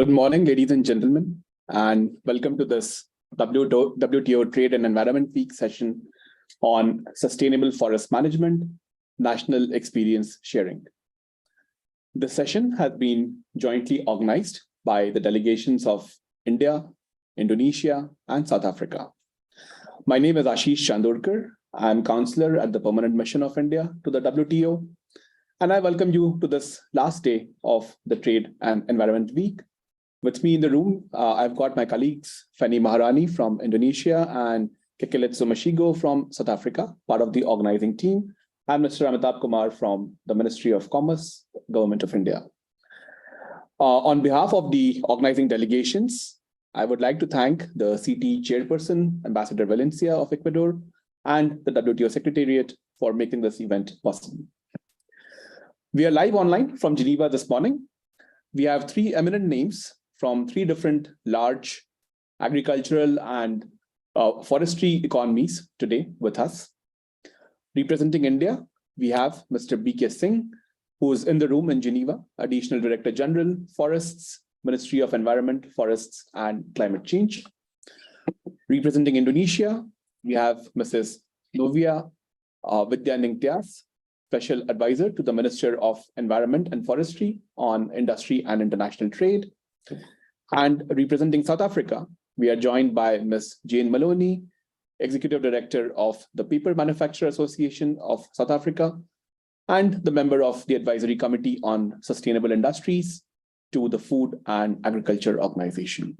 Good morning, ladies and gentlemen, and welcome to this WTO Trade and Environment Week session on Sustainable Forest Management, National Experience Sharing. The session has been jointly organized by the delegations of India, Indonesia, and South Africa. My name is Ashish Chandorkar. I'm Counselor at the Permanent Mission of India to the WTO, and I welcome you to this last day of the Trade and Environment Week. With me in the room, I've got my colleagues, Feni Maharani from Indonesia and Kekeletso Mashigo from South Africa, part of the organizing team, and Mr. Amitabh Kumar from the Ministry of Commerce, Government of India. On behalf of the organizing delegations, I would like to thank the CT Chairperson, Ambassador Valencia of Ecuador, and the WTO Secretariat for making this event possible. We are live online from Geneva this morning. We have three eminent names from three different large agricultural and forestry economies today with us. Representing India, we have Mr. B.K. Singh, who is in the room in Geneva, Additional Director General, Forests, Ministry of Environment, Forests, and Climate Change. Representing Indonesia, we have Mrs. Novia Widyaningtyas, Special Advisor to the Minister of Environment and Forestry on Industry and International Trade. And representing South Africa, we are joined by Ms. Jane Maloney, Executive Director of the Paper Manufacturer Association of South Africa, and the member of the Advisory Committee on Sustainable Industries to the Food and Agriculture Organization.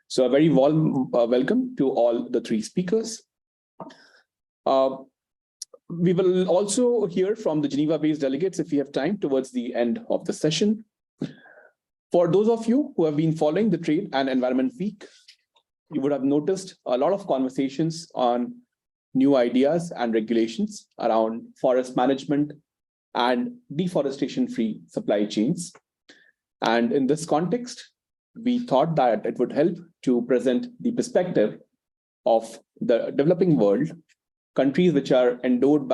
So a very warm welcome to all the three speakers. We will also hear from the Geneva-based delegates if we have time towards the end of the session. For those of you who have been following the Trade and Environment Week, you would have noticed a lot of conversations on new ideas and regulations around forest management and deforestation-free supply chains. And in this context, we thought that it would help to present the perspective of the developing world, countries which are endowed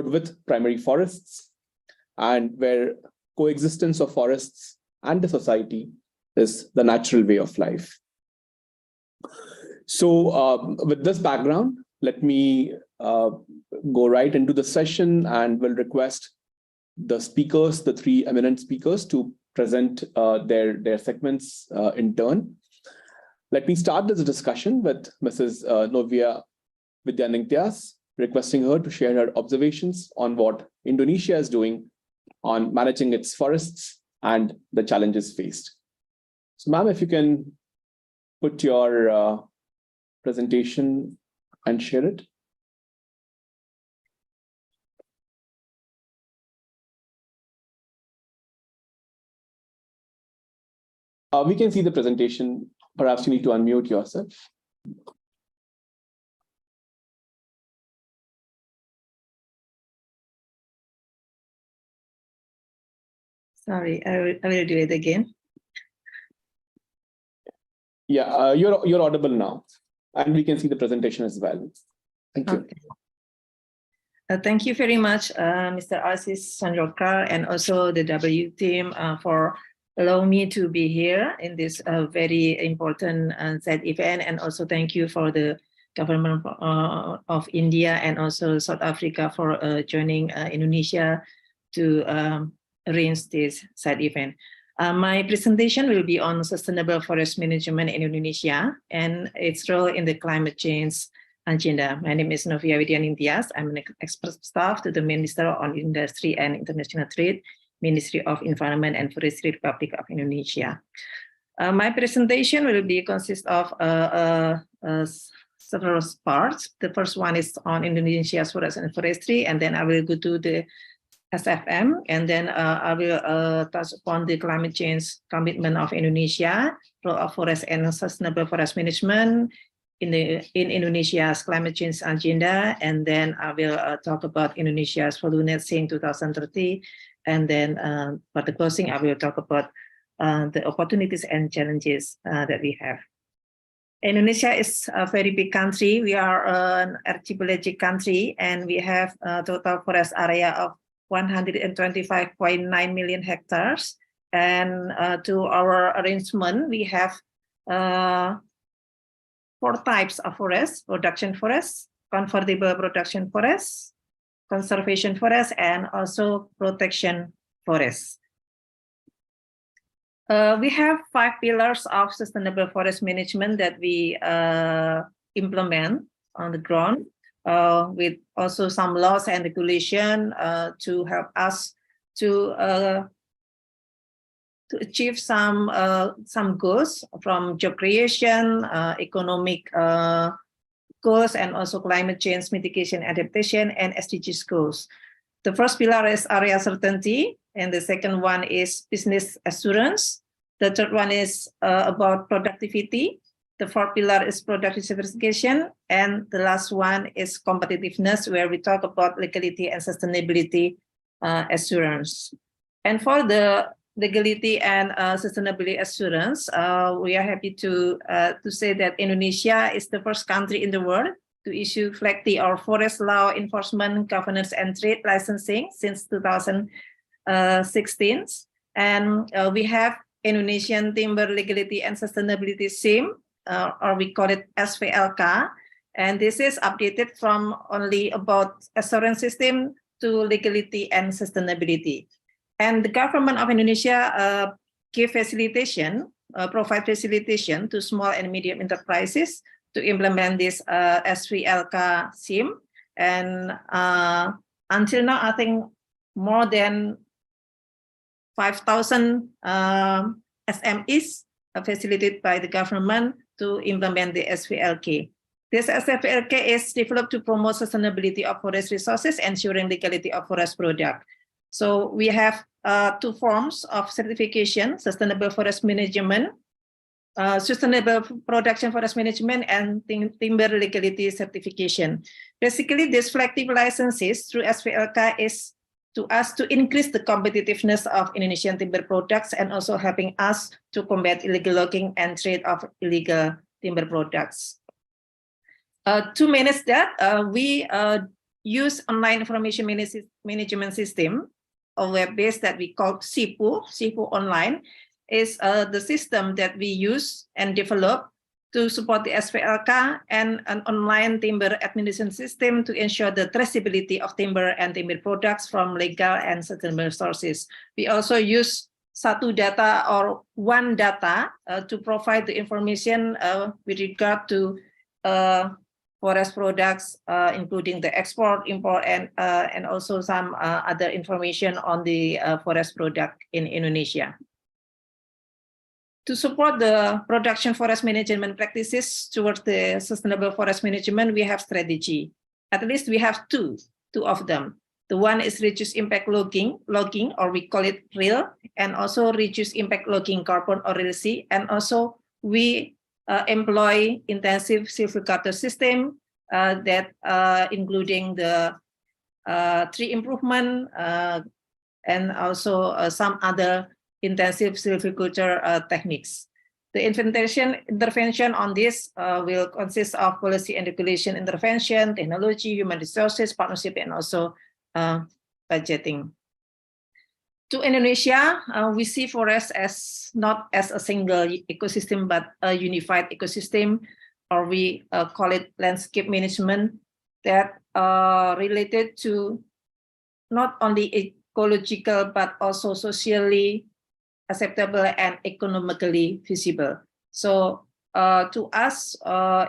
with primary forests, and where coexistence of forests and the society is the natural way of life. So with this background, let me go right into the session and will request the speakers, the three eminent speakers, to present their segments in turn. Let me start this discussion with Mrs. Novia Widyaningtyas, requesting her to share her observations on what Indonesia is doing on managing its forests and the challenges faced. So, ma'am, if you can put your presentation and share it. We can see the presentation. Perhaps you need to unmute yourself. Sorry, I will do it again. Yeah, you're audible now, and we can see the presentation as well. Thank you. Okay. Thank you very much, Mr. Ashish Chandorkar, and also the W team for allowing me to be here in this very important side event, and also thank you for the government of India and also South Africa for joining Indonesia to arrange this side event. My presentation will be on sustainable forest management in Indonesia and its role in the climate change agenda. My name is Novia Widyaningtyas. I'm an expert staff to the Minister on Industry and International Trade, Ministry of Environment and Forestry, Republic of Indonesia. My presentation will consist of several parts. The first one is on Indonesia's forest and forestry, and then I will go to the SFM, and then I will touch upon the climate change commitment of Indonesia, role of forest and sustainable forest management in Indonesia's climate change agenda, and then I will talk about Indonesia's full net saying 2030, and then for the closing, I will talk about the opportunities and challenges that we have. Indonesia is a very big country. We are an archipelagic country, and we have a total forest area of 125.9 million hectares, And to our arrangement, we have 4 types of forests: production forests, convertible production forests, conservation forests, and also protection forests. We have 5 pillars of sustainable forest management that we implement on the ground, with also some laws and regulation to help us to achieve some goals from job creation, economic goals, and also climate change mitigation, adaptation, and SDGs goals. The first pillar is area certainty, and the second one is business assurance. The third one is about productivity. The fourth pillar is product diversification, and the last one is competitiveness, where we talk about legality and sustainability assurance. And for the legality and sustainability assurance, we are happy to say that Indonesia is the first country in the world to issue FLEGT, or Forest Law Enforcement, Governance, and Trade Licensing, since 2016. And we have Indonesian Timber Legality and Sustainability SIM, or we call it SVLK. And this is updated from only about assurance system to legality and sustainability. And the government of Indonesia provide facilitation to small and medium enterprises to implement this SVLK SIM. And until now, I think more than 5,000 SMEs are facilitated by the government to implement the SVLK. This SVLK is developed to promote sustainability of forest resources, ensuring legality of forest product. So we have 2 forms of certification: sustainable forest management, sustainable production forest management, and timber legality certification. Basically, this FLEGT licenses through SVLK is to us to increase the competitiveness of Indonesian timber products, and also helping us to combat illegal logging and trade of illegal timber products. To manage that, we use online information management system, a web-based that we call SIPU. SIPU Online is the system that we use and develop to support the SVLK, and an online timber administration system to ensure the traceability of timber and timber products from legal and sustainable sources. We also use Satu Data, or One Data, to provide the information with regard to forest products, including the export, import, and also some other information on the forest product in Indonesia. To support the production forest management practices towards the sustainable forest management, we have strategy. At least we have two of them. The one is reduce impact logging, or we call it RIL, and also reduce impact logging carbon, or RILC. And also we employ intensive silviculture system that including the tree improvement and also some other intensive silviculture techniques. The intervention on this will consist of policy and regulation intervention, technology, human resources, partnership, and also budgeting. To Indonesia, we see forest as not as a single ecosystem, but a unified ecosystem, or we call it landscape management, that related to not only ecological, but also socially acceptable and economically feasible. So to us,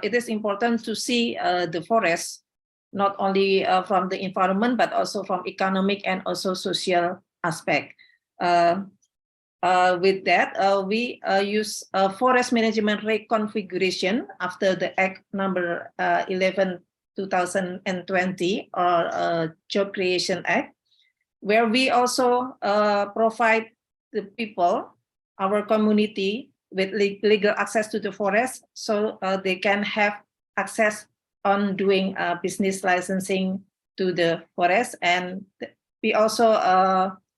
it is important to see the forest not only from the environment, but also from economic and also social aspect. With that, we use forest management reconfiguration after the Act number 11/2020, or Job Creation Act, where we also provide the people, our community, with legal access to the forest, so they can have access on doing business licensing to the forest. And we also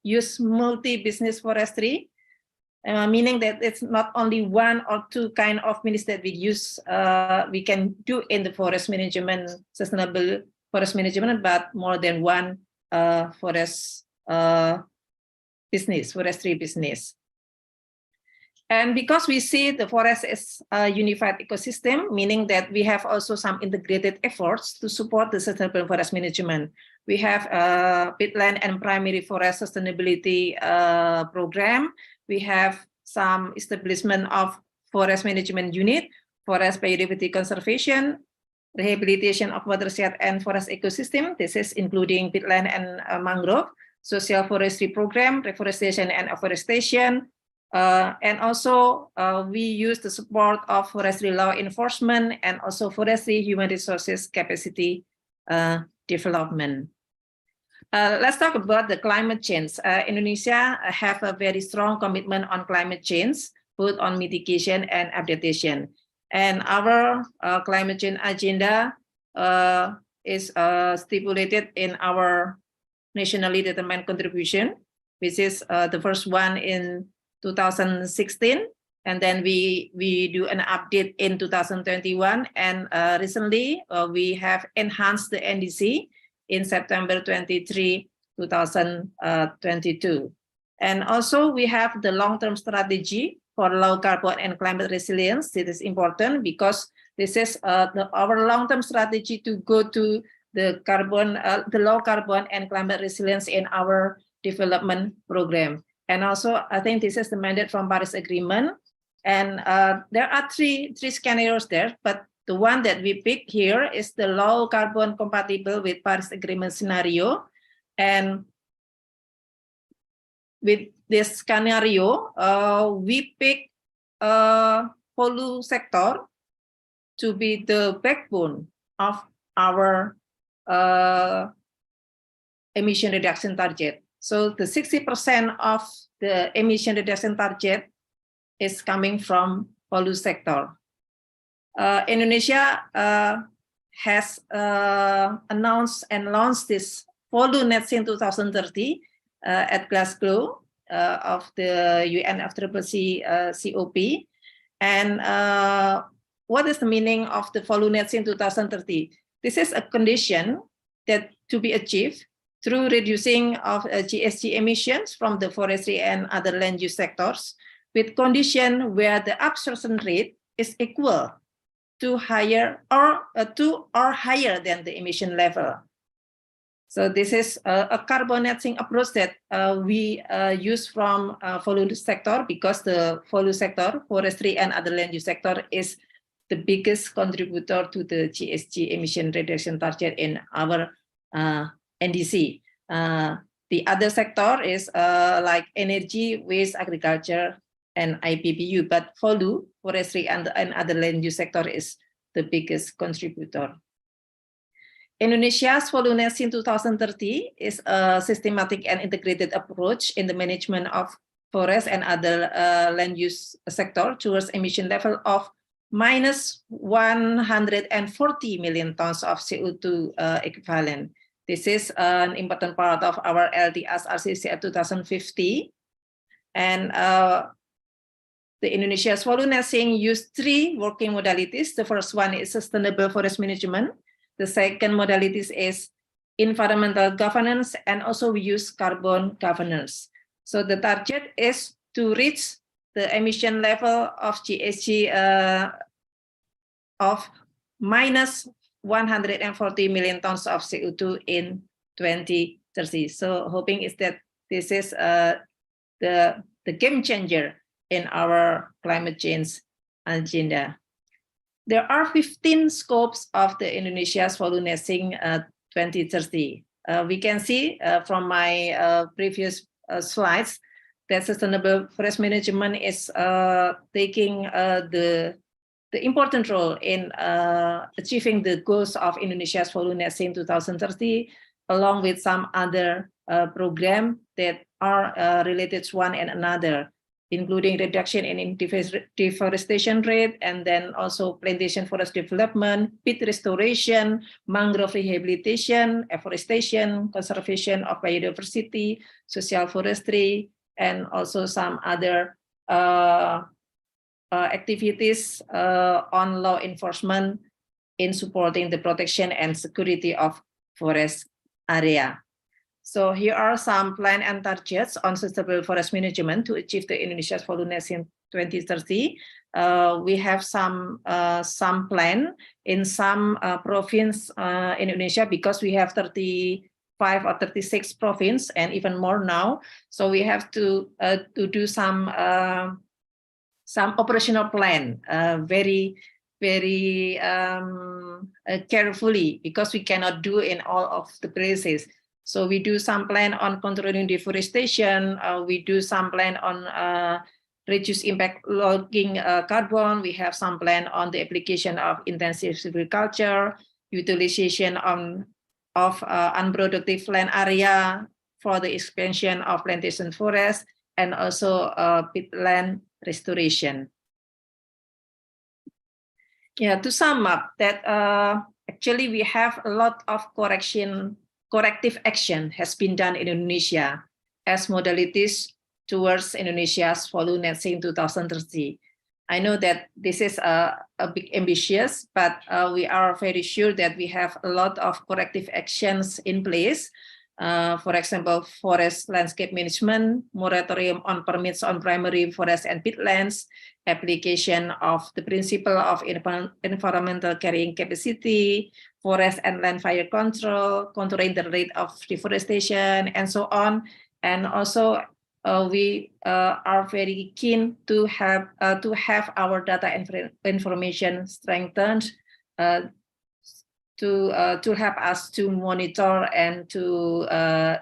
use multi-business forestry, meaning that it's not only 1 or 2 kind of business that we use, we can do in the forest management, sustainable forest management, but more than 1 forestry business. And because we see the forest as a unified ecosystem, meaning that we have also some integrated efforts to support the sustainable forest management. We have a peatland and primary forest sustainability program. We have some establishment of forest management unit, forest biodiversity conservation, rehabilitation of watershed and forest ecosystem. This is including peatland and mangrove, social forestry program, reforestation and afforestation. And also we use the support of forestry law enforcement and also forestry human resources capacity development. Let's talk about the climate change. Indonesia have a very strong commitment on climate change, both on mitigation and adaptation. And our climate change agenda is stipulated in our nationally determined contribution, which is the first one in 2016. And then we do an update in 2021. And recently, we have enhanced the NDC in September 23, 2022. And also we have the long-term strategy for low carbon and climate resilience. It is important because this is our long-term strategy to go to the low carbon and climate resilience in our development program. And also, I think this is the mandate from Paris Agreement. And there are three scenarios there, but the one that we pick here is the low carbon compatible with Paris Agreement scenario. And with this scenario, we pick Hulu sector to be the backbone of our emission reduction target. So the 60% of the emission reduction target is coming from Hulu sector. Indonesia has announced and launched this Hulu Net Zero 2030 at Glasgow of the UNFCCC COP. And what is the meaning of the Hulu Net Zero 2030? This is a condition that to be achieved through reducing of GHG emissions from the forestry and other land use sectors, with condition where the absorption rate is equal to higher or higher than the emission level. So this is a carbon netting approach that we use from Hulu sector, because the Hulu sector, forestry and other land use sector, is the biggest contributor to the GHG emission reduction target in our NDC. The other sector is like energy, waste, agriculture, and IPPU, but Hulu, forestry and other land use sector is the biggest contributor. Indonesia's Hulu Net Zero 2030 is a systematic and integrated approach in the management of forest and other land use sector towards emission level of minus 140 million tons of CO2 equivalent. This is an important part of our LTS-RCC 2050. And the Indonesia's Hulu Net Zero use 3 working modalities. The first one is sustainable forest management. The second modality is environmental governance, and also we use carbon governance. So the target is to reach the emission level of GHG of minus 140 million tons of CO2 in 2030. So hoping is that this is the game changer in our climate change agenda. There are 15 scopes of the Indonesia's Hulu Net Zero 2030. We can see from my previous slides that sustainable forest management is taking the important role in achieving the goals of Indonesia's Hulu Net Zero 2030, along with some other programs that are related to one and another, including reduction in deforestation rate, and then also plantation forest development, peat restoration, mangrove rehabilitation, afforestation, conservation of biodiversity, social forestry, and also some other activities on law enforcement in supporting the protection and security of forest area. So here are some plan and targets on sustainable forest management to achieve the Indonesia's Volume Net in 2030. We have some plan in some province in Indonesia, because we have 35 or 36 province and even more now. So we have to do some operational plan very carefully, because we cannot do in all of the places. So we do some plan on controlling deforestation. We do some plan on reduce impact logging carbon. We have some plan on the application of intensive agriculture, utilization of unproductive land area for the expansion of plantation forest, and also peatland restoration. Yeah, to sum up that actually we have a lot of corrective action has been done in Indonesia as modalities towards Indonesia's Volume Net in 2030. I know that this is a bit ambitious, but we are very sure that we have a lot of corrective actions in place. For example, forest landscape management, moratorium on permits on primary forest and peatlands, application of the principle of environmental carrying capacity, forest and land fire control, controlling the rate of deforestation, and so on. And also, we are very keen to have our data information strengthened to help us to monitor and to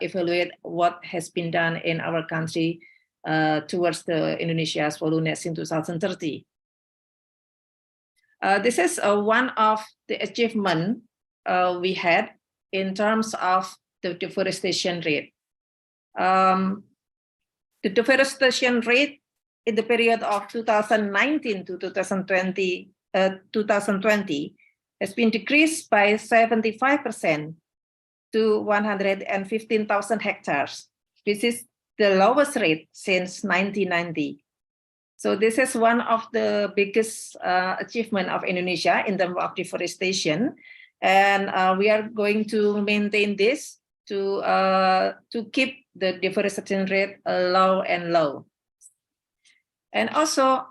evaluate what has been done in our country towards the Indonesia's Volume Net in 2030. This is one of the achievements we had in terms of the deforestation rate. The deforestation rate in the period of 2019 to 2020 has been decreased by 75% to 115,000 hectares. This is the lowest rate since 1990. So this is one of the biggest achievement of Indonesia in terms of deforestation, and we are going to maintain this to keep the deforestation rate low and low. And also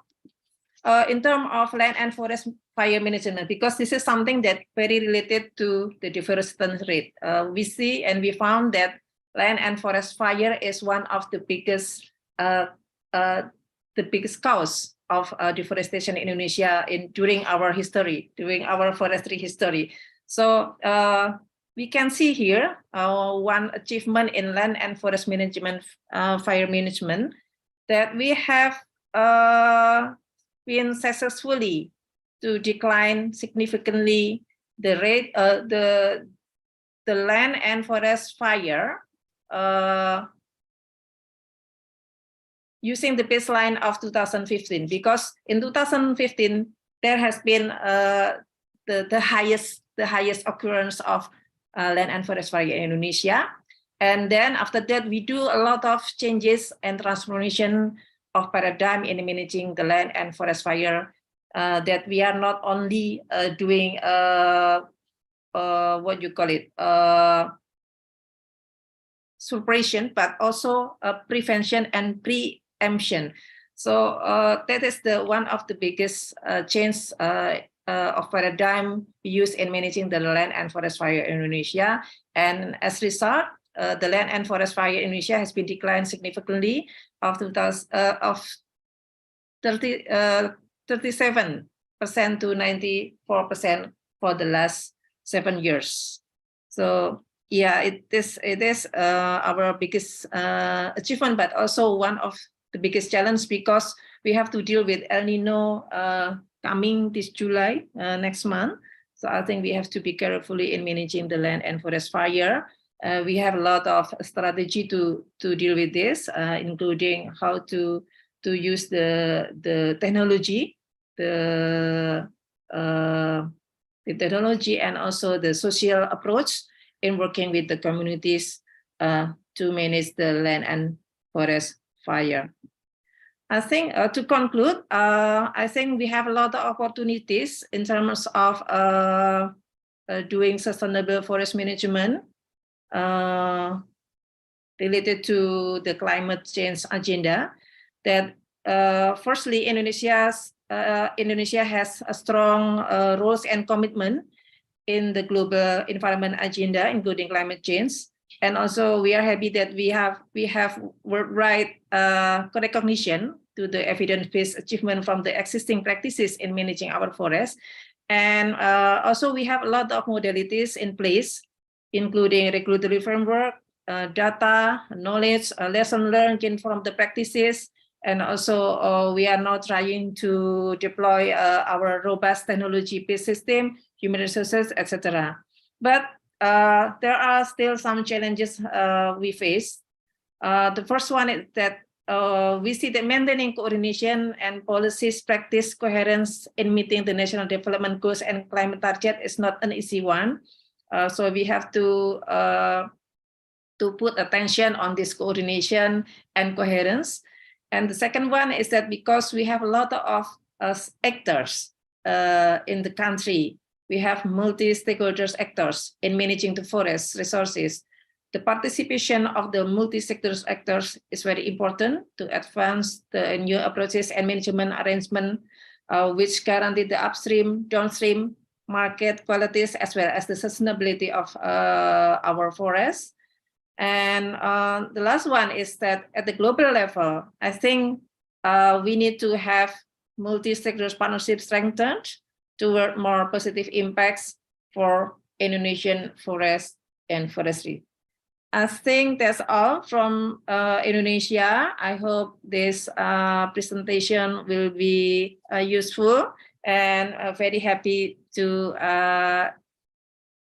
in terms of land and forest fire management, because this is something that very related to the deforestation rate. We see and we found that land and forest fire is one of the biggest cause of deforestation in Indonesia during our history, during our forestry history. So we can see here one achievement in land and forest management, fire management, that we have been successfully to decline significantly the rate, the land and forest fire using the baseline of 2015, because in 2015 there has been the highest occurrence of land and forest fire in Indonesia. And then after that, we do a lot of changes and transformation of paradigm in managing the land and forest fire, that we are not only doing what you call it, suppression, but also prevention and preemption. So that is one of the biggest change of paradigm used in managing the land and forest fire in Indonesia. And as a result, the land and forest fire in Indonesia has been declined significantly of 37% to 94% for the last 7 years. So yeah, it is our biggest achievement, but also one of the biggest challenge, because we have to deal with El Nino coming this July next month. So I think we have to be carefully in managing the land and forest fire. We have a lot of strategy to deal with this, including how to use the technology, the technology, and also the social approach in working with the communities to manage the land and forest fire. I think to conclude, I think we have a lot of opportunities in terms of doing sustainable forest management. related to the climate change agenda. That firstly, Indonesia has a strong roles and commitment in the global environment agenda, including climate change. And also, we are happy that we have worldwide recognition to the evidence-based achievement from the existing practices in managing our forests. And also, we have a lot of modalities in place, including regulatory framework, data, knowledge, lesson learned from the practices. And also, we are now trying to deploy our robust technology-based system, human resources, etc. But there are still some challenges we face. The first one is that we see that maintaining coordination and policies practice coherence in meeting the national development goals and climate target is not an easy one. So we have to put attention on this coordination and coherence. And the second one is that because we have a lot of actors in the country, we have multi-stakeholders actors in managing the forest resources. The participation of the multi-sectors actors is very important to advance the new approaches and management arrangement, which guarantee the upstream, downstream market qualities, as well as the sustainability of our forests. And the last one is that at the global level, I think we need to have multi-sectors partnership strengthened toward more positive impacts for Indonesian forests and forestry. I think that's all from Indonesia. I hope this presentation will be useful, and very happy to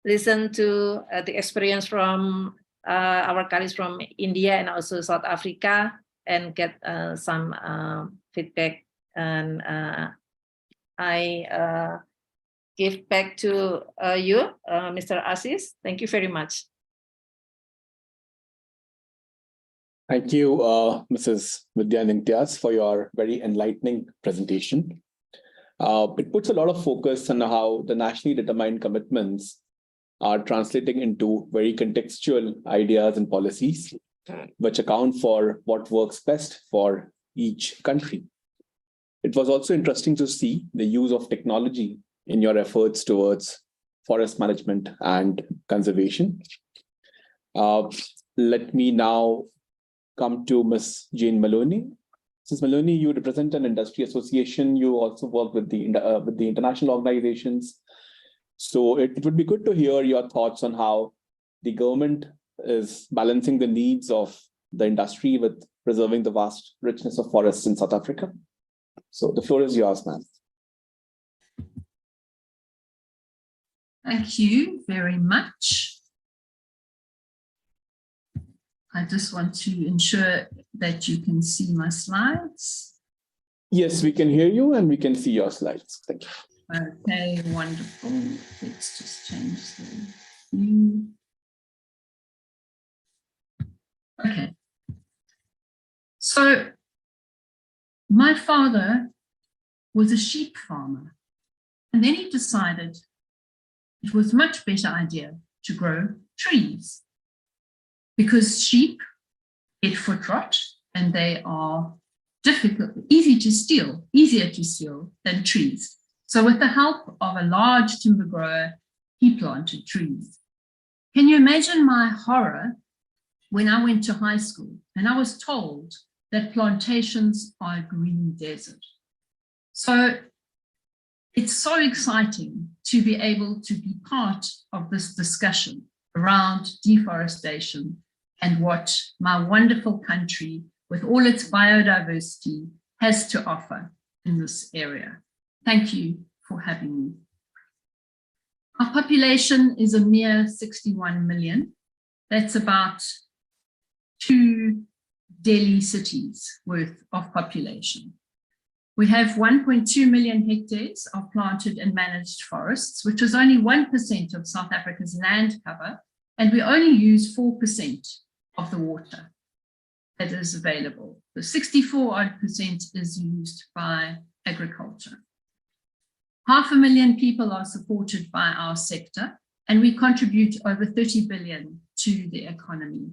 listen to the experience from our colleagues from India and also South Africa, and get some feedback. And I give back to you, Mr. Aziz. Thank you very much. Thank you, Mrs. Vidya Nimtiaz, for your very enlightening presentation. It puts a lot of focus on how the nationally determined commitments are translating into very contextual ideas and policies, which account for what works best for each country. It was also interesting to see the use of technology in your efforts towards forest management and conservation. Let me now come to Ms. Jane Maloney. Ms. Maloney, you represent an industry association. You also work with the international organizations. So it would be good to hear your thoughts on how the government is balancing the needs of the industry with preserving the vast richness of forests in South Africa. So the floor is yours, ma'am. Thank you very much. I just want to ensure that you can see my slides. Yes, we can hear you and we can see your slides. Thank you. Okay, wonderful. Let's just change the view. Okay. So my father was a sheep farmer, and then he decided it was a much better idea to grow trees, because sheep eat foot rot and they are easier to steal than trees. So with the help of a large timber grower, he planted trees. Can you imagine my horror when I went to high school and I was told that plantations are a green desert? So it's so exciting to be able to be part of this discussion around deforestation and what my wonderful country, with all its biodiversity, has to offer in this area. Thank you for having me. Our population is a mere 61 million. That's about 2 Delhi cities worth of population. We have 1.2 million hectares of planted and managed forests, which is only 1% of South Africa's land cover, and we only use 4% of the water that is available. The 64% is used by agriculture. 500,000 people are supported by our sector, and we contribute over 30 billion to the economy.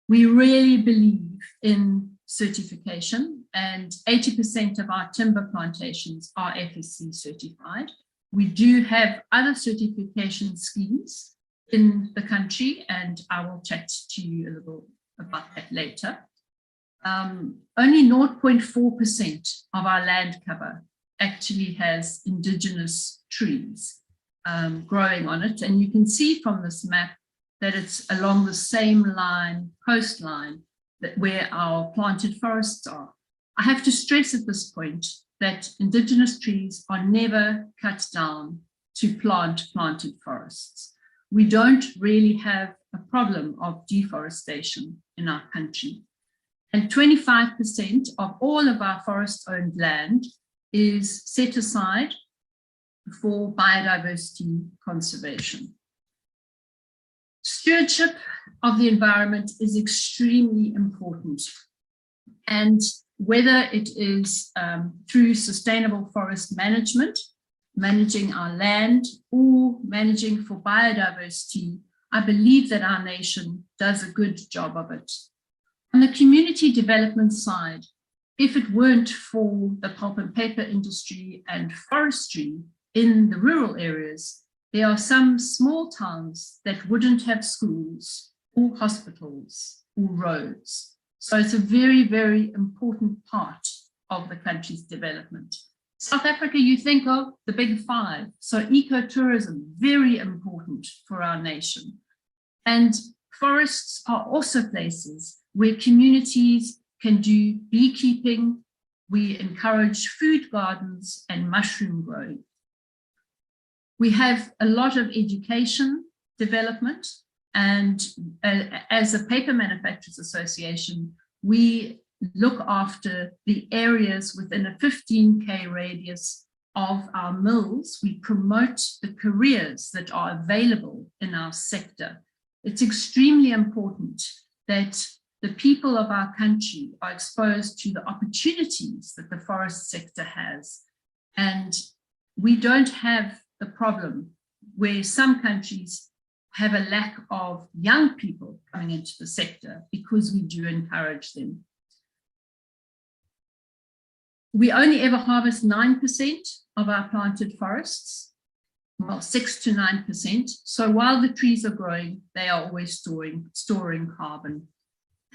We really believe in certification, and 80% of our timber plantations are FSC certified. We do have other certification schemes in the country, and I will chat to you a little about that later. Only 0.4% of our land cover actually has indigenous trees growing on it. And you can see from this map that it's along the same line, coastline, that where our planted forests are. I have to stress at this point that indigenous trees are never cut down to plant planted forests. We don't really have a problem of deforestation in our country. And 25% of all of our forest-owned land is set aside for biodiversity conservation. Stewardship of the environment is extremely important. And whether it is through sustainable forest management, managing our land, or managing for biodiversity, I believe that our nation does a good job of it. On the community development side, if it weren't for the pulp and paper industry and forestry in the rural areas, there are some small towns that wouldn't have schools or hospitals or roads. So it's a very, very important part of the country's development. South Africa, you think of the big five. So ecotourism, very important for our nation. And forests are also places where communities can do beekeeping. We encourage food gardens and mushroom growing. We have a lot of education development, and as a Paper Manufacturers Association, we look after the areas within a 15K radius of our mills. We promote the careers that are available in our sector. It's extremely important that the people of our country are exposed to the opportunities that the forest sector has. And we don't have the problem where some countries have a lack of young people coming into the sector, because we do encourage them. We only ever harvest 9% of our planted forests, well, 6 to 9%. So while the trees are growing, they are always storing carbon.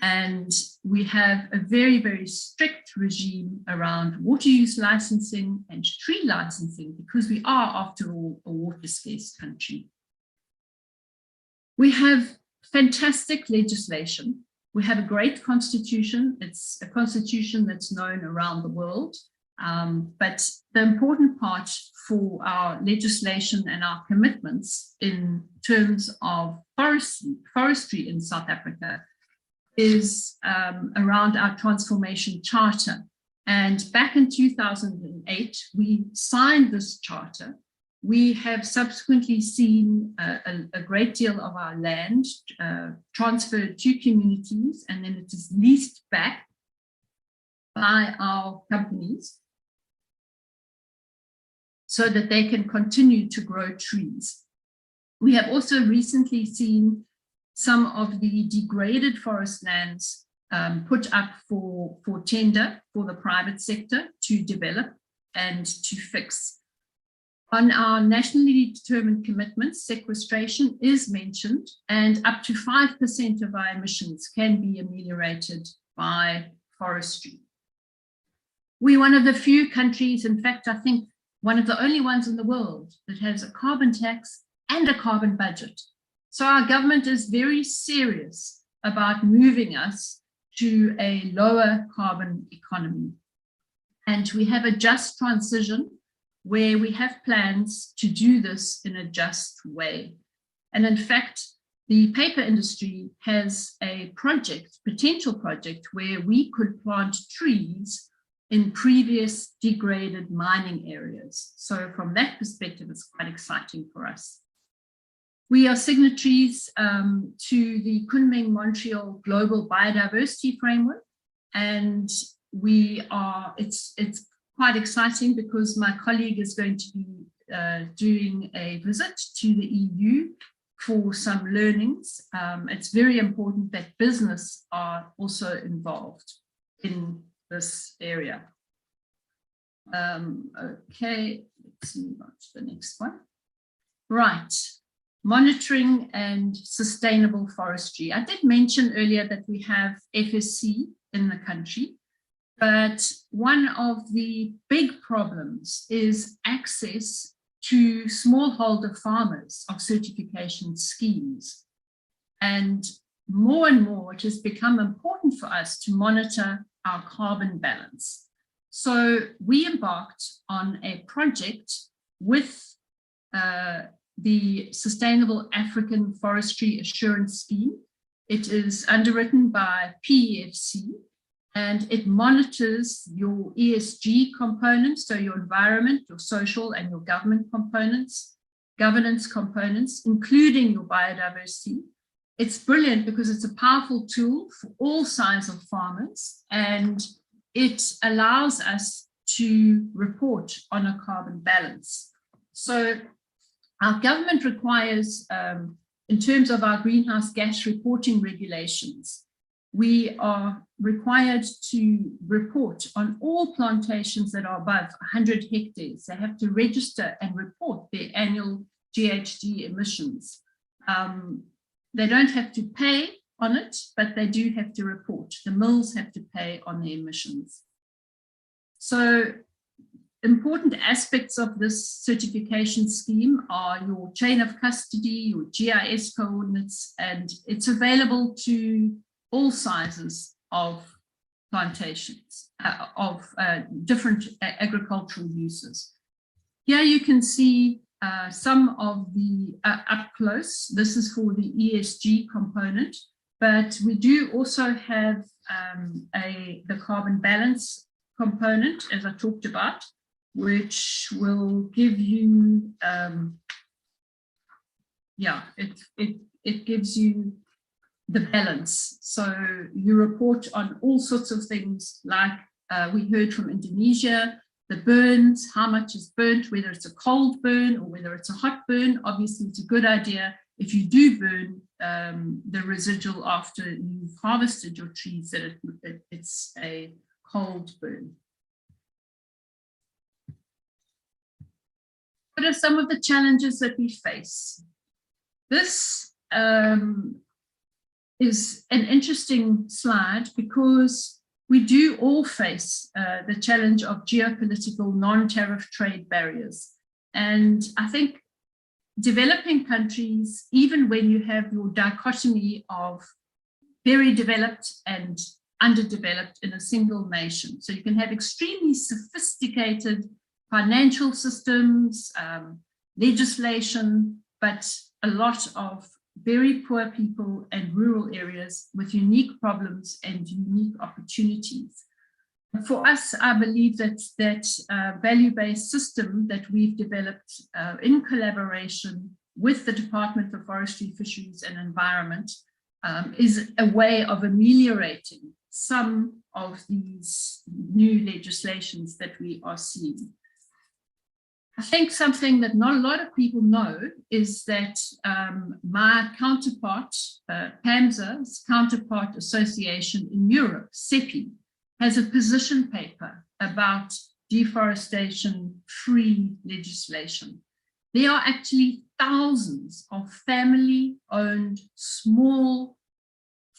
And we have a very, very strict regime around water use licensing and tree licensing, because we are, after all, a water scarce country. We have fantastic legislation. We have a great constitution. It's a constitution that's known around the world. But the important part for our legislation and our commitments in terms of forestry in South Africa is around our Transformation Charter. And back in 2008, we signed this charter. We have subsequently seen a great deal of our land transferred to communities, and then it is leased back by our companies so that they can continue to grow trees. We have also recently seen some of the degraded forest lands put up for tender for the private sector to develop and to fix. On our nationally determined commitments, sequestration is mentioned, and up to 5% of our emissions can be ameliorated by forestry. We're one of the few countries, in fact, I think one of the only ones in the world that has a carbon tax and a carbon budget. So our government is very serious about moving us to a lower carbon economy. And we have a just transition where we have plans to do this in a just way. And in fact, the paper industry has a project, potential project, where we could plant trees in previous degraded mining areas. So from that perspective, it's quite exciting for us. We are signatories to the Kunming-Montreal Global Biodiversity Framework, and it's quite exciting because my colleague is going to be doing a visit to the EU for some learnings. It's very important that business are also involved in this area. Okay, let's move on to the next one. Right, monitoring and sustainable forestry. I did mention earlier that we have FSC in the country, but one of the big problems is access to smallholder farmers of certification schemes. And more, it has become important for us to monitor our carbon balance. So we embarked on a project with the Sustainable African Forestry Assurance Scheme. It is underwritten by PEFC, and it monitors your ESG components, so your environment, your social and your governance components, including your biodiversity. It's brilliant because it's a powerful tool for all sizes of farmers, and it allows us to report on a carbon balance. So our government requires, in terms of our greenhouse gas reporting regulations, we are required to report on all plantations that are above 100 hectares. They have to register and report their annual GHG emissions. They don't have to pay on it, but they do have to report. The mills have to pay on their emissions. So important aspects of this certification scheme are your chain of custody, your GIS coordinates, and it's available to all sizes of plantations, of different agricultural uses. Here you can see some of the up close. This is for the ESG component, but we do also have the carbon balance component, as I talked about, which will give you, it gives you the balance. So you report on all sorts of things, like we heard from Indonesia, the burns, how much is burnt, whether it's a cold burn or whether it's a hot burn. Obviously, it's a good idea if you do burn the residual after you've harvested your trees, that it's a cold burn. What are some of the challenges that we face? This is an interesting slide because we do all face the challenge of geopolitical non-tariff trade barriers. And I think developing countries, even when you have your dichotomy of very developed and underdeveloped in a single nation, so you can have extremely sophisticated financial systems, legislation, but a lot of very poor people and rural areas with unique problems and unique opportunities. For us, I believe that value-based system that we've developed in collaboration with the Department for Forestry, Fisheries and Environment is a way of ameliorating some of these new legislations that we are seeing. I think something that not a lot of people know is that my counterpart, PAMSA's counterpart association in Europe, CEPI, has a position paper about deforestation-free legislation. There are actually thousands of family-owned small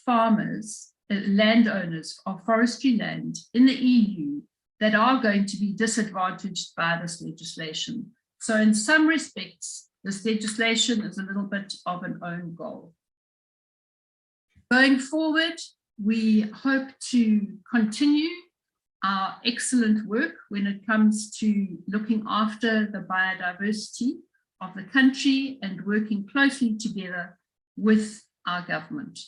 farmers, landowners of forestry land in the EU that are going to be disadvantaged by this legislation. So in some respects, this legislation is a little bit of an own goal. Going forward, we hope to continue our excellent work when it comes to looking after the biodiversity of the country and working closely together with our government.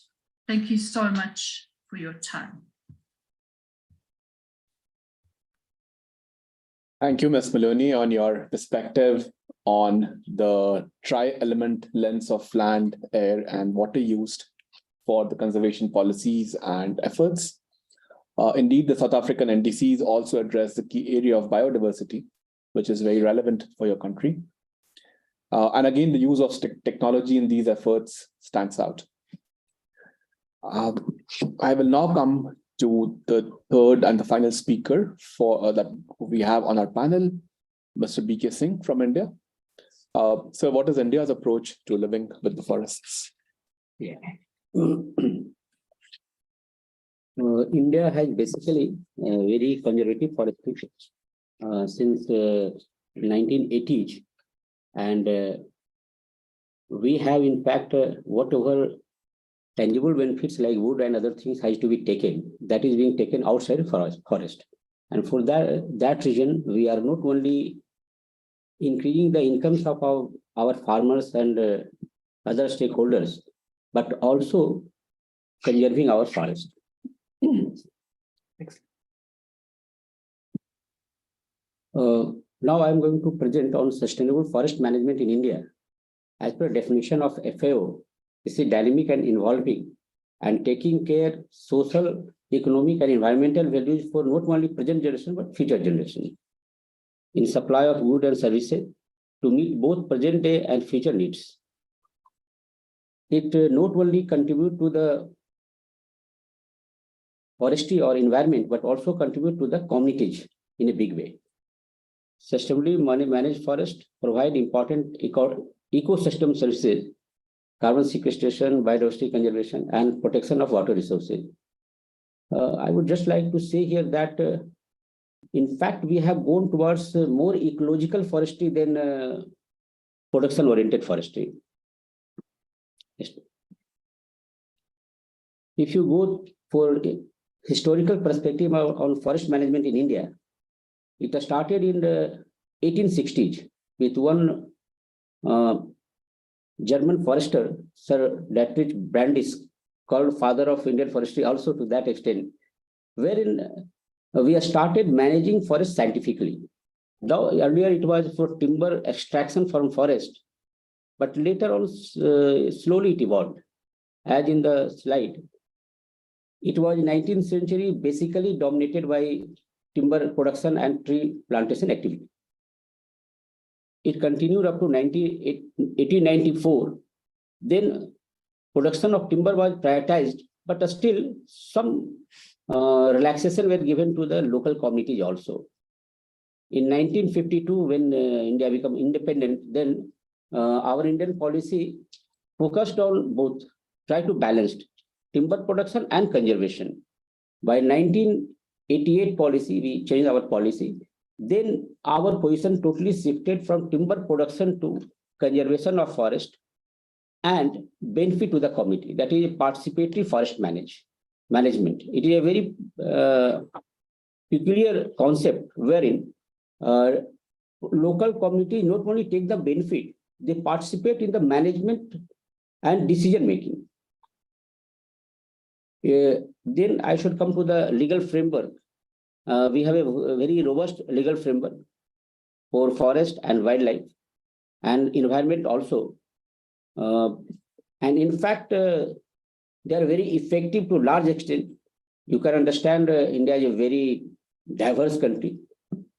Thank you so much for your time. Thank you, Ms. Maloney, on your perspective on the tri-element lens of land, air, and water used for the conservation policies and efforts. Indeed, the South African NDCs also address the key area of biodiversity, which is very relevant for your country. And again, the use of technology in these efforts stands out. I will now come to the third and the final speaker for that we have on our panel, Mr. B.K. Singh from India. So what is India's approach to living with the forests? Yeah. India has basically very conservative forestry since 1980s, and we have in fact whatever tangible benefits like wood and other things has to be taken, that is being taken outside forest. And for that reason, we are not only increasing the incomes of our farmers and other stakeholders, but also conserving our forest. Now I'm going to present on sustainable forest management in India. As per definition of FAO, this is dynamic and evolving and taking care social, economic and environmental values for not only present generation but future generation in supply of goods and services to meet both present day and future needs. It not only contribute to the forestry or environment, but also contribute to the communities in a big way. Sustainably managed forests provide important ecosystem services, carbon sequestration, biodiversity conservation, and protection of water resources. I would just like to say here that, in fact, we have gone towards more ecological forestry than production-oriented forestry. If you go for historical perspective on forest management in India, it started in the 1860s with one German forester, Sir Dietrich Brandis, called father of Indian forestry also to that extent, wherein we have started managing forest scientifically. Now, earlier it was for timber extraction from forest, but later on slowly it evolved. As in the slide, it was 19th century basically dominated by timber production and tree plantation activity. It continued up to 1894. Then production of timber was prioritized, but still some relaxation were given to the local communities also. In 1952, when India became independent, then our Indian policy focused on both, try to balance timber production and conservation. By 1988 policy, we changed our policy. Then our position totally shifted from timber production to conservation of forest and benefit to the community. That is participatory forest management. It is a very peculiar concept wherein local community not only take the benefit, they participate in the management and decision making. Then I should come to the legal framework. We have a very robust legal framework for forest and wildlife and environment also. And in fact, they are very effective to a large extent. You can understand India is a very diverse country.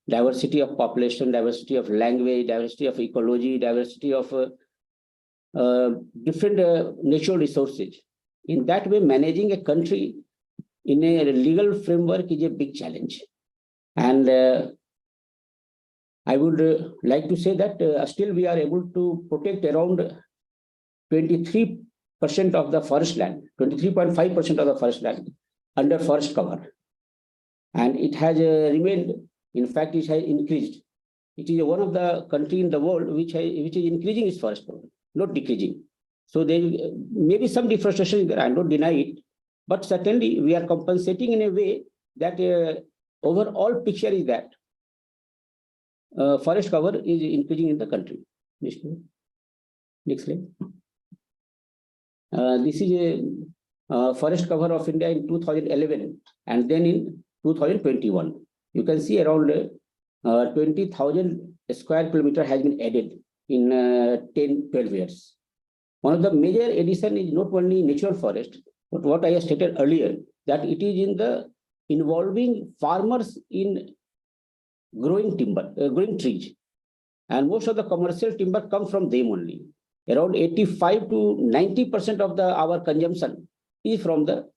Diversity of population, diversity of language, diversity of ecology, diversity of different natural resources. In that way, managing a country in a legal framework is a big challenge. And I would like to say that still we are able to protect around 23% of the forest land, 23.5% of the forest land under forest cover. And it has remained, in fact, it has increased. It is one of the countries in the world which is increasing its forest cover, not decreasing. So there may be some deforestation there, I don't deny it, but certainly we are compensating in a way that overall picture is that forest cover is increasing in the country. Next slide. This is a forest cover of India in 2011 and then in 2021. You can see around 20,000 square kilometers has been added in 10-12 years. One of the major addition is not only natural forest, but what I have stated earlier, that it is in the involving farmers in growing timber, growing trees. and most of the commercial timber comes from them only. Around 85 to 90% of our consumption is from the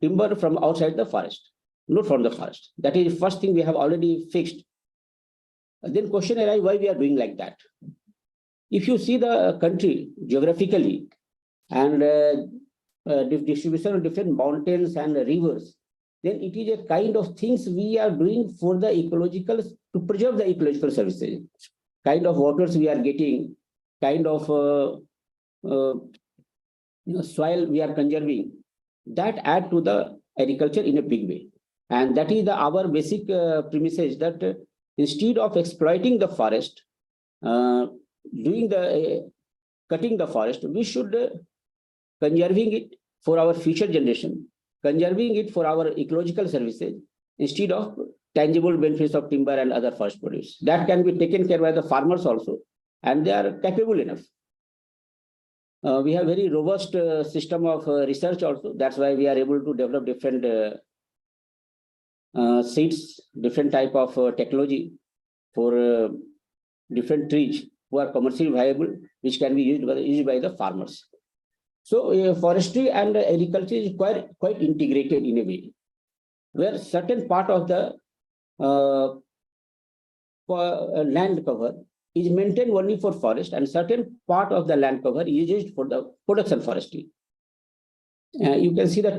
timber from outside the forest, not from the forest. That is the first thing we have already fixed. Then question arises why we are doing like that. If you see the country geographically and distribution of different mountains and rivers, then it is a kind of things we are doing for the ecological, to preserve the ecological services, kind of waters we are getting, kind of soil we are conserving, that add to the agriculture in a big way. And that is our basic premises, that instead of exploiting the forest, cutting the forest, we should conserving it for our future generation, conserving it for our ecological services, instead of tangible benefits of timber and other forest produce. That can be taken care by the farmers also, and they are capable enough. We have very robust system of research also. That's why we are able to develop different seeds, different type of technology for different trees who are commercially viable, which can be used by the farmers. So forestry and agriculture is quite integrated in a way, where certain part of the land cover is maintained only for forest, and certain part of the land cover is used for the production forestry. You can see the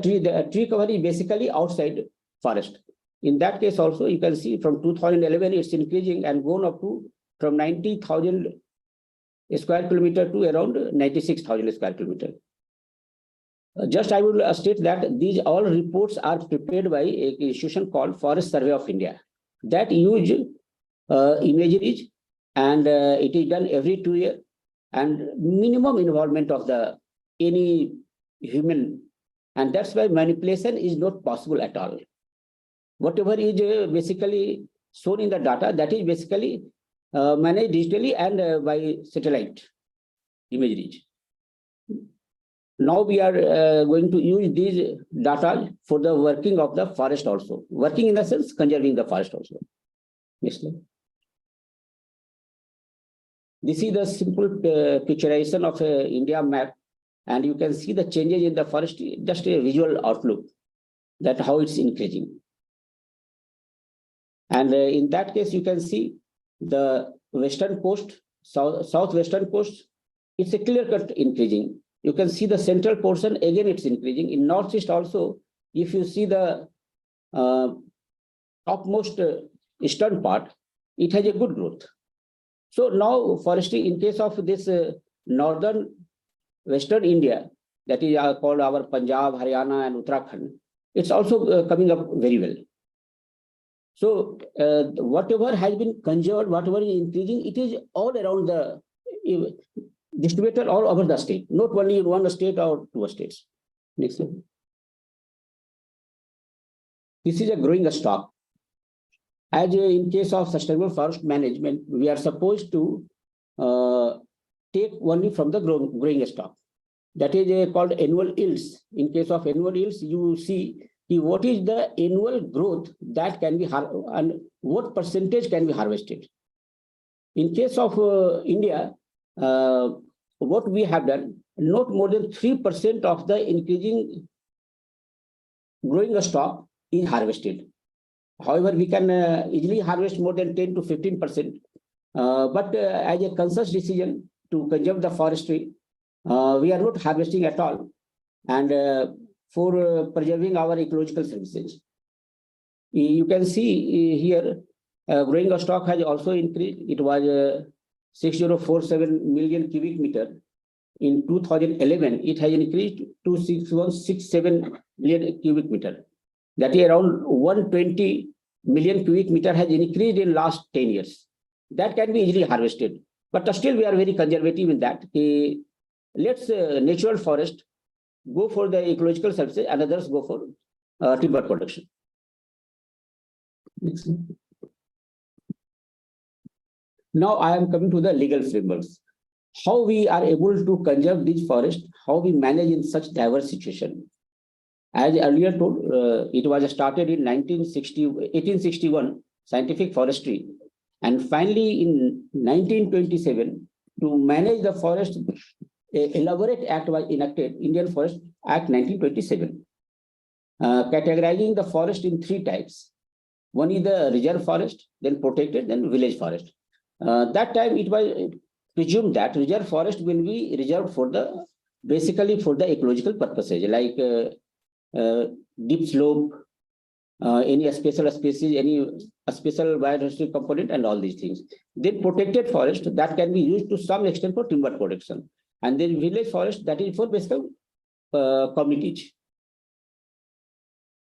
tree cover is basically outside forest. In that case also, you can see from 2011 it's increasing and gone up to from 90,000 square kilometer to around 96,000 square kilometer. Just I will state that these all reports are prepared by an institution called Forest Survey of India, that use imageries, and it is done every 2 years, and minimum involvement of any human, and that's why manipulation is not possible at all. Whatever is basically shown in the data, that is basically managed digitally and by satellite imageries. Now we are going to use these data for the working of the forest also. Working in the sense, conserving the forest also. Next slide. This is the simple picturization of India map, and you can see the changes in the forest, just a visual outlook, that how it's increasing. And in that case, you can see the western coast, southwestern coast, it's a clear-cut increasing. You can see the central portion, again, it's increasing. In northeast also, if you see the topmost eastern part, it has a good growth. So now forestry, in case of this northern western India, that is called our Punjab, Haryana and Uttarakhand, it's also coming up very well. So whatever has been conserved, whatever is increasing, it is all around the distributed all over the state, not only in one state or two states. Next slide. This is a growing stock. As in case of sustainable forest management, we are supposed to take only from the growing stock. That is called annual yields. In case of annual yields, you see what is the annual growth that can be and what percentage can be harvested. In case of India, what we have done, not more than 3% of the increasing growing stock is harvested. However, we can easily harvest more than 10 to 15%. But as a conscious decision to conserve the forestry, we are not harvesting at all, and for preserving our ecological services. You can see here, growing stock has also increased. It was 6047 million cubic meter. In 2011, it has increased to 6167 million cubic meter. That is around 120 million cubic meter has increased in last 10 years. That can be easily harvested. But still we are very conservative in that. Let's natural forest go for the ecological services and others go for timber production. Next. Now I am coming to the legal frameworks. How we are able to conserve these forests, how we manage in such diverse situation. As earlier told, it was started in 1861, scientific forestry, And finally, in 1927, to manage the forest, an elaborate act was enacted, Indian Forest Act 1927, categorizing the forest in three types. One is the reserve forest, then protected, then village forest. That time it was presumed that reserve forest will be reserved for the basically for the ecological purposes like deep slope, any special species, any special biodiversity component, and all these things. Then protected forest that can be used to some extent for timber protection, and then village forest that is for basically communities.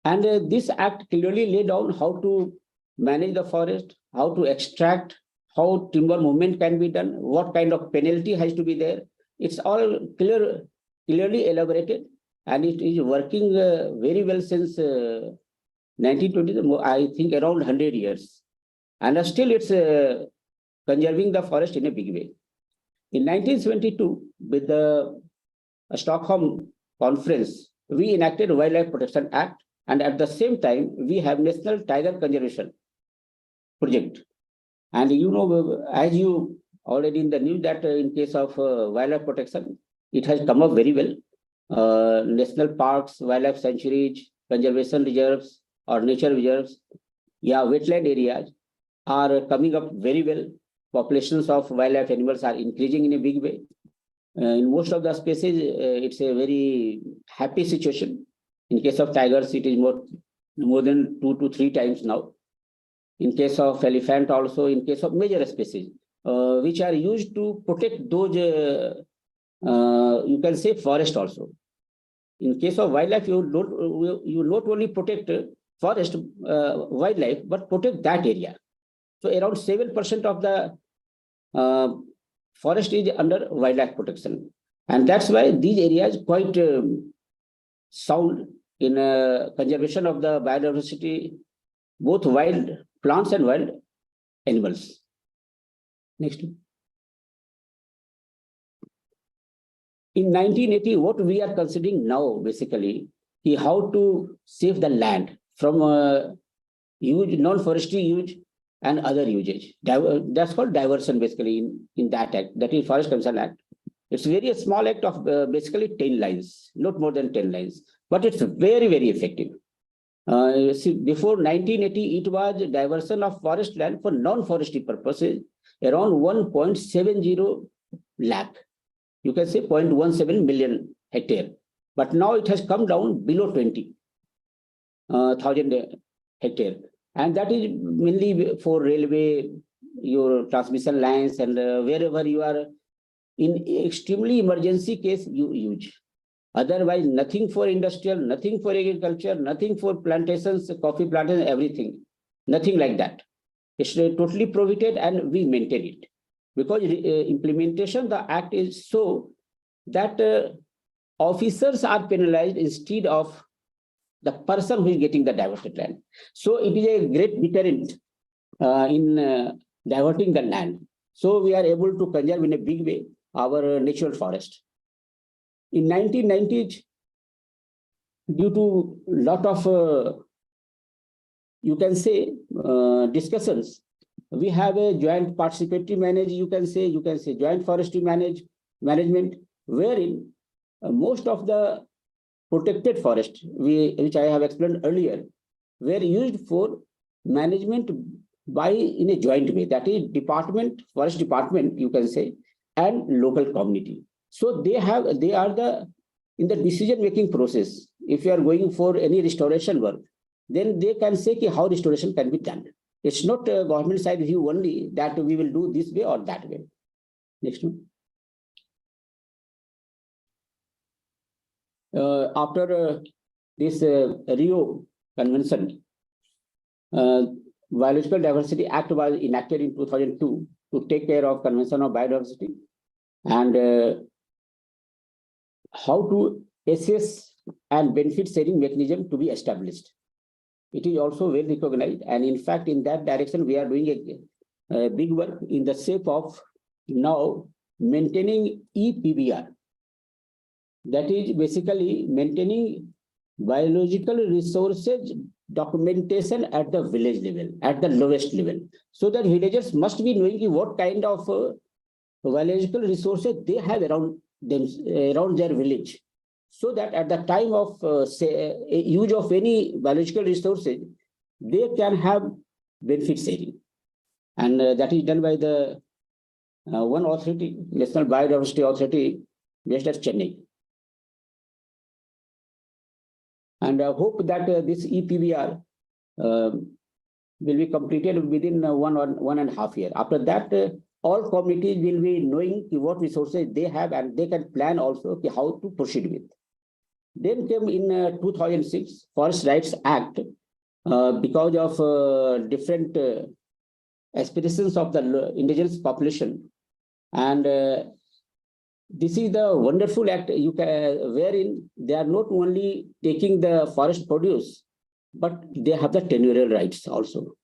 And this act clearly laid down how to manage the forest, how to extract, how timber movement can be done, what kind of penalty has to be there. It's all clearly elaborated, and it is working very well since 1920, I think around 100 years. And still it's conserving the forest in a big way. In 1972, with the Stockholm Conference, we enacted Wildlife Protection Act, and at the same time, we have National Tiger Conservation Project. And you know, as you already in the news that in case of wildlife protection, it has come up very well. National parks, wildlife sanctuaries, conservation reserves or nature reserves, wetland areas are coming up very well. Populations of wildlife animals are increasing in a big way. In most of the species, it's a very happy situation. In case of tigers, it is more than 2 to 3 times now. In case of elephant also, in case of major species, which are used to protect those, you can say forest also. In case of wildlife, you not only protect forest, wildlife, but protect that area. So around 7% of the forest is under wildlife protection. And that's why these areas quite sound in conservation of the biodiversity, both wild plants and wild animals. Next. In 1980, what we are considering now basically is how to save the land from huge non-forestry use and other usage. That's called diversion basically in that act, that is Forest Conservation Act. It's very small act of basically 10 lines, not more than 10 lines, but it's very, very effective. See, before 1980, it was diversion of forest land for non-forestry purposes around 1.70 lakh. You can say 0.17 million hectare. But now it has come down below 20,000 hectare. And that is mainly for railway, your transmission lines, and wherever you are in extremely emergency case, you use. Otherwise, nothing for industrial, nothing for agriculture, nothing for plantations, coffee plantations, everything. Nothing like that. It's totally prohibited and we maintain it. Because implementation, the act is so that officers are penalized instead of the person who is getting the diverted land. So it is a great deterrent in diverting the land. So we are able to conserve in a big way our natural forest. In 1990s, due to lot of, you can say, discussions, we have a joint participatory you can say joint forestry management, wherein most of the protected forest, which I have explained earlier, were used for management in a joint way. That is forest department, you can say, and local community. So they are in the decision-making process. If you are going for any restoration work, then they can say how restoration can be done. It's not a government side view only that we will do this way or that way. Next one. After this Rio Convention, Biological Diversity Act was enacted in 2002 to take care of Convention of Biodiversity and how to assess and benefit sharing mechanism to be established. It is also well recognized, and in fact, in that direction, we are doing a big work in the shape of now maintaining EPBR. That is basically maintaining biological resources documentation at the village level, at the lowest level, so that villagers must be knowing what kind of biological resources they have around them, around their village, so that at the time of use of any biological resources, they can have benefit sharing. And that is done by the one authority, National Biodiversity Authority, based at Chennai. And I hope that this EPBR will be completed within 1.5 years. After that, all communities will be knowing what resources they have, and they can plan also how to proceed with. Then came in 2006 Forest Rights Act, because of different aspirations of the indigenous population. And this is the wonderful act wherein they are not only taking the forest produce, but they have the tenurial rights also.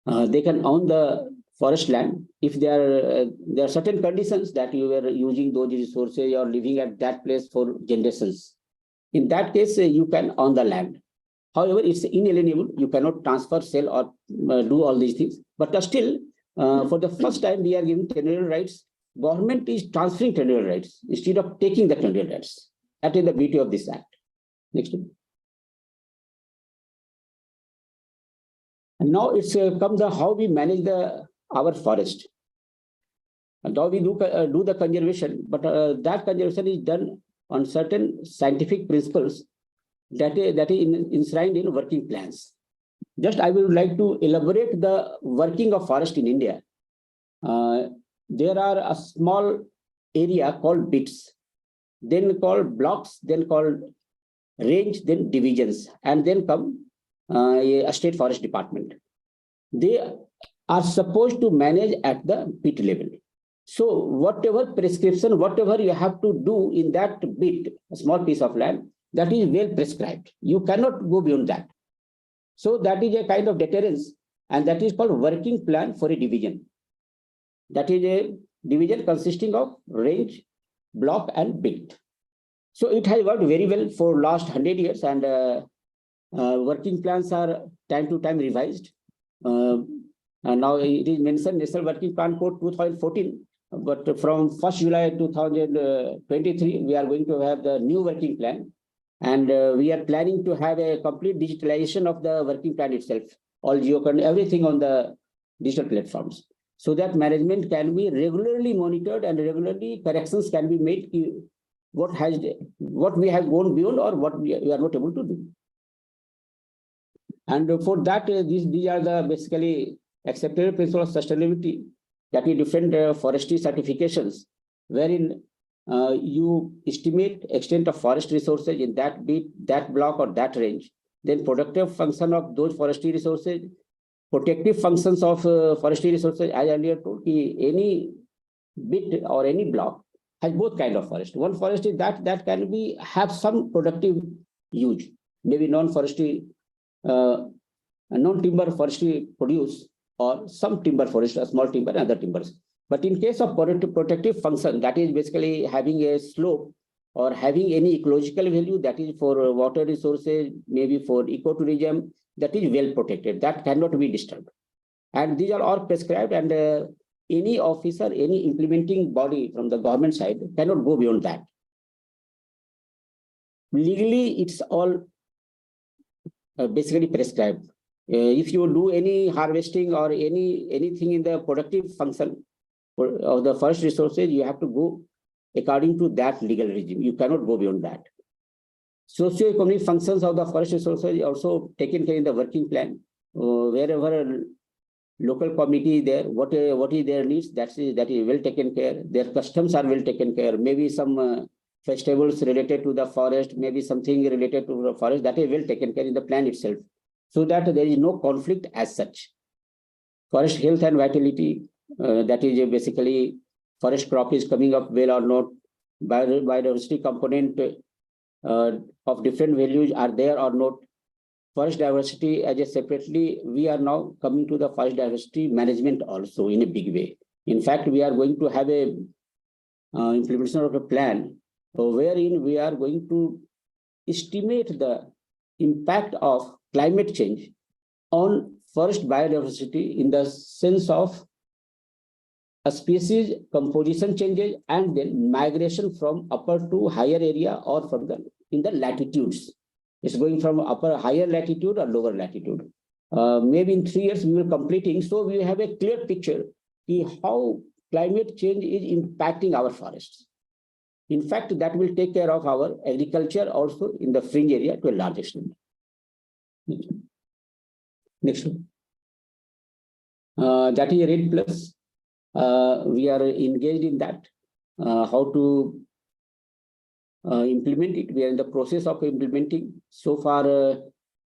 They can own the forest land if there are certain conditions that you were using those resources or living at that place for generations. In that case, you can own the land. However, it's inalienable. You cannot transfer, sell, or do all these things. But still, for the first time, we are giving tenurial rights. Government is transferring tenurial rights instead of taking the tenurial rights. That is the beauty of this act. Next. And now it's comes how we manage our forest. And how we do the conservation, but that conservation is done on certain scientific principles that is enshrined in working plans. Just I would like to elaborate the working of forest in India. There are a small area called bits, then called blocks, then called range, then divisions, and then come a state forest department. They are supposed to manage at the bit level. So whatever prescription, whatever you have to do in that bit, a small piece of land, that is well prescribed. You cannot go beyond that. So that is a kind of deterrence, and that is called working plan for a division. That is a division consisting of range, block, and bit. So it has worked very well for last 100 years, and working plans are time to time revised. And now it is mentioned National Working Plan Code 2014, but from 1st July 2023, we are going to have the new working plan. And we are planning to have a complete digitalization of the working plan itself, all geocoding, everything on the digital platforms, so that management can be regularly monitored and regularly corrections can be made. What we have gone beyond or what we are not able to do. And for that, these are the basically accepted principles of sustainability, that is different forestry certifications, wherein you estimate extent of forest resources in that bit, that block, or that range, then productive function of those forestry resources, protective functions of forestry resources. As earlier told, any bit or any block has both kind of forest. One forest is that can be have some productive use, maybe non-forestry, non-timber forestry produce, or some timber forest, a small timber and other timbers. But in case of protective function, that is basically having a slope or having any ecological value, that is for water resources, maybe for ecotourism, that is well protected, that cannot be disturbed. And these are all prescribed, and any officer, any implementing body from the government side cannot go beyond that. Legally, it's all basically prescribed. If you do any harvesting or anything in the productive function of the forest resources, you have to go according to that legal regime. You cannot go beyond that. Socio-economic functions of the forest resources are also taken care in the working plan. Wherever local community is there, what is their needs, that is well taken care. Their customs are well taken care. Maybe some festivals related to the forest, maybe something related to the forest, that is well taken care in the plan itself, so that there is no conflict as such. Forest health and vitality, that is basically forest crop is coming up well or not, biodiversity component of different values are there or not. Forest diversity as a separately, we are now coming to the forest diversity management also in a big way. In fact, we are going to have a implementation of a plan wherein we are going to estimate the impact of climate change on forest biodiversity in the sense of a species composition changes and then migration from upper to higher area or from in the latitudes. It's going from higher latitude or lower latitude. Maybe in 3 years we will completing. So we have a clear picture of how climate change is impacting our forests. In fact, that will take care of our agriculture also in the fringe area to a large extent. Next one. That is REDD Plus. We are engaged in that. How to implement it. We are in the process of implementing. So far,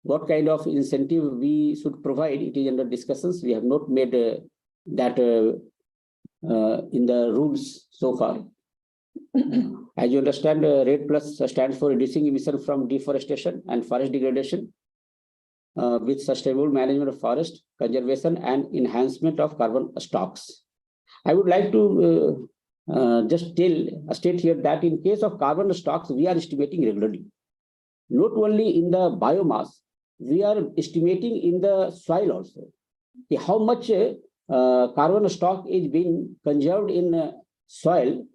what kind of incentive we should provide, it is under discussions. We have not made that in the rules so far. As you understand, REDD Plus stands for reducing emission from deforestation and forest degradation with sustainable management of forest, conservation and enhancement of carbon stocks. I would like to just state here that in case of carbon stocks, we are estimating regularly. Not only in the biomass, we are estimating in the soil also. How much carbon stock is being conserved in soil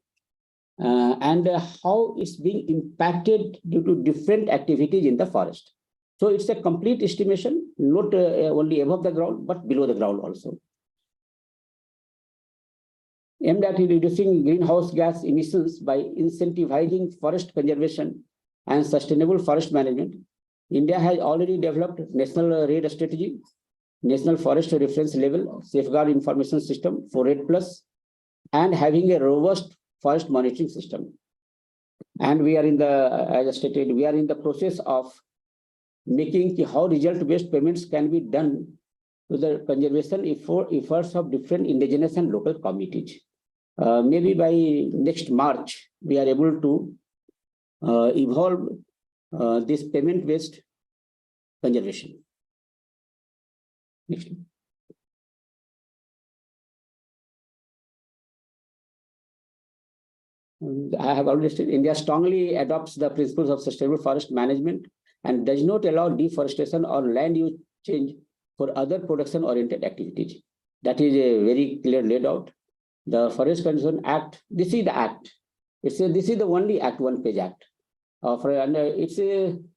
and how it's being impacted due to different activities in the forest. So it's a complete estimation, not only above the ground, but below the ground also. Aimed at reducing greenhouse gas emissions by incentivizing forest conservation and sustainable forest management, India has already developed National REDD Strategy, National Forest Reference Level Safeguard Information System for REDD Plus, and having a robust forest monitoring system. And we are in the, as I stated, we are in the process of making how result-based payments can be done to the conservation efforts of different indigenous and local communities. Maybe by next March, we are able to evolve this payment-based conservation. Next. I have already stated, India strongly adopts the principles of sustainable forest management and does not allow deforestation or land use change for other production-oriented activities. That is a very clear laid out. The Forest Conservation Act, this is the act. This is the only act, one-page act. And it's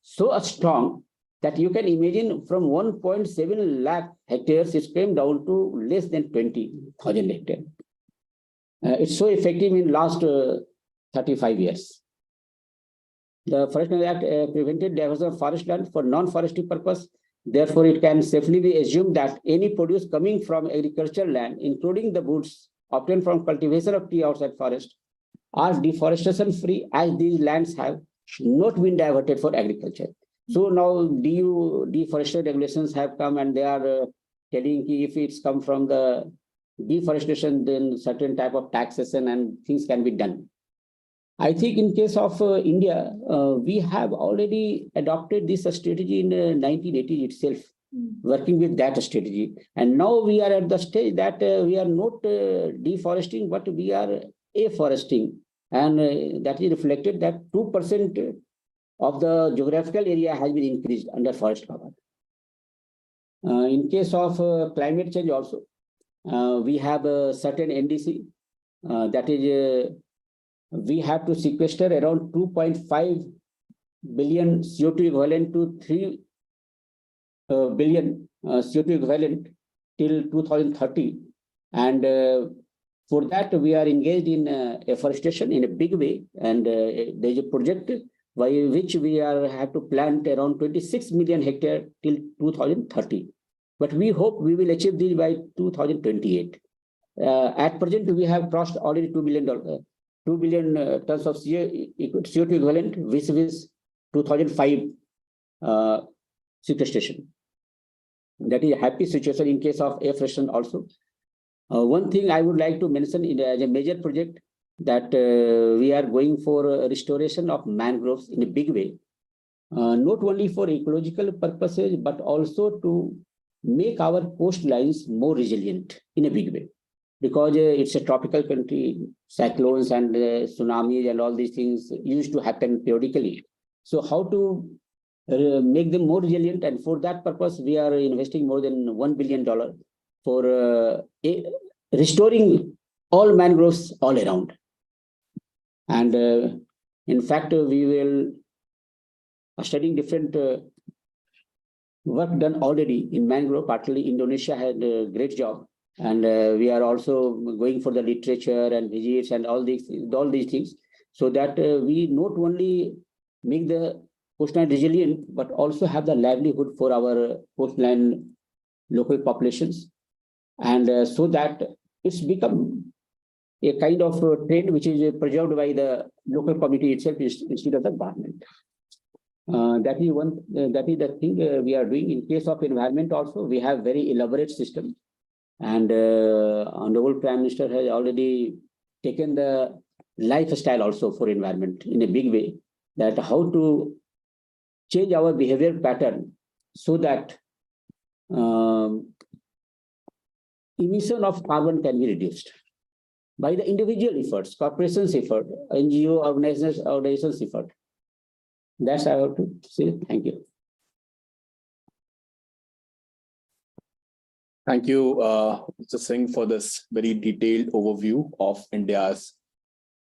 so strong that you can imagine from 1.7 lakh hectares, it's came down to less than 20,000 hectares. It's so effective in last 35 years. The Forest Conservation Act prevented diversion of forest land for non-forestry purpose. Therefore, it can safely be assumed that any produce coming from agricultural land, including the goods obtained from cultivation of tree outside forest, are deforestation free, as these lands have not been diverted for agriculture. So now deforestation regulations have come and they are telling if it's come from the deforestation, then certain type of taxation and things can be done. I think in case of India, we have already adopted this strategy in 1980 itself, working with that strategy. And now we are at the stage that we are not deforesting, but we are afforesting. And that is reflected that 2% of the geographical area has been increased under forest cover. In case of climate change also, we have a certain NDC, that is, we have to sequester around 2.5 billion CO2 equivalent to 3 billion CO2 equivalent till 2030. And for that, we are engaged in afforestation in a big way. And there is a project by which we have to plant around 26 million hectares till 2030. But we hope we will achieve this by 2028. At present, we have crossed already 2 billion tons of CO2 equivalent, which is 2005 sequestration. That is a happy situation in case of afforestation also. One thing I would like to mention as a major project that we are going for restoration of mangroves in a big way, not only for ecological purposes, but also to make our coastlines more resilient in a big way. Because it's a tropical country, cyclones and tsunamis and all these things used to happen periodically. So how to make them more resilient. And for that purpose, we are investing more than $1 billion for restoring all mangroves all around. And in fact, we will studying different work done already in mangrove. Partly Indonesia had a great job. And we are also going for the literature and visits and all these things, so that we not only make the coastline resilient, but also have the livelihood for our coastline local populations. And so that it's become a kind of trend which is preserved by the local community itself instead of the government. That is the thing we are doing. In case of environment also, we have very elaborate system. And Honorable Prime Minister has already taken the lifestyle also for environment in a big way, that how to change our behavior pattern so that emission of carbon can be reduced by the individual efforts, corporations effort, NGO organizations effort. That's I have to say. Thank you. Thank you, Mr. Singh, for this very detailed overview of India's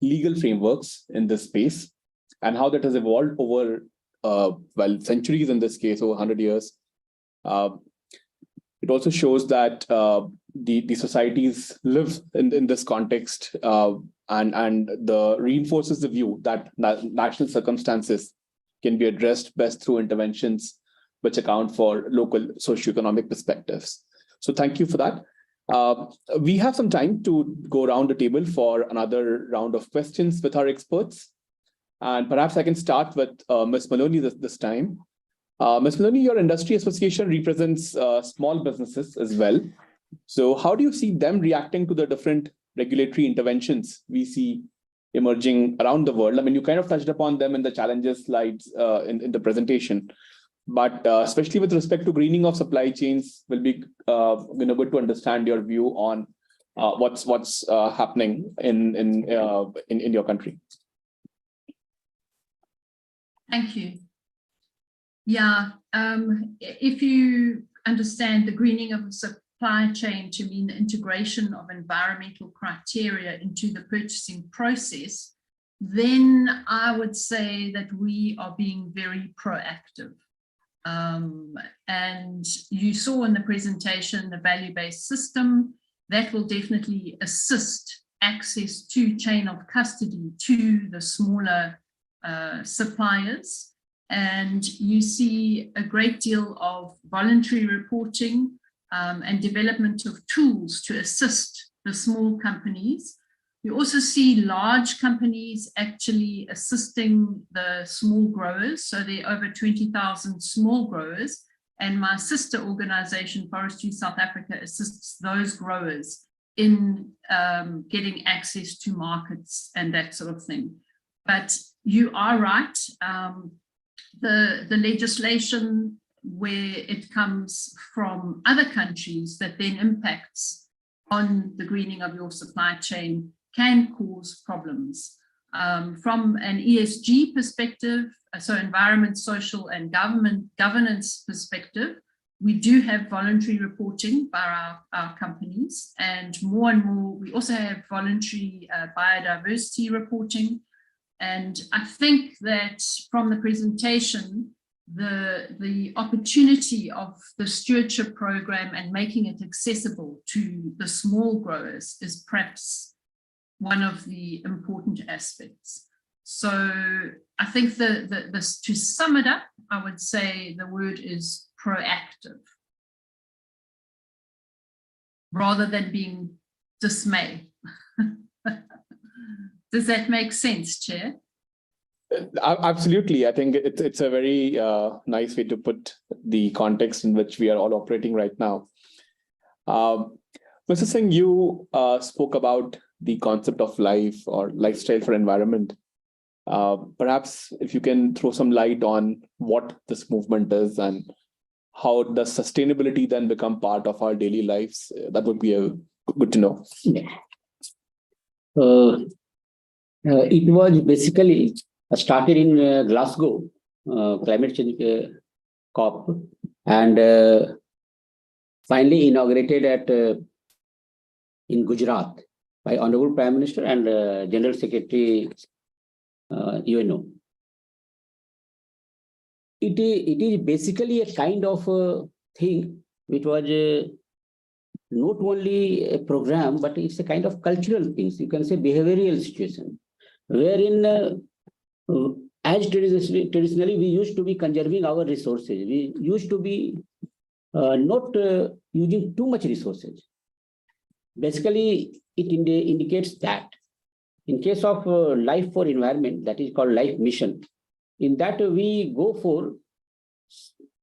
legal frameworks in this space and how that has evolved over, centuries in this case, over 100 years. It also shows that the societies live in this context and reinforces the view that national circumstances can be addressed best through interventions which account for local socioeconomic perspectives. So thank you for that. We have some time to go around the table for another round of questions with our experts. And perhaps I can start with Ms. Maloney this time. Ms. Maloney, your industry association represents small businesses as well. So how do you see them reacting to the different regulatory interventions we see emerging around the world? I mean, you kind of touched upon them in the challenges slides in the presentation. But especially with respect to greening of supply chains, will be good to understand your view on what's happening in your country. Thank you. Yeah, if you understand the greening of the supply chain to mean the integration of environmental criteria into the purchasing process, then I would say that we are being very proactive. And you saw in the presentation the value-based system that will definitely assist access to chain of custody to the smaller suppliers. And you see a great deal of voluntary reporting and development of tools to assist the small companies. You also see large companies actually assisting the small growers. So there are over 20,000 small growers, and my sister organization, Forestry South Africa, assists those growers in getting access to markets and that sort of thing. But you are right. The legislation where it comes from other countries that then impacts on the greening of your supply chain can cause problems. From an ESG perspective, so environment, social, and governance perspective, we do have voluntary reporting by our companies, and more, we also have voluntary biodiversity reporting. And I think that from the presentation, the opportunity of the stewardship program and making it accessible to the small growers is perhaps one of the important aspects. So I think to sum it up, I would say the word is proactive rather than being dismay. Does that make sense, Chair? Absolutely. I think it's a very nice way to put the context in which we are all operating right now. Mr. Singh, you spoke about the concept of life or lifestyle for environment. Perhaps if you can throw some light on what this movement is and how does sustainability then become part of our daily lives, that would be good to know. Yeah. It was basically started in Glasgow climate change COP, and finally inaugurated at in Gujarat by Honorable Prime Minister and General Secretary UNO. It is basically a kind of thing which was not only a program, but it's a kind of cultural things. You can say behavioral situation, wherein as traditionally we used to be conserving our resources. We used to be not using too much resources. Basically, it indicates that in case of life for environment, that is called life mission, in that we go for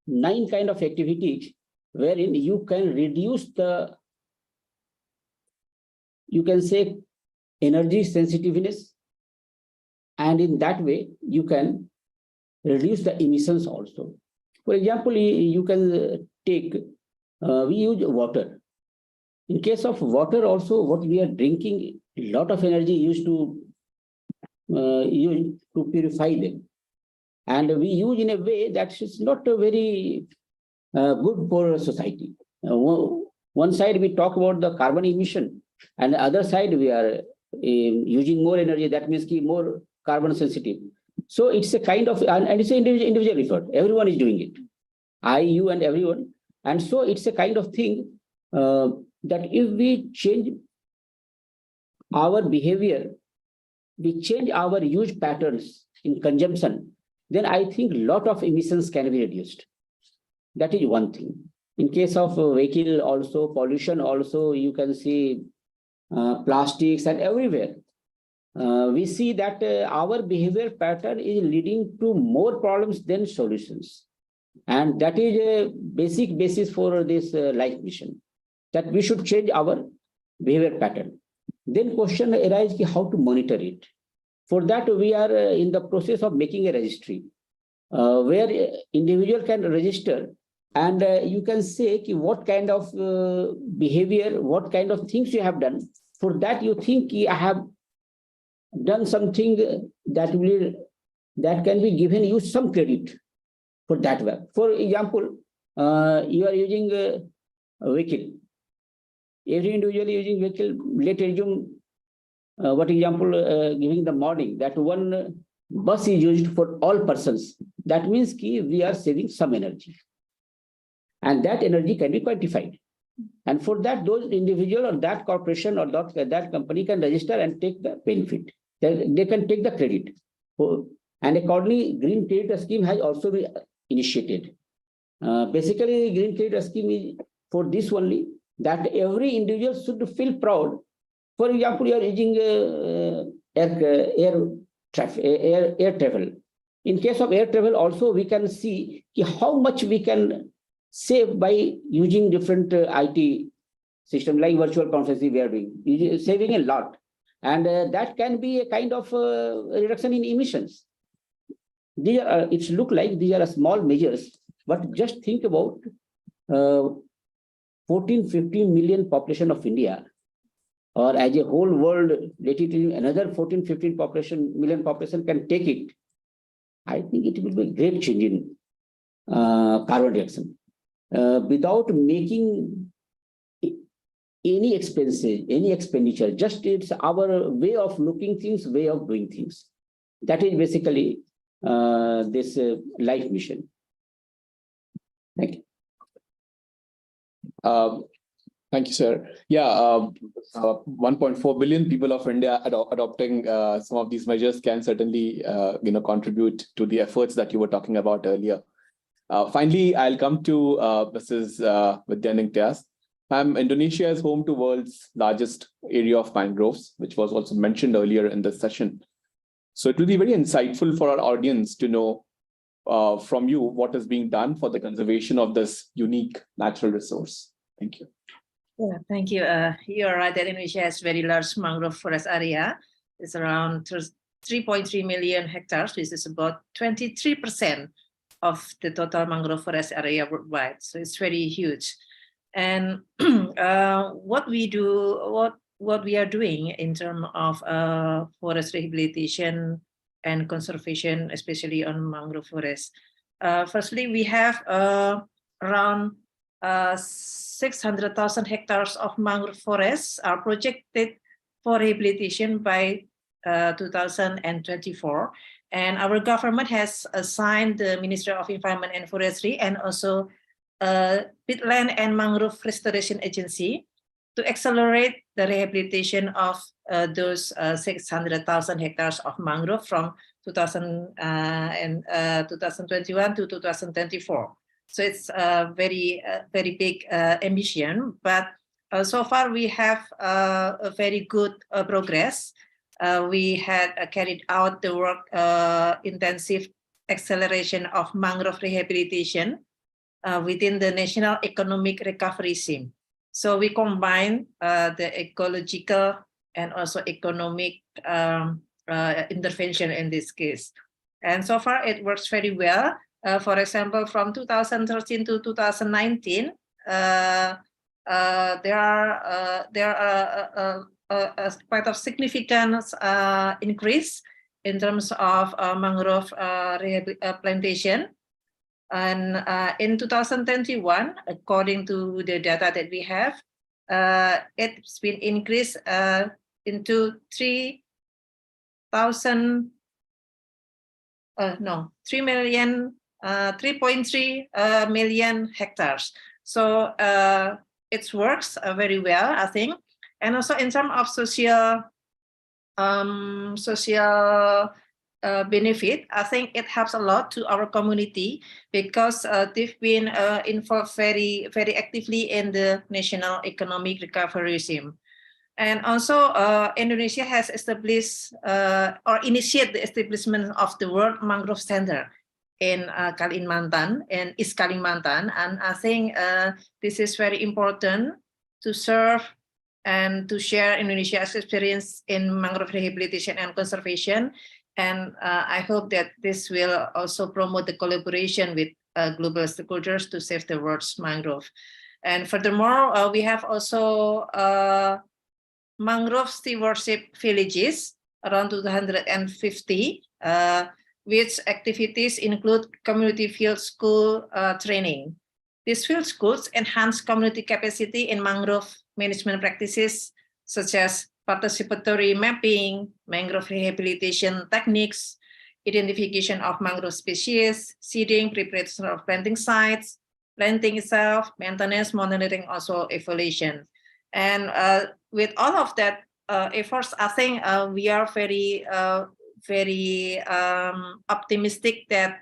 9 kind of activities wherein you can reduce the, you can say, energy sensitiveness, and in that way you can reduce the emissions also. For example, you can take, we use water. In case of water also, what we are drinking, a lot of energy used to purify them. And we use in a way that is not very good for society. One side we talk about the carbon emission, and the other side we are using more energy, that means more carbon sensitive. So it's a kind of, and it's an individual effort. Everyone is doing it. I, you, and everyone. And so it's a kind of thing that if we change our behavior, we change our use patterns in consumption, then I think a lot of emissions can be reduced. That is one thing. In case of vehicle also, pollution also, you can see plastics and everywhere. We see that our behavior pattern is leading to more problems than solutions. And that is a basic basis for this life mission, that we should change our behavior pattern. Then question arises how to monitor it. For that, we are in the process of making a registry where individual can register, and you can say what kind of behavior, what kind of things you have done. For that, you think I have done something that can be given you some credit for that work. For example, you are using a vehicle. Every individual using vehicle, let's assume what example giving the morning, that one bus is used for all persons. That means we are saving some energy. And that energy can be quantified. And for that, those individual or that corporation or that company can register and take the benefit. They can take the credit. And accordingly, Green Credit Scheme has also been initiated. Basically, Green Credit Scheme is for this only, that every individual should feel proud. For example, you are using air travel. In case of air travel, also we can see how much we can save by using different IT system like virtual conferencing we are doing, saving a lot. And that can be a kind of reduction in emissions. These are, it look like these are small measures, but just think about 14-15 million population of India, or as a whole world, let it another 14-15 million population can take it. I think it will be a great change in carbon reduction without making any expenses, any expenditure. Just it's our way of looking things, way of doing things. That is basically this life mission. Thank you. Thank you, sir. Yeah, 1.4 billion people of India adopting some of these measures can certainly, contribute to the efforts that you were talking about earlier. Finally, I'll come to Mrs. Vidyaning Tyas. Indonesia is home to world's largest area of mangroves, which was also mentioned earlier in this session. So it will be very insightful for our audience to know from you what is being done for the conservation of this unique natural resource. Thank you. Yeah, thank you. You're right that Indonesia has very large mangrove forest area. It's around 3.3 million hectares, which is about 23% of the total mangrove forest area worldwide. So it's very huge. And what we do, what we are doing in terms of forest rehabilitation and conservation, especially on mangrove forests. Firstly, we have around 600,000 hectares of mangrove forests are projected for rehabilitation by 2024. And our government has assigned the Ministry of Environment and Forestry and also Peatland and Mangrove Restoration Agency to accelerate the rehabilitation of those 600,000 hectares of mangrove from 2021 to 2024. So it's a very big ambition, but so far we have a very good progress. We had carried out the work intensive acceleration of mangrove rehabilitation within the National Economic Recovery Scheme. So we combine the ecological and also economic intervention in this case. And so far it works very well. For example, from 2013 to 2019, there are quite a significant increase in terms of mangrove plantation. And in 2021, according to the data that we have, it's been increased into 3.3 million hectares. So it works very well, I think. And also in terms of social benefit, I think it helps a lot to our community because they've been involved very actively in the National Economic Recovery Scheme. And also Indonesia has established or initiated the establishment of the World Mangrove Center in Kalimantan, in East Kalimantan. And I think this is very important to serve and to share Indonesia's experience in mangrove rehabilitation and conservation. And I hope that this will also promote the collaboration with global stakeholders to save the world's mangrove. And furthermore, we have also mangrove stewardship villages, around 250, which activities include community field school training. These field schools enhance community capacity in mangrove management practices, such as participatory mapping, mangrove rehabilitation techniques, identification of mangrove species, seeding, preparation of planting sites, planting itself, maintenance, monitoring, also evaluation. And with all of that efforts, I think we are very optimistic that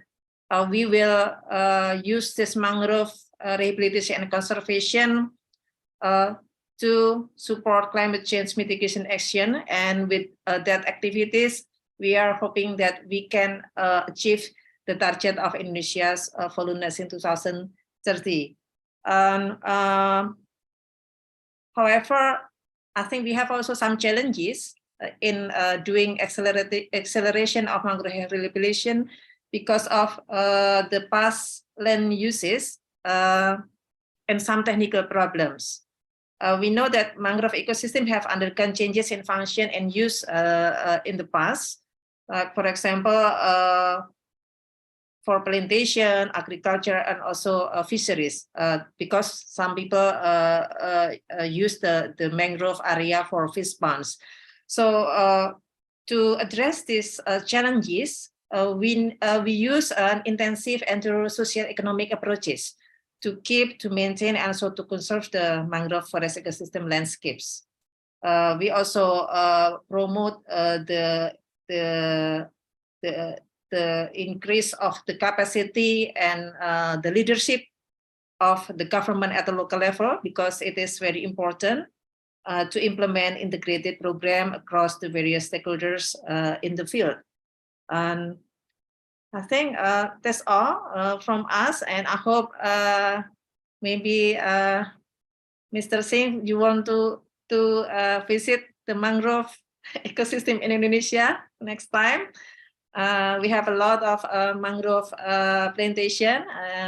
we will use this mangrove rehabilitation and conservation to support climate change mitigation action. And with that activities, we are hoping that we can achieve the target of Indonesia's voluminous in 2030. However, I think we have also some challenges in doing acceleration of mangrove rehabilitation because of the past land uses and some technical problems. We know that mangrove ecosystem have undergone changes in function and use in the past. For example, for plantation, agriculture, and also fisheries, because some people use the mangrove area for fish ponds. So to address these challenges, we use an intensive and social economic approaches to maintain, and also to conserve the mangrove forest ecosystem landscapes. We also promote the increase of the capacity and the leadership of the government at the local level, because it is very important to implement integrated program across the various stakeholders in the field. And I think that's all from us, and I hope maybe Mr. Singh, you want to visit the mangrove ecosystem in Indonesia next time. We have a lot of mangrove plantation,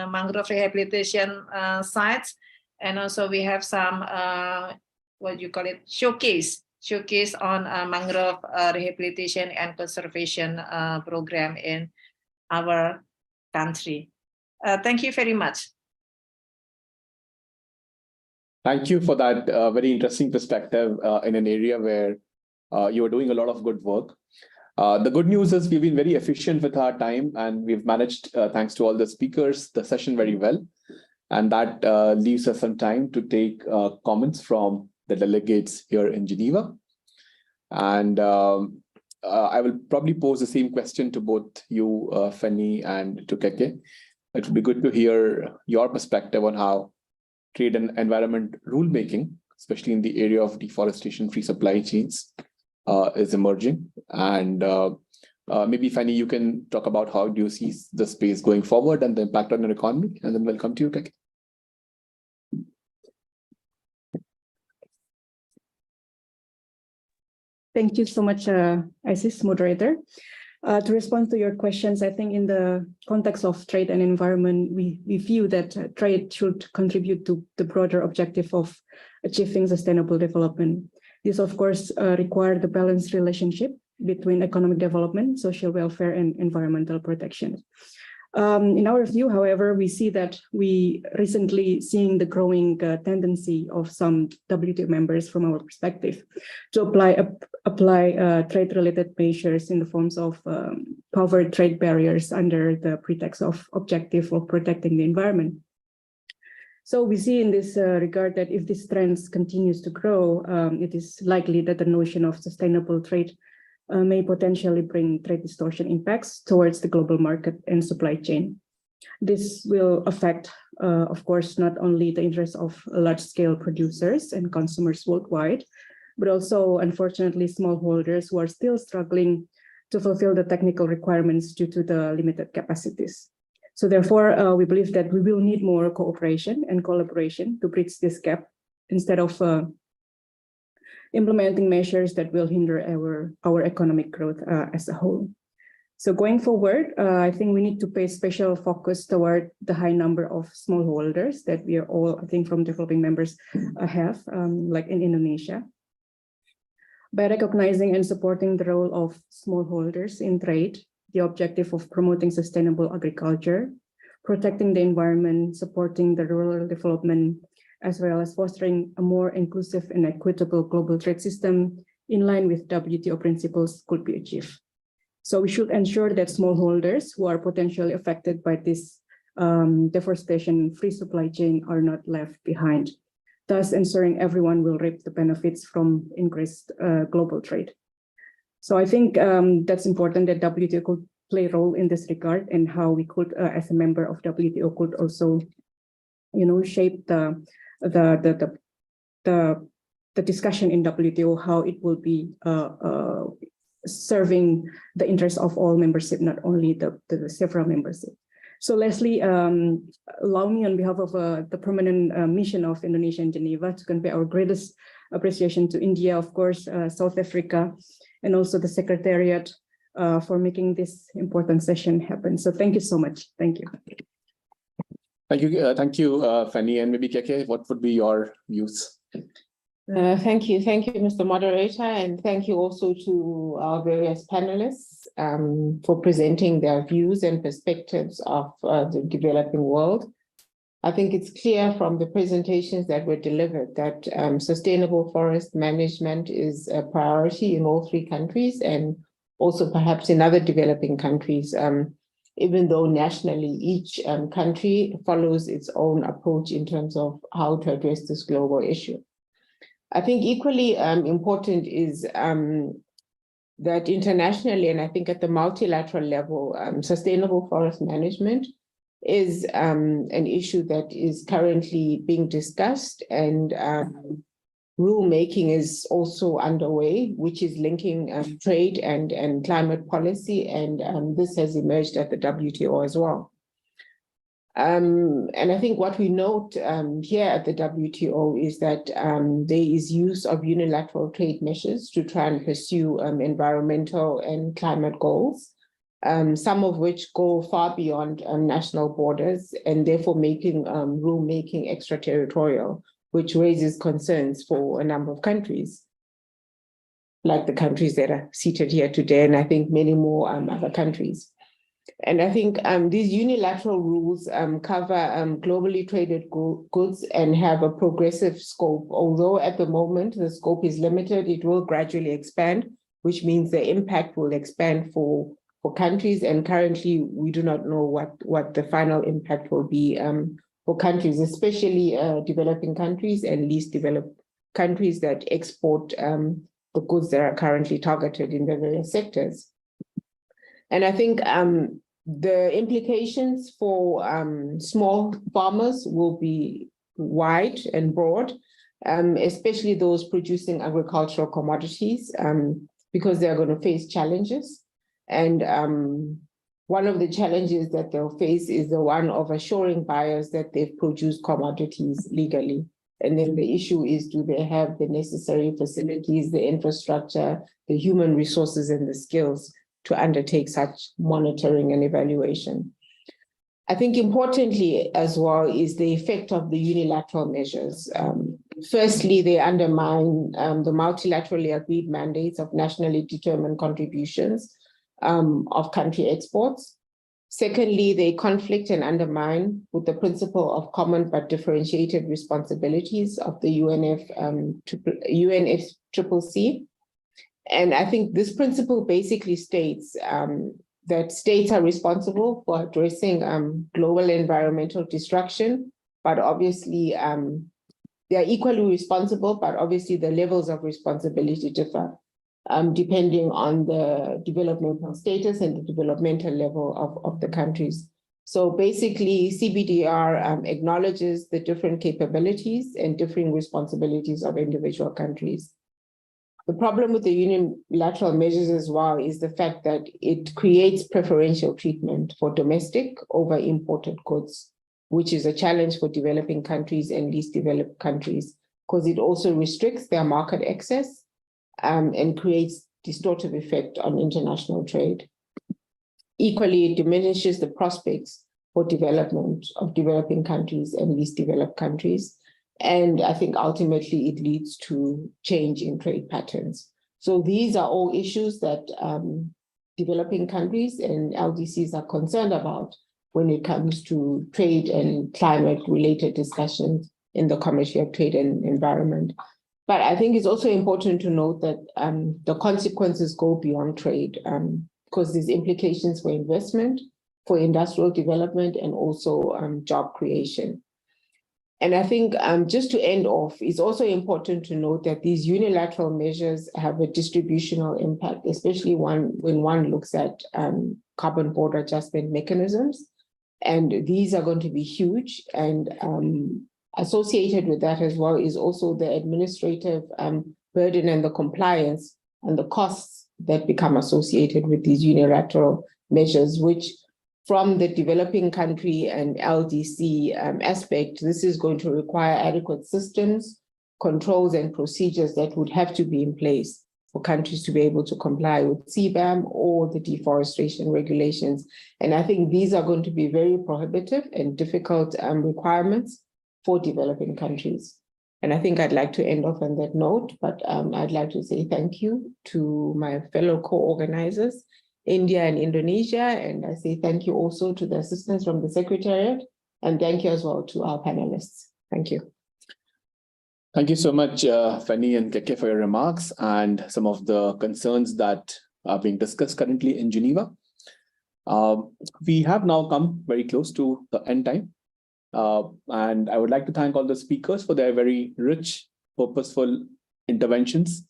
mangrove rehabilitation sites, and also we have some what you call it, showcase showcase on mangrove rehabilitation and conservation program in our country. Thank you very much. Thank you for that very interesting perspective in an area where you are doing a lot of good work. The good news is we've been very efficient with our time, and we've managed, thanks to all the speakers, the session very well. And that leaves us some time to take comments from the delegates here in Geneva. And I will probably pose the same question to both you, Fanny, and to Keke. It would be good to hear your perspective on how trade and environment rulemaking, especially in the area of deforestation-free supply chains, is emerging. And maybe, Fanny, you can talk about how do you see the space going forward and the impact on your economy, and then we'll come to you, Keke. Thank you so much, Isis, moderator. To respond to your questions, I think in the context of trade and environment, we view that trade should contribute to the broader objective of achieving sustainable development. This, of course, requires the balanced relationship between economic development, social welfare, and environmental protection. In our view, however, we see that we recently seeing the growing tendency of some WTO members from our perspective to apply trade-related measures in the forms of covered trade barriers under the pretext of objective of protecting the environment. So we see in this regard that if this trend continues to grow, it is likely that the notion of sustainable trade may potentially bring trade distortion impacts towards the global market and supply chain. This will affect, of course, not only the interests of large-scale producers and consumers worldwide, but also, unfortunately, smallholders who are still struggling to fulfill the technical requirements due to the limited capacities. So therefore, we believe that we will need more cooperation and collaboration to bridge this gap instead of implementing measures that will hinder our economic growth as a whole. So going forward, I think we need to pay special focus toward the high number of smallholders that we are all, I think, from developing members have, like in Indonesia. By recognizing and supporting the role of smallholders in trade, the objective of promoting sustainable agriculture, protecting the environment, supporting the rural development, as well as fostering a more inclusive and equitable global trade system in line with WTO principles could be achieved. So we should ensure that smallholders who are potentially affected by this deforestation-free supply chain are not left behind, thus ensuring everyone will reap the benefits from increased global trade. So I think that's important that WTO could play a role in this regard, and how we could, as a member of WTO, could also, shape the discussion in WTO, how it will be serving the interests of all membership, not only the several membership. So Leslie, allow me on behalf of the permanent mission of Indonesia in Geneva to convey our greatest appreciation to India, of course, South Africa, and also the Secretariat for making this important session happen. So thank you so much. Thank you. Thank you, Fanny, and maybe Keke, what would be your views? Thank you, Mr. Moderator, and thank you also to our various panelists for presenting their views and perspectives of the developing world. I think it's clear from the presentations that were delivered that sustainable forest management is a priority in all three countries, and also perhaps in other developing countries, even though nationally each country follows its own approach in terms of how to address this global issue. I think equally important is that internationally, and I think at the multilateral level, sustainable forest management is an issue that is currently being discussed, and rulemaking is also underway, which is linking trade and climate policy, and this has emerged at the WTO as well. And I think what we note here at the WTO is that there is use of unilateral trade measures to try and pursue environmental and climate goals, some of which go far beyond national borders, and therefore making rulemaking extraterritorial, which raises concerns for a number of countries. like the countries that are seated here today, and I think many more other countries. And I think these unilateral rules cover globally traded goods and have a progressive scope. Although at the moment the scope is limited, it will gradually expand, which means the impact will expand for countries. And currently, we do not know what the final impact will be for countries, especially developing countries and least developed countries that export the goods that are currently targeted in the various sectors. And I think the implications for small farmers will be wide and broad, especially those producing agricultural commodities, because they're going to face challenges. And one of the challenges that they'll face is the one of assuring buyers that they've produced commodities legally. And then the issue is, do they have the necessary facilities, the infrastructure, the human resources, and the skills to undertake such monitoring and evaluation? I think importantly as well is the effect of the unilateral measures. Firstly, they undermine the multilaterally agreed mandates of nationally determined contributions of country exports. Secondly, they conflict and undermine with the principle of common but differentiated responsibilities of the UNFCCC. And I think this principle basically states that states are responsible for addressing global environmental destruction, but obviously they are equally responsible, but obviously the levels of responsibility differ depending on the developmental status and the developmental level of the countries. So basically, CBDR acknowledges the different capabilities and differing responsibilities of individual countries. The problem with the unilateral measures as well is the fact that it creates preferential treatment for domestic over imported goods, which is a challenge for developing countries and least developed countries, because it also restricts their market access and creates distortive effect on international trade. Equally, it diminishes the prospects for development of developing countries and least developed countries. And I think ultimately it leads to change in trade patterns. So these are all issues that developing countries and LDCs are concerned about when it comes to trade and climate-related discussions in the Commercial Trade and Environment. But I think it's also important to note that the consequences go beyond trade because there's implications for investment, for industrial development, and also job creation. And I think just to end off, it's also important to note that these unilateral measures have a distributional impact, especially when one looks at carbon border adjustment mechanisms. And these are going to be huge. And associated with that as well is also the administrative burden and the compliance and the costs that become associated with these unilateral measures, which from the developing country and LDC aspect, this is going to require adequate systems, controls, and procedures that would have to be in place for countries to be able to comply with CBAM or the deforestation regulations. And I think these are going to be very prohibitive and difficult requirements for developing countries. And I think I'd like to end off on that note, but I'd like to say thank you to my fellow co-organizers, India and Indonesia, and I say thank you also to the assistants from the Secretariat, and thank you as well to our panelists. Thank you. Thank you so much, Fanny and Keke, for your remarks and some of the concerns that are being discussed currently in Geneva. We have now come very close to the end time. And I would like to thank all the speakers for their very rich, purposeful interventions.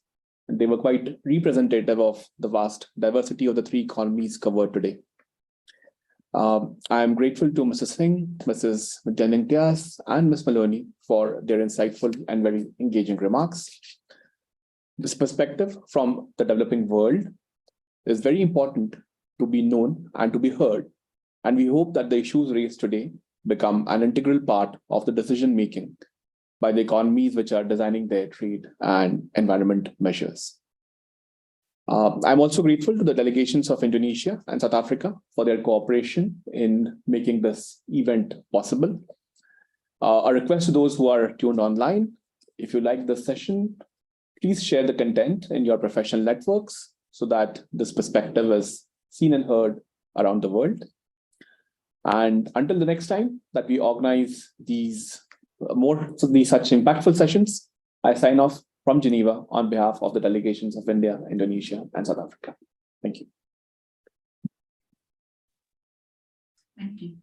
And they were quite representative of the vast diversity of the three economies covered today. I am grateful to Mrs. Singh, Mrs. Jennings, and Ms. Maloney for their insightful and very engaging remarks. This perspective from the developing world is very important to be known and to be heard. And we hope that the issues raised today become an integral part of the decision-making by the economies which are designing their trade and environment measures. I'm also grateful to the delegations of Indonesia and South Africa for their cooperation in making this event possible. A request to those who are tuned online, if you like this session, Please share the content in your professional networks so that this perspective is seen and heard around the world. And until the next time that we organize these such impactful sessions, I sign off from Geneva on behalf of the delegations of India, Indonesia, and South Africa. Thank you. Thank you.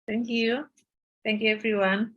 Thank you. Thank you, everyone.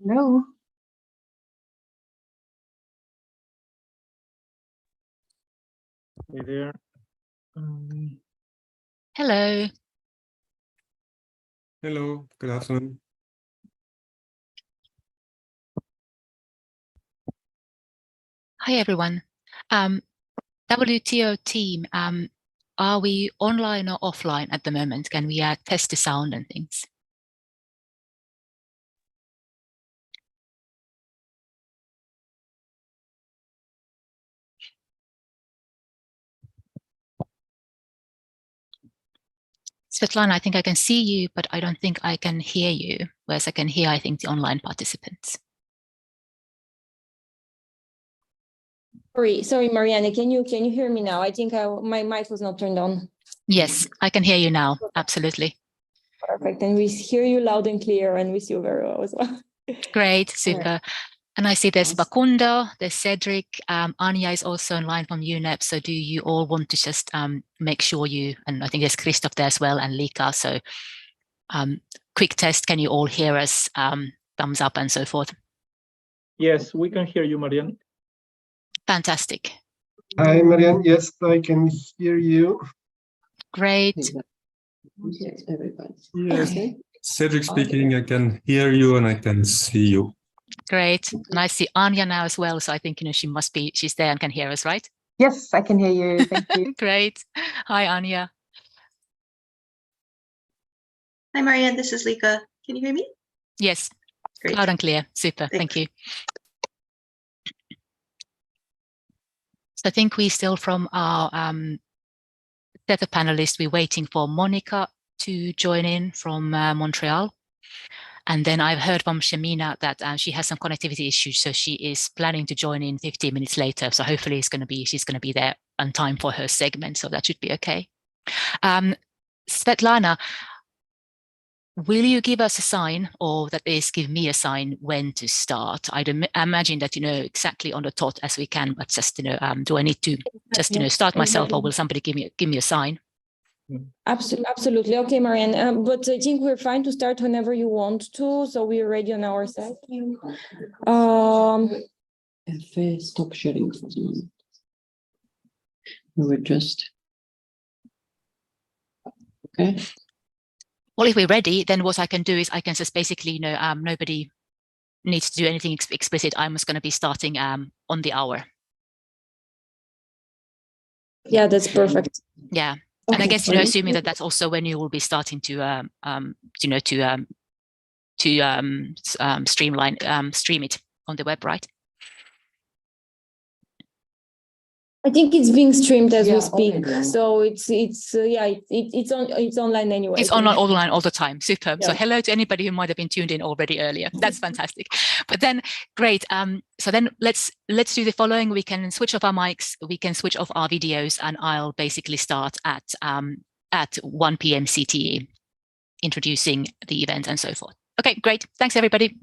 Hello. Hey there. Hello. Hello, good afternoon. Hi, everyone. WTO team, are we online or offline at the moment? Can we test the sound and things? Svetlana, I think I can see you, but I don't think I can hear you, whereas I can hear, I think, the online participants. Sorry, Marianne, can you hear me now? I think my mic was not turned on. Yes, I can hear you now. Absolutely. Perfect. And we hear you loud and clear, and we see you very well as well. Great, super. And I see there's Bakundo, there's Cedric, Anya is also online from UNEP. So do you all want to just make sure you, and I think there's Christoph there as well and Lika. So quick test, can you all hear us? Thumbs up and so forth. Yes, we can hear you, Marianne. Fantastic. Hi, Marianne. Yes, I can hear you. Great. Yes, Cedric speaking. I can hear you and I can see you. Great. And I see Anya now as well. So I think, she's there and can hear us, right? Yes, I can hear you. Thank you. Great. Hi, Anya. Hi, Marianne. This is Lika. Can you hear me? Yes. Great. Loud and clear. Super. Thanks. Thank you. So I think we still, from our set of panelists, we're waiting for Monica to join in from Montreal. And then I've heard from Shamina that she has some connectivity issues, so she is planning to join in 15 minutes later. So hopefully she's going to be there on time for her segment, so that should be okay. Svetlana, will you give us a sign, or that is, give me a sign when to start? I imagine that you know exactly on the dot as we can, but just do I need to just start myself, or will somebody give me a sign? Absolutely. Okay, Marianne. But I think we're fine to start whenever you want to. So we're ready on our side. Stop sharing for the moment. We were just okay. Well, if we're ready, then what I can do is I can just basically, nobody needs to do anything explicit. I'm just going to be starting on the hour. Yeah, that's perfect. Yeah. And I guess, assuming that that's also when you will be starting to, stream it on the web, right? I think it's being streamed as we speak, so it's online anyway. It's online all the time. Superb. Yeah. So hello to anybody who might have been tuned in already earlier. That's fantastic. But then great. So then let's do the following. We can switch off our mics. We can switch off our videos, and I'll basically start at 1 p.m. CTE, introducing the event and so forth. Okay, great. Thanks, everybody.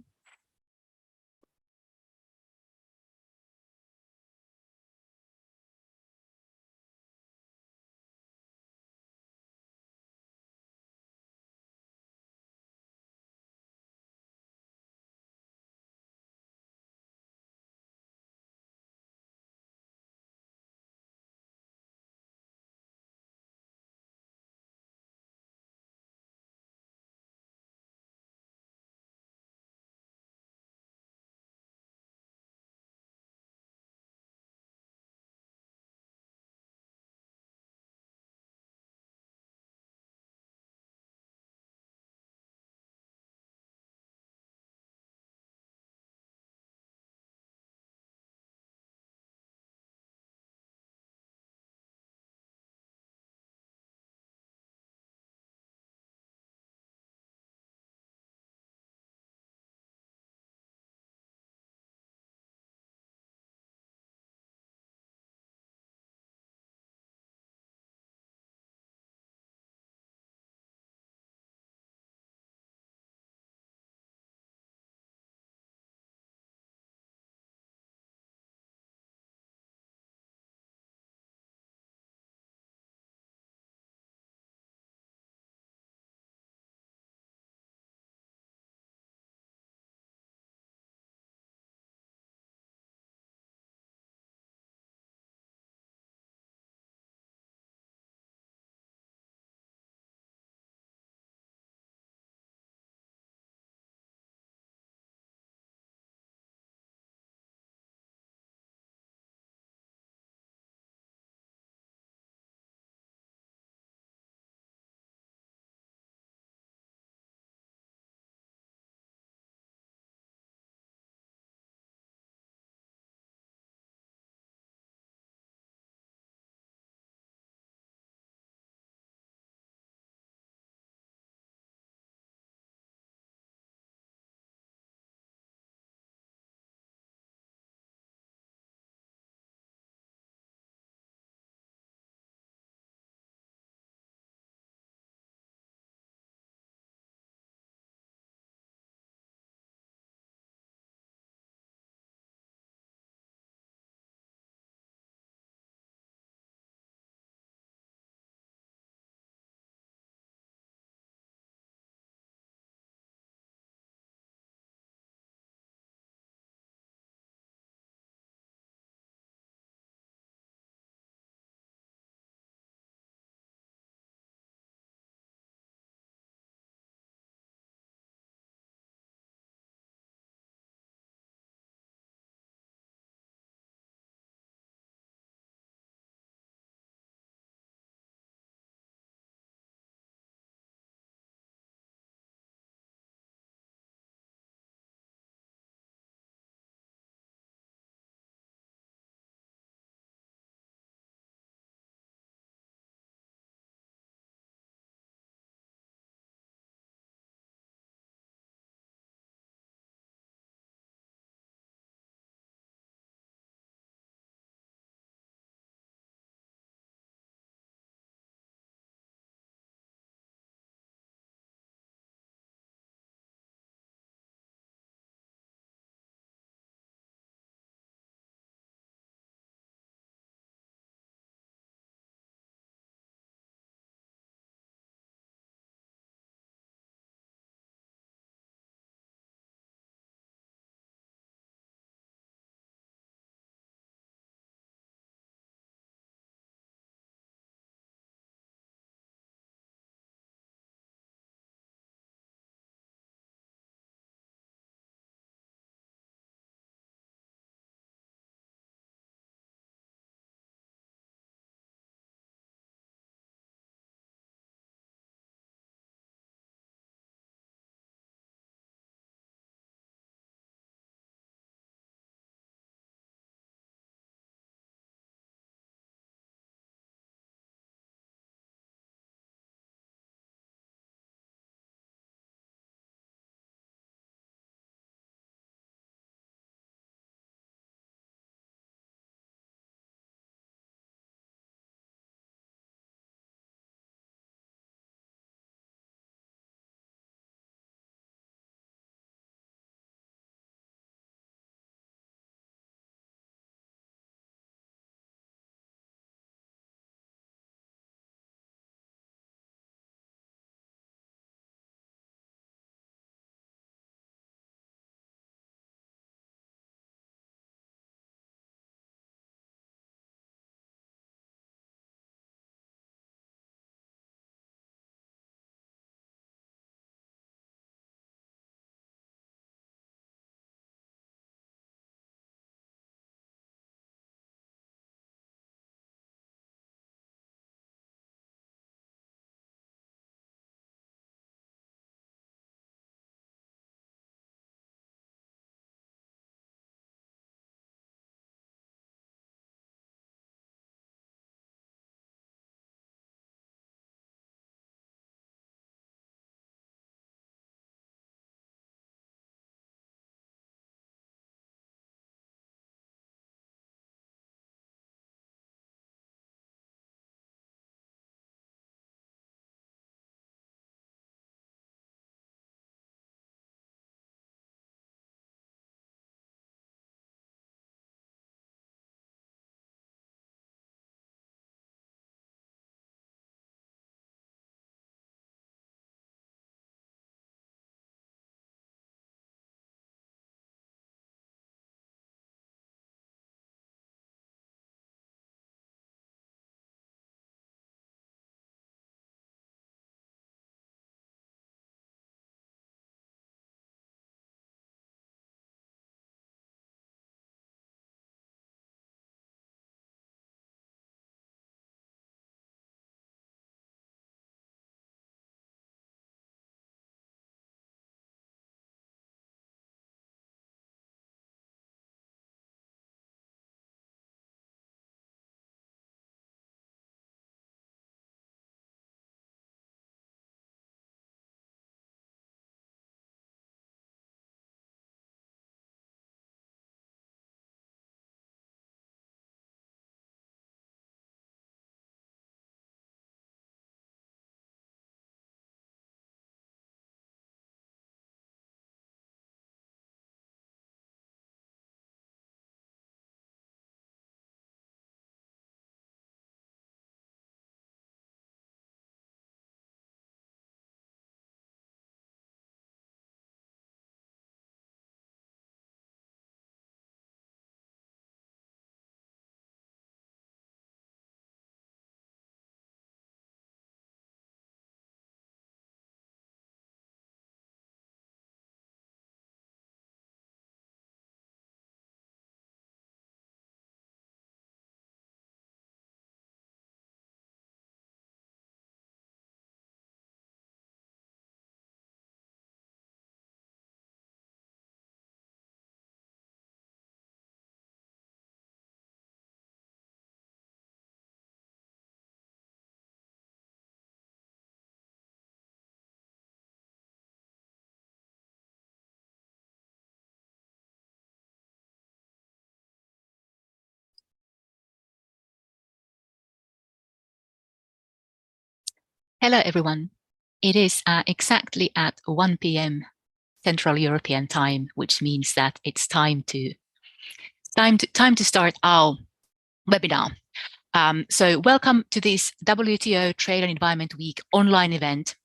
Hello, everyone. It is exactly at 1 p.m. Central European Time, which means that it's time to start our webinar. So welcome to this WTO Trade and Environment Week online event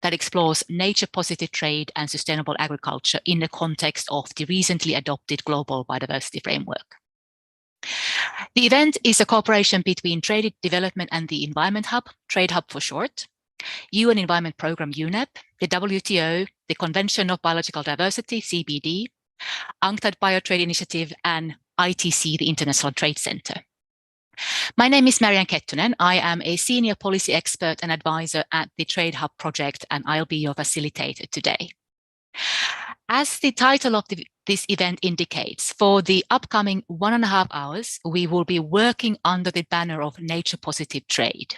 that explores nature-positive trade and sustainable agriculture in the context of the recently adopted Global Biodiversity Framework. The event is a cooperation between Trade Development and the Environment Hub, Trade Hub for short, UN Environment Programme UNEP, the WTO, the Convention of Biological Diversity, CBD, UNCTAD Biotrade Initiative, and ITC, the International Trade Center. My name is Marianne Kettunen. I am a senior policy expert and advisor at the Trade Hub project, and I'll be your facilitator today. As the title of this event indicates, for the upcoming 1.5 hours, we will be working under the banner of nature-positive trade.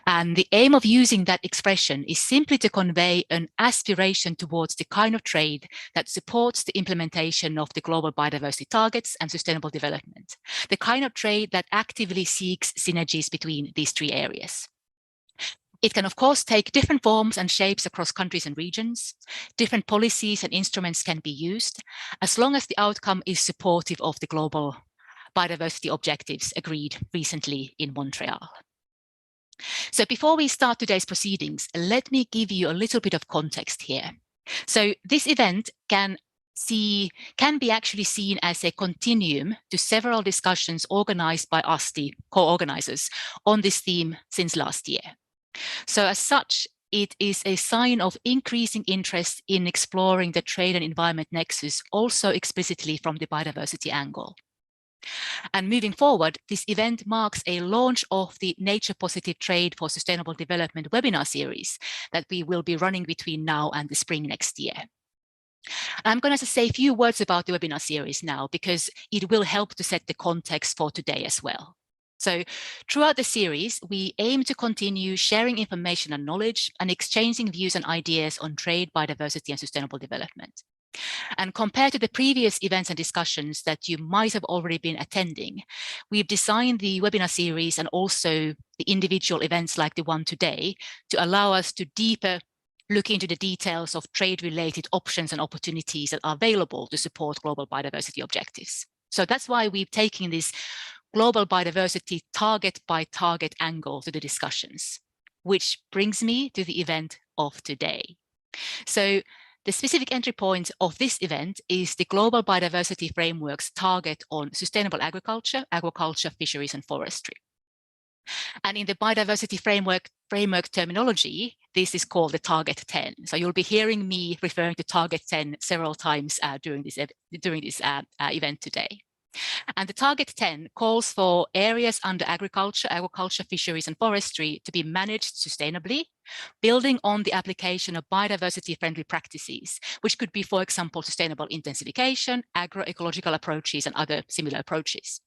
And the aim of using that expression is simply to convey an aspiration towards the kind of trade that supports the implementation of the global biodiversity targets and sustainable development, the kind of trade that actively seeks synergies between these three areas. It can, of course, take different forms and shapes across countries and regions. Different policies and instruments can be used, as long as the outcome is supportive of the global biodiversity objectives agreed recently in Montreal. So before we start today's proceedings, let me give you a little bit of context here. So this event can be actually seen as a continuum to several discussions organized by us, the co-organizers, on this theme since last year. So as such, it is a sign of increasing interest in exploring the trade and environment nexus, also explicitly from the biodiversity angle. And moving forward, this event marks a launch of the Nature Positive Trade for Sustainable Development webinar series that we will be running between now and the spring next year. I'm going to say a few words about the webinar series now, because it will help to set the context for today as well. So throughout the series, we aim to continue sharing information and knowledge and exchanging views and ideas on trade, biodiversity, and sustainable development. And compared to the previous events and discussions that you might have already been attending, we've designed the webinar series and also the individual events like the one today to allow us to deeper look into the details of trade-related options and opportunities that are available to support global biodiversity objectives. So that's why we've taken this global biodiversity target by target angle to the discussions, which brings me to the event of today. So the specific entry point of this event is the Global Biodiversity Framework's target on sustainable agriculture, fisheries, and forestry. And in the biodiversity framework terminology, this is called the Target 10. So you'll be hearing me referring to Target 10 several times during this event today. And the Target 10 calls for areas under agriculture, fisheries, and forestry to be managed sustainably, building on the application of biodiversity-friendly practices, which could be, for example, sustainable intensification, agroecological approaches, and other similar approaches.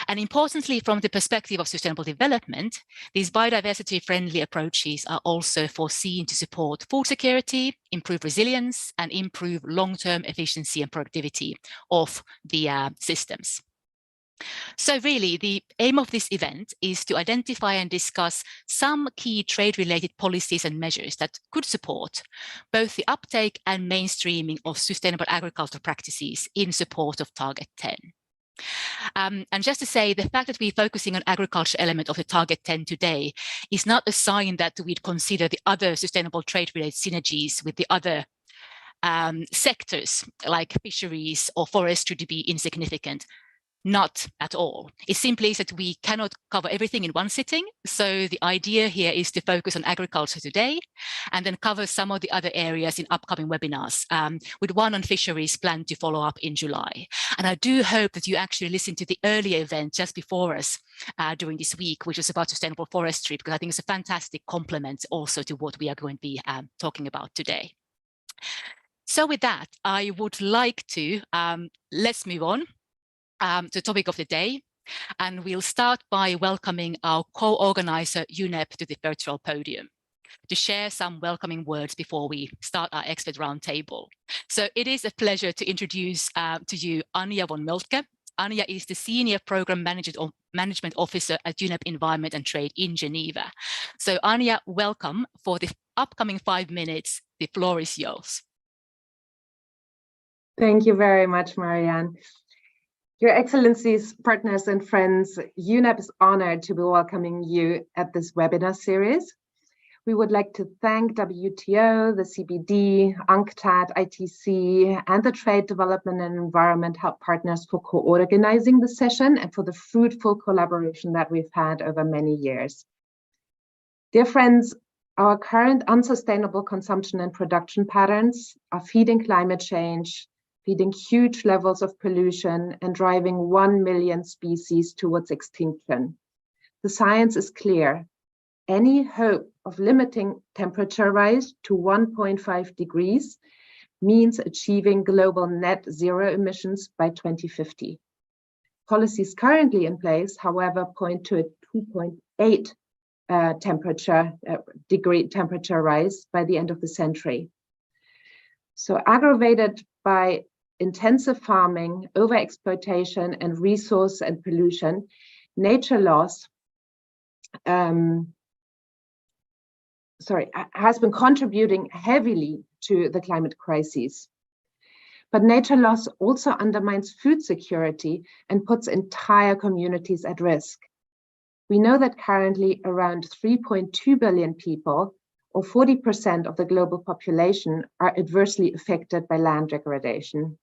And importantly, from the perspective of sustainable development, these biodiversity-friendly approaches are also foreseen to support food security, improve resilience, and improve long-term efficiency and productivity of the systems. So really, the aim of this event is to identify and discuss some key trade-related policies and measures that could support both the uptake and mainstreaming of sustainable agricultural practices in support of Target 10. And just to say, the fact that we're focusing on agriculture element of the Target 10 today is not a sign that we'd consider the other sustainable trade-related synergies with the other sectors like fisheries or forestry to be insignificant. Not at all. It simply is that we cannot cover everything in one sitting. So the idea here is to focus on agriculture today and then cover some of the other areas in upcoming webinars, with one on fisheries planned to follow up in July. And I do hope that you actually listen to the earlier event just before us during this week, which was about sustainable forestry, because I think it's a fantastic complement also to what we are going to be talking about today. So with that, I would like to, let's move on to the topic of the day, and we'll start by welcoming our co-organizer UNEP to the virtual podium to share some welcoming words before we start our expert roundtable. So it is a pleasure to introduce to you Anja von Moltke, Anja is the Senior Program Management Officer at UNEP Environment and Trade in Geneva. So Anja, welcome. For the upcoming 5 minutes, the floor is yours. Thank you very much, Marianne. Your Excellencies, partners and friends, UNEP is honored to be welcoming you at this webinar series. We would like to thank WTO, the CBD, UNCTAD, ITC, and the Trade Development and Environment Hub partners for co-organizing the session and for the fruitful collaboration that we've had over many years. Dear friends, our current unsustainable consumption and production patterns are feeding climate change, feeding huge levels of pollution, and driving 1 million species towards extinction. The science is clear. Any hope of limiting temperature rise to 1.5 degrees means achieving global net zero emissions by 2050. Policies currently in place, however, point to a 2.8 degree temperature rise by the end of the century. So aggravated by intensive farming, overexploitation, and resource and pollution, nature loss has been contributing heavily to the climate crisis. But nature loss also undermines food security and puts entire communities at risk. We know that currently around 3.2 billion people, or 40% of the global population, are adversely affected by land degradation.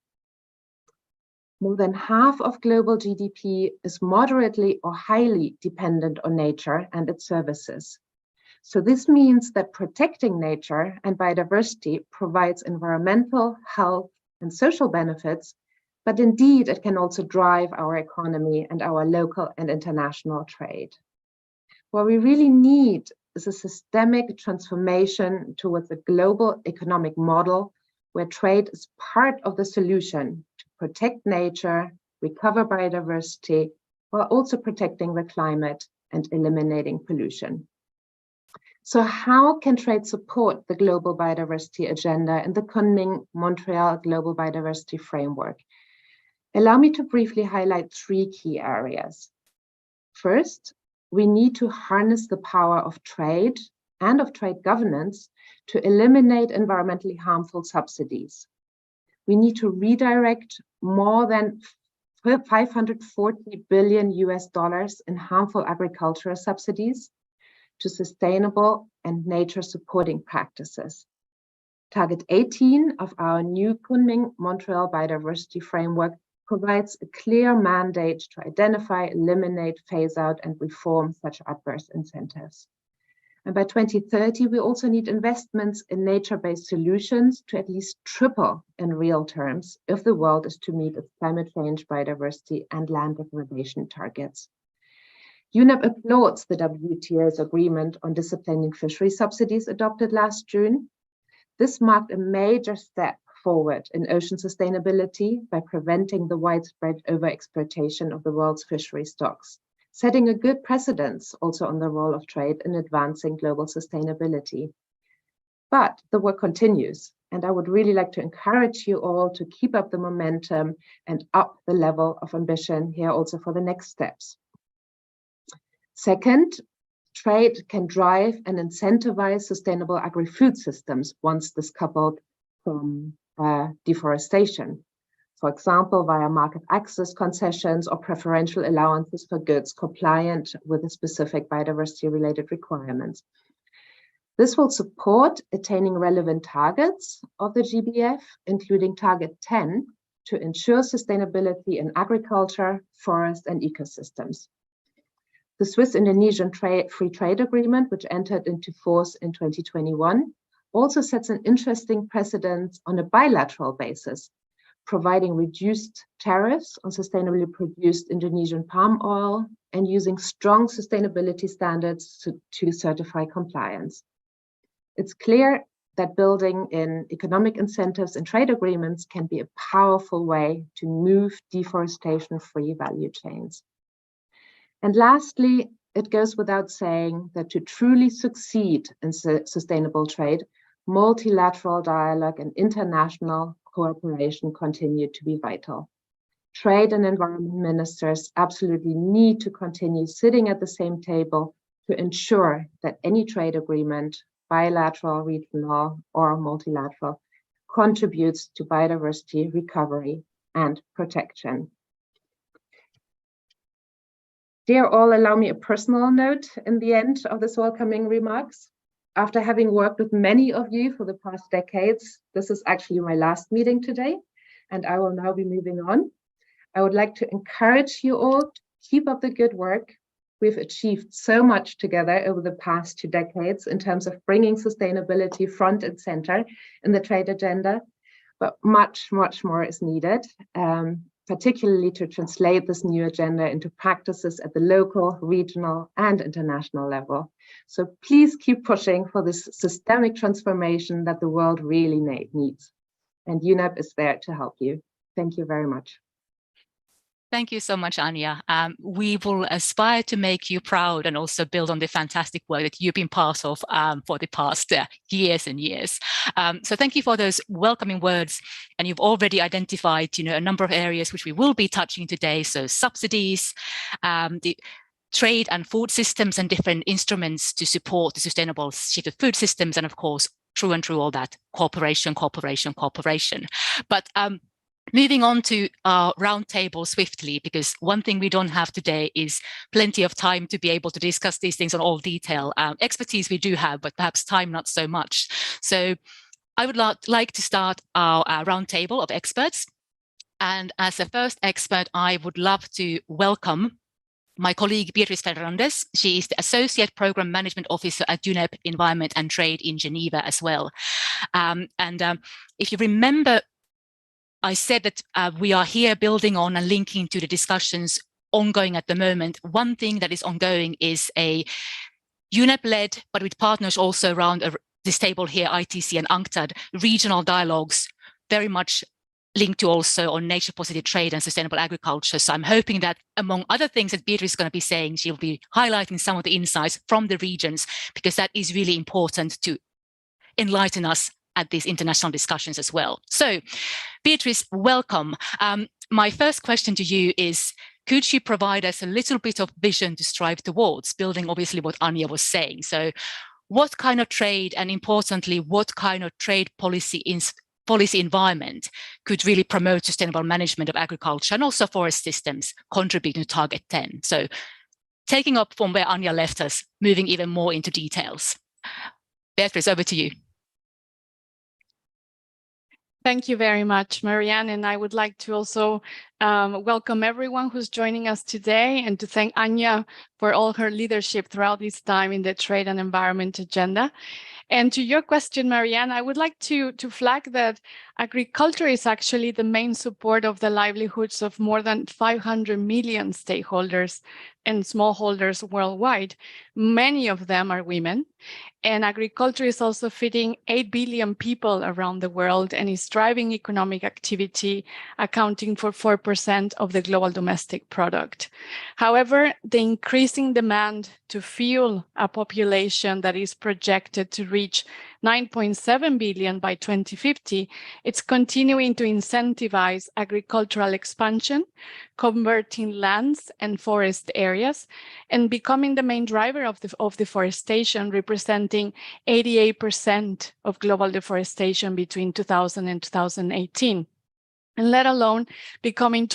More than half of global GDP is moderately or highly dependent on nature and its services. So this means that protecting nature and biodiversity provides environmental, health, and social benefits, but indeed it can also drive our economy and our local and international trade. What we really need is a systemic transformation towards a global economic model where trade is part of the solution to protect nature, recover biodiversity, while also protecting the climate and eliminating pollution. So how can trade support the global biodiversity agenda in the Kunming Montreal Global Biodiversity Framework? Allow me to briefly highlight 3 key areas. First, we need to harness the power of trade and of trade governance to eliminate environmentally harmful subsidies. We need to redirect more than $540 billion in harmful agricultural subsidies to sustainable and nature supporting practices. Target 18 of our new Kunming Montreal Biodiversity Framework provides a clear mandate to identify, eliminate, phase out, and reform such adverse incentives. And by 2030, we also need investments in nature-based solutions to at least triple in real terms if the world is to meet its climate change, biodiversity, and land degradation targets. UNEP applauds the WTO's agreement on disciplining fishery subsidies adopted last June. This marked a major step forward in ocean sustainability by preventing the widespread overexploitation of the world's fishery stocks, setting a good precedence also on the role of trade in advancing global sustainability. But the work continues, and I would really like to encourage you all to keep up the momentum and up the level of ambition here also for the next steps. Second, trade can drive and incentivize sustainable agri-food systems once decoupled from deforestation. For example, via market access concessions or preferential allowances for goods compliant with the specific biodiversity-related requirements. This will support attaining relevant targets of the GBF, including Target 10, to ensure sustainability in agriculture, forest, and ecosystems. The Swiss-Indonesian Free Trade Agreement, which entered into force in 2021, also sets an interesting precedent on a bilateral basis, providing reduced tariffs on sustainably produced Indonesian palm oil and using strong sustainability standards to certify compliance. It's clear that building in economic incentives and trade agreements can be a powerful way to move deforestation-free value chains. And lastly, it goes without saying that to truly succeed in sustainable trade, multilateral dialogue and international cooperation continue to be vital. trade and environment ministers absolutely need to continue sitting at the same table to ensure that any trade agreement, bilateral, regional, or multilateral, contributes to biodiversity recovery and protection. Dear all, allow me a personal note in the end of this welcoming remarks. After having worked with many of you for the past decades, this is actually my last meeting today, and I will now be moving on. I would like to encourage you all to keep up the good work. We've achieved so much together over the past 2 decades in terms of bringing sustainability front and center in the trade agenda, but much, much more is needed, particularly to translate this new agenda into practices at the local, regional, and international level. So please keep pushing for this systemic transformation that the world really needs. And UNEP is there to help you. Thank you very much. Thank you so much, Anya. We will aspire to make you proud and also build on the fantastic work that you've been part of for the past years and years. So thank you for those welcoming words. And you've already identified, a number of areas which we will be touching today. So subsidies, the trade and food systems and different instruments to support the sustainable shift of food systems. And of course, through all that, cooperation. But moving on to our roundtable swiftly, because one thing we don't have today is plenty of time to be able to discuss these things in all detail. Expertise we do have, but perhaps time not so much. So I would like to start our roundtable of experts. And as a first expert, I would love to welcome my colleague Beatriz Fernandez. She is the Associate Program Management Officer at UNEP Environment and Trade in Geneva as well. If you remember, I said that we are here building on and linking to the discussions ongoing at the moment. One thing that is ongoing is a UNEP-led, but with partners also around this table here, ITC and UNCTAD, regional dialogues, very much linked to also on nature-positive trade and sustainable agriculture. So I'm hoping that among other things that Beatrice is going to be saying, she'll be highlighting some of the insights from the regions, because that is really important to enlighten us at these international discussions as well. So, Beatrice, welcome. My first question to you is, could you provide us a little bit of vision to strive towards, building obviously what Anya was saying? So what kind of trade, and importantly, what kind of trade policy environment could really promote sustainable management of agriculture and also forest systems, contributing to Target 10? So taking up from where Anya left us, moving even more into details. Beatrice, over to you. Thank you very much, Marianne. And I would like to also welcome everyone who's joining us today, and to thank Anya for all her leadership throughout this time in the trade and environment agenda. And to your question, Marianne, I would like to flag that agriculture is actually the main support of the livelihoods of more than 500 million stakeholders and smallholders worldwide. Many of them are women. And agriculture is also feeding 8 billion people around the world and is driving economic activity, accounting for 4% of the global domestic product. However, the increasing demand to fuel a population that is projected to reach 9.7 billion by 2050, it's continuing to incentivize agricultural expansion, converting lands and forest areas, and becoming the main driver of deforestation, representing 88% of global deforestation between 2000 and 2018. And let alone becoming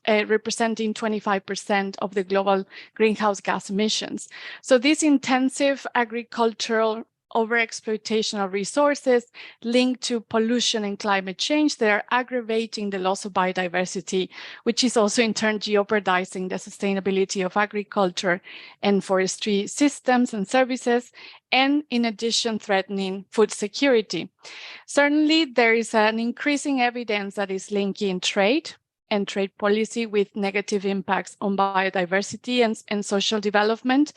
representing 25% of the global greenhouse gas emissions. So this intensive agricultural overexploitation of resources linked to pollution and climate change, they are aggravating the loss of biodiversity, which is also in turn jeopardizing the sustainability of agriculture and forestry systems and services, and in addition, threatening food security. Certainly, there is an increasing evidence that is linking trade and trade policy with negative impacts on biodiversity and social development.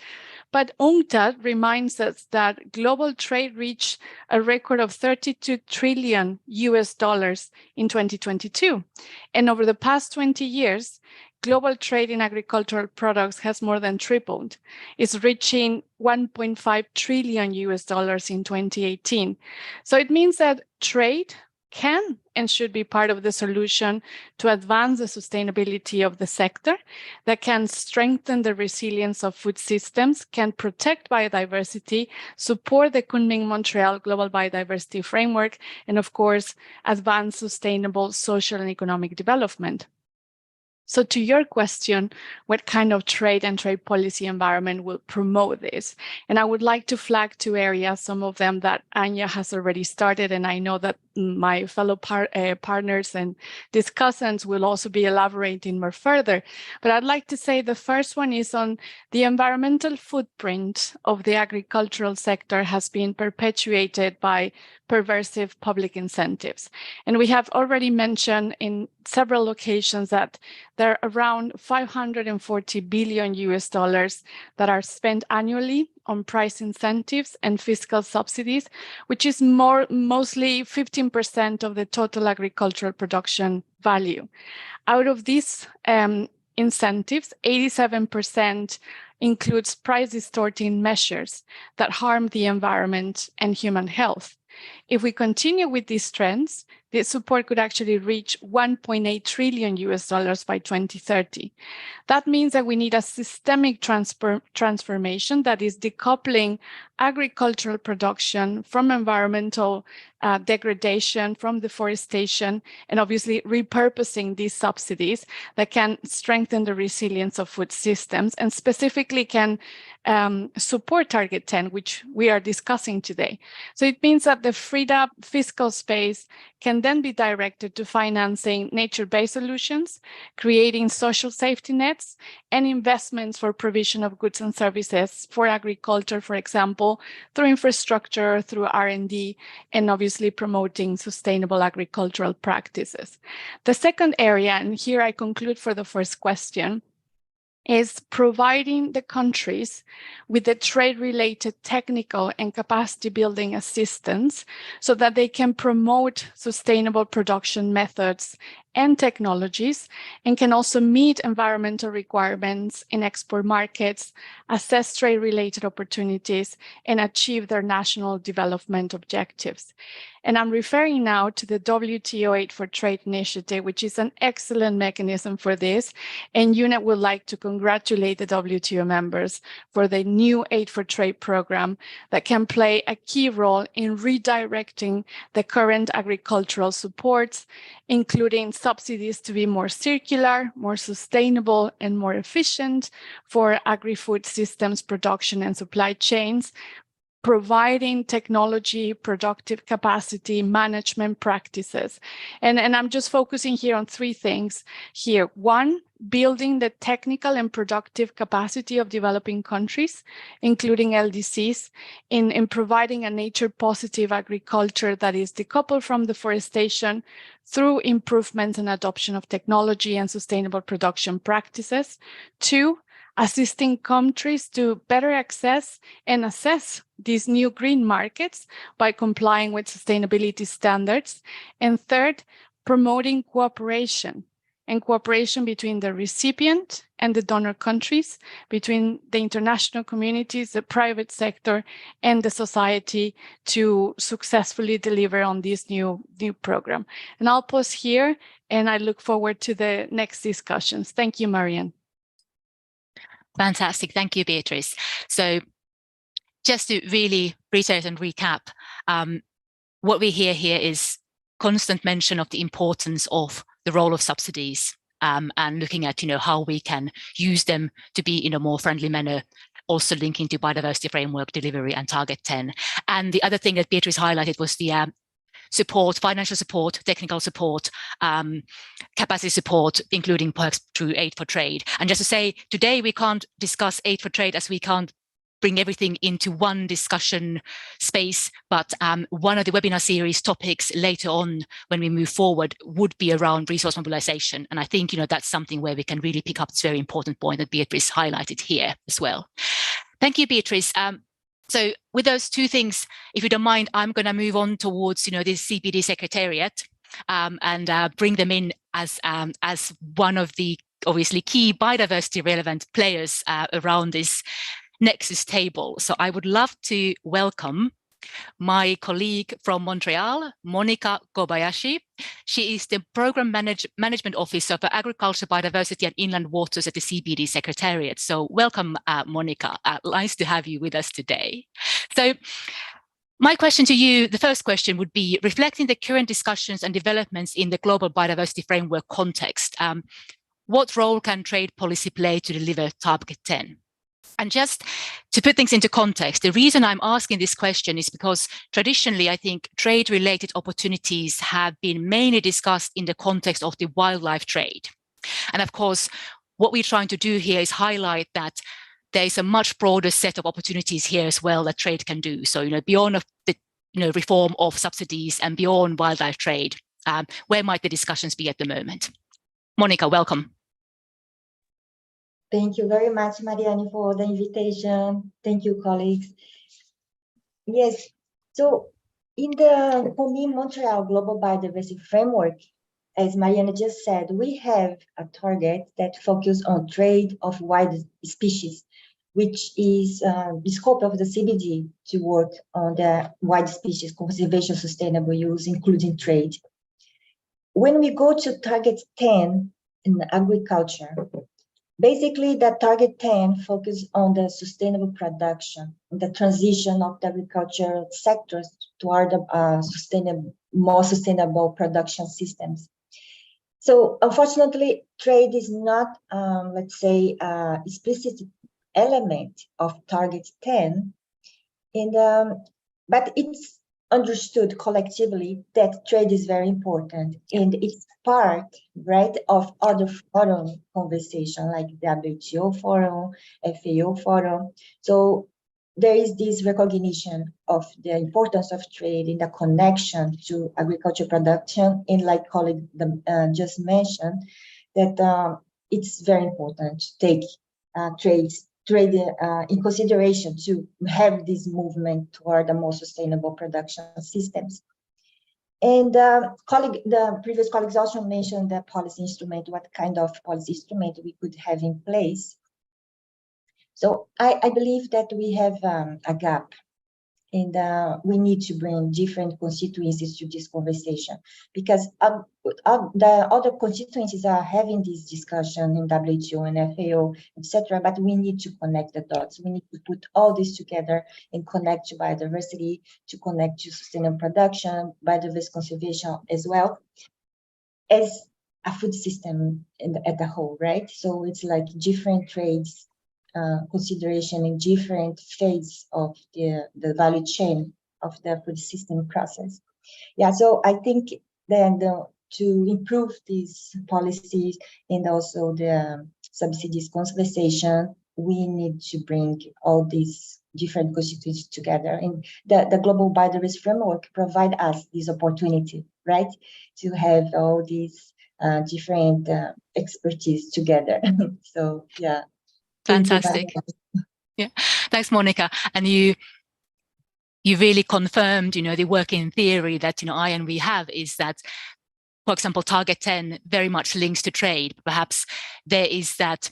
But UNCTAD reminds us that global trade reached a record of $32 trillion in 2022. And over the past 20 years, global trade in agricultural products has more than tripled. It's reaching $1.5 trillion in 2018. So it means that trade can and should be part of the solution to advance the sustainability of the sector, that can strengthen the resilience of food systems, can protect biodiversity, support the Kunming-Montreal Global Biodiversity Framework, and of course, advance sustainable social and economic development. So to your question, what kind of trade and trade policy environment will promote this? And I would like to flag two areas, some of them that Anya has already started, and I know that my fellow partners and discussants will also be elaborating more further. But I'd like to say the first one is on the environmental footprint of the agricultural sector has been perpetuated by perversive public incentives. And we have already mentioned in several occasions that there are around $540 billion that are spent annually on price incentives and fiscal subsidies, which is mostly 15% of the total agricultural production value. Out of these incentives, 87% includes price distorting measures that harm the environment and human health. If we continue with these trends, this support could actually reach $1.8 trillion by 2030. That means that we need a systemic transformation that is decoupling agricultural production from environmental degradation, from deforestation, and obviously repurposing these subsidies that can strengthen the resilience of food systems and specifically can support Target 10, which we are discussing today. So it means that the freed up fiscal space can then be directed to financing nature-based solutions, creating social safety nets, and investments for provision of goods and services for agriculture, for example, through infrastructure, through R&D, and obviously promoting sustainable agricultural practices. The second area, and here I conclude for the first question, is providing the countries with the trade-related technical and capacity-building assistance so that they can promote sustainable production methods and technologies, and can also meet environmental requirements in export markets, assess trade-related opportunities, and achieve their national development objectives. And I'm referring now to the WTO Aid for Trade initiative, which is an excellent mechanism for this. And UNEP would like to congratulate the WTO members for the new Aid for Trade program that can play a key role in redirecting the current agricultural supports, including subsidies to be more circular, more sustainable, and more efficient for agri-food systems production and supply chains, providing technology, productive capacity, management practices. And I'm just focusing here on three things here. One, building the technical and productive capacity of developing countries, including LDCs, in providing a nature-positive agriculture that is decoupled from deforestation through improvements and adoption of technology and sustainable production practices. Two, assisting countries to better access and assess these new green markets by complying with sustainability standards. And third, promoting cooperation between the recipient and the donor countries, between the international communities, the private sector, and the society to successfully deliver on this new program. And I'll pause here, and I look forward to the next discussions. Thank you, Marianne. Fantastic. Thank you, Beatrice. So just to really reiterate and recap, what we hear here is constant mention of the importance of the role of subsidies and looking at, how we can use them to be in a more friendly manner, also linking to biodiversity framework delivery and Target 10. And the other thing that Beatrice highlighted was the support, financial support, technical support, capacity support, including perhaps through Aid for Trade. And just to say, today we can't discuss Aid for Trade as we can't bring everything into one discussion space, but one of the webinar series topics later on when we move forward would be around resource mobilization. And I think, that's something where we can really pick up this very important point that Beatrice highlighted here as well. Thank you, Beatrice. So with those two things, if you don't mind, I'm going to move on towards, the CPD Secretariat and bring them in as one of the obviously key biodiversity relevant players around this Nexus table. So I would love to welcome my colleague from Montreal, Monica Kobayashi. She is the Program Management Officer for Agriculture, Biodiversity and Inland Waters at the CBD Secretariat. So welcome, Monica. Nice to have you with us today. So my question to you, the first question would be, reflecting the current discussions and developments in the global biodiversity framework context, what role can trade policy play to deliver Target 10? And just to put things into context, the reason I'm asking this question is because traditionally, I think trade-related opportunities have been mainly discussed in the context of the wildlife trade. And of course, what we're trying to do here is highlight that there is a much broader set of opportunities here as well that trade can do. So, beyond the reform of subsidies and beyond wildlife trade, where might the discussions be at the moment? Monica, welcome. Thank you very much, Marianne, for the invitation. Thank you, colleagues. Yes, so for me, Montreal Global Biodiversity Framework, as Marianne just said, we have a target that focuses on trade of wild species, which is the scope of the CBD to work on the wild species conservation, sustainable use, including trade. When we go to target 10 in agriculture, basically, that target 10 focuses on the sustainable production, the transition of the agricultural sectors toward more sustainable production systems. So, unfortunately, trade is not, let's say, an explicit element of target 10, but it's understood collectively that trade is very important, and it's part, right, of other forum conversation like the WTO forum, FAO forum. So there is this recognition of the importance of trade in the connection to agriculture production, and like colleague just mentioned, that it's very important to take trade in consideration to have this movement toward a more sustainable production systems. And the previous colleagues also mentioned the policy instrument, what kind of policy instrument we could have in place. So I believe that we have a gap, and we need to bring different constituencies to this conversation, because the other constituencies are having this discussion in WTO and FAO, etc. But we need to connect the dots. We need to put all this together and connect to biodiversity, to connect to sustainable production, biodiversity conservation as well as a food system at the whole, right? So it's like different trades. Consideration in different phases of the value chain of the food system process. Yeah, so I think then to improve these policies and also the subsidies conservation, we need to bring all these different constituencies together. And the Global Biodiversity Framework provide us this opportunity, right, to have all these different expertise together. So, yeah. Fantastic. Yeah, thanks, Monica. And you really confirmed, the working theory that, I and we have is that, for example, Target 10 very much links to trade. Perhaps there is that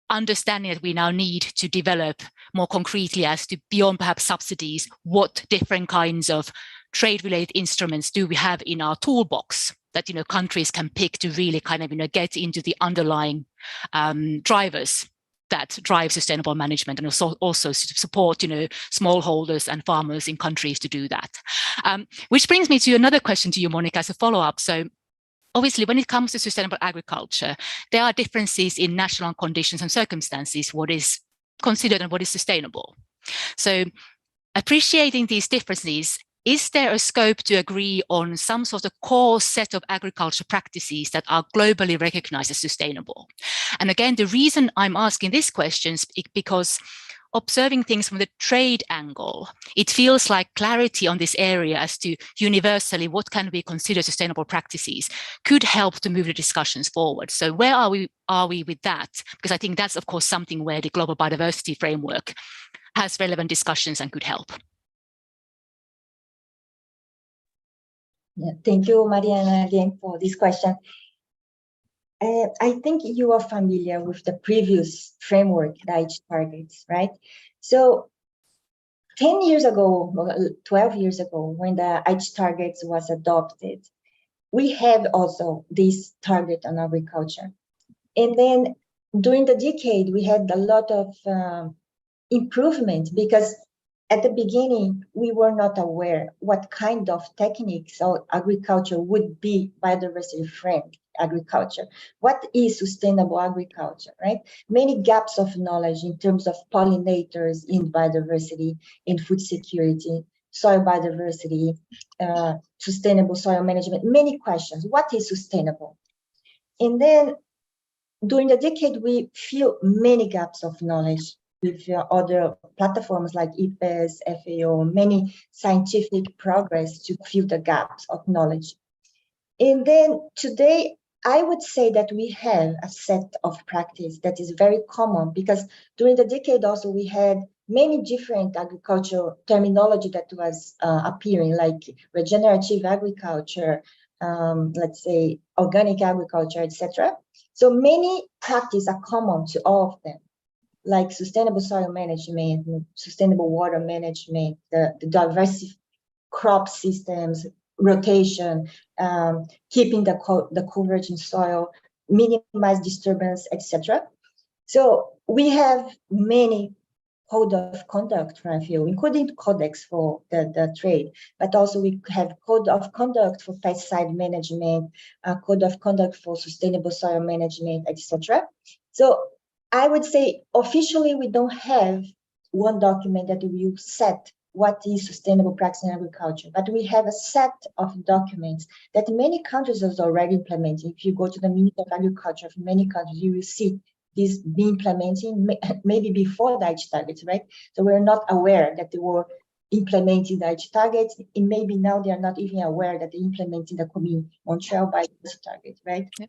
understanding that we now need to develop more concretely as to beyond perhaps subsidies, what different kinds of trade-related instruments do we have in our toolbox that countries can pick to really kind of get into the underlying drivers that drive sustainable management, and also support smallholders and farmers in countries to do that. Which brings me to another question to you, Monica, as a follow-up. So obviously, when it comes to sustainable agriculture, there are differences in national conditions and circumstances, what is considered and what is sustainable. So appreciating these differences, is there a scope to agree on some sort of core set of agriculture practices that are globally recognized as sustainable? And again, the reason I'm asking this question is because observing things from the trade angle, it feels like clarity on this area as to universally what can we consider sustainable practices could help to move the discussions forward. So where are we with that? Because I think that's, of course, something where the Global Biodiversity Framework has relevant discussions and could help. Yeah, thank you, Mariana, again for this question. I think you are familiar with the previous framework, the Aichi targets, right? So 10 years ago, 12 years ago, when the Aichi targets was adopted, we had also this target on agriculture. And then during the decade, we had a lot of improvement, because at the beginning, we were not aware what kind of techniques or agriculture would be biodiversity-friendly agriculture. What is sustainable agriculture, right? Many gaps of knowledge in terms of pollinators in biodiversity, in food security, soil biodiversity, sustainable soil management, many questions. What is sustainable? And then during the decade, we feel many gaps of knowledge with other platforms like IPES, FAO, many scientific progress to fill the gaps of knowledge. And then today, I would say that we have a set of practice that is very common, because during the decade also we had many different agricultural terminology that was appearing, like regenerative agriculture, let's say organic agriculture, etc. So many practices are common to all of them, like sustainable soil management, sustainable water management, the diverse crop systems, rotation, keeping the coverage in soil, minimize disturbance, etc. So we have many code of conduct for FAO, including codex for the trade, but also we have code of conduct for pesticide management, code of conduct for sustainable soil management, etc. So I would say officially we don't have one document that will set what is sustainable practice in agriculture, but we have a set of documents that many countries are already implementing. If you go to the Ministry of Agriculture of many countries, you will see this being implementing maybe before the Aichi targets, right? So we're not aware that they were implementing the Aichi targets, and maybe now they are not even aware that they're implementing the Montreal biodiversity target, right? Yep.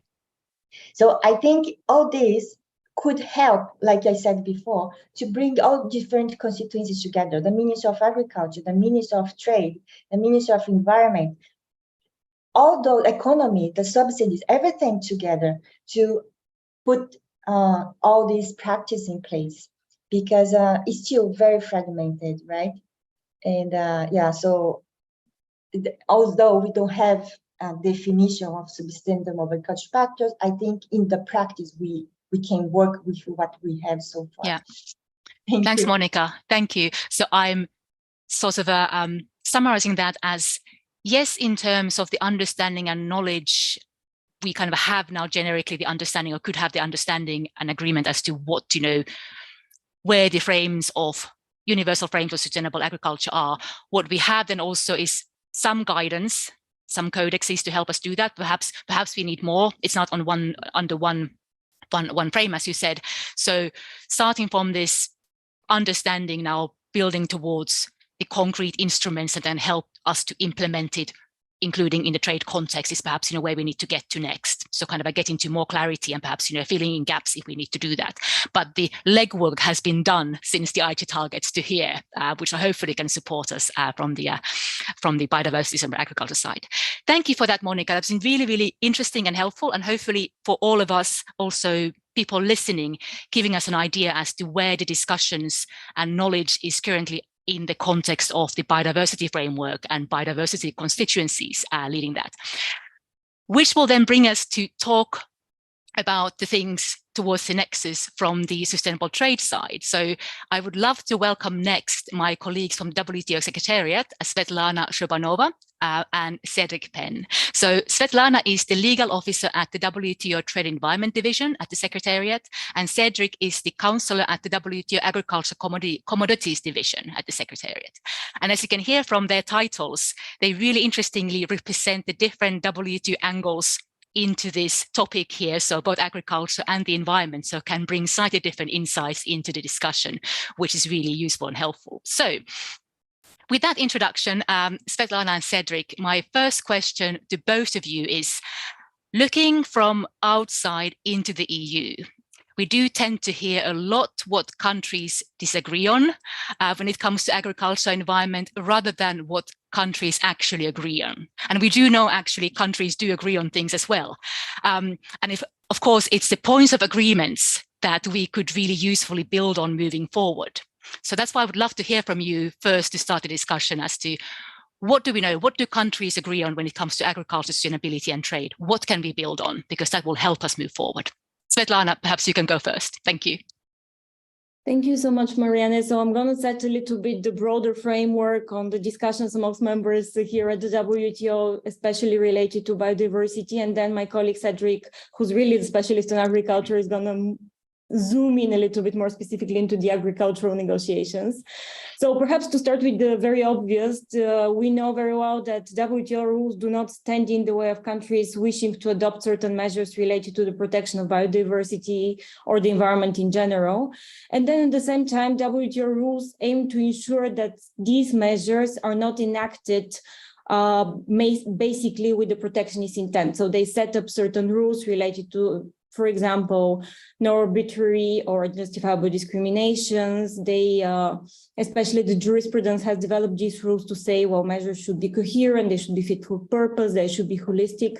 So I think all this could help, like I said before, to bring all different constituencies together, the Ministry of Agriculture, the Ministry of Trade, the Ministry of Environment, all the economy, the subsidies, everything together to put all these practice in place, because it's still very fragmented, right? And yeah, so although we don't have a definition of sustainable agriculture factors, I think in the practice we can work with what we have so far. Yeah. Thanks, Monica. Thank you. So I'm sort of summarizing that as, yes, in terms of the understanding and knowledge, we kind of have now generically the understanding, or could have the understanding and agreement as to what, where the frames of universal frames of sustainable agriculture are. What we have then also is some guidance, some codexes to help us do that. Perhaps we need more. It's not on under one frame, as you said. So starting from this understanding, now building towards the concrete instruments that then help us to implement it, including in the trade context, is perhaps where we need to get to next. So kind of getting to more clarity and perhaps filling in gaps if we need to do that. But the legwork has been done since the Aichi targets to here, which hopefully can support us from the biodiversity and agriculture side. Thank you for that, Monica. That's been really, really interesting and helpful, and hopefully for all of us, also people listening, giving us an idea as to where the discussions and knowledge is currently in the context of the biodiversity framework and biodiversity constituencies leading that. Which will then bring us to talk about the things towards the nexus from the sustainable trade side. So I would love to welcome next my colleagues from WTO Secretariat, Svetlana Shobanova and Cedric Penn. So Svetlana is the legal officer at the WTO Trade Environment Division at the Secretariat, and Cedric is the counselor at the WTO Agriculture Commodities Division at the Secretariat. And as you can hear from their titles, they really interestingly represent the different WTO angles into this topic here, so both agriculture and the environment, so can bring slightly different insights into the discussion, which is really useful and helpful. So with that introduction, Svetlana and Cedric, my first question to both of you is, looking from outside into the EU, we do tend to hear a lot what countries disagree on when it comes to agriculture environment, rather than what countries actually agree on. And we do know actually countries do agree on things as well. And if, of course, it's the points of agreements that we could really usefully build on moving forward. So that's why I would love to hear from you first to start the discussion as to what do we know? What do countries agree on when it comes to agriculture, sustainability and trade? What can we build on? Because that will help us move forward. Svetlana, perhaps you can go first. Thank you. Thank you so much, Marianne. So I'm going to set a little bit the broader framework on the discussions amongst members here at the WTO, especially related to biodiversity. And then my colleague Cedric, who's really the specialist in agriculture, is going to zoom in a little bit more specifically into the agricultural negotiations. So perhaps to start with the very obvious, we know very well that WTO rules do not stand in the way of countries wishing to adopt certain measures related to the protection of biodiversity or the environment in general. And then at the same time, WTO rules aim to ensure that these measures are not enacted basically with the protectionist intent. So they set up certain rules related to, for example, no arbitrary or justifiable discriminations. They, especially the jurisprudence has developed these rules to say, well, measures should be coherent, they should be fit for purpose, they should be holistic.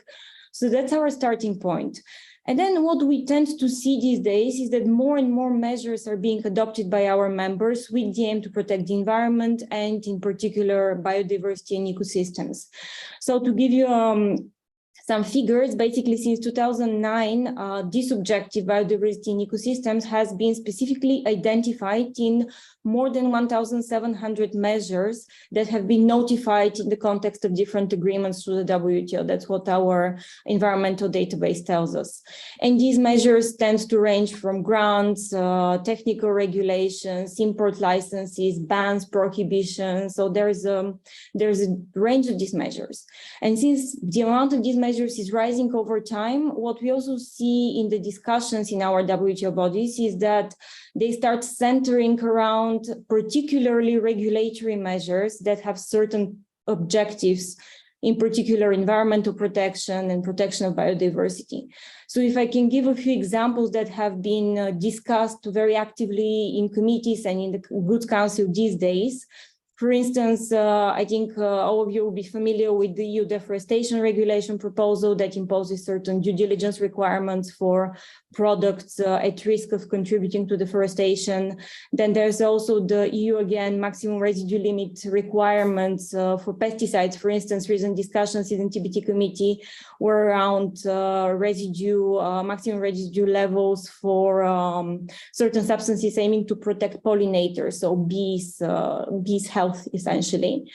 So that's our starting point. And then what we tend to see these days is that more and more measures are being adopted by our members with the aim to protect the environment and in particular biodiversity and ecosystems. So to give you some figures, basically since 2009, this objective, biodiversity and ecosystems, has been specifically identified in more than 1,700 measures that have been notified in the context of different agreements through the WTO. That's what our environmental database tells us. And these measures tend to range from grants, technical regulations, import licenses, bans, prohibitions. So there's a range of these measures. And since the amount of these measures is rising over time, what we also see in the discussions in our WTO bodies is that they start centering around particularly regulatory measures that have certain objectives, in particular environmental protection and protection of biodiversity. So if I can give a few examples that have been discussed very actively in committees and in the Goods Council these days. For instance, I think all of you will be familiar with the EU deforestation regulation proposal that imposes certain due diligence requirements for products at risk of contributing to deforestation. Then there's also the EU, again, maximum residue limit requirements for pesticides. For instance, recent discussions in the TBT committee were around maximum residue levels for certain substances aiming to protect pollinators, so bees' health, essentially.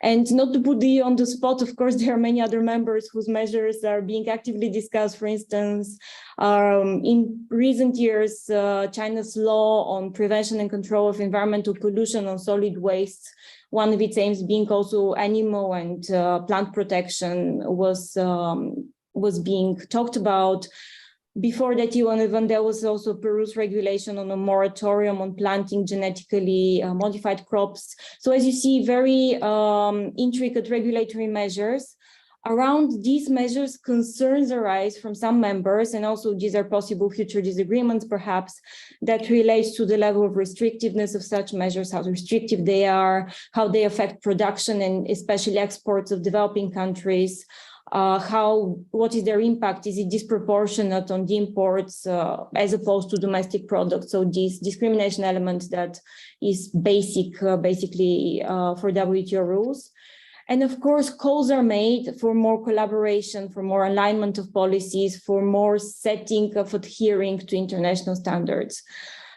And not to put you on the spot, of course, there are many other members whose measures are being actively discussed. For instance, in recent years, China's law on prevention and control of environmental pollution on solid waste, one of its aims being also animal and plant protection, was being talked about. Before that, even there was also Peru's regulation on a moratorium on planting genetically modified crops. So as you see, very intricate regulatory measures. Around these measures, concerns arise from some members, and also these are possible future disagreements, perhaps, that relates to the level of restrictiveness of such measures, how restrictive they are, how they affect production and especially exports of developing countries. What is their impact? Is it disproportionate on the imports as opposed to domestic products? So this discrimination element that is basically for WTO rules. And of course, calls are made for more collaboration, for more alignment of policies, for more setting of adhering to international standards.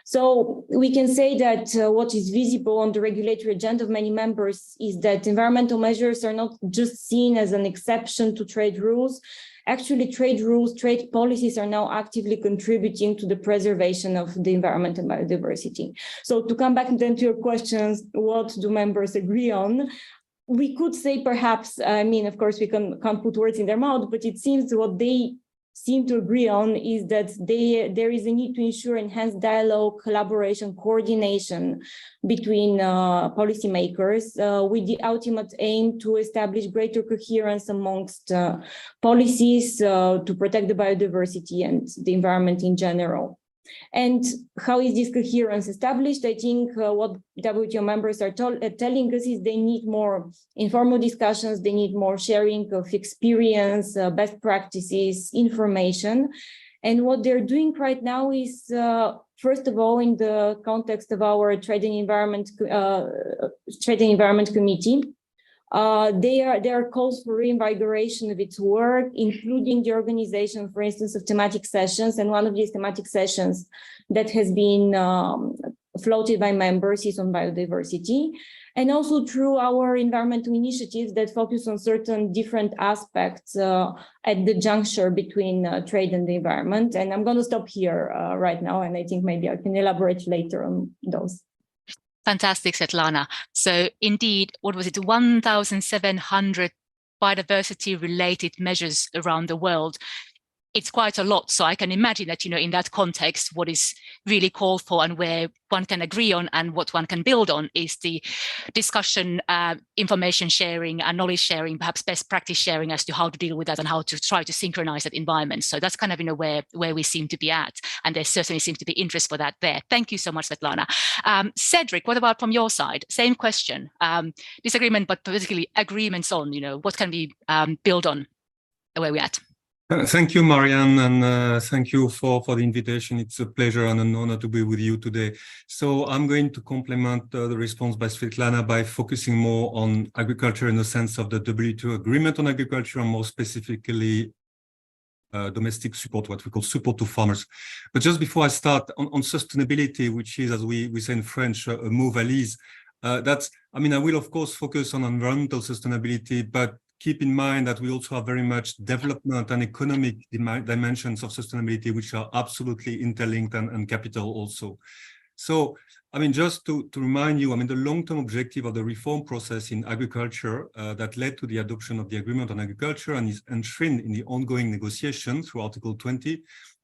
So we can say that what is visible on the regulatory agenda of many members is that environmental measures are not just seen as an exception to trade rules. Actually, trade rules, trade policies are now actively contributing to the preservation of the environment and biodiversity. So to come back then to your questions, what do members agree on? We could say perhaps, of course, we can't put words in their mouth, but it seems what they seem to agree on is that there is a need to ensure enhanced dialogue, collaboration, coordination between policymakers with the ultimate aim to establish greater coherence amongst policies to protect the biodiversity and the environment in general. And how is this coherence established? I think what WTO members are telling us is they need more informal discussions, they need more sharing of experience, best practices, information. And what they're doing right now is, first of all, in the context of our Trade and Environment Committee, there are calls for reinvigoration of its work, including the organization, for instance, of thematic sessions. And one of these thematic sessions that has been floated by members is on biodiversity. And also through our environmental initiatives that focus on certain different aspects at the juncture between trade and the environment. And I'm going to stop here right now, and I think maybe I can elaborate later on those. Fantastic, Svetlana. So indeed, what was it, 1,700 biodiversity-related measures around the world. It's quite a lot. So I can imagine that, in that context, what is really called for and where one can agree on and what one can build on is the discussion, information sharing and knowledge sharing, perhaps best practice sharing as to how to deal with that and how to try to synchronize that environment. So that's kind of, where we seem to be at. And there certainly seems to be interest for that there. Thank you so much, Svetlana. Cedric, what about from your side? Same question. Disagreement, but particularly agreements on, what can we build on where we're at? Thank you, Marianne, and thank you for the invitation. It's a pleasure and an honor to be with you today. So I'm going to complement the response by Svetlana by focusing more on agriculture in the sense of the WTO agreement on agriculture, and more specifically domestic support, what we call support to farmers. But just before I start on sustainability, which is, as we say in French, a mot valise, I will of course focus on environmental sustainability, but keep in mind that we also have very much development and economic dimensions of sustainability, which are absolutely interlinked and capital also. So, just to remind you, the long-term objective of the reform process in agriculture that led to the adoption of the Agreement on Agriculture and is enshrined in the ongoing negotiation through Article 20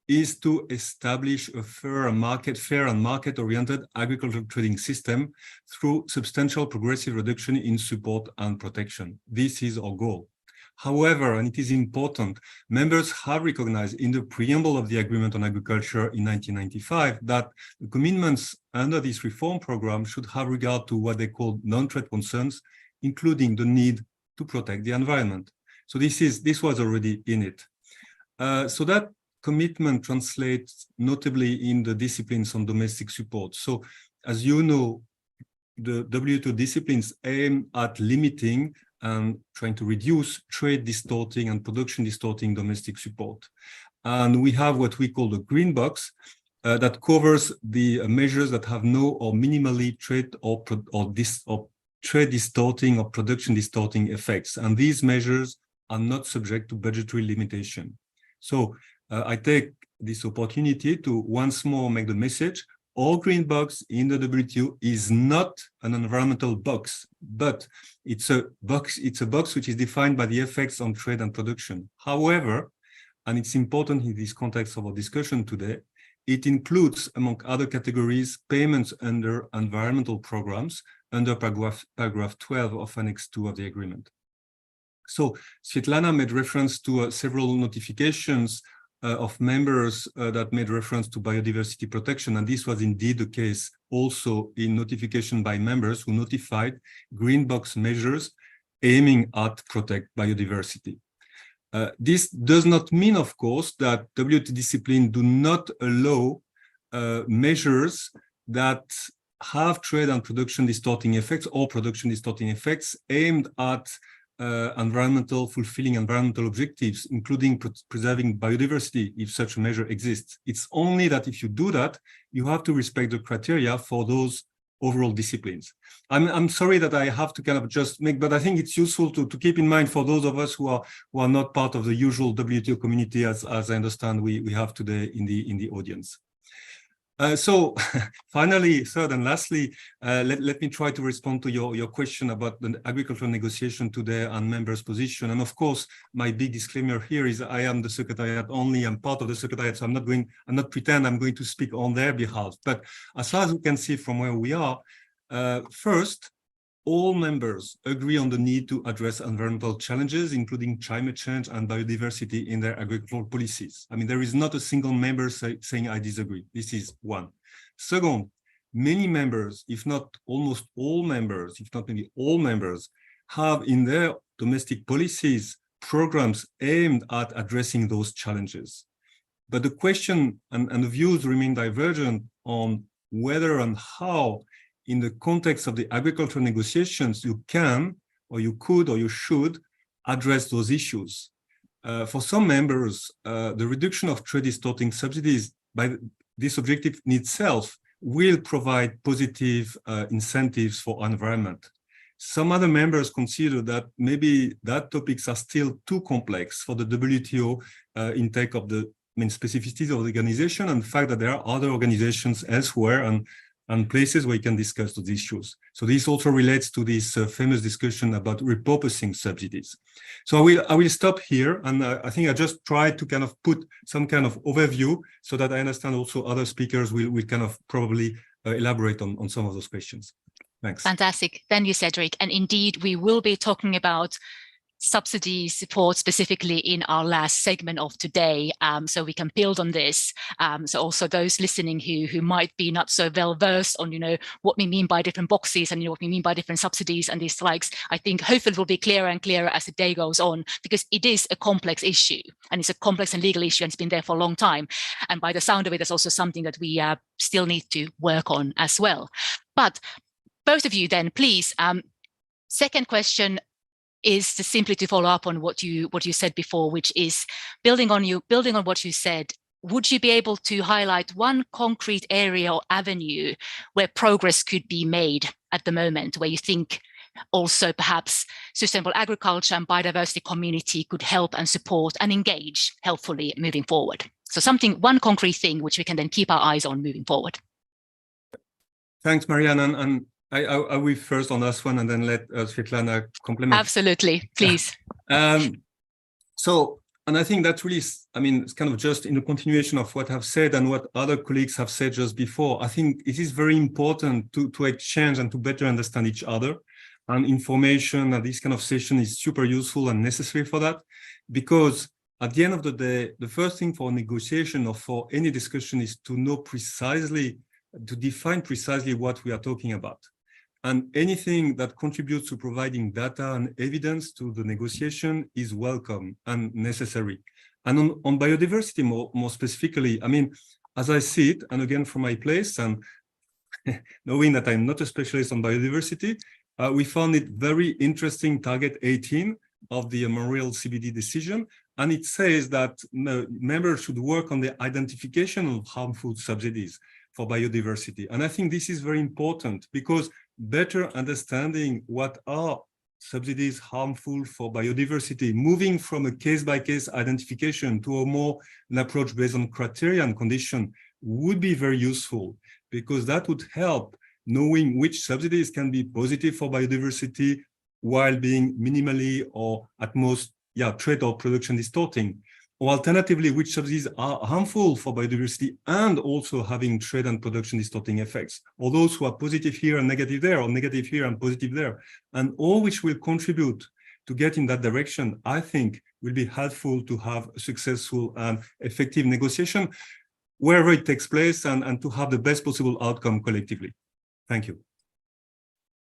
is to establish a fair and market-oriented agricultural trading system through substantial progressive reduction in support and protection. This is our goal. However, and it is important, members have recognized in the preamble of the Agreement on Agriculture in 1995 that the commitments under this reform program should have regard to what they call non-trade concerns, including the need to protect the environment. So this was already in it. So that commitment translates notably in the disciplines on domestic support. So, as you know, the WTO disciplines aim at limiting and trying to reduce trade distorting and production distorting domestic support. And we have what we call the green box that covers the measures that have no or minimally trade or trade distorting or production distorting effects. And these measures are not subject to budgetary limitation. So I take this opportunity to once more make the message: all green box in the WTO is not an environmental box, but it's a box which is defined by the effects on trade and production. However, and it's important in this context of our discussion today, it includes, among other categories, payments under environmental programs under paragraph 12 of Annex 2 of the agreement. So Svetlana made reference to several notifications of members that made reference to biodiversity protection, and this was indeed the case also in notification by members who notified green box measures aiming at protect biodiversity. This does not mean, of course, that WTO discipline do not allow measures that have trade and production distorting effects or production distorting effects aimed at fulfilling environmental objectives, including preserving biodiversity, if such a measure exists. It's only that if you do that, you have to respect the criteria for those overall disciplines. I'm sorry that I have to kind of just make, but I think it's useful to keep in mind for those of us who are not part of the usual WTO community, as I understand we have today in the audience. So finally, third and lastly, let me try to respond to your question about the agricultural negotiation today and members' position. And of course, my big disclaimer here is I am the Secretariat only. I'm part of the Secretariat, so I'm not pretend I'm going to speak on their behalf. But as far as we can see from where we are, first, all members agree on the need to address environmental challenges, including climate change and biodiversity in their agricultural policies. I mean, there is not a single member saying I disagree. This is one. Second, many members, if not almost all members, if not maybe all members, have in their domestic policies programs aimed at addressing those challenges. But the question and the views remain divergent on whether and how, in the context of the agricultural negotiations, you can, or you could, or you should address those issues. For some members, the reduction of trade distorting subsidies by this objective in itself will provide positive incentives for environment. Some other members consider that maybe that topics are still too complex for the WTO intake of the specificities of the organization, and the fact that there are other organizations elsewhere and places where you can discuss those issues. So this also relates to this famous discussion about repurposing subsidies. So I will stop here, and I think I just tried to kind of put some kind of overview so that I understand also other speakers will kind of probably elaborate on some of those questions. Thanks. Fantastic. Thank you, Cedric. And indeed, we will be talking about subsidy support specifically in our last segment of today, so we can build on this. So also those listening who might be not so well versed on what we mean by different boxes and what we mean by different subsidies and these likes, I think hopefully it will be clearer and clearer as the day goes on, because it is a complex issue, and it's a complex and legal issue, and it's been there for a long time. And by the sound of it, it's also something that we still need to work on as well. But both of you then, please, second question is simply to follow up on what you said before, which is building on what you said. Would you be able to highlight one concrete area or avenue where progress could be made at the moment, where you think also perhaps sustainable agriculture and biodiversity community could help and support and engage helpfully moving forward? So one concrete thing which we can then keep our eyes on moving forward. Thanks, Marianne. And I will first on this one and then let Svetlana complement. Absolutely, please. And I think that's really, it's kind of just in the continuation of what I've said and what other colleagues have said just before. I think it is very important to exchange and to better understand each other. And information at this kind of session is super useful and necessary for that, because at the end of the day, the first thing for negotiation or for any discussion is to know precisely, to define precisely what we are talking about. And anything that contributes to providing data and evidence to the negotiation is welcome and necessary. And on biodiversity more specifically, as I see it, and again from my place, and knowing that I'm not a specialist on biodiversity, we found it very interesting, target 18 of the Montreal CBD decision. And it says that members should work on the identification of harmful subsidies for biodiversity. And I think this is very important, because better understanding what are subsidies harmful for biodiversity, moving from a case-by-case identification to an approach based on criteria and condition would be very useful, because that would help knowing which subsidies can be positive for biodiversity while being minimally or at most trade or production distorting, or alternatively, which subsidies are harmful for biodiversity and also having trade and production distorting effects, or those who are positive here and negative there, or negative here and positive there, and all which will contribute to get in that direction, I think will be helpful to have a successful and effective negotiation wherever it takes place, and to have the best possible outcome collectively. Thank you.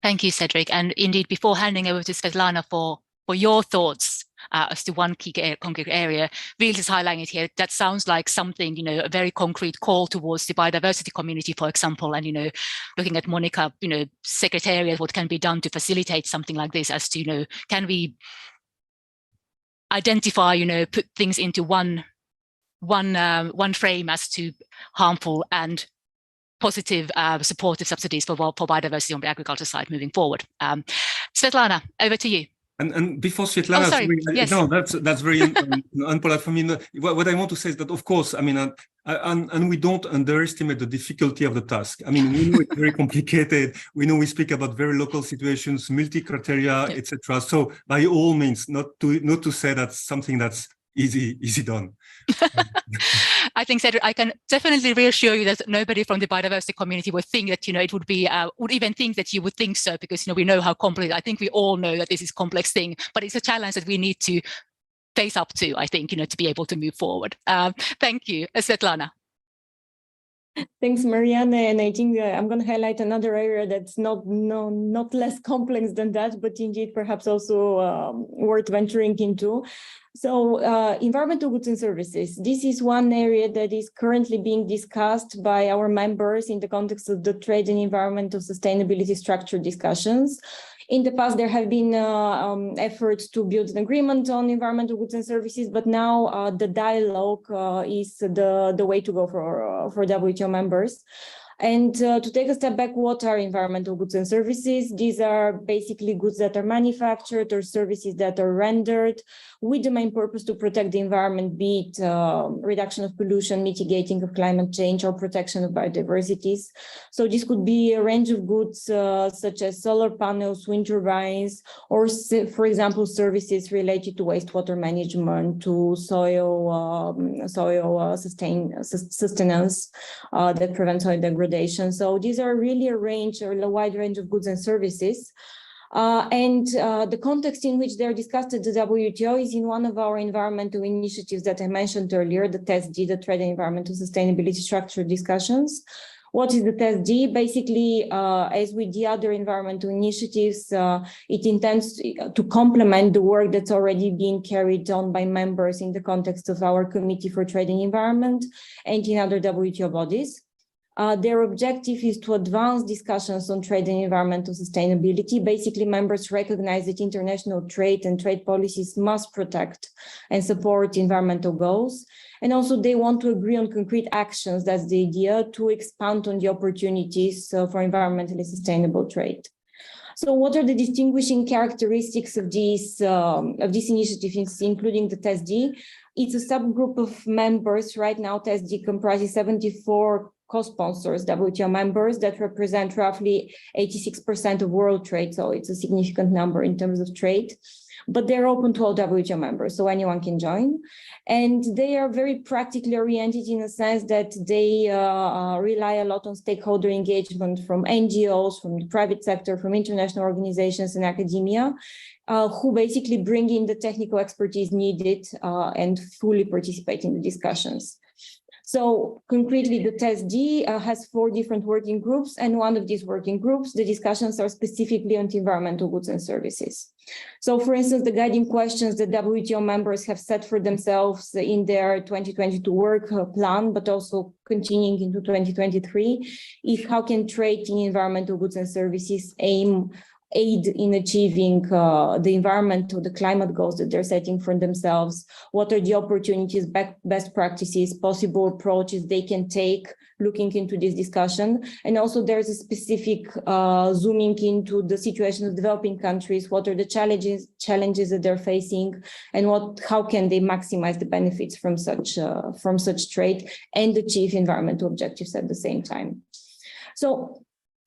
Thank you, Cedric. And indeed, before handing over to Svetlana for your thoughts as to one key concrete area, really just highlighting it here, that sounds like something, a very concrete call towards the biodiversity community, for example, and, looking at Monica, Secretariat, what can be done to facilitate something like this, as to, can we identify, put things into one frame as to harmful and positive supportive subsidies for biodiversity on the agriculture side moving forward. Svetlana, over to you. And before Svetlana, yes. No, that's very unpolite for me. What I want to say is that, of course, and we don't underestimate the difficulty of the task. We know it's very complicated. We know we speak about very local situations, multi-criteria, etc. So by all means, not to say that's something that's easy done. I think, Cedric, I can definitely reassure you that nobody from the biodiversity community would think that, it would be, would even think that you would think so, because, we know how complex. I think we all know that this is a complex thing, but it's a challenge that we need to face up to, I think, to be able to move forward. Thank you. Svetlana. Thanks, Marianne. And I think I'm going to highlight another area that's not less complex than that, but indeed perhaps also worth venturing into. So environmental goods and services. This is one area that is currently being discussed by our members in the context of the trade and environmental sustainability structure discussions. In the past, there have been efforts to build an agreement on environmental goods and services, but now the dialogue is the way to go for WTO members. And to take a step back, what are environmental goods and services? These are basically goods that are manufactured or services that are rendered with the main purpose to protect the environment, be it reduction of pollution, mitigating of climate change, or protection of biodiversities. So this could be a range of goods such as solar panels, wind turbines, or for example, services related to wastewater management, to soil sustenance that prevent soil degradation. So these are really a wide range of goods and services. The context in which they're discussed at the WTO is in one of our environmental initiatives that I mentioned earlier, the TESD, the Trade and Environmental Sustainability Structure discussions. What is the TESD? Basically, as with the other environmental initiatives, it intends to complement the work that's already being carried on by members in the context of our Committee for Trade and Environment and in other WTO bodies. Their objective is to advance discussions on trade and environmental sustainability. Basically, members recognize that international trade and trade policies must protect and support environmental goals. And also they want to agree on concrete actions, that's the idea, to expand on the opportunities for environmentally sustainable trade. So what are the distinguishing characteristics of these initiatives, including the TESD? It's a subgroup of members. Right now, TESD comprises 74 co-sponsors, WTO members that represent roughly 86% of world trade. So it's a significant number in terms of trade, but they're open to all WTO members, so anyone can join. And they are very practically oriented in a sense that they rely a lot on stakeholder engagement from NGOs, from the private sector, from international organizations and academia, who basically bring in the technical expertise needed and fully participate in the discussions. So concretely, the TESD has 4 different working groups, and one of these working groups, the discussions are specifically on environmental goods and services. So for instance, the guiding questions that WTO members have set for themselves in their 2022 work plan, but also continuing into 2023, is how can trade in environmental goods and services aid in achieving the environmental, the climate goals that they're setting for themselves? What are the opportunities, best practices, possible approaches they can take looking into this discussion? And also there's a specific zooming into the situation of developing countries. What are the challenges that they're facing, and how can they maximize the benefits from such trade and achieve environmental objectives at the same time? So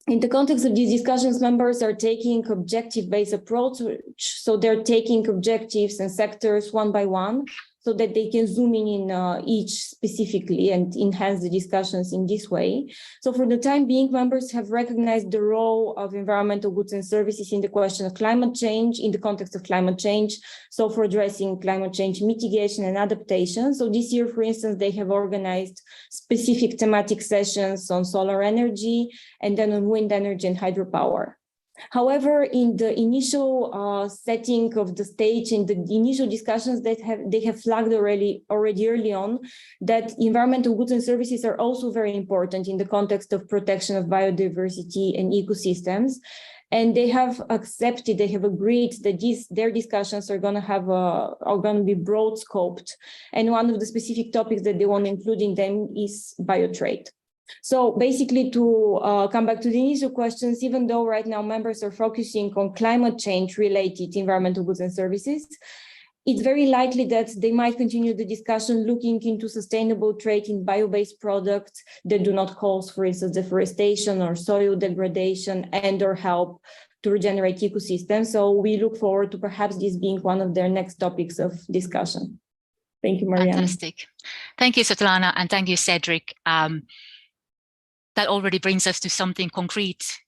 in the context of these discussions, members are taking objective-based approach. So they're taking objectives and sectors one by one so that they can zoom in each specifically and enhance the discussions in this way. So for the time being, members have recognized the role of environmental goods and services in the question of climate change, in the context of climate change. So for addressing climate change mitigation and adaptation. So this year, for instance, they have organized specific thematic sessions on solar energy and then on wind energy and hydropower. However, in the initial setting of the stage, in the initial discussions that they have flagged already early on, that environmental goods and services are also very important in the context of protection of biodiversity and ecosystems. And they have accepted, they have agreed that their discussions are going to be broad scoped. And one of the specific topics that they want to include in them is biotrade. So basically, to come back to the initial questions, even though right now members are focusing on climate change related environmental goods and services, it's very likely that they might continue the discussion looking into sustainable trade in bio-based products that do not cause, for instance, deforestation or soil degradation and or help to regenerate ecosystems. So we look forward to perhaps this being one of their next topics of discussion. Thank you, Marianne. Fantastic. Thank you, Svetlana, and thank you, Cedric. That already brings us to something concrete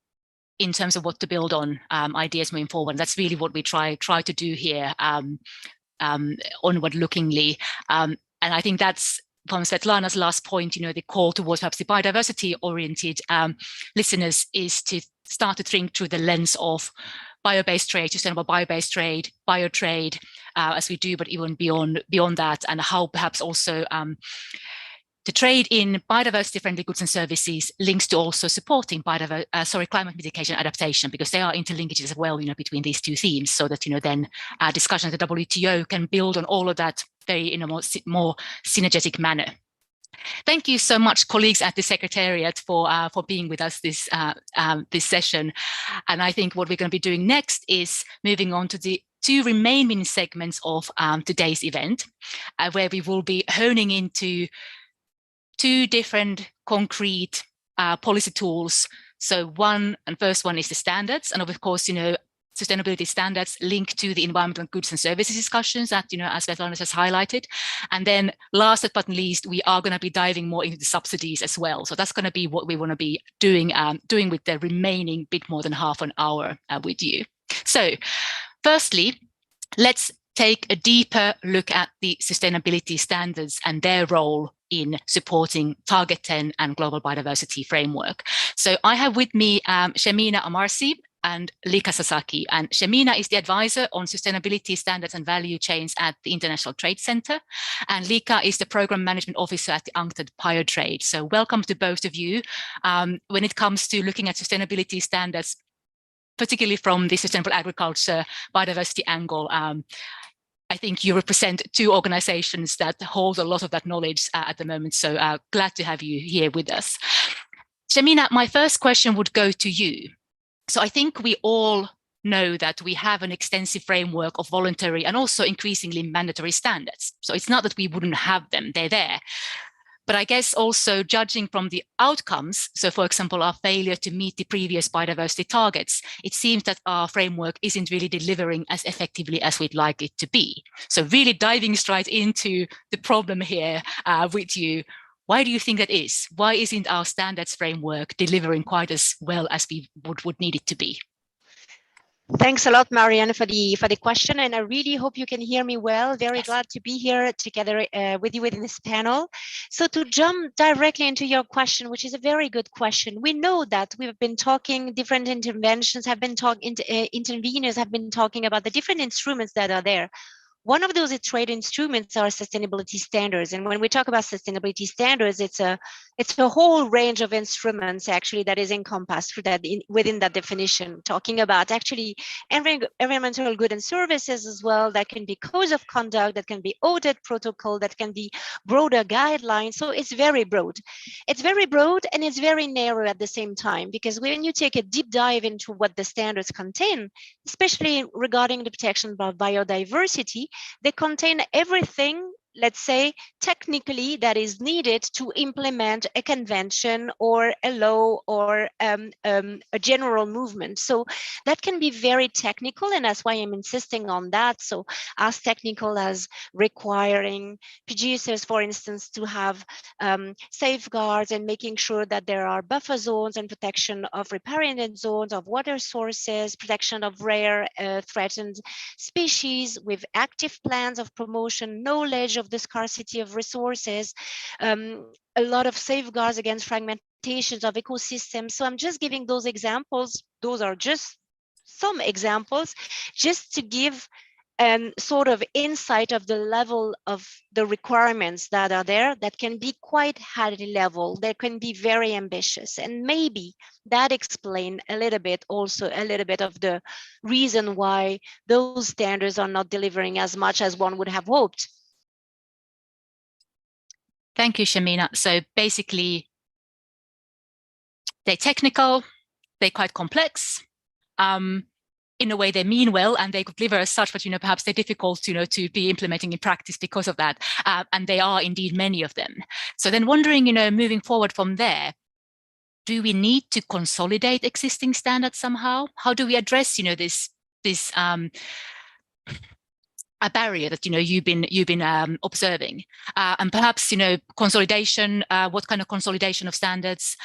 in terms of what to build on, ideas moving forward. That's really what we try to do here, onward-lookingly. And I think that's from Svetlana's last point, the call towards perhaps the biodiversity-oriented listeners is to start to think through the lens of bio-based trade, sustainable bio-based trade, biotrade, as we do, but even beyond that, and how perhaps also the trade in biodiversity-friendly goods and services links to also supporting climate mitigation adaptation, because there are interlinkages as well, between these two themes, so that then discussions at the WTO can build on all of that very in a more synergetic manner. Thank you so much, colleagues at the Secretariat, for being with us this session. And I think what we're going to be doing next is moving on to the two remaining segments of today's event, where we will be honing into two different concrete policy tools. So first one is the standards, and of course, sustainability standards linked to the environmental goods and services discussions that, as Svetlana has highlighted. And then last but not least, we are going to be diving more into the subsidies as well. So that's going to be what we want to be doing with the remaining bit more than half an hour with you. So firstly, let's take a deeper look at the sustainability standards and their role in supporting Target 10 and Global Biodiversity Framework. So I have with me Shemina Amarsi and Lika Sasaki. And Shemina is the advisor on sustainability standards and value chains at the International Trade Center. And Lika is the program management officer at the UNCTAD Biotrade. So welcome to both of you. When it comes to looking at sustainability standards, particularly from the sustainable agriculture biodiversity angle, I think you represent two organizations that hold a lot of that knowledge at the moment. So glad to have you here with us. Shemina, my first question would go to you. So I think we all know that we have an extensive framework of voluntary and also increasingly mandatory standards. So it's not that we wouldn't have them, they're there. But I guess also judging from the outcomes, so for example, our failure to meet the previous biodiversity targets, it seems that our framework isn't really delivering as effectively as we'd like it to be. So really diving straight into the problem here with you, why do you think that is? Why isn't our standards framework delivering quite as well as we would need it to be? Thanks a lot, Marianne, for the question, and I really hope you can hear me well. Very glad to be here together with you in this panel. So to jump directly into your question, which is a very good question, we know that we've been talking, different interventions have been talking, interveners have been talking about the different instruments that are there. One of those trade instruments are sustainability standards. And when we talk about sustainability standards, it's a whole range of instruments actually that is encompassed within that definition, talking about actually environmental goods and services as well. That can be codes of conduct, that can be audit protocol, that can be broader guidelines. So it's very broad. It's very broad and it's very narrow at the same time, because when you take a deep dive into what the standards contain, especially regarding the protection of biodiversity, they contain everything, let's say, technically that is needed to implement a convention or a law or a general movement. So that can be very technical, and that's why I'm insisting on that. So as technical as requiring producers, for instance, to have safeguards and making sure that there are buffer zones and protection of riparian zones, of water sources, protection of rare threatened species with active plans of promotion, knowledge of the scarcity of resources, a lot of safeguards against fragmentations of ecosystems. So I'm just giving those examples. Those are just some examples, just to give sort of insight of the level of the requirements that are there, that can be quite high level, they can be very ambitious. And maybe that explains a little bit of the reason why those standards are not delivering as much as one would have hoped. Thank you, Shemina. So basically, they're technical, they're quite complex. In a way, they mean well and they could deliver as such, but perhaps they're difficult to be implementing in practice because of that. And they are indeed many of them. So then wondering, moving forward from there, do we need to consolidate existing standards somehow? How do we address, this a barrier that you've been observing, and perhaps consolidation? What kind of consolidation of standards?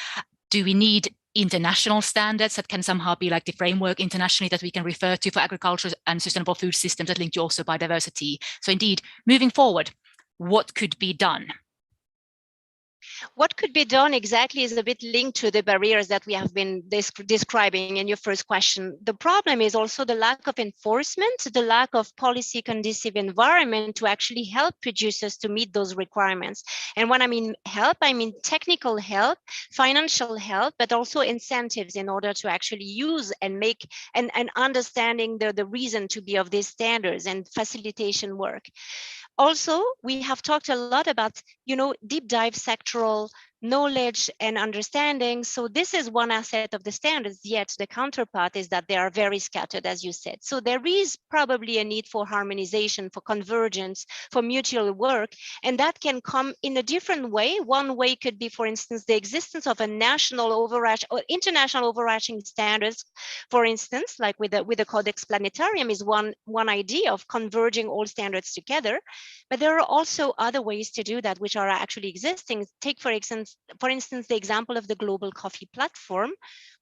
Do we need international standards that can somehow be like the framework internationally that we can refer to for agriculture and sustainable food systems that link to also biodiversity? So indeed, moving forward, what could be done? What could be done exactly is a bit linked to the barriers that we have been describing in your first question. The problem is also the lack of enforcement, the lack of policy conducive environment to actually help producers to meet those requirements. And when I mean help, I mean technical help, financial help, but also incentives in order to actually use and make and understanding the reason to be of these standards and facilitation work. Also, we have talked a lot about, deep dive sectoral knowledge and understanding. So this is one asset of the standards, yet the counterpart is that they are very scattered, as you said. So there is probably a need for harmonization, for convergence, for mutual work, and that can come in a different way. One way could be, for instance, the existence of a national overarching or international overarching standards, for instance, like with the Codex Planetarium is one idea of converging all standards together. But there are also other ways to do that, which are actually existing. Take, for instance, the example of the Global Coffee Platform,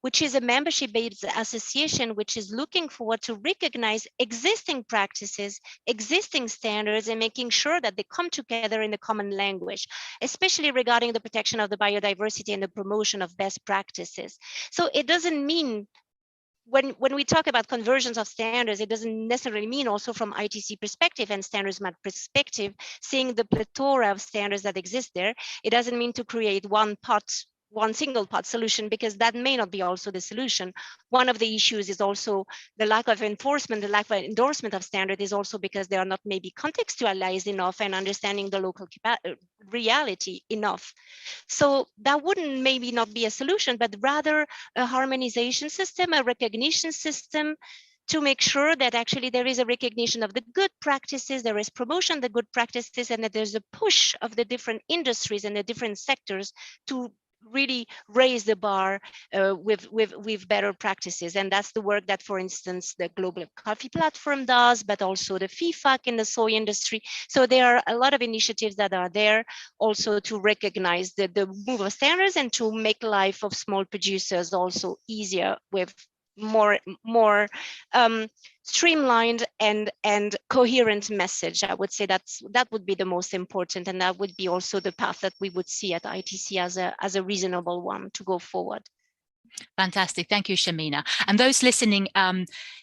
which is a membership-based association which is looking forward to recognize existing practices, existing standards, and making sure that they come together in a common language, especially regarding the protection of the biodiversity and the promotion of best practices. So it doesn't mean when we talk about conversions of standards, it doesn't necessarily mean also from ITC perspective and standards mat perspective, seeing the plethora of standards that exist there, it doesn't mean to create one single pot solution, because that may not be also the solution. One of the issues is also the lack of enforcement, the lack of endorsement of standard is also because they are not maybe contextualized enough and understanding the local reality enough. So that wouldn't maybe not be a solution, but rather a harmonization system, a recognition system, to make sure that actually there is a recognition of the good practices, there is promotion of the good practices, and that there's a push of the different industries and the different sectors to really raise the bar with better practices. And that's the work that, for instance, the Global Coffee Platform does, but also the FIFAC in the soy industry. So there are a lot of initiatives that are there also to recognize the move of standards and to make life of small producers also easier with more streamlined and coherent message. I would say that would be the most important, and that would be also the path that we would see at ITC as a reasonable one to go forward. Fantastic. Thank you, Shamina. And those listening,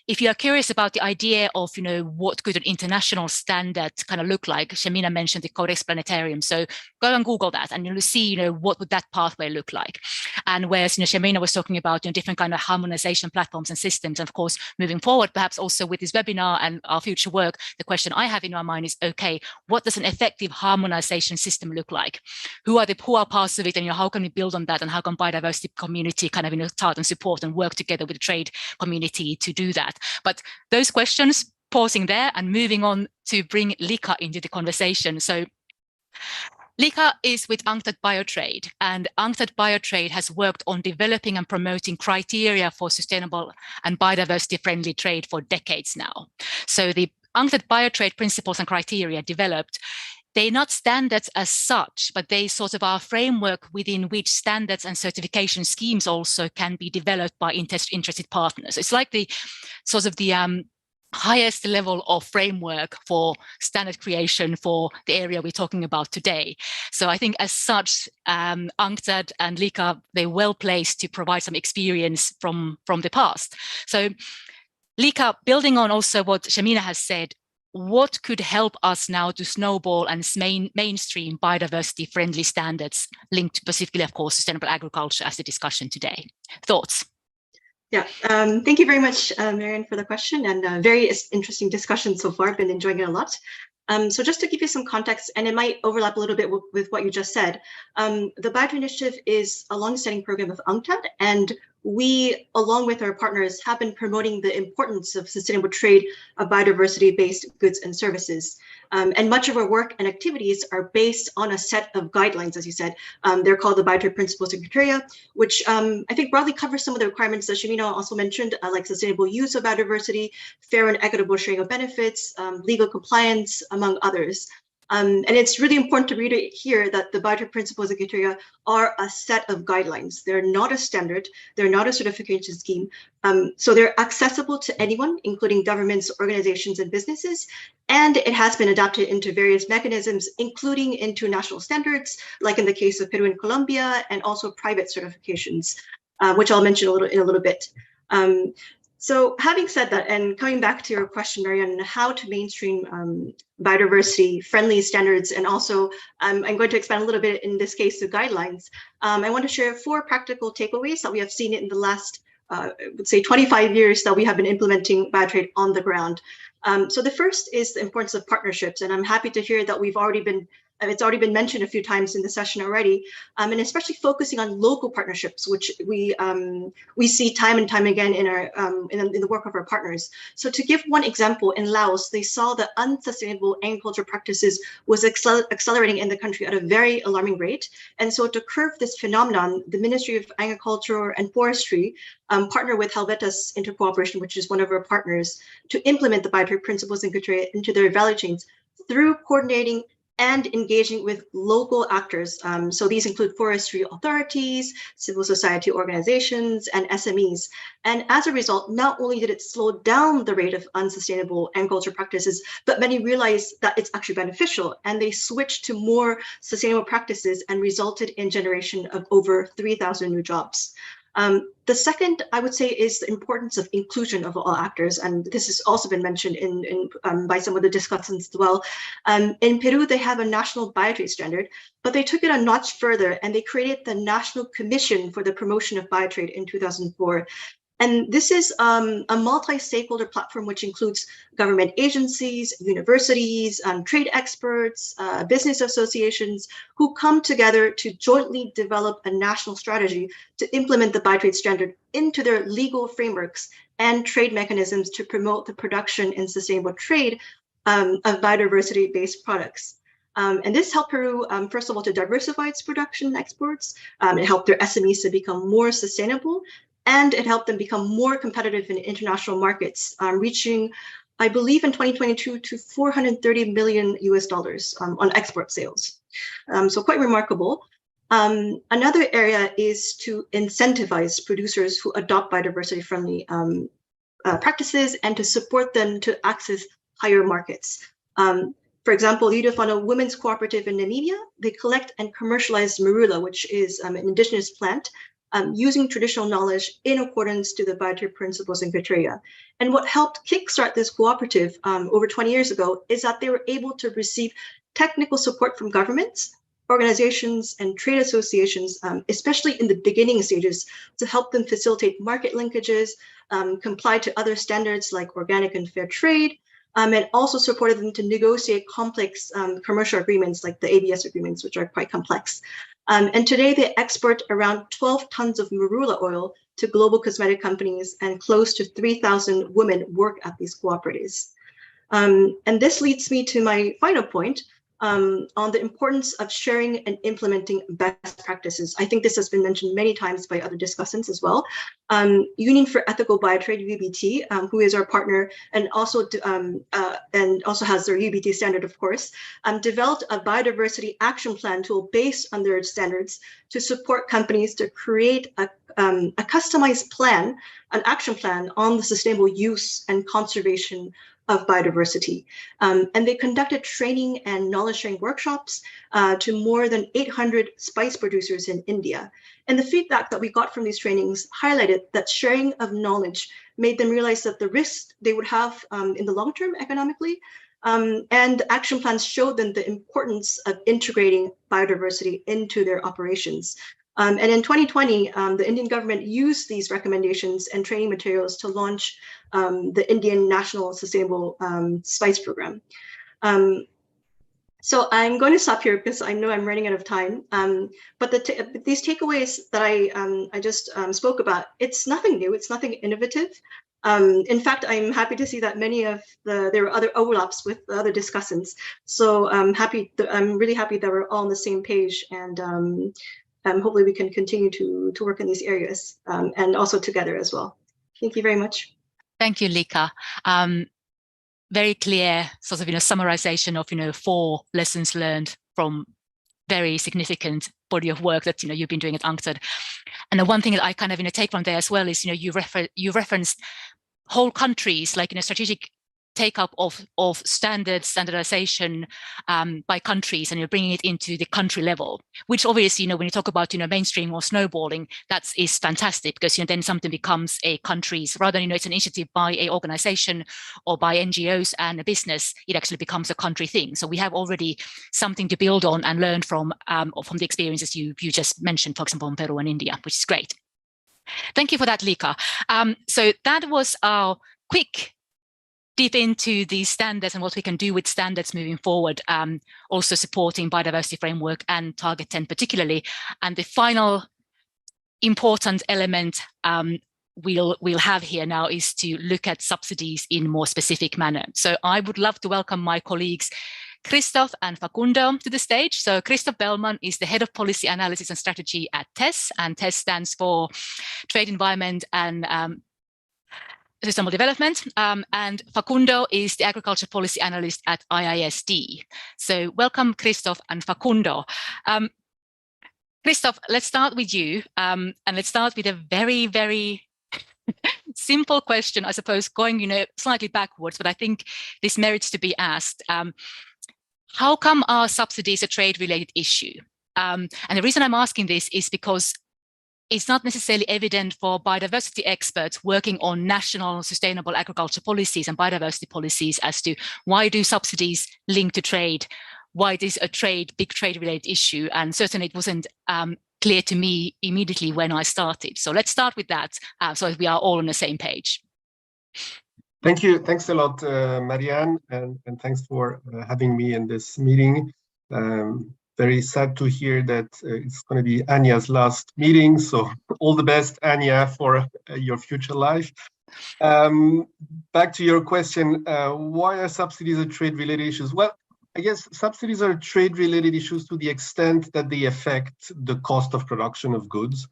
if you are curious about the idea of, what could an international standard kind of look like, Shamina mentioned the Codex Planetarium. So go and Google that and you'll see, what would that pathway look like. And whereas, Shamina was talking about different kind of harmonization platforms and systems, and of course, moving forward, perhaps also with this webinar and our future work, the question I have in my mind is, okay, what does an effective harmonization system look like? Who are parts of it, and how can we build on that, and how can biodiversity community kind of start and support and work together with the trade community to do that? But those questions, pausing there and moving on to bring Lika into the conversation. So Lika is with UNCTAD Biotrade, and UNCTAD Biotrade has worked on developing and promoting criteria for sustainable and biodiversity-friendly trade for decades now. So the UNCTAD Biotrade principles and criteria developed, they're not standards as such, but they sort of are a framework within which standards and certification schemes also can be developed by interested partners. It's like the sort of the highest level of framework for standard creation for the area we're talking about today. So I think as such, UNCTAD and Lika, they're well placed to provide some experience from the past. So Lika, building on also what Shamina has said, what could help us now to snowball and mainstream biodiversity-friendly standards linked to specifically, of course, sustainable agriculture as the discussion today? Thoughts? Yeah, thank you very much, Marianne, for the question, and very interesting discussion so far. I've been enjoying it a lot. So just to give you some context, and it might overlap a little bit with what you just said, the Biotrade Initiative is a long-standing program of UNCTAD, and we, along with our partners, have been promoting the importance of sustainable trade of biodiversity-based goods and services. And much of our work and activities are based on a set of guidelines, as you said. They're called the Biotrade Principles and Criteria, which I think broadly covers some of the requirements that Shamina also mentioned, like sustainable use of biodiversity, fair and equitable sharing of benefits, legal compliance, among others. And it's really important to reiterate here that the Biotrade principles and criteria are a set of guidelines. They're not a standard. They're not a certification scheme. So they're accessible to anyone, including governments, organizations, and businesses. And it has been adapted into various mechanisms, including into national standards, like in the case of Peru and Colombia, and also private certifications, which I'll mention in a little bit. So having said that, and coming back to your question, Marianne, how to mainstream biodiversity-friendly standards, and also I'm going to expand a little bit in this case, the guidelines. I want to share 4 practical takeaways that we have seen in the last, I would say 25 years that we have been implementing Biotrade on the ground. So the first is the importance of partnerships, and I'm happy to hear that it's already been mentioned a few times in the session already, and especially focusing on local partnerships, which we see time and time again in our in the work of our partners. So to give one example, in Laos, they saw that unsustainable agriculture practices was accelerating in the country at a very alarming rate. And so to curb this phenomenon, the Ministry of Agriculture and Forestry partnered with Helvetas Intercooperation, which is one of our partners, to implement the Biotrade principles and criteria into their value chains through coordinating and engaging with local actors. So these include forestry authorities, civil society organizations, and SMEs. And as a result, not only did it slow down the rate of unsustainable agriculture practices, but many realized that it's actually beneficial, and they switched to more sustainable practices and resulted in generation of over 3,000 new jobs. The second, I would say, is the importance of inclusion of all actors, and this has also been mentioned by some of the discussants as well. In Peru, they have a national Biotrade standard, but they took it a notch further and they created the National Commission for the Promotion of Biotrade in 2004. And this is a multi-stakeholder platform which includes government agencies, universities, trade experts, business associations, who come together to jointly develop a national strategy to implement the Biotrade standard into their legal frameworks and trade mechanisms to promote the production and sustainable trade of biodiversity-based products. And this helped Peru, first of all, to diversify its production and exports. It helped their SMEs to become more sustainable, and it helped them become more competitive in international markets, reaching, I believe in 2022, to $430 million on export sales. So quite remarkable. Another area is to incentivize producers who adopt biodiversity-friendly practices and to support them to access higher markets. For example, Yudafana Women's Cooperative in Namibia, they collect and commercialize marula, which is an indigenous plant, using traditional knowledge in accordance to the Biotrade principles and criteria. And what helped kickstart this cooperative over 20 years ago is that they were able to receive technical support from governments, organizations, and trade associations, especially in the beginning stages, to help them facilitate market linkages, comply to other standards like organic and fair trade, and also supported them to negotiate complex commercial agreements like the ABS agreements, which are quite complex. And today they export around 12 tons of marula oil to global cosmetic companies, and close to 3,000 women work at these cooperatives. And this leads me to my final point on the importance of sharing and implementing best practices. I think this has been mentioned many times by other discussants as well. Union for Ethical Biotrade, UBT, who is our partner and also has their UBT standard, of course, developed a biodiversity action plan tool based on their standards to support companies to create a customized plan, an action plan on the sustainable use and conservation of biodiversity. And they conducted training and knowledge sharing workshops to more than 800 spice producers in India. And the feedback that we got from these trainings highlighted that sharing of knowledge made them realize that the risks they would have in the long term economically, and action plans showed them the importance of integrating biodiversity into their operations. And in 2020, the Indian government used these recommendations and training materials to launch the Indian National Sustainable Spice Program. So I'm going to stop here because I know I'm running out of time. But these takeaways that I just spoke about, it's nothing new, it's nothing innovative. In fact, I'm happy to see that many of there were other overlaps with the other discussants. So I'm really happy that we're all on the same page, and hopefully we can continue to work in these areas and also together as well. Thank you very much. Thank you, Lika. very clear sort of, summarization of, 4 lessons learned from very significant body of work that, you've been doing at UNCTAD. And the one thing that I kind of, take from there as well is, you referenced whole countries, like, strategic take up of standardization by countries, and you're bringing it into the country level, which obviously, when you talk about, mainstream or snowballing, that is fantastic, because, then something becomes a country's, rather than, it's an initiative by a organization or by NGOs and a business, it actually becomes a country thing. So we have already something to build on and learn from the experiences you just mentioned, for example, in Peru and India, which is great. Thank you for that, Lika. So that was our quick deep into these standards and what we can do with standards moving forward, also supporting biodiversity framework and Target 10 particularly. And the final important element we'll have here now is to look at subsidies in more specific manner. So I would love to welcome my colleagues Christoph and Facundo to the stage. So Christoph Bellman is the Head of Policy Analysis and Strategy at TESS, and TESS stands for Trade, Environment and Sustainable Development, and Facundo is the Agriculture Policy Analyst at IISD. So welcome, Christoph and Facundo. Christoph, let's start with you, and let's start with a very, very simple question, I suppose, going slightly backwards, but I think this merits to be asked. How come are subsidies a trade-related issue? And the reason I'm asking this is because it's not necessarily evident for biodiversity experts working on national sustainable agriculture policies and biodiversity policies as to why do subsidies link to trade? Why is a big trade-related issue? And certainly it wasn't clear to me immediately when I started. So let's start with that, so we are all on the same page. Thank you. Thanks a lot, Marianne, and thanks for having me in this meeting. Very sad to hear that it's going to be Anya's last meeting. So all the best, Anya, for your future life. Back to your question, why are subsidies a trade-related issues? Well, I guess subsidies are trade-related issues to the extent that they affect the cost of production of goods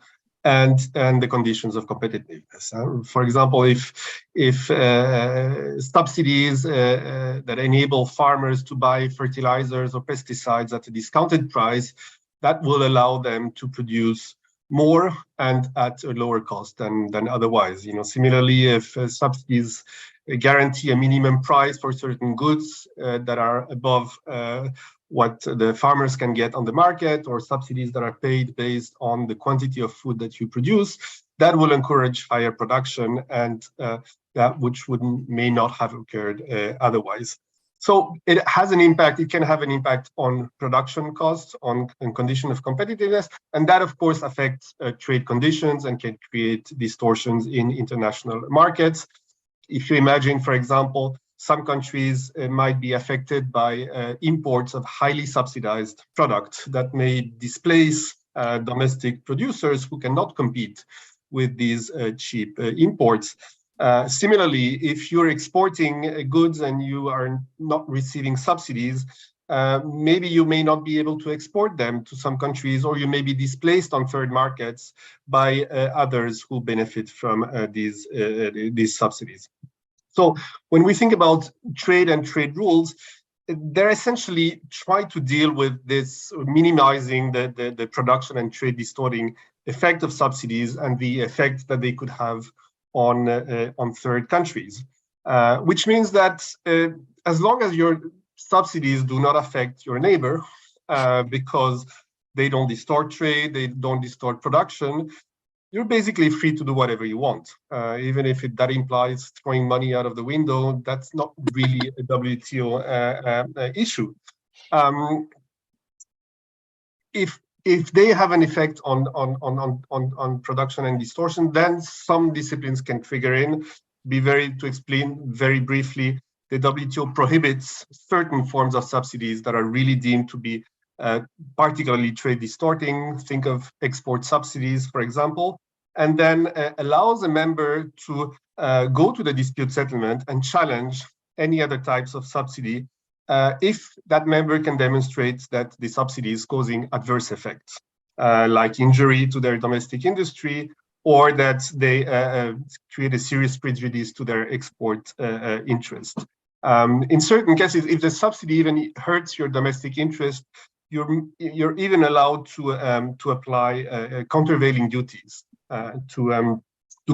and the conditions of competitiveness. For example, if subsidies that enable farmers to buy fertilizers or pesticides at a discounted price, that will allow them to produce more and at a lower cost than otherwise. Similarly, if subsidies guarantee a minimum price for certain goods that are above what the farmers can get on the market, or subsidies that are paid based on the quantity of food that you produce, that will encourage higher production, and that which may not have occurred otherwise. So it has an impact. It can have an impact on production costs, on condition of competitiveness, and that of course affects trade conditions and can create distortions in international markets. If you imagine, for example, some countries might be affected by imports of highly subsidized products that may displace domestic producers who cannot compete with these cheap imports. Similarly, if you're exporting goods and you are not receiving subsidies, maybe you may not be able to export them to some countries, or you may be displaced on third markets by others who benefit from these subsidies. So when we think about trade and trade rules, they're essentially trying to deal with this, minimizing the production and trade distorting effect of subsidies and the effect that they could have on third countries, which means that as long as your subsidies do not affect your neighbor, because they don't distort trade, they don't distort production, you're basically free to do whatever you want, even if that implies throwing money out of the window. That's not really a WTO issue. If they have an effect on production and distortion, then some disciplines can trigger in. To explain very briefly, the WTO prohibits certain forms of subsidies that are really deemed to be particularly trade distorting. Think of export subsidies, for example, and then allows a member to go to the dispute settlement and challenge any other types of subsidy if that member can demonstrate that the subsidy is causing adverse effects, like injury to their domestic industry, or that they create a serious prejudice to their export interest. In certain cases, if the subsidy even hurts your domestic interest, you're even allowed to apply countervailing duties to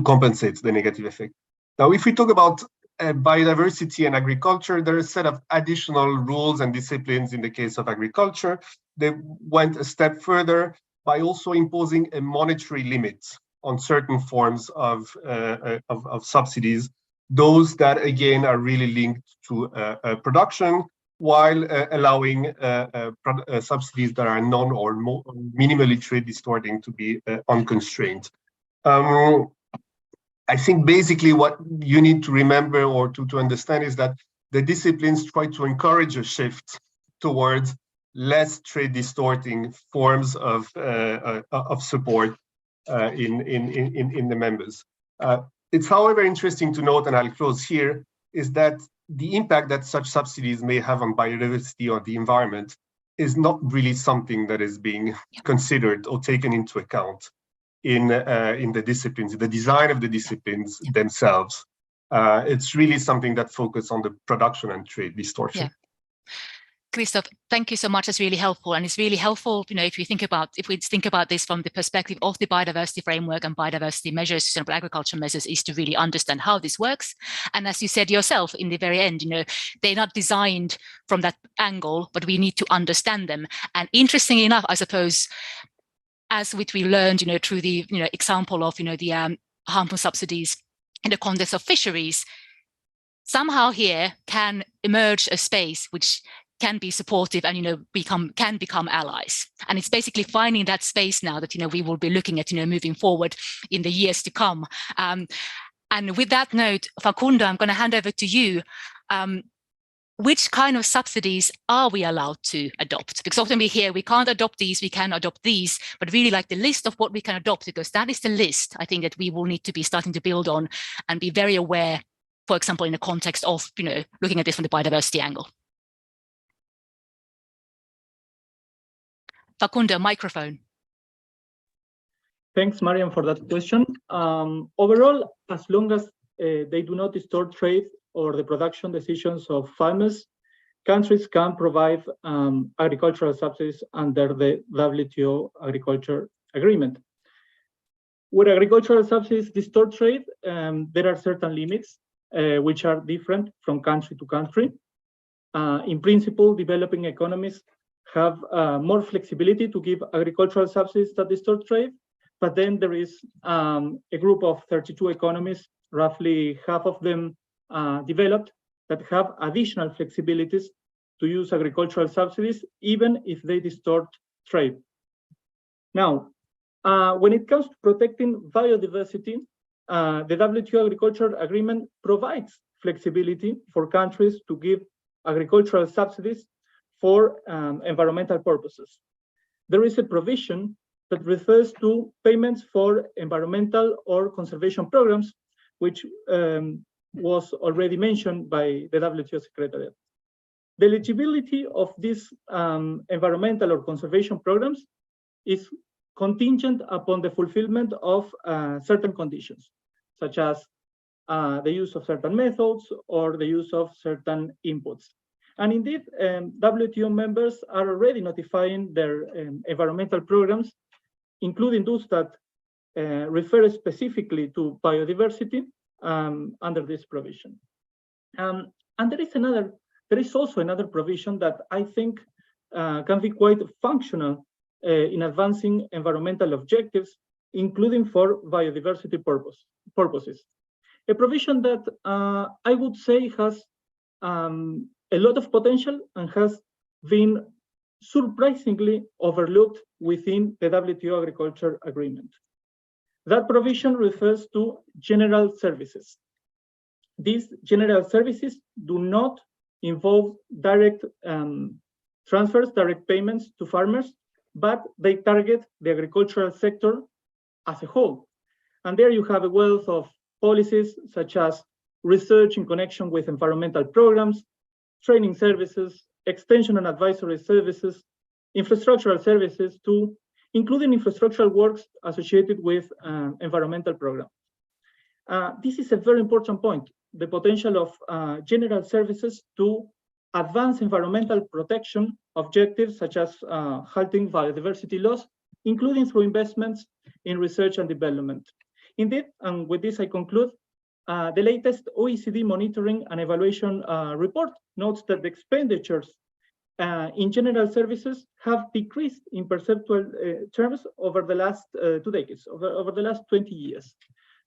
compensate the negative effect. Now, if we talk about biodiversity and agriculture, there are a set of additional rules and disciplines in the case of agriculture. They went a step further by also imposing a monetary limit on certain forms of subsidies, those that again are really linked to production, while allowing subsidies that are non or minimally trade distorting to be unconstrained. I think basically what you need to remember or to understand is that the disciplines try to encourage a shift towards less trade distorting forms of support in the members. It's however interesting to note, and I'll close here, is that the impact that such subsidies may have on biodiversity or the environment is not really something that is being considered or taken into account in the disciplines, the design of the disciplines themselves. It's really something that focuses on the production and trade distortion. Yeah. Christoph, thank you so much. That's really helpful. And it's really helpful, if we think about this from the perspective of the biodiversity framework and biodiversity measures, sustainable agriculture measures, is to really understand how this works. And as you said yourself in the very end, they're not designed from that angle, but we need to understand them. And interestingly enough, I suppose, as which we learned, through the example of the harmful subsidies in the context of fisheries, somehow here can emerge a space which can be supportive and can become allies. And it's basically finding that space now that we will be looking at moving forward in the years to come. And with that note, Facundo, I'm going to hand over to you. Which kind of subsidies are we allowed to adopt? Because often we hear we can't adopt these, we can adopt these, but really like the list of what we can adopt, because that is the list I think that we will need to be starting to build on and be very aware, for example, in the context of looking at this from the biodiversity angle. Facundo, microphone. Thanks, Marian, for that question. Overall, as long as they do not distort trade or the production decisions of farmers, countries can provide agricultural subsidies under the WTO agriculture agreement. Where agricultural subsidies distort trade, there are certain limits which are different from country to country. In principle, developing economies have more flexibility to give agricultural subsidies that distort trade, but then there is a group of 32 economies, roughly half of them developed, that have additional flexibilities to use agricultural subsidies, even if they distort trade. Now, when it comes to protecting biodiversity, the WTO Agriculture Agreement provides flexibility for countries to give agricultural subsidies for environmental purposes. There is a provision that refers to payments for environmental or conservation programs, which was already mentioned by the WTO Secretariat. The eligibility of these environmental or conservation programs is contingent upon the fulfillment of certain conditions, such as the use of certain methods or the use of certain inputs. And indeed, WTO members are already notifying their environmental programs, including those that refer specifically to biodiversity under this provision. And there is also another provision that I think can be quite functional in advancing environmental objectives, including for biodiversity purposes. A provision that I would say has a lot of potential and has been surprisingly overlooked within the WTO Agriculture Agreement. That provision refers to general services. These general services do not involve direct transfers, direct payments to farmers, but they target the agricultural sector as a whole. And there you have a wealth of policies such as research in connection with environmental programs, training services, extension and advisory services, infrastructural services, including infrastructural works associated with environmental programs. This is a very important point. the potential of general services to advance environmental protection objectives such as halting biodiversity loss, including through investments in research and development. Indeed, and with this I conclude, the latest OECD monitoring and evaluation report notes that the expenditures in general services have decreased in perceptual terms over the last 2 decades, over the last 20 years.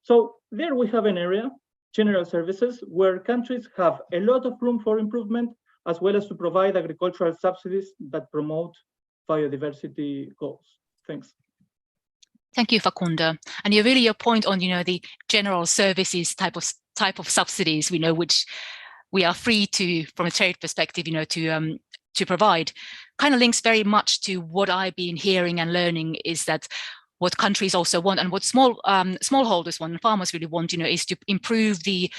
So there we have an area, general services, where countries have a lot of room for improvement, as well as to provide agricultural subsidies that promote biodiversity goals. Thanks. Thank you, Facundo. And your point on, the general services type of subsidies, which we are free to, from a trade perspective, to provide, kind of links very much to what I've been hearing and learning is that what countries also want and what smallholders want and farmers really want, is to improve the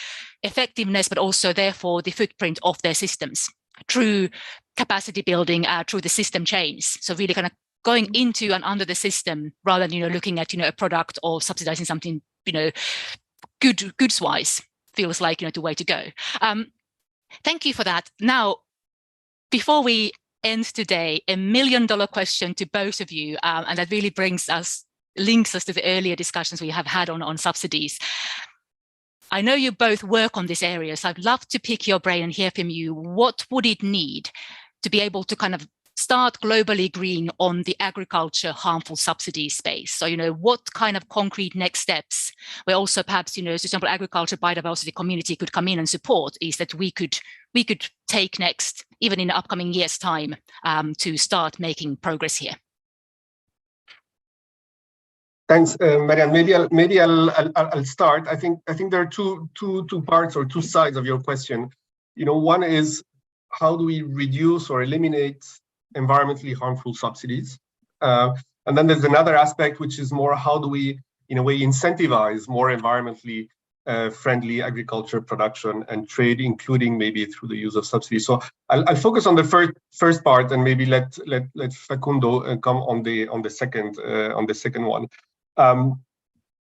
effectiveness, but also therefore the footprint of their systems through capacity building, through the system chains. So really kind of going into and under the system rather than, looking at, a product or subsidizing something, goods-wise feels like, the way to go. Thank you for that. Now, before we end today, $1 million question to both of you, and that really links us to the earlier discussions we have had on subsidies. I know you both work on this area, so I'd love to pick your brain and hear from you. What would it need to be able to kind of start globally green on the agriculture harmful subsidy space? So, what kind of concrete next steps where also perhaps, sustainable agriculture, biodiversity community could come in and support is that we could take next, even in the upcoming year's time, to start making progress here. Thanks, Marianne. Maybe I'll start. I think there are two parts or two sides of your question. One is how do we reduce or eliminate environmentally harmful subsidies? And then there's another aspect, which is more how do we, in a way, incentivize more environmentally friendly agriculture production and trade, including maybe through the use of subsidies. So I'll focus on the first part and maybe let Facundo come on the second one.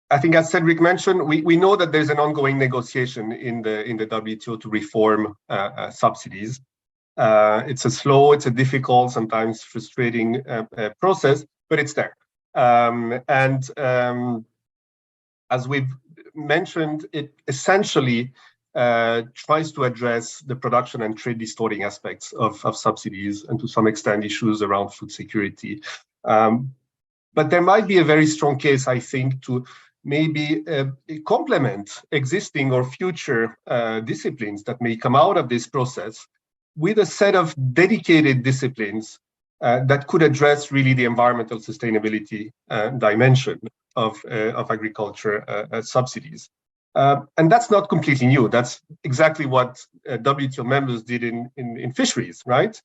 I think, as Cedric mentioned, we know that there's an ongoing negotiation in the WTO to reform subsidies. It's a slow, it's a difficult, sometimes frustrating process, but it's there. As we've mentioned, it essentially tries to address the production and trade distorting aspects of subsidies and to some extent issues around food security. But there might be a very strong case, I think, to maybe complement existing or future disciplines that may come out of this process with a set of dedicated disciplines that could address really the environmental sustainability dimension of agriculture subsidies. And that's not completely new. That's exactly what WTO members did in fisheries, right?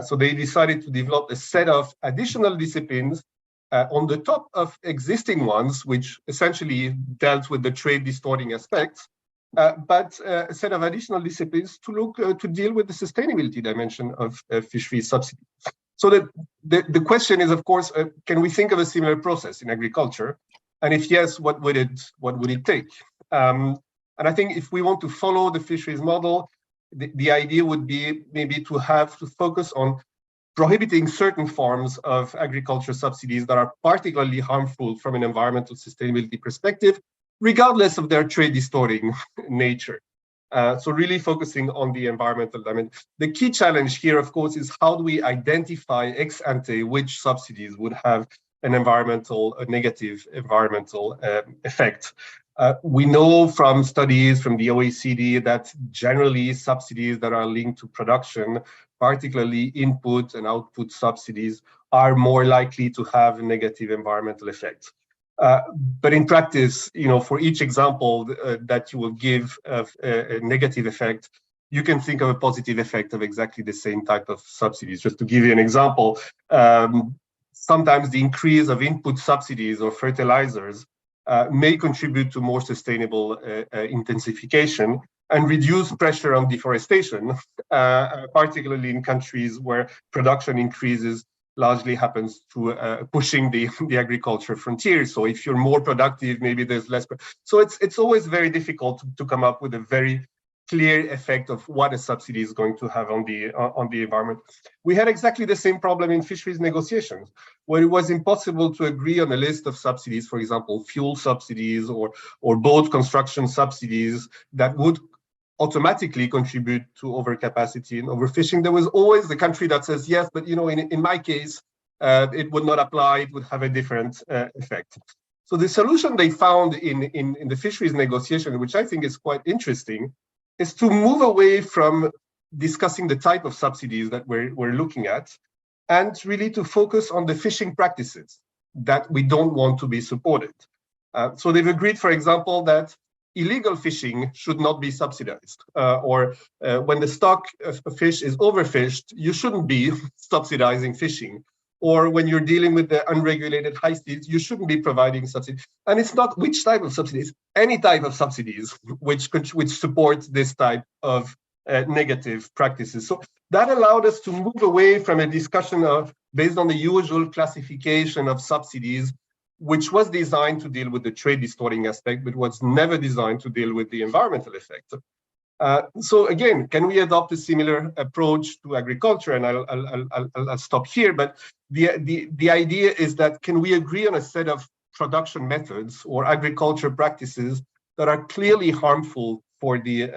So they decided to develop a set of additional disciplines on the top of existing ones, which essentially dealt with the trade distorting aspects, but a set of additional disciplines to deal with the sustainability dimension of fishery subsidies. So the question is, of course, can we think of a similar process in agriculture? And if yes, what would it take? And I think if we want to follow the fisheries model, the idea would be maybe to focus on prohibiting certain forms of agriculture subsidies that are particularly harmful from an environmental sustainability perspective, regardless of their trade distorting nature. So really focusing on the environmental dimension. The key challenge here, of course, is how do we identify ex ante which subsidies would have a negative environmental effect. We know from studies from the OECD that generally subsidies that are linked to production, particularly input and output subsidies, are more likely to have negative environmental effects. But in practice, for each example that you will give of a negative effect, you can think of a positive effect of exactly the same type of subsidies. Just to give you an example, sometimes the increase of input subsidies or fertilizers may contribute to more sustainable intensification and reduce pressure on deforestation, particularly in countries where production increases largely happens through pushing the agriculture frontier. So if you're more productive, maybe there's less. So it's always very difficult to come up with a very clear effect of what a subsidy is going to have on the environment. We had exactly the same problem in fisheries negotiations, where it was impossible to agree on a list of subsidies, for example, fuel subsidies or boat construction subsidies that would automatically contribute to overcapacity and overfishing. There was always the country that says, yes, but in my case, it would not apply, it would have a different effect. So the solution they found in the fisheries negotiation, which I think is quite interesting, is to move away from discussing the type of subsidies that we're looking at, and really to focus on the fishing practices that we don't want to be supported. So they've agreed, for example, that illegal fishing should not be subsidized, or when the stock of fish is overfished, you shouldn't be subsidizing fishing. Or when you're dealing with the unregulated high seas, you shouldn't be providing subsidies. And it's not which type of subsidies, any type of subsidies which support this type of negative practices. So that allowed us to move away from a discussion of based on the usual classification of subsidies, which was designed to deal with the trade distorting aspect, but was never designed to deal with the environmental effect. So again, can we adopt a similar approach to agriculture? And I'll stop here. But the idea is that can we agree on a set of production methods or agriculture practices that are clearly harmful for the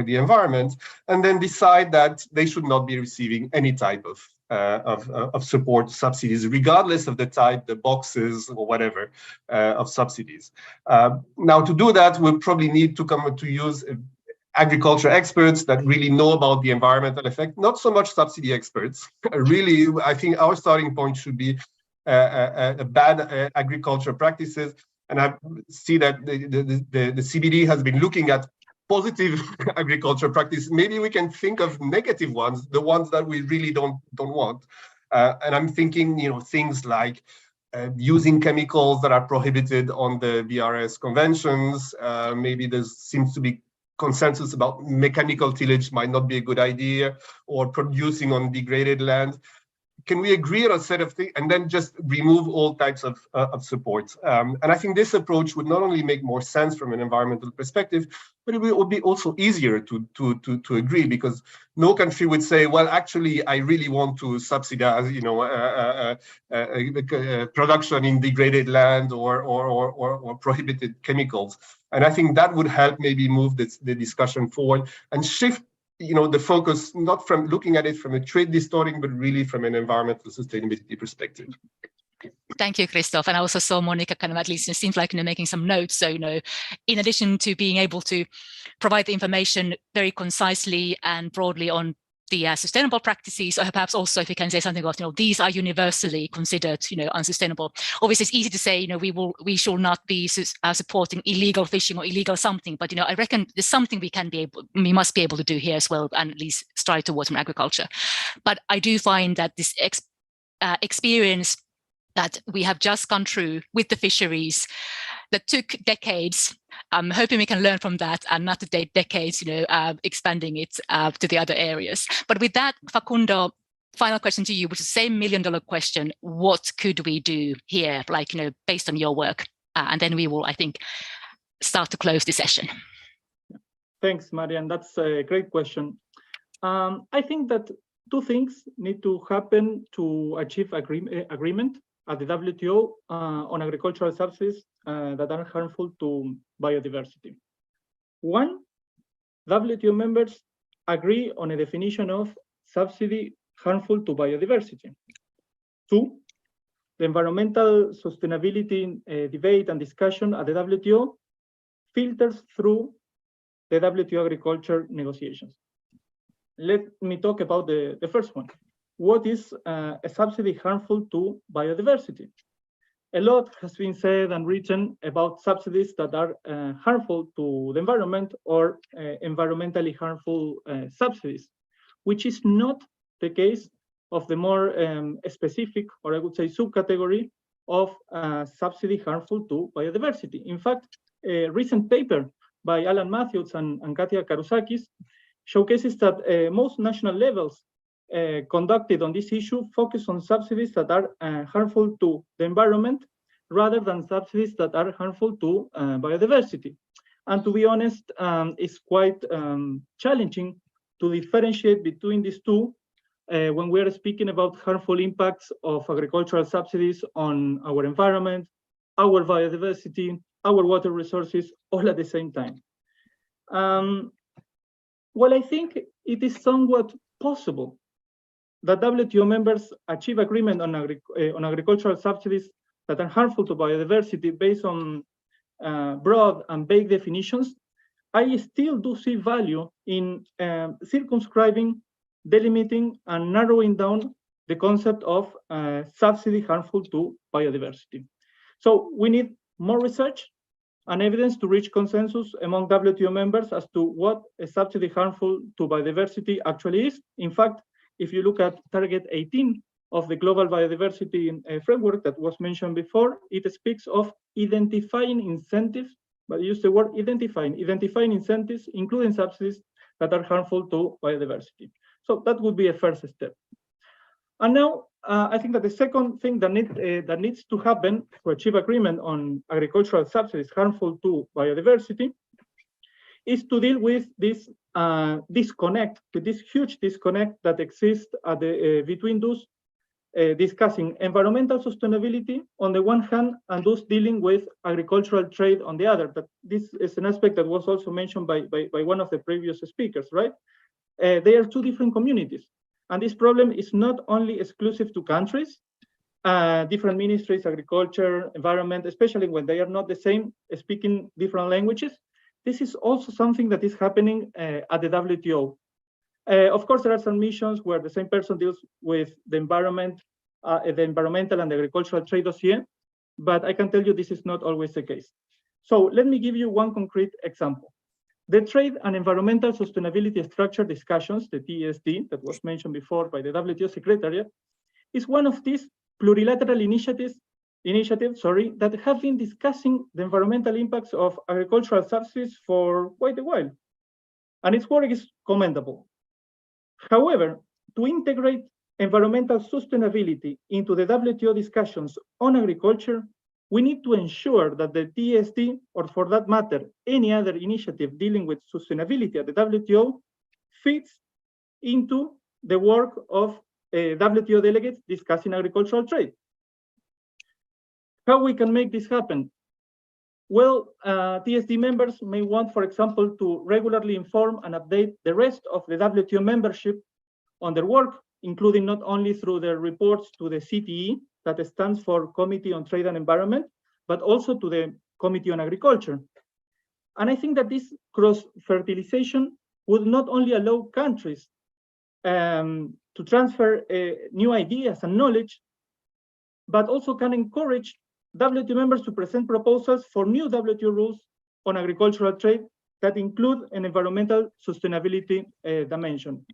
environment, and then decide that they should not be receiving any type of support subsidies, regardless of the type, the boxes or whatever of subsidies. Now, to do that, we'll probably need to come to use agriculture experts that really know about the environmental effect, not so much subsidy experts. Really, I think our starting point should be bad agriculture practices. And I see that the CBD has been looking at positive agriculture practice. Maybe we can think of negative ones, the ones that we really don't want. And I'm thinking, things like using chemicals that are prohibited on the BRS conventions. Maybe there seems to be consensus about mechanical tillage might not be a good idea, or producing on degraded land. Can we agree on a set of things and then just remove all types of support? And I think this approach would not only make more sense from an environmental perspective, but it would be also easier to agree, because no country would say, well, actually, I really want to subsidize, production in degraded land or prohibited chemicals. And I think that would help maybe move the discussion forward and shift the focus, not from looking at it from a trade distorting, but really from an environmental sustainability perspective. Thank you, Christoph. And I also saw Monica kind of, at least it seems like, making some notes. So, in addition to being able to provide the information very concisely and broadly on the sustainable practices, or perhaps also if you can say something about, these are universally considered, unsustainable. Obviously, it's easy to say, we shall not be supporting illegal fishing or illegal something, but I reckon there's something we must be able to do here as well, and at least strive towards from agriculture. But I do find that this experience that we have just gone through with the fisheries that took decades. I'm hoping we can learn from that and not to take decades, expanding it to the other areas. But with that, Facundo, final question to you, which is the same $1 million question. What could we do here, based on your work? And then we will, I think, start to close the session. Thanks, Marian. That's a great question. I think that two things need to happen to achieve agreement at the WTO on agricultural subsidies that are harmful to biodiversity. One, WTO members agree on a definition of subsidy harmful to biodiversity. Two, the environmental sustainability debate and discussion at the WTO filters through the WTO agriculture negotiations. Let me talk about the first one. What is a subsidy harmful to biodiversity? A lot has been said and written about subsidies that are harmful to the environment, or environmentally harmful subsidies, which is not the case of the more specific, or I would say subcategory of subsidy harmful to biodiversity. In fact, a recent paper by Alan Matthews and Katia Karusakis showcases that most national levels conducted on this issue focus on subsidies that are harmful to the environment rather than subsidies that are harmful to biodiversity. And to be honest, it's quite challenging to differentiate between these two when we are speaking about harmful impacts of agricultural subsidies on our environment, our biodiversity, our water resources, all at the same time. Well, I think it is somewhat possible that WTO members achieve agreement on agricultural subsidies that are harmful to biodiversity based on broad and vague definitions. I still do see value in circumscribing, delimiting, and narrowing down the concept of subsidy harmful to biodiversity. So we need more research and evidence to reach consensus among WTO members as to what a subsidy harmful to biodiversity actually is. In fact, if you look at Target 18 of the Global Biodiversity Framework that was mentioned before, it speaks of identifying incentives, but I use the word identifying incentives, including subsidies that are harmful to biodiversity. So that would be a first step. And now, I think that the second thing that needs to happen to achieve agreement on agricultural subsidies harmful to biodiversity is to deal with this disconnect, with this huge disconnect that exists at between those discussing environmental sustainability on the one hand and those dealing with agricultural trade on the other. But this is an aspect that was also mentioned by one of the previous speakers, right? They are two different communities. And this problem is not only exclusive to countries, different ministries, agriculture, environment, especially when they are not the same, speaking different languages. This is also something that is happening at the WTO. Of course, there are some missions where the same person deals with the environment, the environmental and the agricultural trade dossier, but I can tell you this is not always the case. So let me give you one concrete example. The Trade and Environmental Sustainability Structure Discussions, the TSD, that was mentioned before by the WTO Secretariat, is one of these plurilateral initiatives that have been discussing the environmental impacts of agricultural subsidies for quite a while. And its work is commendable. However, to integrate environmental sustainability into the WTO discussions on agriculture, we need to ensure that the TSD, or for that matter, any other initiative dealing with sustainability at the WTO, fits into the work of WTO delegates discussing agricultural trade. How we can make this happen? Well, TSD members may want, for example, to regularly inform and update the rest of the WTO membership on their work, including not only through their reports to the CTE, that stands for Committee on Trade and Environment, but also to the Committee on Agriculture. And I think that this cross-fertilization would not only allow countries to transfer new ideas and knowledge, but also can encourage WTO members to present proposals for new WTO rules on agricultural trade that include an environmental sustainability dimension.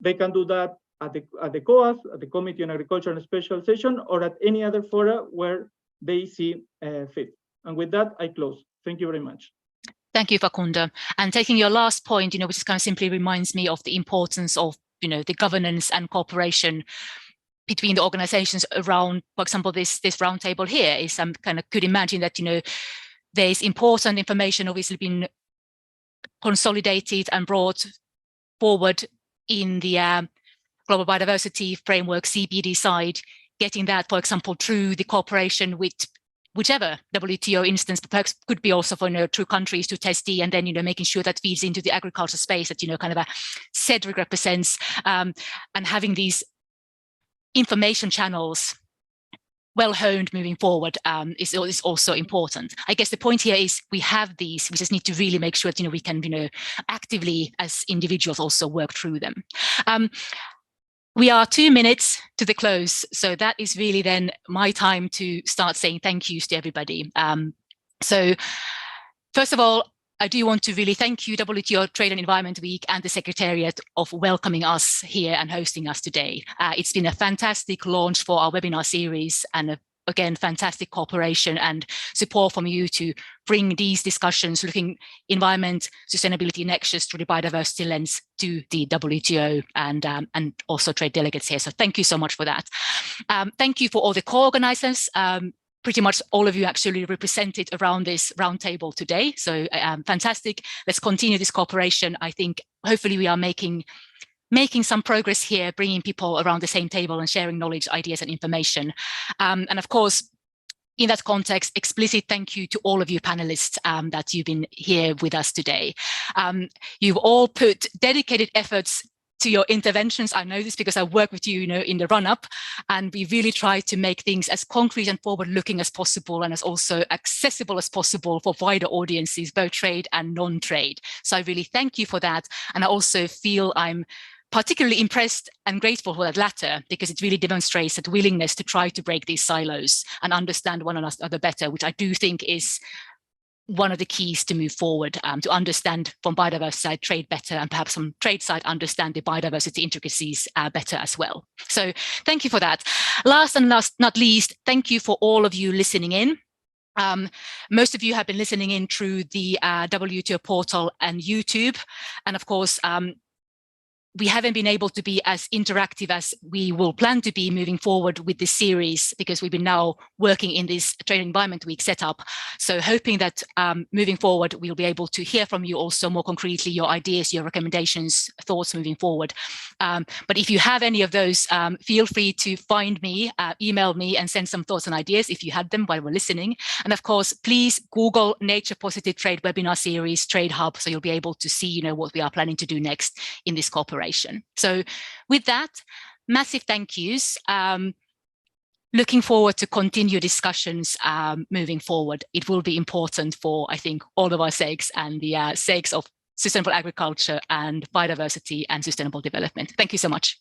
They can do that at the COAS, at the Committee on Agriculture and Specialization, or at any other fora where they see fit. And with that, I close. Thank you very much. Thank you, Facundo. And taking your last point, which is kind of simply reminds me of the importance of, the governance and cooperation between the organizations around, for example, this roundtable here is some kind of could imagine that, there's important information obviously been consolidated and brought forward in the Global Biodiversity Framework, CBD side, getting that, for example, through the cooperation with whichever WTO instance, but perhaps could be also for two countries to TSD, and then making sure that feeds into the agriculture space that kind of a CEDRIC represents, and having these information channels well honed moving forward is also important. I guess the point here is we have these, we just need to really make sure that we can actively as individuals also work through them. We are 2 minutes to the close, so that is really then my time to start saying thank yous to everybody. So first of all, I do want to really thank you, WTO Trade and Environment Week and the Secretariat of welcoming us here and hosting us today. It's been a fantastic launch for our webinar series, and again, fantastic cooperation and support from you to bring these discussions looking environment, sustainability nexus through the biodiversity lens to the WTO and also trade delegates here. So thank you so much for that. Thank you for all the co-organizers. pretty much all of you actually represented around this roundtable today. So fantastic. Let's continue this cooperation. I think hopefully we are making some progress here, bringing people around the same table and sharing knowledge, ideas, and information. And of course, in that context, explicit thank you to all of you panelists that you've been here with us today. You've all put dedicated efforts to your interventions. I know this because I work with you, in the run-up, and we really try to make things as concrete and forward-looking as possible, and as also accessible as possible for wider audiences, both trade and non-trade. So I really thank you for that, and I also feel I'm particularly impressed and grateful for that latter, because it really demonstrates that willingness to try to break these silos and understand one another better, which I do think is one of the keys to move forward, to understand from biodiversity side trade better, and perhaps from trade side understand the biodiversity intricacies better as well. So thank you for that. Last and not least, thank you for all of you listening in. Most of you have been listening in through the WTO portal and YouTube, and of course, we haven't been able to be as interactive as we will plan to be moving forward with this series, because we've been now working in this Trade Environment Week setup. So hoping that moving forward, we'll be able to hear from you also more concretely, your ideas, your recommendations, thoughts moving forward. But if you have any of those, feel free to find me, email me, and send some thoughts and ideas if you had them while we're listening. And of course, please Google Nature Positive Trade webinar series, Trade Hub, so you'll be able to see, what we are planning to do next in this cooperation. So with that, massive thank yous. Looking forward to continue discussions moving forward. It will be important for, I think, all of our sakes and the sakes of sustainable agriculture and biodiversity and sustainable development. Thank you so much.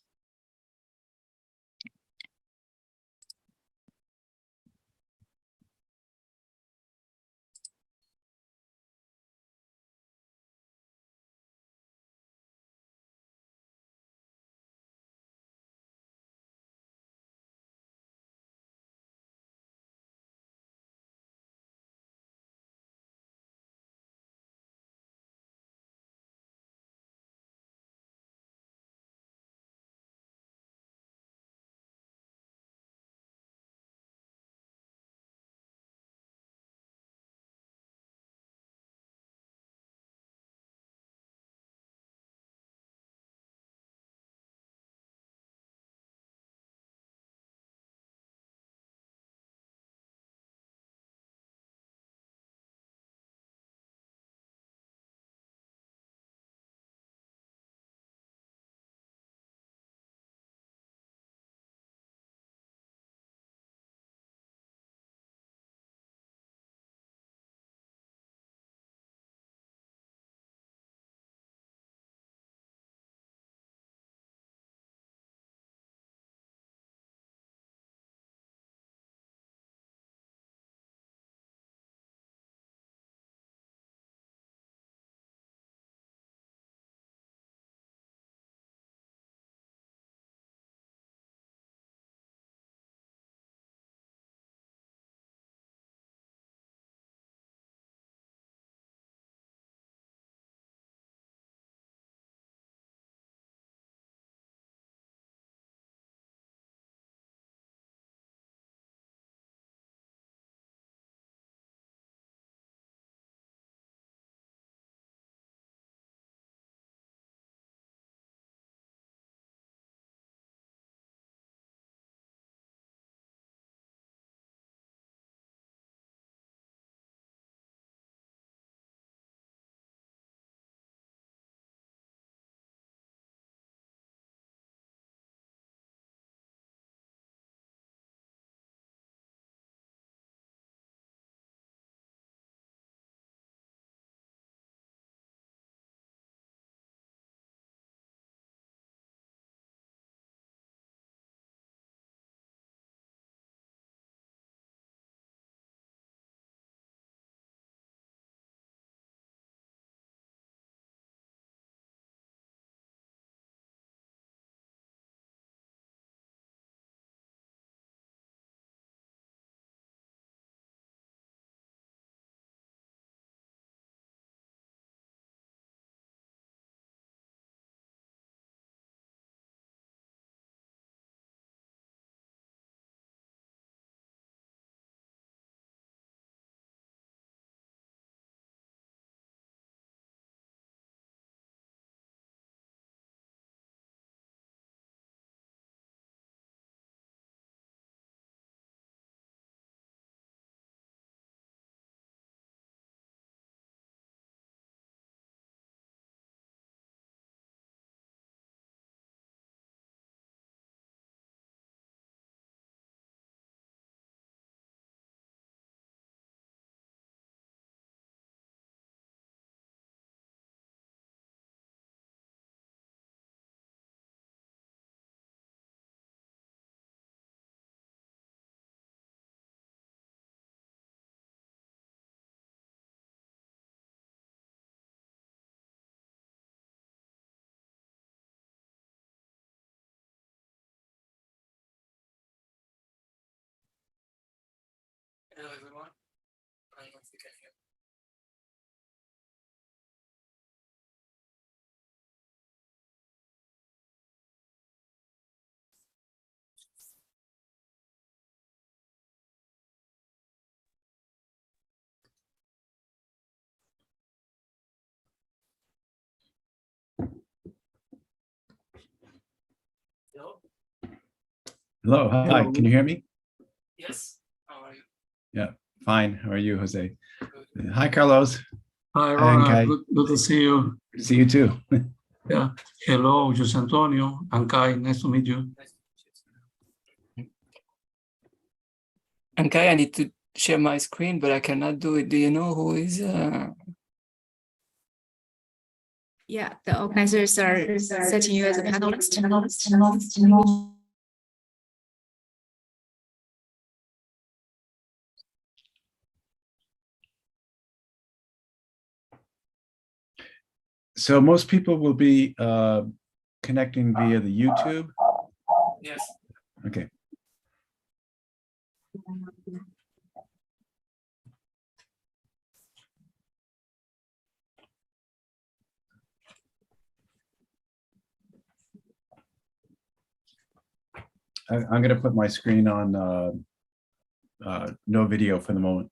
Hello, everyone. I don't think I can. Hello? Hello, hi, can you hear me? Yes. How are you? Yeah, fine. How are you, Jose? Hi, Carlos. Hi, Ronald. Ronald. Good to see you. See you too. Yeah. Hello, Jose Antonio and Kai. Nice to meet you. And Kai, I need to share my screen, but I cannot do it. Do you know who is? Yeah, the organizers are setting you as a panelist. So most people will be connecting via the YouTube. Yes. Okay. I'm going to put my screen on no video for the moment.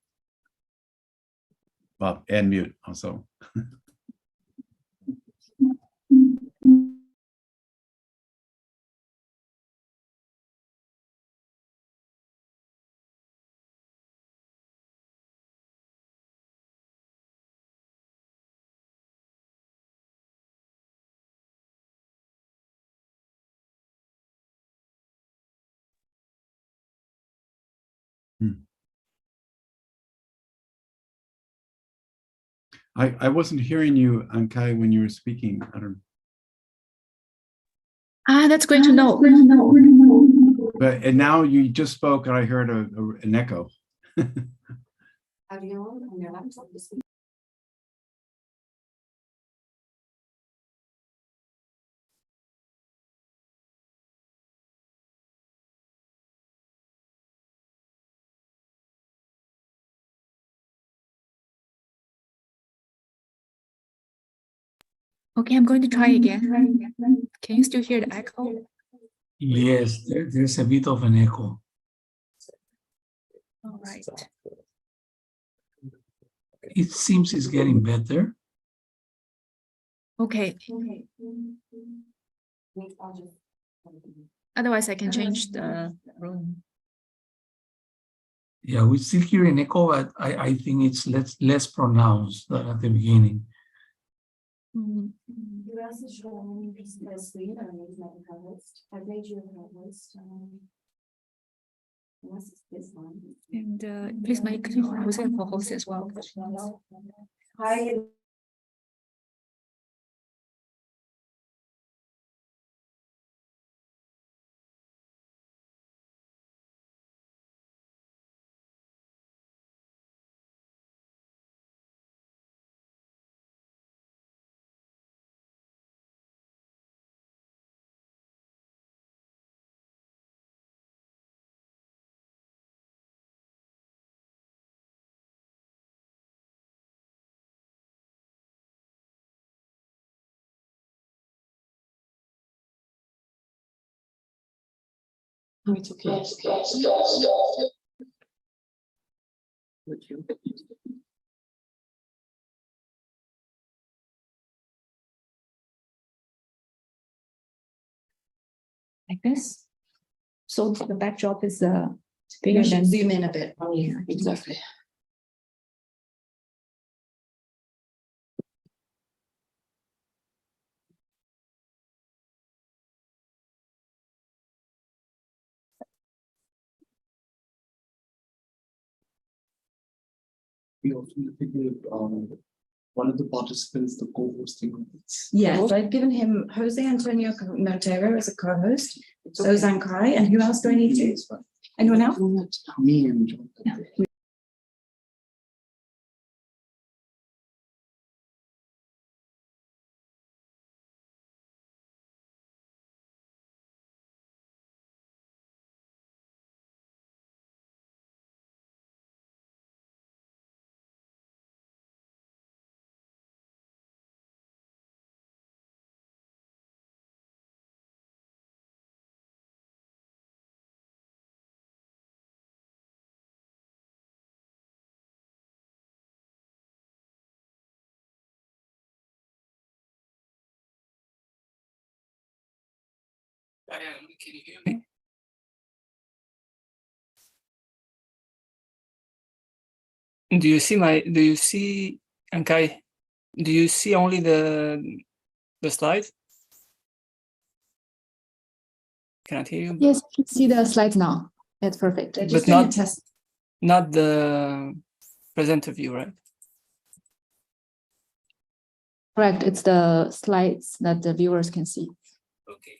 Well, and mute also. I wasn't hearing you, Ankai, when you were speaking. I don't. That's great to know. But and now you just spoke, and I heard an echo. Okay, I'm going to try again. Can you still hear the echo? Yes, there's a bit of an echo. All right. It seems it's getting better. Okay. Otherwise, I can change the room. Yeah, we still hear an echo, but I think it's less pronounced than at the beginning. You asked to show the screen and use my co-host. I've made you a co-host. Unless it's this one. And please make Jose a co-host as well. Hi. Oh, it's okay. Like this. So the backdrop is You bigger should than. zoom in a bit. Oh, yeah, exactly. We also need to give one of the participants the co-hosting. Yes, so I've given him Jose Antonio Montero as a co-host, so Zankai, and who else do I need to? Anyone else? Me and John. Can you hear me? Do you see, Ankai, do you see only the slide? Cannot hear you. Yes, I can see the slides now. That's perfect. But not the presenter view, right? Correct. It's the slides that the viewers can see. Okay.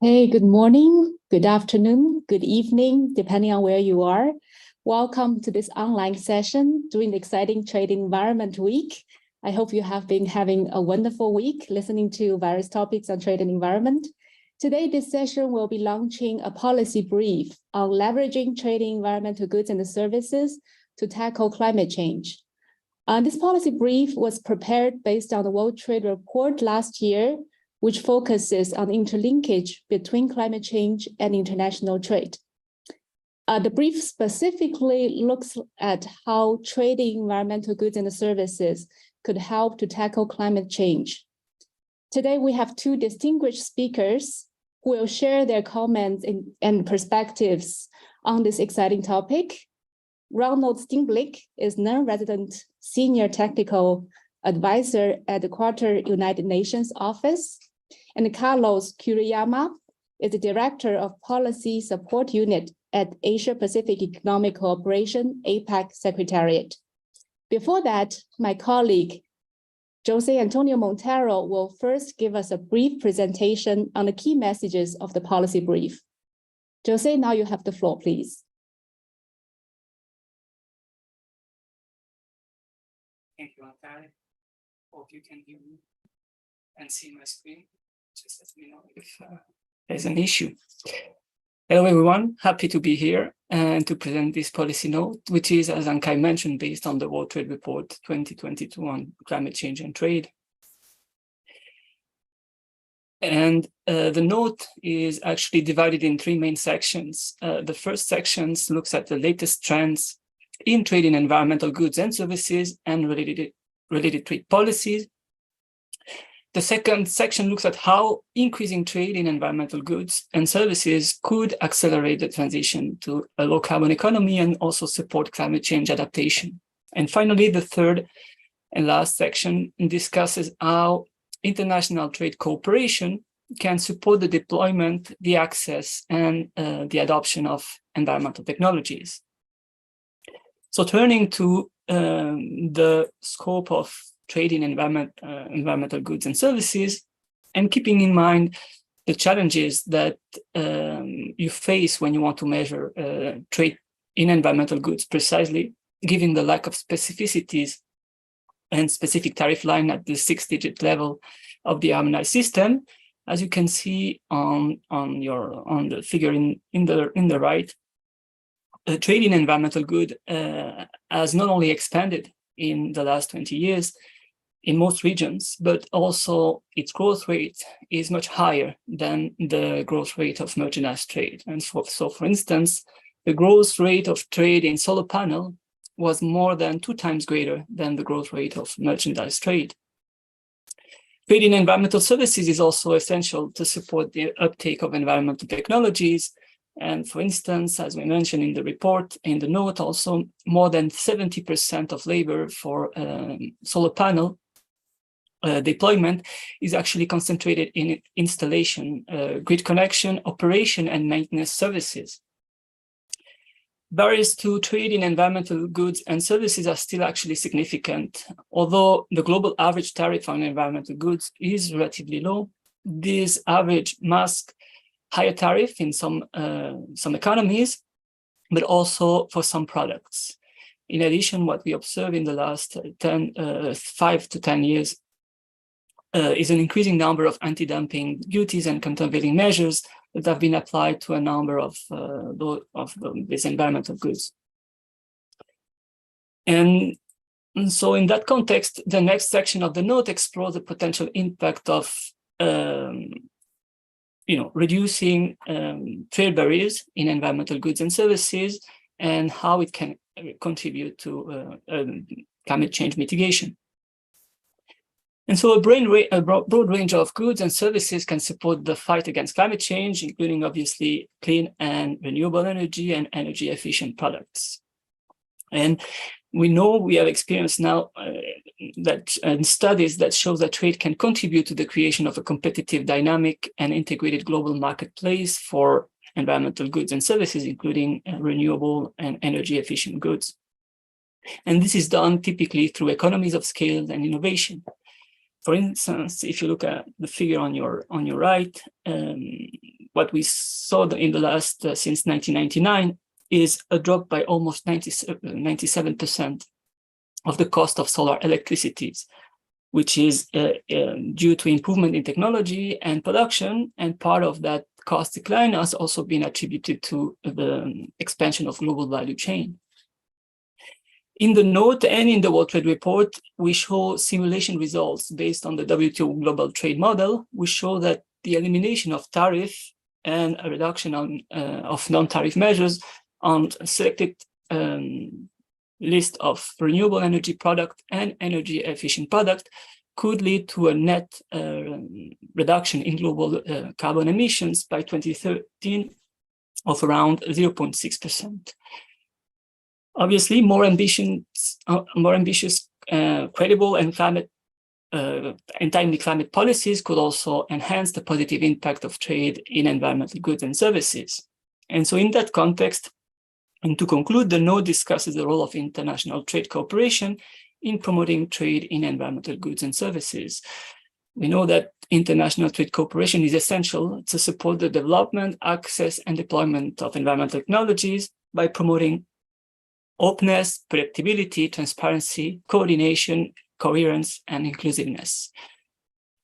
Hey, good morning, good afternoon, good evening, depending on where you are. Welcome to this online session during the exciting Trade Environment Week. I hope you have been having a wonderful week listening to various topics on trade and environment. Today, this session will be launching a policy brief on leveraging trading environmental goods and services to tackle climate change. This policy brief was prepared based on the World Trade Report last year, which focuses on interlinkage between climate change and international trade. The brief specifically looks at how trading environmental goods and services could help to tackle climate change. Today, we have two distinguished speakers who will share their comments and perspectives on this exciting topic. Ronald Stinblick is non-resident senior technical advisor at the Quarter United Nations office. And Carlos Kuriyama is the Director of Policy Support Unit at Asia Pacific Economic Cooperation, APEC Secretariat. Before that, my colleague, Jose Antonio Montero, will first give us a brief presentation on the key messages of the policy brief. Jose, now you have the floor, please. Thank you, Antares. Hope you can hear me and see my screen. Just let me know if there's an issue. Hello, everyone. Happy to be here and to present this policy note, which is, as Ankai mentioned, based on the World Trade Report 2022 on climate change and trade. And the note is actually divided in three main sections. The first section looks at the latest trends in trade in environmental goods and services and related trade policies. The second section looks at how increasing trade in environmental goods and services could accelerate the transition to a low carbon economy and also support climate change adaptation. And finally, the third and last section discusses how international trade cooperation can support the deployment, the access, and the adoption of environmental technologies. So turning to the scope of trade in environmental goods and services, and keeping in mind the challenges that you face when you want to measure trade in environmental goods precisely, given the lack of specificities and specific tariff line at the 6-digit level of the harmonized system. As you can see on the figure in the right, trade in environmental good has not only expanded in the last 20 years in most regions, but also its growth rate is much higher than the growth rate of merchandise trade. And so for instance, the growth rate of trade in solar panel was more than 2 times greater than the growth rate of merchandise trade. Trade in environmental services is also essential to support the uptake of environmental technologies. And for instance, as we mentioned in the report, in the note also, more than 70% of labor for solar panel deployment is actually concentrated in installation, grid connection, operation, and maintenance services. Barriers to trade in environmental goods and services are still actually significant. Although the global average tariff on environmental goods is relatively low, this average masks higher tariff in some economies, but also for some products. In addition, what we observe in the last 5 to 10 years is an increasing number of anti-dumping duties and countervailing measures that have been applied to a number of these environmental goods. And so in that context, the next section of the note explores the potential impact of reducing trade barriers in environmental goods and services and how it can contribute to climate change mitigation. And so a broad range of goods and services can support the fight against climate change, including obviously clean and renewable energy and energy efficient products. And we have experience now studies that show that trade can contribute to the creation of a competitive, dynamic, and integrated global marketplace for environmental goods and services, including renewable and energy efficient goods. And this is done typically through economies of scale and innovation. For instance, if you look at the figure on your right, what we saw in the last, since 1999, is a drop by almost 97% of the cost of solar electricity, which is due to improvement in technology and production, and part of that cost decline has also been attributed to the expansion of global value chain. In the note and in the World Trade Report, we show simulation results based on the WTO global trade model. We show that the elimination of tariff and a reduction of non-tariff measures on selected list of renewable energy product and energy efficient product could lead to a net reduction in global carbon emissions by 2013 of around 0.6%. Obviously, more ambitious, credible and timely climate policies could also enhance the positive impact of trade in environmental goods and services. And so in that context, and to conclude, the note discusses the role of international trade cooperation in promoting trade in environmental goods and services. We know that international trade cooperation is essential to support the development, access, and deployment of environmental technologies by promoting openness, predictability, transparency, coordination, coherence, and inclusiveness.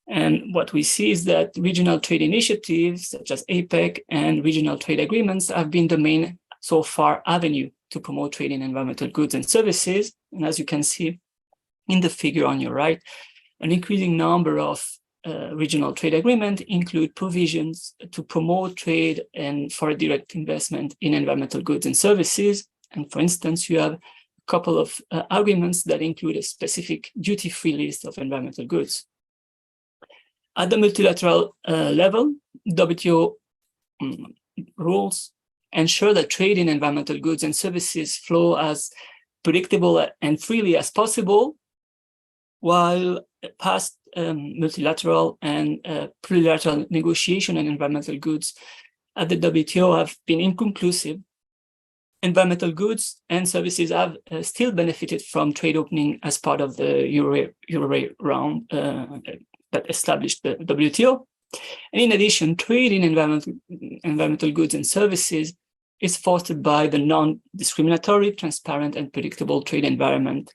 And what we see is that regional trade initiatives such as APEC and regional trade agreements have been the main so far avenue to promote trade in environmental goods and services. And as you can see in the figure on your right, an increasing number of regional trade agreements include provisions to promote trade and for direct investment in environmental goods and services. And for instance, you have a couple of agreements that include a specific duty-free list of environmental goods. At the multilateral level, WTO rules ensure that trade in environmental goods and services flow as predictable and freely as possible, while past multilateral and plurilateral negotiation on environmental goods at the WTO have been inconclusive. Environmental goods and services have still benefited from trade opening as part of the Euro round that established the WTO. And in addition, trade in environmental goods and services is fostered by the non-discriminatory, transparent, and predictable trade environment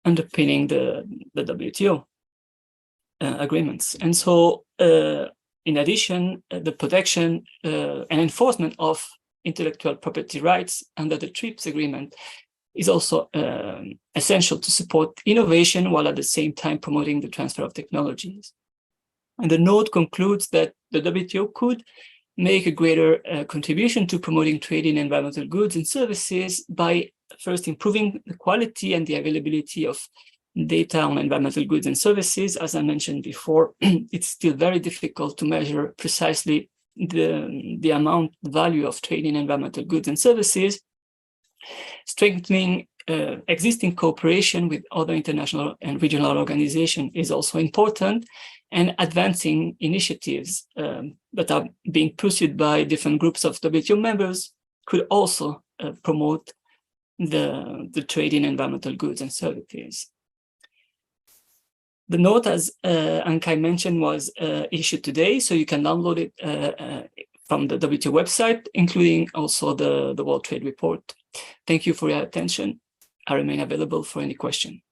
underpinning the WTO agreements. And so, in addition, the protection and enforcement of intellectual property rights under the TRIPS agreement is also essential to support innovation while at the same time promoting the transfer of technologies. And the note concludes that the WTO could make a greater contribution to promoting trade in environmental goods and services by first improving the quality and the availability of data on environmental goods and services. As I mentioned before, it's still very difficult to measure precisely the amount, the value of trade in environmental goods and services. Strengthening existing cooperation with other international and regional organizations is also important, and advancing initiatives that are being pursued by different groups of WTO members could also promote the trade in environmental goods and services. The note, as Ankai mentioned, was issued today, so you can download it from the WTO website, including also the World Trade Report. Thank you for your attention. I remain available for any question.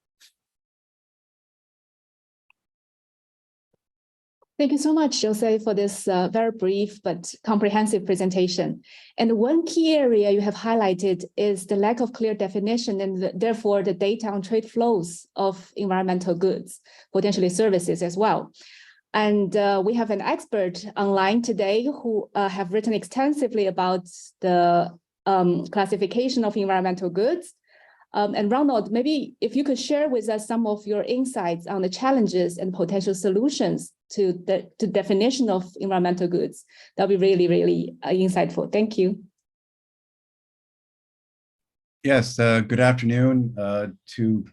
Thank you so much, Jose, for this very brief but comprehensive presentation. And one key area you have highlighted is the lack of clear definition and therefore the data on trade flows of environmental goods, potentially services as well. And we have an expert online today who have written extensively about the classification of environmental goods. And Ronald, maybe if you could share with us some of your insights on the challenges and potential solutions to the definition of environmental goods, that'll be really, really insightful. Thank you. Yes, good afternoon to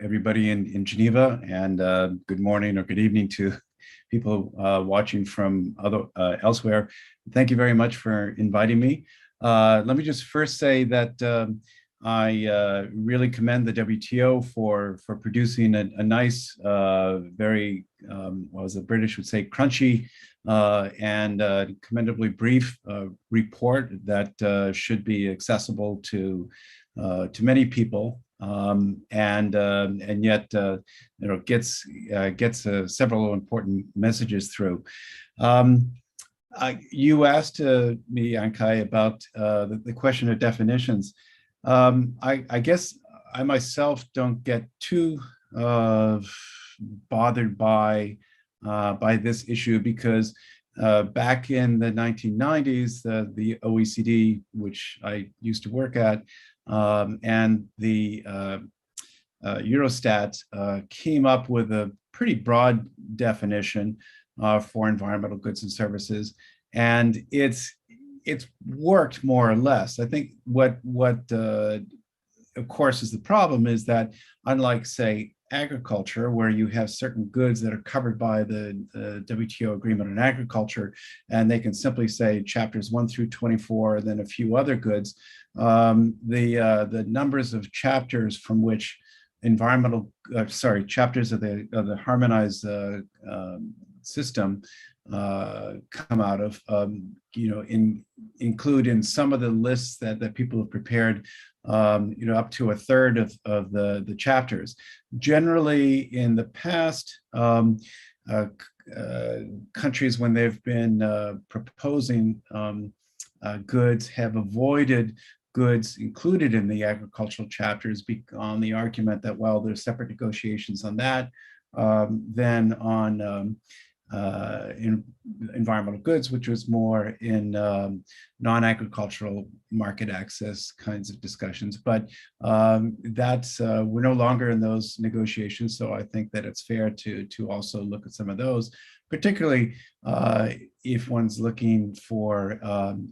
everybody in Geneva, and good morning or good evening to people watching from elsewhere. Thank you very much for inviting me. Let me just first say that I really commend the WTO for producing a nice, very, what as the British would say, crunchy and commendably brief report that should be accessible to many people, and yet gets several important messages through. You asked me, Ankai, about the question of definitions. I guess I myself don't get too bothered by this issue because back in the 1990s, the OECD, which I used to work at, and the Eurostat came up with a pretty broad definition for environmental goods and services, and it's worked more or less. I think what of course is the problem is that unlike, say, agriculture, where you have certain goods that are covered by the WTO agreement on agriculture, and they can simply say chapters 1 through 24, and then a few other goods, the numbers of chapters from which chapters of the harmonized system come out of, include in some of the lists that people have prepared, up to a third of the chapters. Generally, in the past, countries, when they've been proposing goods, have avoided goods included in the agricultural chapters on the argument that, well, there's separate negotiations on that than on in environmental goods, which was more in non-agricultural market access kinds of discussions. But that's we're no longer in those negotiations, so I think that it's fair to also look at some of those, particularly if one's looking for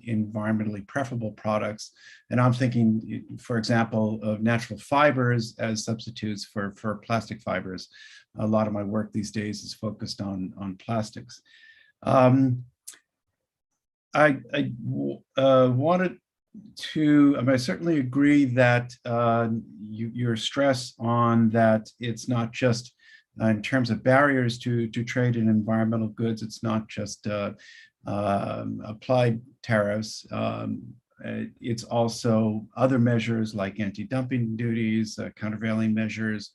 environmentally preferable products. And I'm thinking, for example, of natural fibers as substitutes for plastic fibers. A lot of my work these days is focused on plastics. I wanted to, I certainly agree that your stress on that it's not just in terms of barriers to trade in environmental goods, it's not just applied tariffs. It's also other measures like anti-dumping duties, countervailing measures.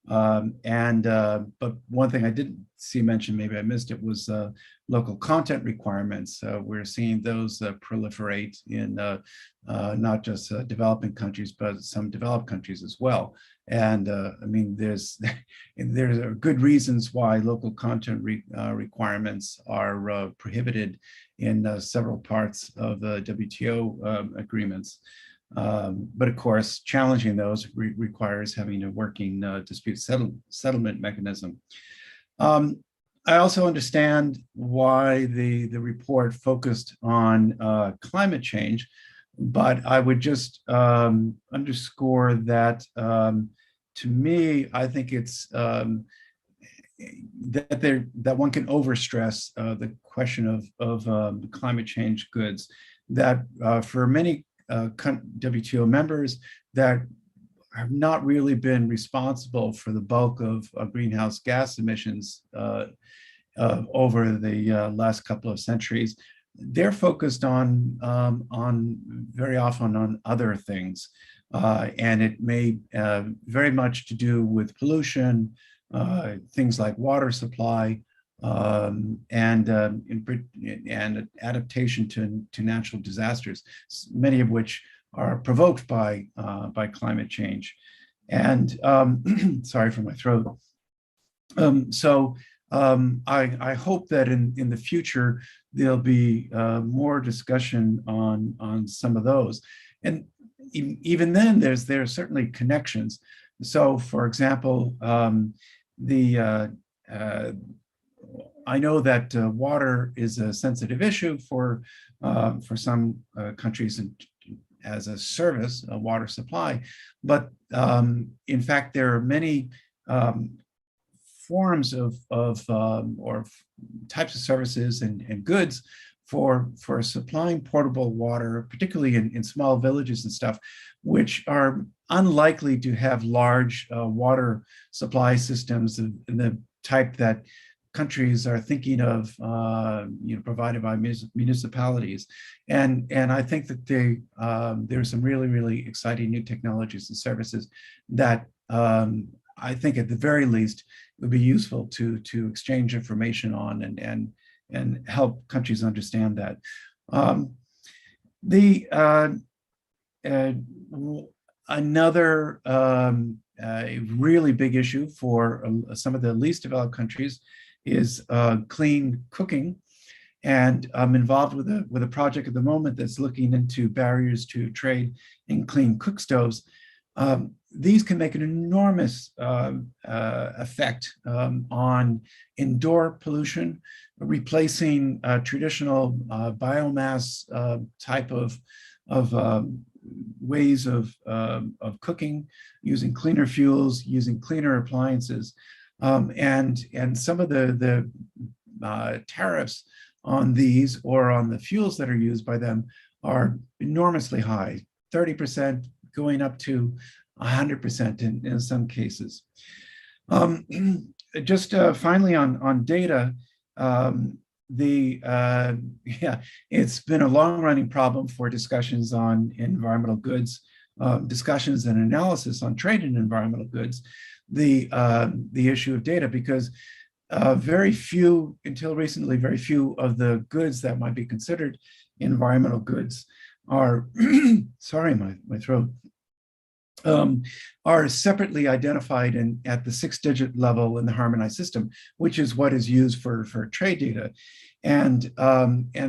But one thing I didn't see mentioned, maybe I missed it, was local content requirements. We're seeing those proliferate in not just developing countries, but some developed countries as well. And there's good reasons why local content requirements are prohibited in several parts of the WTO agreements. But of course, challenging those requires having a working dispute settlement mechanism. I also understand why the report focused on climate change, but I would just underscore that to me, I think it's that one can overstress the question of climate change goods, that for many WTO members that have not really been responsible for the bulk of greenhouse gas emissions over the last couple of centuries, they're focused on very often on other things. And it may very much to do with pollution, things like water supply, and adaptation to natural disasters, many of which are provoked by climate change. And sorry for my throat. I hope that in the future there'll be more discussion on some of those. And even then, there are certainly connections. So, for example, I know that water is a sensitive issue for some countries as a service, a water supply, but in fact there are many forms of or types of services and goods for supplying portable water, particularly in small villages and stuff, which are unlikely to have large water supply systems in the type that countries are thinking of, provided by municipalities. And I think that there's some really, really exciting new technologies and services that I think at the very least it would be useful to exchange information on and help countries understand that. Another really big issue for some of the least developed countries is clean cooking. And I'm involved with a project at the moment that's looking into barriers to trade in clean cook stoves. These can make an enormous effect on indoor pollution, replacing traditional biomass type of ways of cooking, using cleaner fuels, using cleaner appliances, and some of the tariffs on these or on the fuels that are used by them are enormously high, 30% going up to 100% in some cases. Just finally on data, it's been a long-running problem for discussions on environmental goods, discussions and analysis on trade in environmental goods, the issue of data, because very few, until recently, very few of the goods that might be considered environmental goods are, sorry, my throat, are separately identified at the 6-digit level in the harmonized system, which is what is used for trade data. And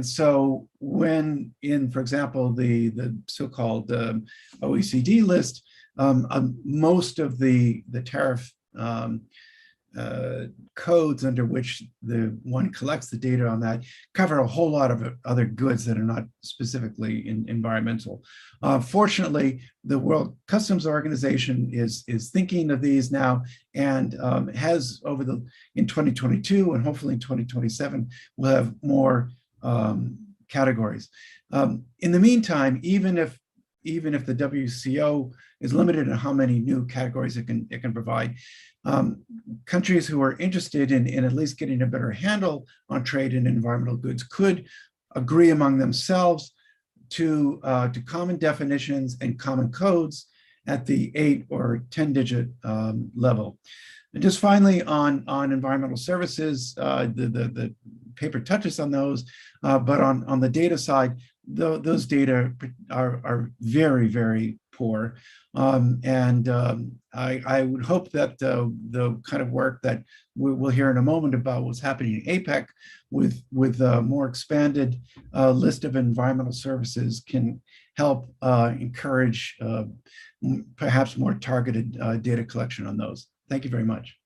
so when for example, the so-called OECD list, most of the tariff codes under which one collects the data on that cover a whole lot of other goods that are not specifically environmental. Fortunately, the World Customs Organization is thinking of these now and has in 2022 and hopefully in 2027 will have more categories. In the meantime, even if the WCO is limited in how many new categories it can provide, countries who are interested in at least getting a better handle on trade in environmental goods could agree among themselves to common definitions and common codes at the 8 or 10-digit level. And just finally on environmental services, the paper touches on those, but on the data side, those data are very, very poor. I would hope that the kind of work that we'll hear in a moment about what's happening in APEC with a more expanded list of environmental services can help encourage perhaps more targeted data collection on those. Thank you very much.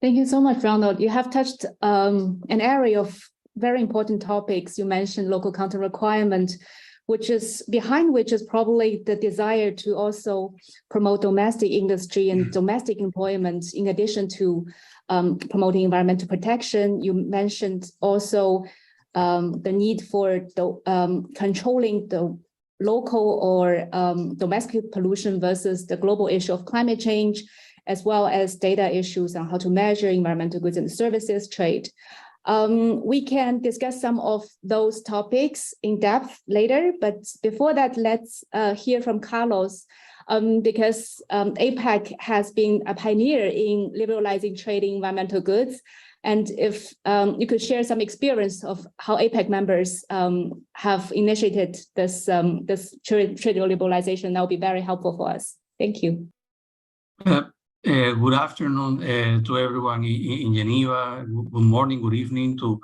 Thank you so much, Ronald. You have touched an area of very important topics. You mentioned local content requirement, which is probably the desire to also promote domestic industry and domestic employment in addition to promoting environmental protection. You mentioned also the need for controlling the local or domestic pollution versus the global issue of climate change, as well as data issues on how to measure environmental goods and services trade. We can discuss some of those topics in depth later, but before that, let's hear from Carlos, because APEC has been a pioneer in liberalizing trading environmental goods. And if you could share some experience of how APEC members have initiated this trade liberalization, that would be very helpful for us. Thank you. Good afternoon to everyone in Geneva. Good morning, good evening to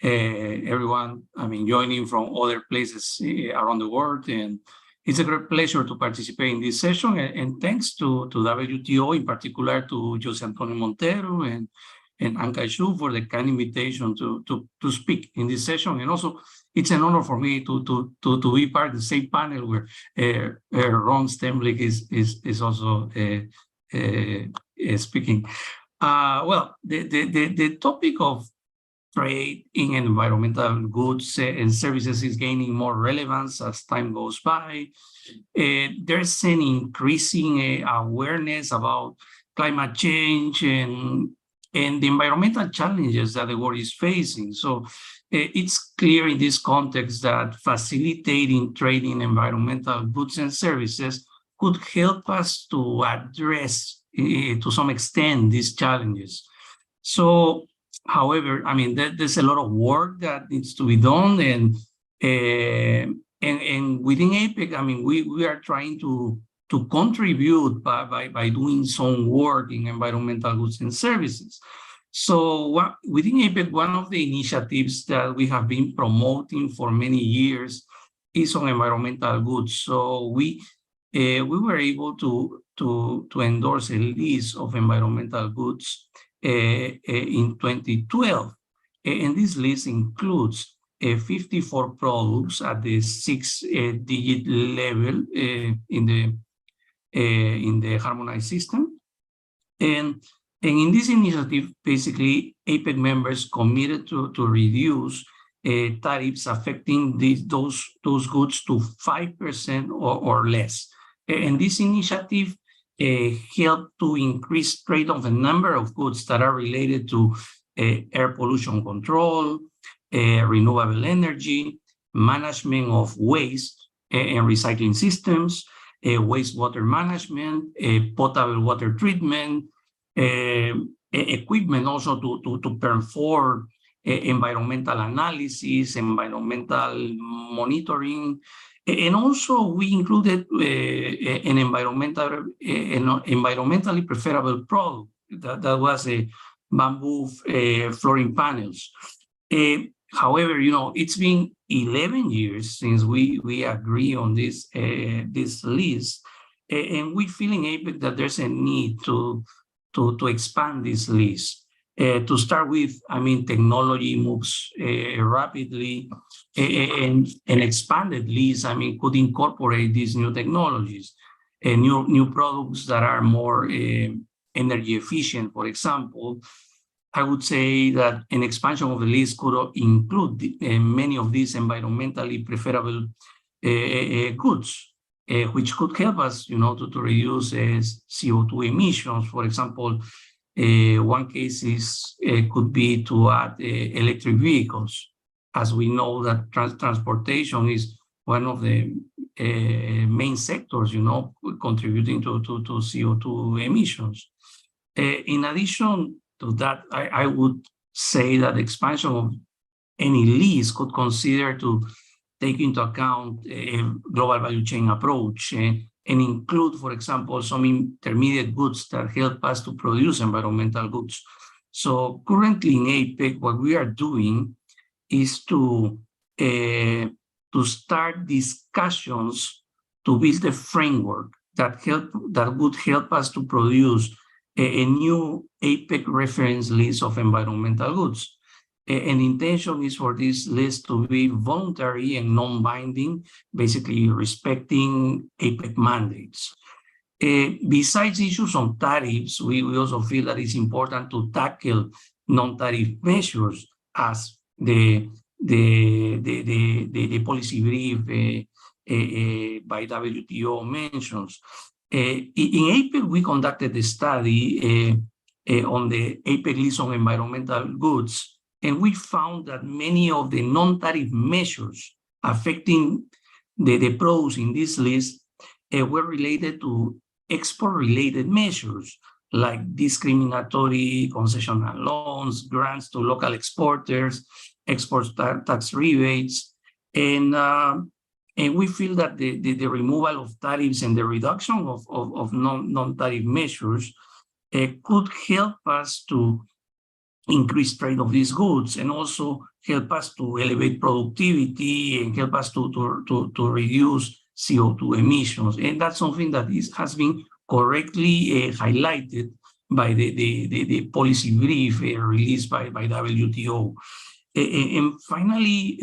everyone, joining from other places around the world. And it's a great pleasure to participate in this session. And thanks to WTO, in particular to Jose Antonio Montero and Ankai Xu for the kind invitation to speak in this session. And also, it's an honor for me to be part of the same panel where Ron Stemlich is also speaking. Well, the topic of trade in environmental goods and services is gaining more relevance as time goes by. There's an increasing awareness about climate change and the environmental challenges that the world is facing. So it's clear in this context that facilitating trade in environmental goods and services could help us to address, to some extent, these challenges. So, however, I mean, there's a lot of work that needs to be done, and within APEC, I mean, we are trying to contribute by doing some work in environmental goods and services. So within APEC, one of the initiatives that we have been promoting for many years is on environmental goods. So we were able to endorse a list of environmental goods in 2012. And this list includes 54 products at the 6-digit level in the harmonized system. And in this initiative, basically, APEC members committed to reduce tariffs affecting those goods to 5% or less. And this initiative helped to increase trade of a number of goods that are related to air pollution control, renewable energy, management of waste and recycling systems, wastewater management, potable water treatment, equipment also to perform environmental analysis, environmental monitoring, and also we included an environmentally preferable product that was a bamboo flooring panels. However, you know, it's been 11 years since we agree on this list, and we feel in APEC that there's a need to expand this list. To start with, I mean, technology moves rapidly, and an expanded list, I mean, could incorporate these new technologies and new products that are more energy efficient. For example, I would say that an expansion of the list could include many of these environmentally preferable goods, which could help us, you know, to reduce CO2 emissions. For example, one case could be to add electric vehicles, as we know that transportation is one of the main sectors, you know, contributing to CO2 emissions. In addition to that, I would say that expansion of any list could consider to take into account a global value chain approach and include, for example, some intermediate goods that help us to produce environmental goods. So currently in APEC, what we are doing is to start discussions to build a framework that would help us to produce a new APEC reference list of environmental goods. And the intention is for this list to be voluntary and non-binding, basically respecting APEC mandates. Besides issues on tariffs, we also feel that it's important to tackle non-tariff measures as the policy brief by WTO mentions. In APEC, we conducted a study on the APEC list on environmental goods, and we found that many of the non-tariff measures affecting the products in this list were related to export-related measures, like discriminatory concessional loans, grants to local exporters, export tax rebates, and we feel that the removal of tariffs and the reduction of non-tariff measures could help us to increase trade of these goods and also help us to elevate productivity and help us to reduce CO2 emissions. And that's something that has been correctly highlighted by the policy brief released by WTO. And finally,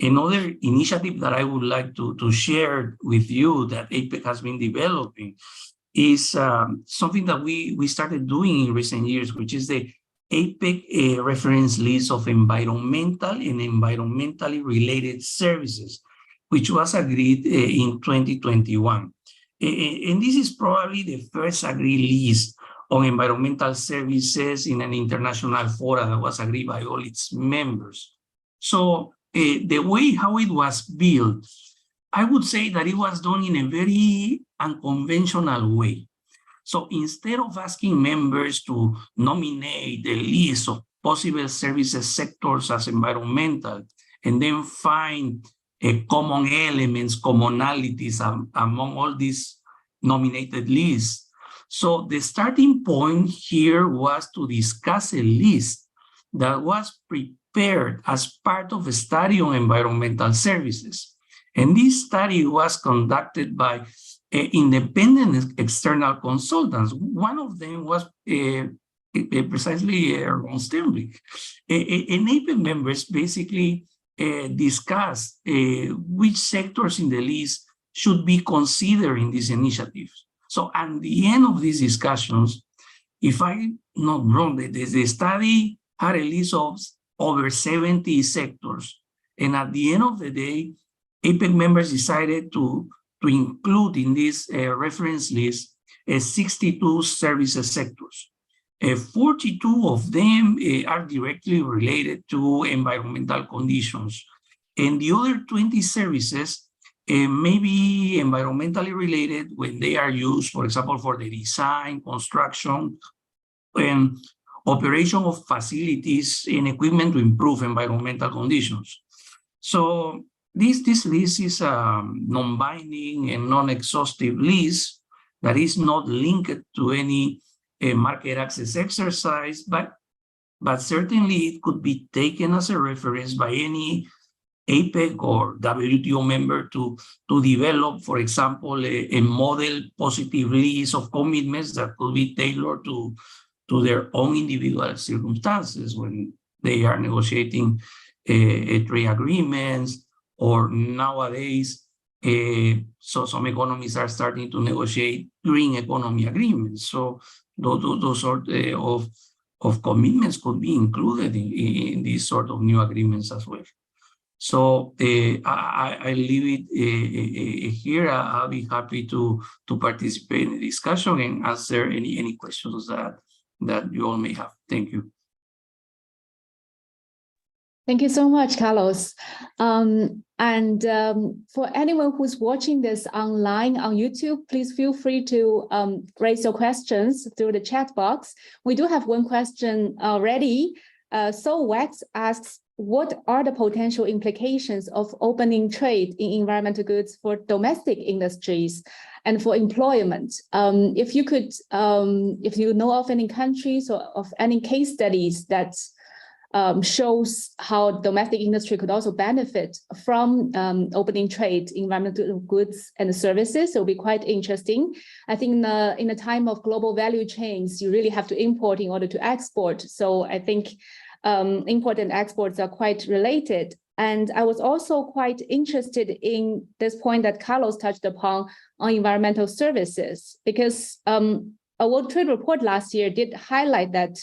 another initiative that I would like to share with you that APEC has been developing is something that we started doing in recent years, which is the APEC reference list of environmental and environmentally related services, which was agreed in 2021. And this is probably the first agreed list on environmental services in an international forum that was agreed by all its members. So the way how it was built, I would say that it was done in a very unconventional way. So instead of asking members to nominate the list of possible services sectors as environmental and then find common elements, commonalities among all these nominated lists. So the starting point here was to discuss a list that was prepared as part of a study on environmental services. And this study was conducted by independent external consultants. One of them was precisely Ron Sternberg. And APEC members basically discussed which sectors in the list should be considered in this initiative. So at the end of these discussions, if I'm not wrong, the study had a list of over 70 sectors. And at the end of the day, APEC members decided to include in this reference list 62 services sectors. 42 of them are directly related to environmental conditions. And the other 20 services may be environmentally related when they are used, for example, for the design, construction, and operation of facilities and equipment to improve environmental conditions. So this list is a non-binding and non-exhaustive list that is not linked to any market access exercise, but certainly it could be taken as a reference by any APEC or WTO member to develop, for example, a model positive list of commitments that could be tailored to their own individual circumstances when they are negotiating trade agreements, or nowadays, so some economies are starting to negotiate green economy agreements. So those sort of commitments could be included in these sort of new agreements as well. So I leave it here. I'll be happy to participate in the discussion and answer any questions that you all may have. Thank you. Thank you so much, Carlos. For anyone who's watching this online on YouTube, please feel free to raise your questions through the chat box. We do have one question already. Solwax asks, what are the potential implications of opening trade in environmental goods for domestic industries and for employment? If you could, if you know of any countries or of any case studies that shows how domestic industry could also benefit from opening trade in environmental goods and services, it will be quite interesting. I think in a time of global value chains, you really have to import in order to export. So I think import and exports are quite related. And I was also quite interested in this point that Carlos touched upon on environmental services, because a World Trade Report last year did highlight that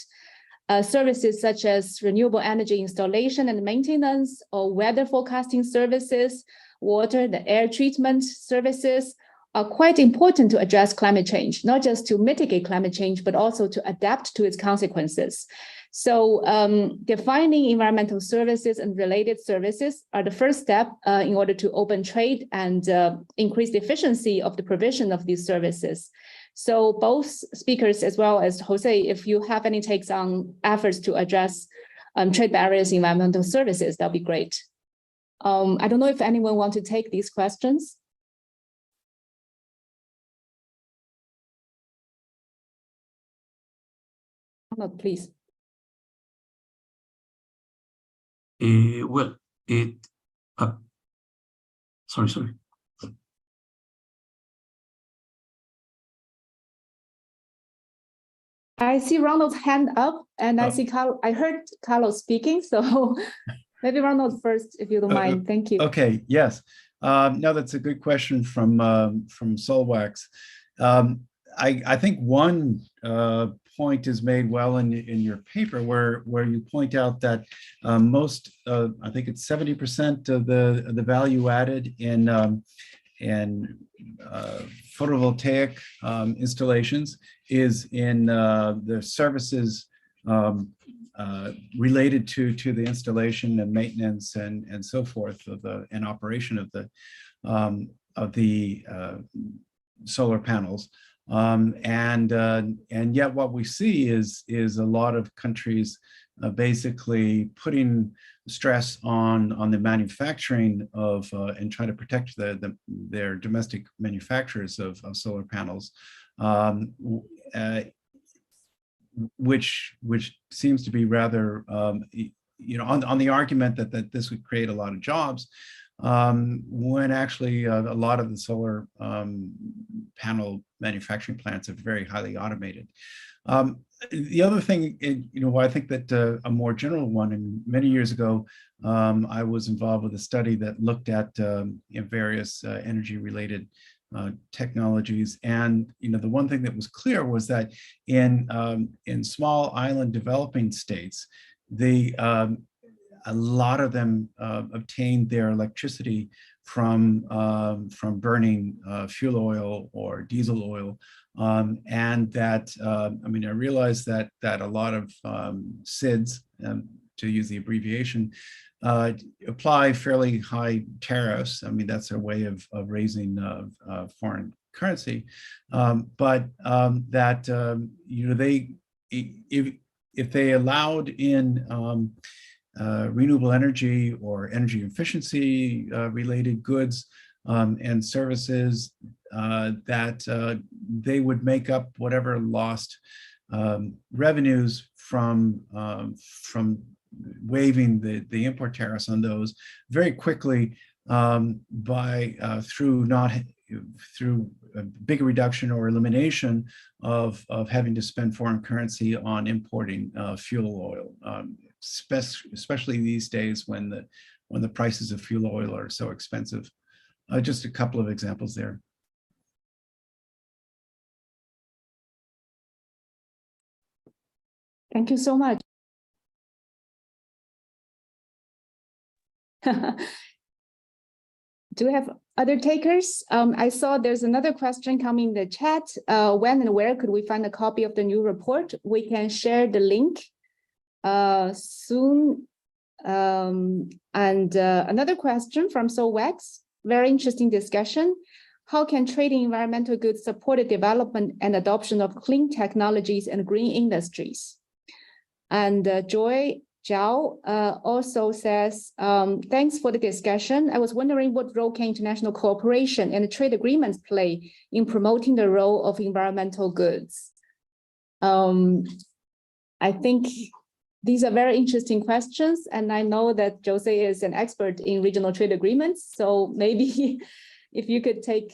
services such as renewable energy installation and maintenance, or weather forecasting services, water, the air treatment services are quite important to address climate change, not just to mitigate climate change, but also to adapt to its consequences. So defining environmental services and related services are the first step in order to open trade and increase the efficiency of the provision of these services. So both speakers, as well as Jose, if you have any takes on efforts to address trade barriers in environmental services, that'd be great. I don't know if anyone wants to take these questions. Please. Well, sorry. I see Ronald's hand up, and I see I heard Carlos speaking, so maybe Ronald first, if you don't mind. Thank you. Okay. Yes. No, that's a good question from Solwax. I think one point is made well in your paper where you point out that most, I think it's 70% of the value added in photovoltaic installations is in the services related to the installation and maintenance and so forth of and operation of the solar panels. And yet what we see is a lot of countries basically putting stress on the manufacturing of and trying to protect their domestic manufacturers of solar panels, which seems to be rather on the argument that this would create a lot of jobs, when actually a lot of the solar panel manufacturing plants are very highly automated. The other thing, I think that a more general one, and many years ago, I was involved with a study that looked at various energy-related technologies, and the one thing that was clear was that in small island developing states, a lot of them obtained their electricity from burning fuel oil or diesel oil, and that I realized that a lot of SIDS, to use the abbreviation, apply fairly high tariffs. That's their way of raising foreign currency, but that if they allowed in renewable energy or energy efficiency related goods and services, that they would make up whatever lost revenues from waiving the import tariffs on those very quickly through a big reduction or elimination of having to spend foreign currency on importing fuel oil. Especially these days when the prices of fuel oil are so expensive. Just a couple of examples there. Thank you so much. Do we have other takers? I saw there's another question coming in the chat. When and where could we find a copy of the new report? We can share the link soon. And another question from Solwex, very interesting discussion. How can trading environmental goods support the development and adoption of clean technologies and green industries? And Joy Zhao also says, thanks for the discussion. I was wondering what role can international cooperation and trade agreements play in promoting the role of environmental goods? I think these are very interesting questions, and I know that Jose is an expert in regional trade agreements. So maybe if you could take,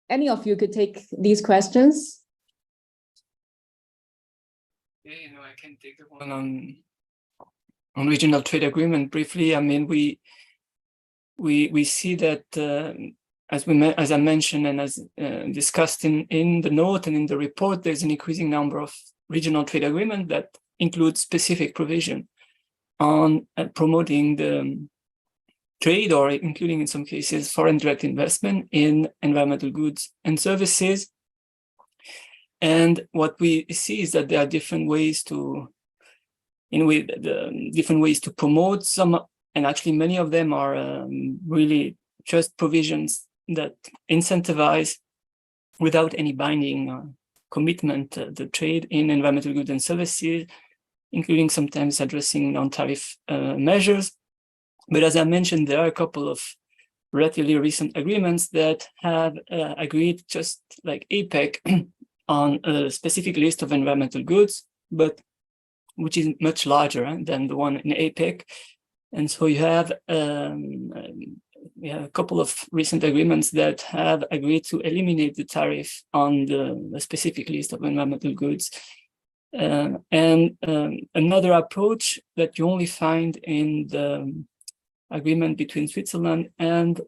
any of you could take these questions. Yeah, I can take the one on regional trade agreement briefly. We see that as I mentioned and as discussed in the note and in the report, there's an increasing number of regional trade agreements that include specific provision on promoting the trade, or including in some cases foreign direct investment in environmental goods and services. And what we see is that there are different ways to promote some, and actually many of them are really just provisions that incentivize without any binding commitment the trade in environmental goods and services, including sometimes addressing non-tariff measures. But as I mentioned, there are a couple of relatively recent agreements that have agreed, just like APEC, on a specific list of environmental goods, but which is much larger than the one in APEC. And so you have a couple of recent agreements that have agreed to eliminate the tariff on the specific list of environmental goods. And another approach that you only find in the agreement between Switzerland and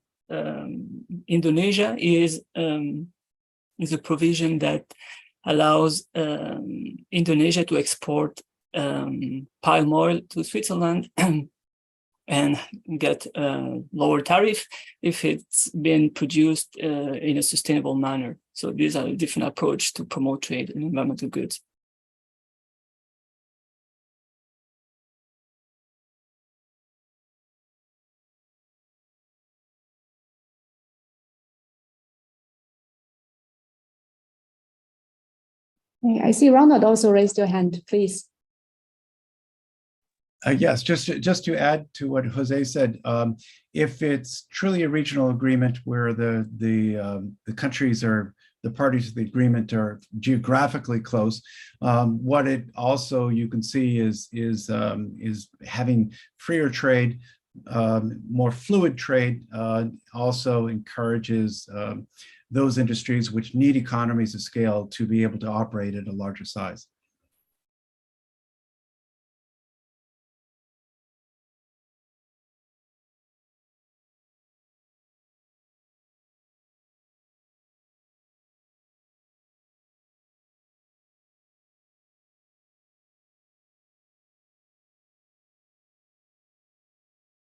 Indonesia is a provision that allows Indonesia to export palm oil to Switzerland and get a lower tariff if it's been produced in a sustainable manner. So these are a different approach to promote trade in environmental goods. I see Ronald also raised your hand, please. Yes, just to add to what Jose said, if it's truly a regional agreement where the countries are the parties to the agreement are geographically close, what it also you can see is having freer trade, more fluid trade, also encourages those industries which need economies of scale to be able to operate at a larger size.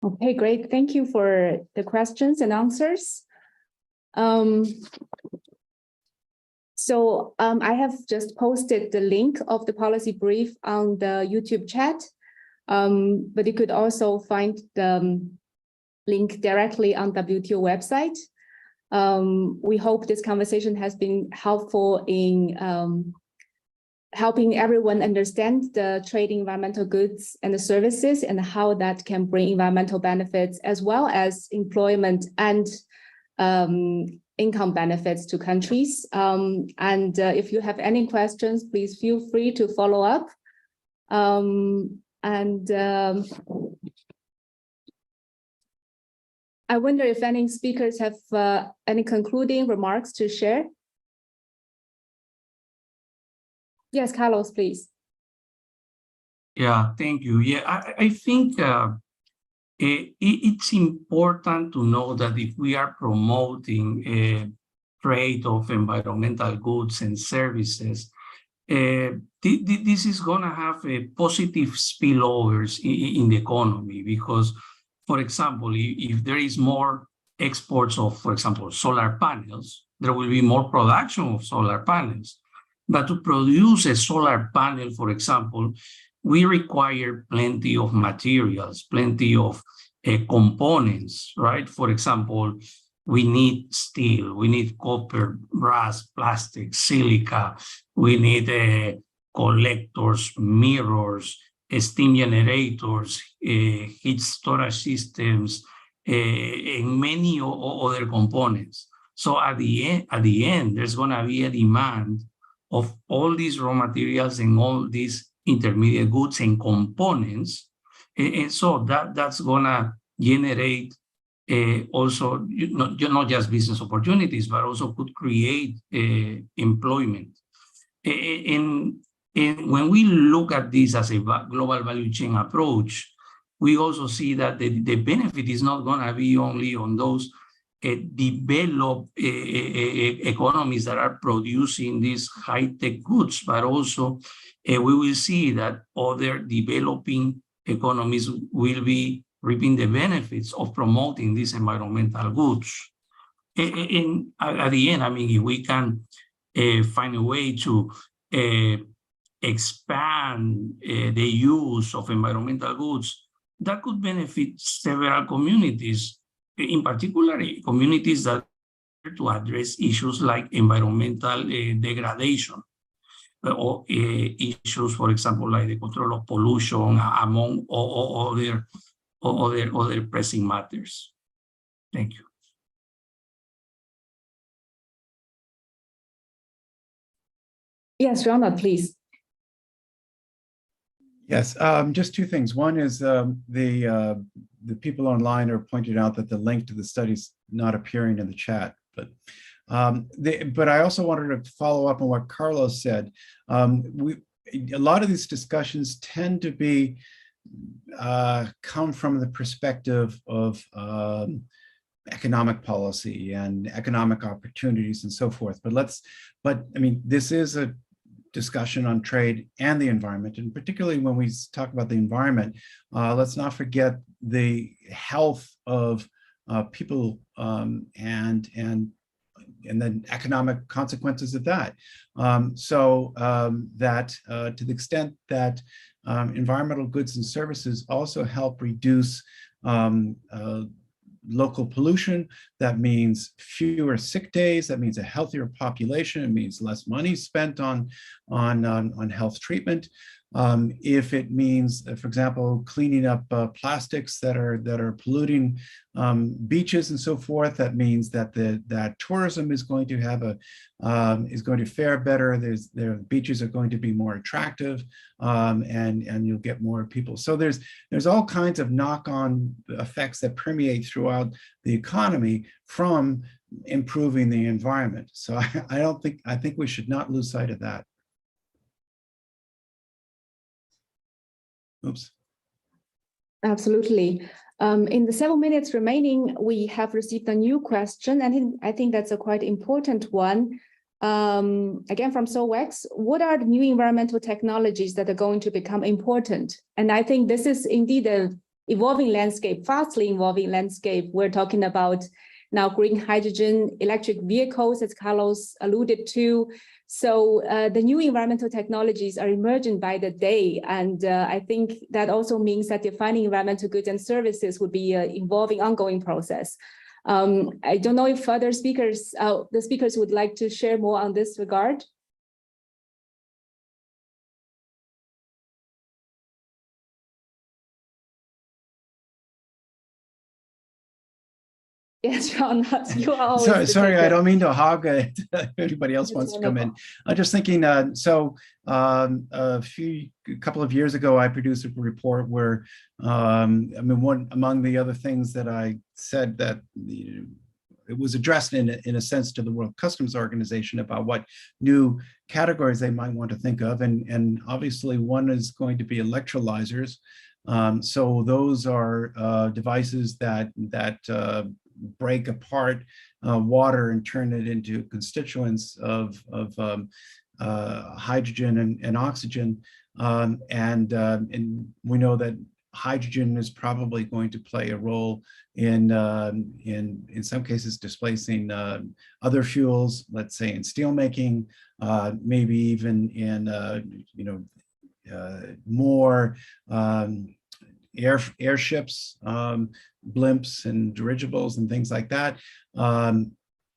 Okay, great. Thank you for the questions and answers. I have just posted the link of the policy brief on the YouTube chat, but you could also find the link directly on WTO website. We hope this conversation has been helpful in helping everyone understand the trade in environmental goods and the services and how that can bring environmental benefits as well as employment and income benefits to countries. If you have any questions, please feel free to follow up. I wonder if any speakers have any concluding remarks to share. Yes, Carlos, please. Yeah, thank you. Yeah, I think it's important to know that if we are promoting trade of environmental goods and services, this is going to have a positive spillovers in the economy because, for example, if there is more exports of, for example, solar panels, there will be more production of solar panels. But to produce a solar panel, for example, we require plenty of materials, plenty of components, right? For example, we need steel, we need copper, brass, plastic, silica, we need collectors, mirrors, steam generators, heat storage systems, and many other components. So at the end, there's going to be a demand of all these raw materials and all these intermediate goods and components. And so that's going to generate also not just business opportunities, but also could create employment. And when we look at this as a global value chain approach, we also see that the benefit is not going to be only on those developed economies that are producing these high-tech goods, but also we will see that other developing economies will be reaping the benefits of promoting these environmental goods. And at the end, I mean, if we can find a way to expand the use of environmental goods, that could benefit several communities, in particular communities that are to address issues like environmental degradation or issues, for example, like the control of pollution, among other pressing matters. Thank you. Yes, Ronald, please. Yes, just two things. One is the people online are pointing out that the link to the study is not appearing in the chat, but I also wanted to follow up on what Carlos said. A lot of these discussions tend to be come from the perspective of economic policy and economic opportunities and so forth. But I mean, this is a discussion on trade and the environment. And particularly when we talk about the environment, let's not forget the health of people and then economic consequences of that. That to the extent that environmental goods and services also help reduce local pollution, that means fewer sick days, that means a healthier population, it means less money spent on health treatment. If it means, for example, cleaning up plastics that are polluting beaches and so forth, that means that that tourism is going to have is going to fare better. Their beaches are going to be more attractive, and you'll get more people. So there's all kinds of knock-on effects that permeate throughout the economy from improving the environment. So I think we should not lose sight of that. Oops. Absolutely. In the 7 minutes remaining, we have received a new question, and I think that's a quite important one. Again, from SOWEX, what are the new environmental technologies that are going to become important? And I think this is indeed an evolving landscape, fastly evolving landscape. We're talking about now green hydrogen, electric vehicles, as Carlos alluded to. So the new environmental technologies are emerging by the day. And I think that also means that defining environmental goods and services would be an evolving, ongoing process. I don't know if further speakers, the speakers would like to share more on this regard. Yes, John, you are always sorry, I don't mean to hog it. If anybody else wants to come in. I'm just thinking, a couple of years ago, I produced a report where, one among the other things that I said that it was addressed in a sense to the World Customs Organization about what new categories they might want to think of. And obviously one is going to be electrolyzers. So those are devices that break apart water and turn it into constituents of hydrogen and oxygen. And we know that hydrogen is probably going to play a role in some cases displacing other fuels, let's say in steelmaking, maybe even in more airships, blimps and dirigibles and things like that.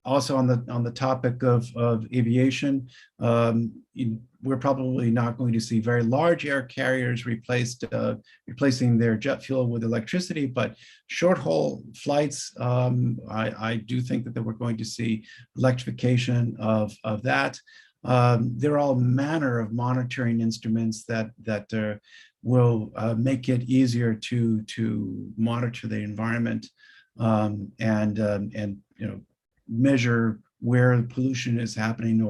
Also on the topic of aviation, we're probably not going to see very large air carriers replacing their jet fuel with electricity, but short haul flights, I do think that we're going to see electrification of that. There are all manner of monitoring instruments that will make it easier to monitor the environment and measure where pollution is happening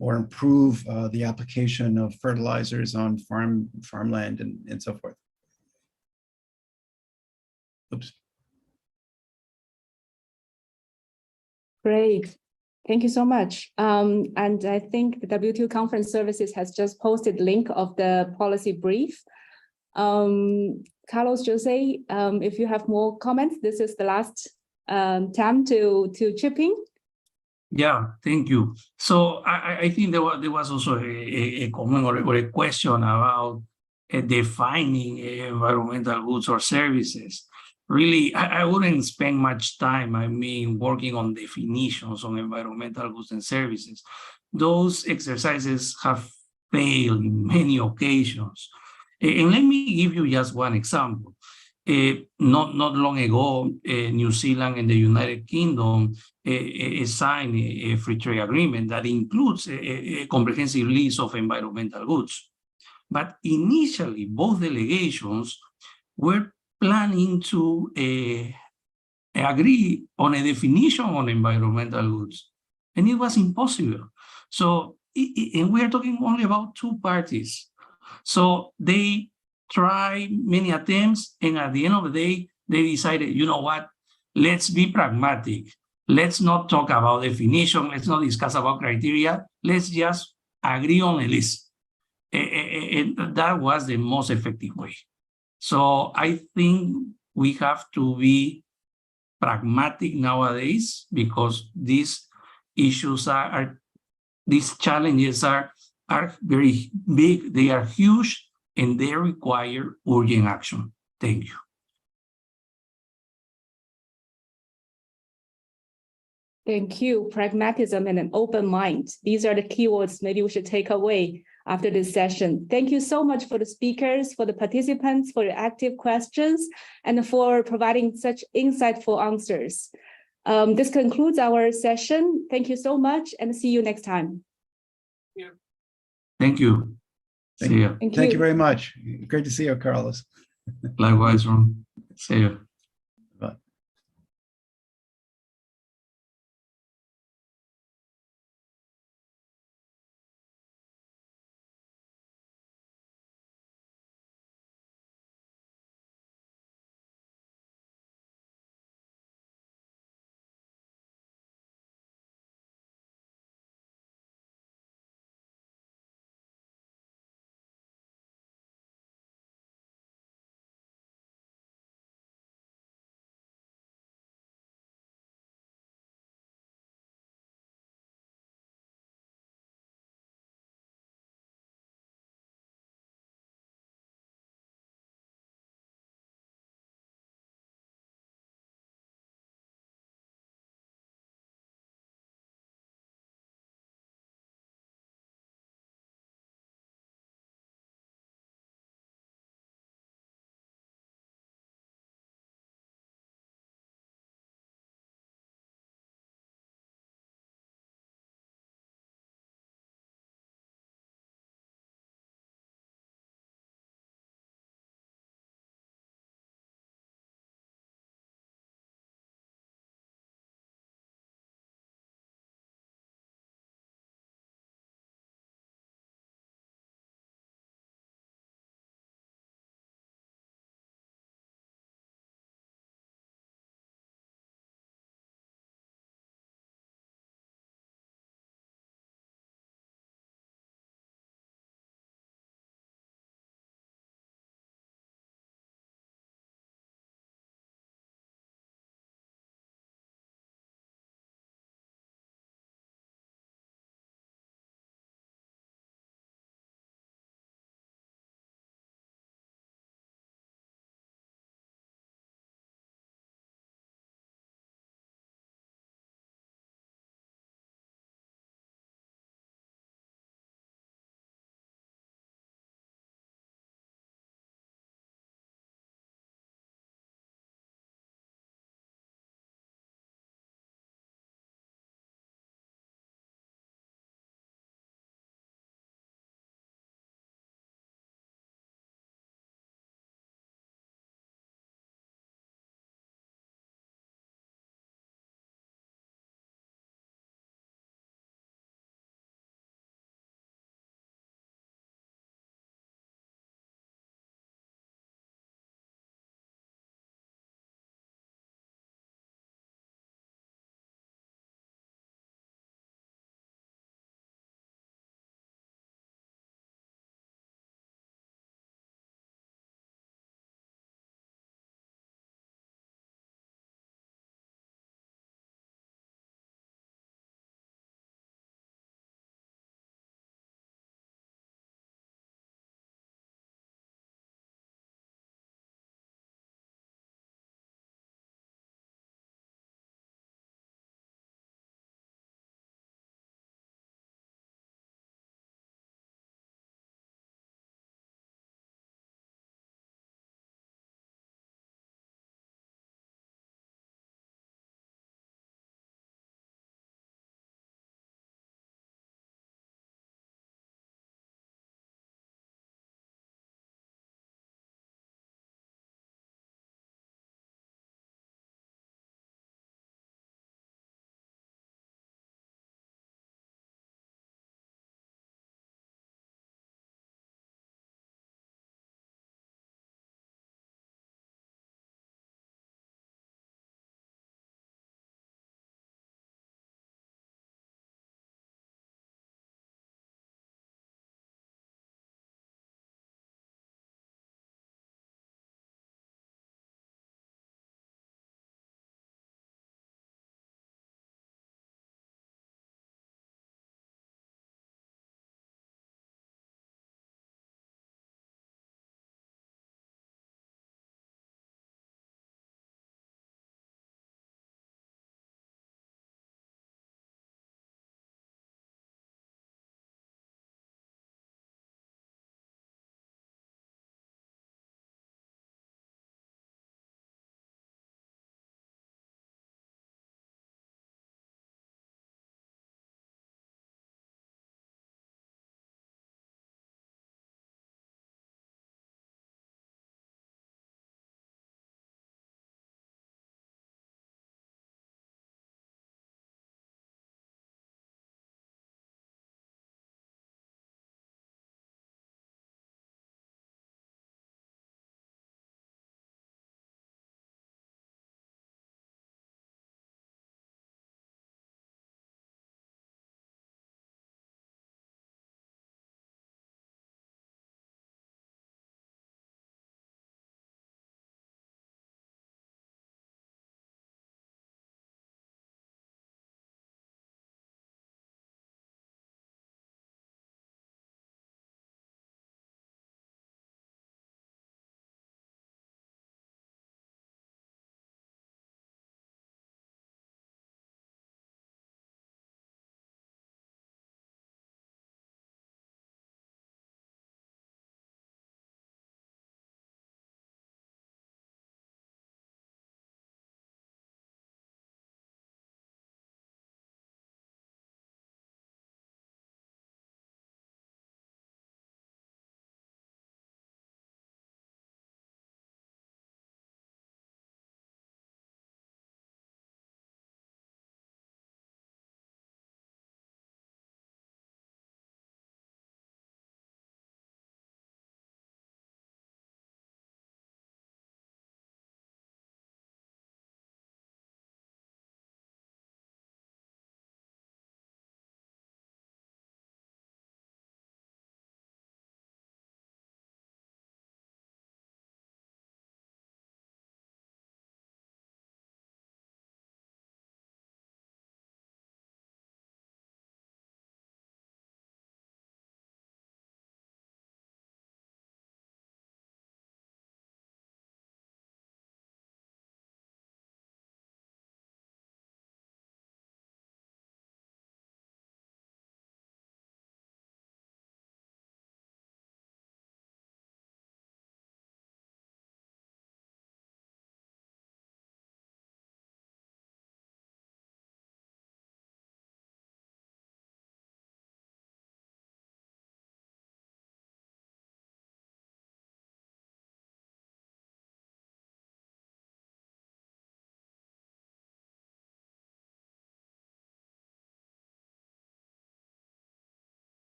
or improve the application of fertilizers on farmland and so forth. Oops. Great. Thank you so much. And I think the WTO Conference Services has just posted link of the policy brief. Carlos, Jose, if you have more comments, this is the last time to chip in. Yeah, thank you. So I think there was also a comment or a question about defining environmental goods or services. Really, I wouldn't spend much time, working on definitions on environmental goods and services. Those exercises have failed in many occasions. And let me give you just one example. Not long ago, New Zealand and the United Kingdom signed a free trade agreement that includes a comprehensive list of environmental goods. But initially, both delegations were planning to agree on a definition on environmental goods, and it was impossible. So, and we are talking only about two parties. So they tried many attempts, and at the end of the day, they decided, you know what, let's be pragmatic. Let's not talk about definition. Let's not discuss about criteria. Let's just agree on a list. And that was the most effective way. So I think we have to be pragmatic nowadays because these issues these challenges are very big, they are huge, and they require urgent action. Thank you. Thank you. Pragmatism and an open mind. These are the keywords maybe we should take away after this session. Thank you so much for the speakers, for the participants, for the active questions, and for providing such insightful answers. This concludes our session. Thank you so much and see you next time. Thank you. See you. Thank you very much. Great to see you, Carlos. Likewise, Ron. See you.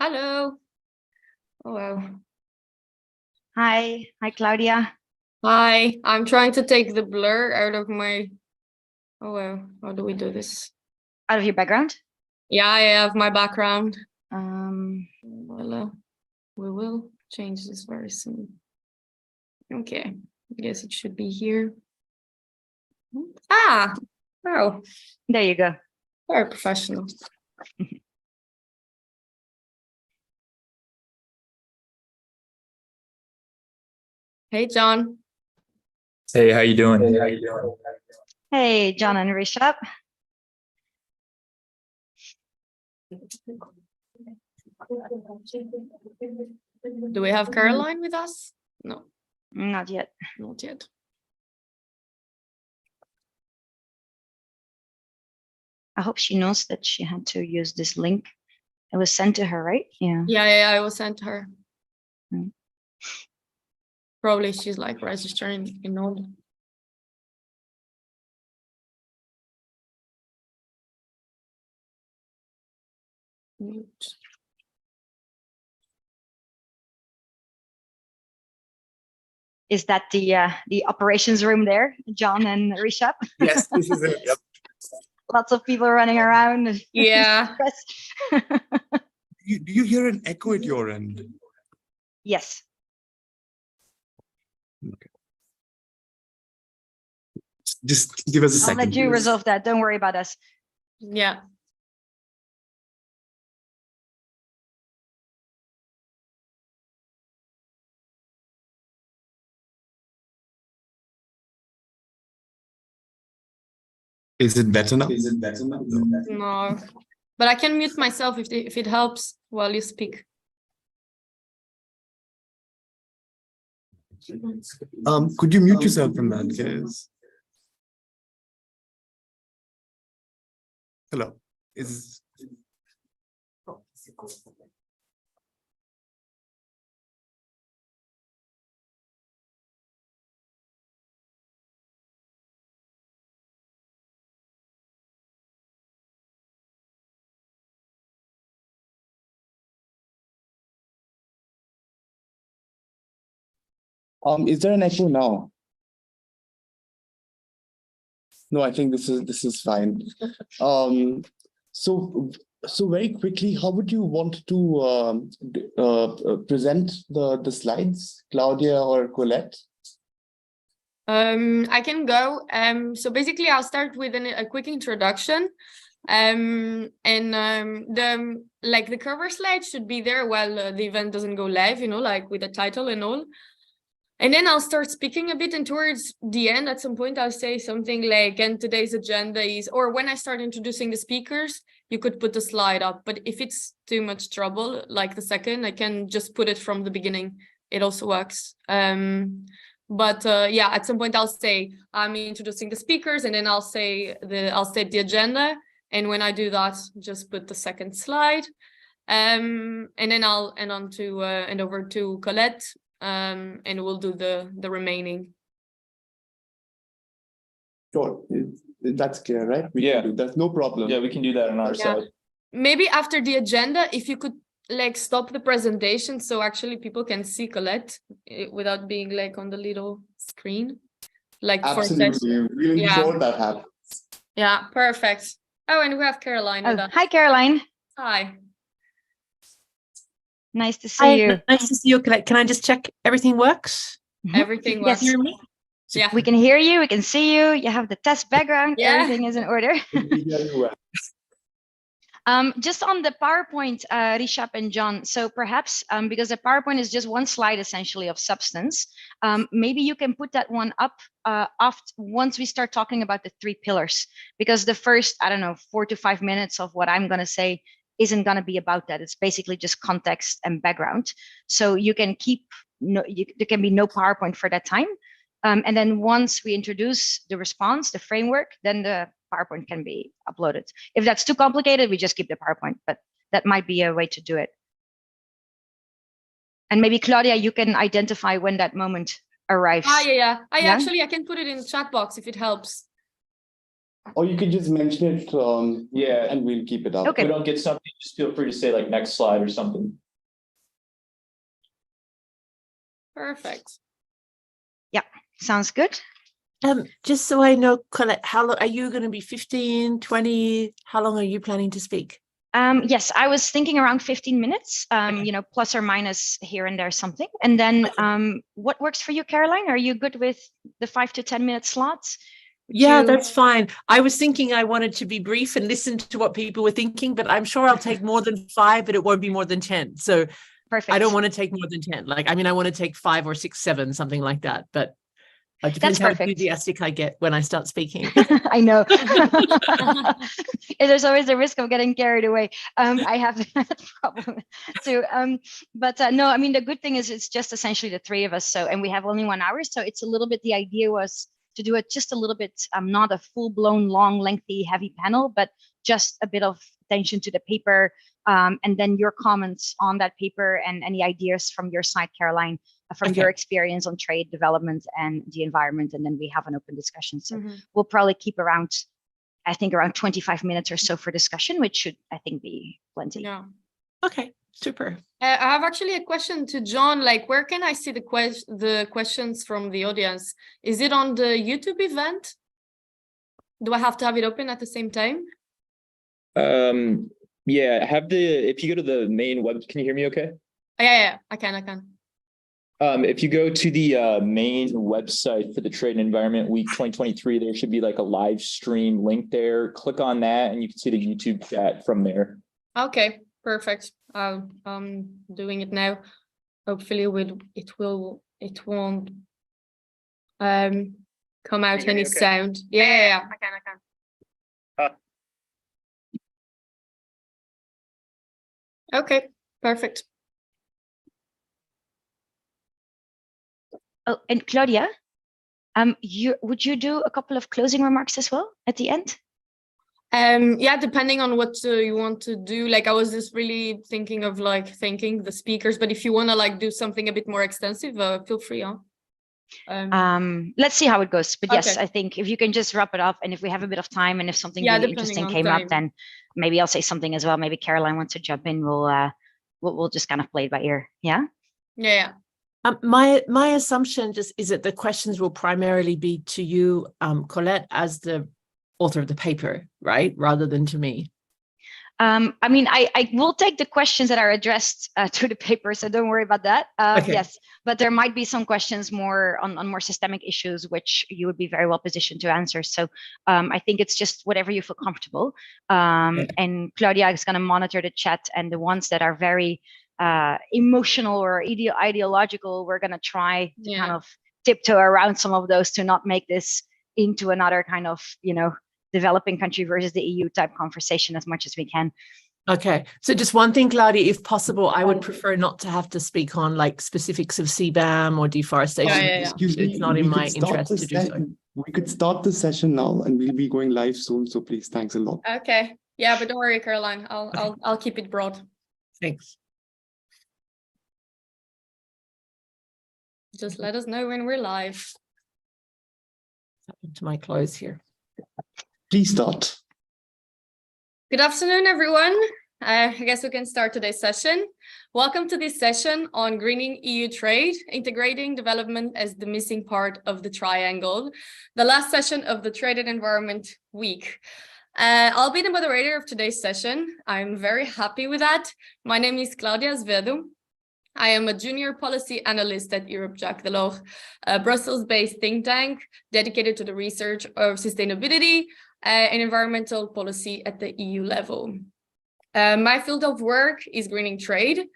Hello. Oh, wow. Hi, Claudia. Hi, I'm trying to take the blur out of my, oh, wow, how do we do this? Out of your background? Yeah, I have my background. Well, We will change this very soon. Okay, I guess it should be here. Ah, wow. There you go. Very professional. Hey, John. Hey, how you doing? Hey, John and Rishabh. Do we have Caroline with us? No. Not yet. Not yet. I hope she knows that she had to use this link. It was sent to her, right? Yeah. Yeah, it was sent to her. Probably she's like registering in order. Is that the operations room there, John and Rishabh? Yes, this is it. Yep. Lots of people running around. Yeah. Do you hear an echo at your end? Yes. Okay. Just give us a I'll second. let you please. resolve that. Don't worry about us. Yeah. Is it better now? No, but I can mute myself if it helps while you speak. Could you mute yourself in that case? Hello. Is Is there an echo now? No, I think this is fine. So very quickly, how would you want to present the slides, Claudia or Colette? I can go. So basically, I'll start with a quick introduction. The cover slide should be there while the event doesn't go live, like with the title and all. And then I'll start speaking a bit, and towards the end, at some point, I'll say something like, and today's agenda is, or when I start introducing the speakers, you could put the slide up. But if it's too much trouble, like the second, I can just put it from the beginning. It also works. Yeah, at some point I'll say I'm introducing the speakers, and then I'll state the agenda. And when I do that, just put the second slide. And then I'll hand over to Colette. And we'll do the remaining. Sure, that's clear, right? That's no problem. Yeah, we can do that on our side. Maybe after the agenda, if you could stop the presentation so actually people can see Colette without being on the little screen. Absolutely, we'll ensure that happens. Yeah, perfect. Oh, and we have Caroline with us. Hi, Caroline. Hi. Nice to see you. Nice to see you. Can I just check everything works? Everything works. Yes. Hear me? Yeah. We can hear you. We can see you. You have the test background. Yeah. Everything is in order. Just on the PowerPoint, Rishabh and John. So perhaps because the PowerPoint is just one slide essentially of substance, maybe you can put that one up once we start talking about the 3 pillars, because the first, 4 to 5 minutes of what I'm going to say isn't going to be about that. It's basically just context and background. So you can there can be no PowerPoint for that time. And then once we introduce the response, the framework, then the PowerPoint can be uploaded. If that's too complicated, we just keep the PowerPoint, but that might be a way to do it. And maybe Claudia, you can identify when that moment arrives. Yeah. I can put it in the chat box if it helps. Or you could just mention it, Yeah. and we'll keep it up. If we don't get something, just feel free to say like next slide or something. Perfect. Yeah, sounds good. Just so I know, Colette, how long are you going to be? 15, 20? How long are you planning to speak? Yes, I was thinking around 15 minutes, you know, plus or minus here and there something. And then what works for you, Caroline? Are you good with the 5 to 10 minute slots? Yeah, that's fine. I was thinking I wanted to be brief and listen to what people were thinking, but I'm sure I'll take more than 5, but it won't be more than 10. So perfect. I don't want to take more than 10. Like, I mean, I want to take 5 or 6, 7, something like that. But it depends how enthusiastic I get when I start speaking. I know. There's always the risk of getting carried away. I have that problem too. But no, I mean, the good thing is it's just essentially the 3 of us. So, and we have only 1 hour. So it's a little bit, the idea was to do it just a little bit, not a full blown, long, lengthy, heavy panel, but just a bit of attention to the paper. And then your comments on that paper and any ideas from your side, Caroline, from your experience on trade development and the environment. And then we have an open discussion. So we'll probably keep around, I think around 25 minutes or so for discussion, which should, I think, be plenty. Yeah. Okay, super. I have actually a question to John. Like, where can I see the questions from the audience? Is it on the YouTube event? Do I have to have it open at the same time? Yeah, if you go to the main web, can you hear me okay? Yeah, I can. If you go to the main website for the Trade and Environment Week 2023, there should be like a live stream link there. Click on that and you can see the YouTube chat from there. Okay, perfect. I'm doing it now. Hopefully it won't come out any sound. Yeah. I can. Okay, perfect. Oh, and Claudia, would you do a couple of closing remarks as well at the end? Yeah, depending on what you want to do. Like, I was just really thinking of like thanking the speakers, but if you want to like do something a bit more extensive, feel free. Let's see how it goes. But yes, Okay. I think if you can just wrap it up, and if we have a bit of time, and if something Yeah, really depending interesting on came time. up, then maybe I'll say something as well. Maybe Caroline wants to jump in. We'll just kind of play it by ear. Yeah. Yeah. My assumption just is that the questions will primarily be to you, Colette, as the author of the paper, right? Rather than to me. I mean, I will take the questions that are addressed to the paper, so don't worry about that. Okay. Yes, but there might be some questions more on more systemic issues, which you would be very well positioned to answer. So I think it's just whatever you feel comfortable. And Claudia is going to monitor the chat, and the ones that are very emotional or ideological, we're going to try to kind of tiptoe around some of those to not make this into another kind of, developing country versus the EU type conversation as much as we can. Okay, so just one thing, Claudia, if possible, I would prefer not to have to speak on like specifics of CBAM or deforestation. Excuse me, It's not in my interest to do so. We could start the session now, and we'll be going live soon. So please, thanks a lot. Okay. Yeah, but don't worry, Caroline. I'll keep it broad. Thanks. Just let us know when we're live. To my close here. Please start. Good afternoon, everyone. I guess we can start today's session. Welcome to this session on greening EU trade, integrating development as the missing part of the triangle, the last session of the Trade and Environment Week. I'll be the moderator of today's session. I'm very happy with that. My name is Claudia Zvedu. I am a junior policy analyst at Europe Jacques Delors, a Brussels-based think tank dedicated to the research of sustainability and environmental policy at the EU level. My field of work is greening trade,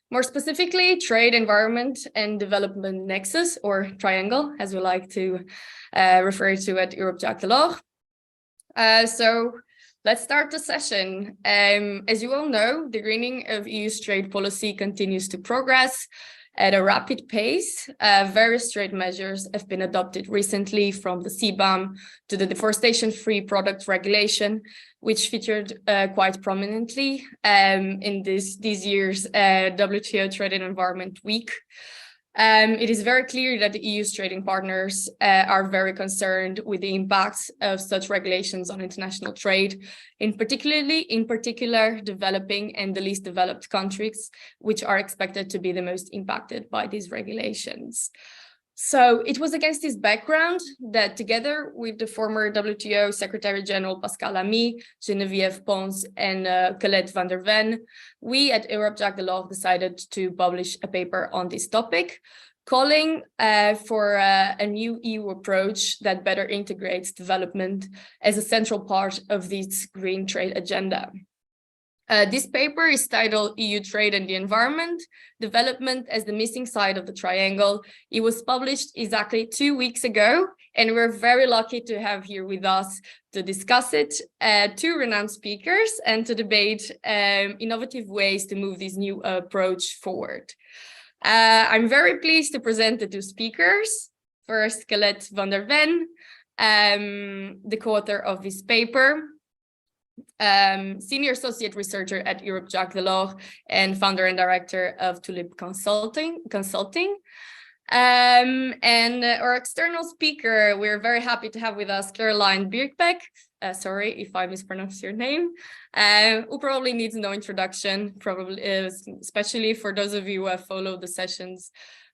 more specifically trade, environment, and development nexus, or triangle, as we like to refer to at Europe Jacques Delors. So let's start the session. As you all know, the greening of EU's trade policy continues to progress at a rapid pace. Various trade measures have been adopted recently, from the CBAM to the deforestation-free product regulation, which featured quite prominently in this year's WTO Trade and Environment Week. It is very clear that the EU's trading partners are very concerned with the impacts of such regulations on international trade, in particular developing and the least developed countries, which are expected to be the most impacted by these regulations. So it was against this background that, together with the former WTO Secretary General Pascal Lamy, Geneviève Pons, and Colette van der Ven, we at Europe Jacques Delors decided to publish a paper on this topic, calling for a new EU approach that better integrates development as a central part of this green trade agenda. This paper is titled EU Trade and the Environment, Development as the Missing Side of the Triangle. It was published exactly 2 weeks ago, and we're very lucky to have here with us to discuss it, 2 renowned speakers and to debate innovative ways to move this new approach forward. I'm very pleased to present the 2 speakers. First, Colette van der Ven, the co-author of this paper, Senior Associate Researcher at Europe Jacques Delors and founder and director of Tulip Consulting. And our external speaker, we're very happy to have with us Caroline Birkbeck. Sorry if I mispronounced your name, who probably needs no introduction, probably especially for those of you who have followed the sessions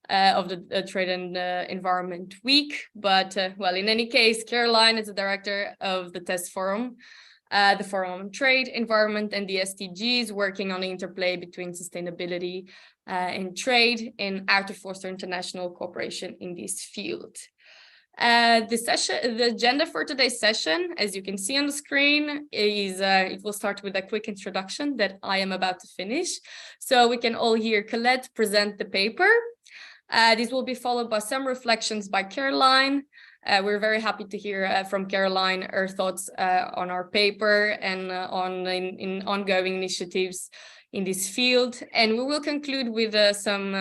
of the Trade and Environment Week. But well, in any case, Caroline is the director of the TESS Forum, the Forum on Trade, Environment, and the SDGs, working on the interplay between sustainability and trade and how to foster international cooperation in this field. The agenda for today's session, as you can see on the screen, is it will start with a quick introduction that I am about to finish, so we can all hear Colette present the paper. This will be followed by some reflections by Caroline. We're very happy to hear from Caroline her thoughts on our paper and on ongoing initiatives in this field, and we will conclude with some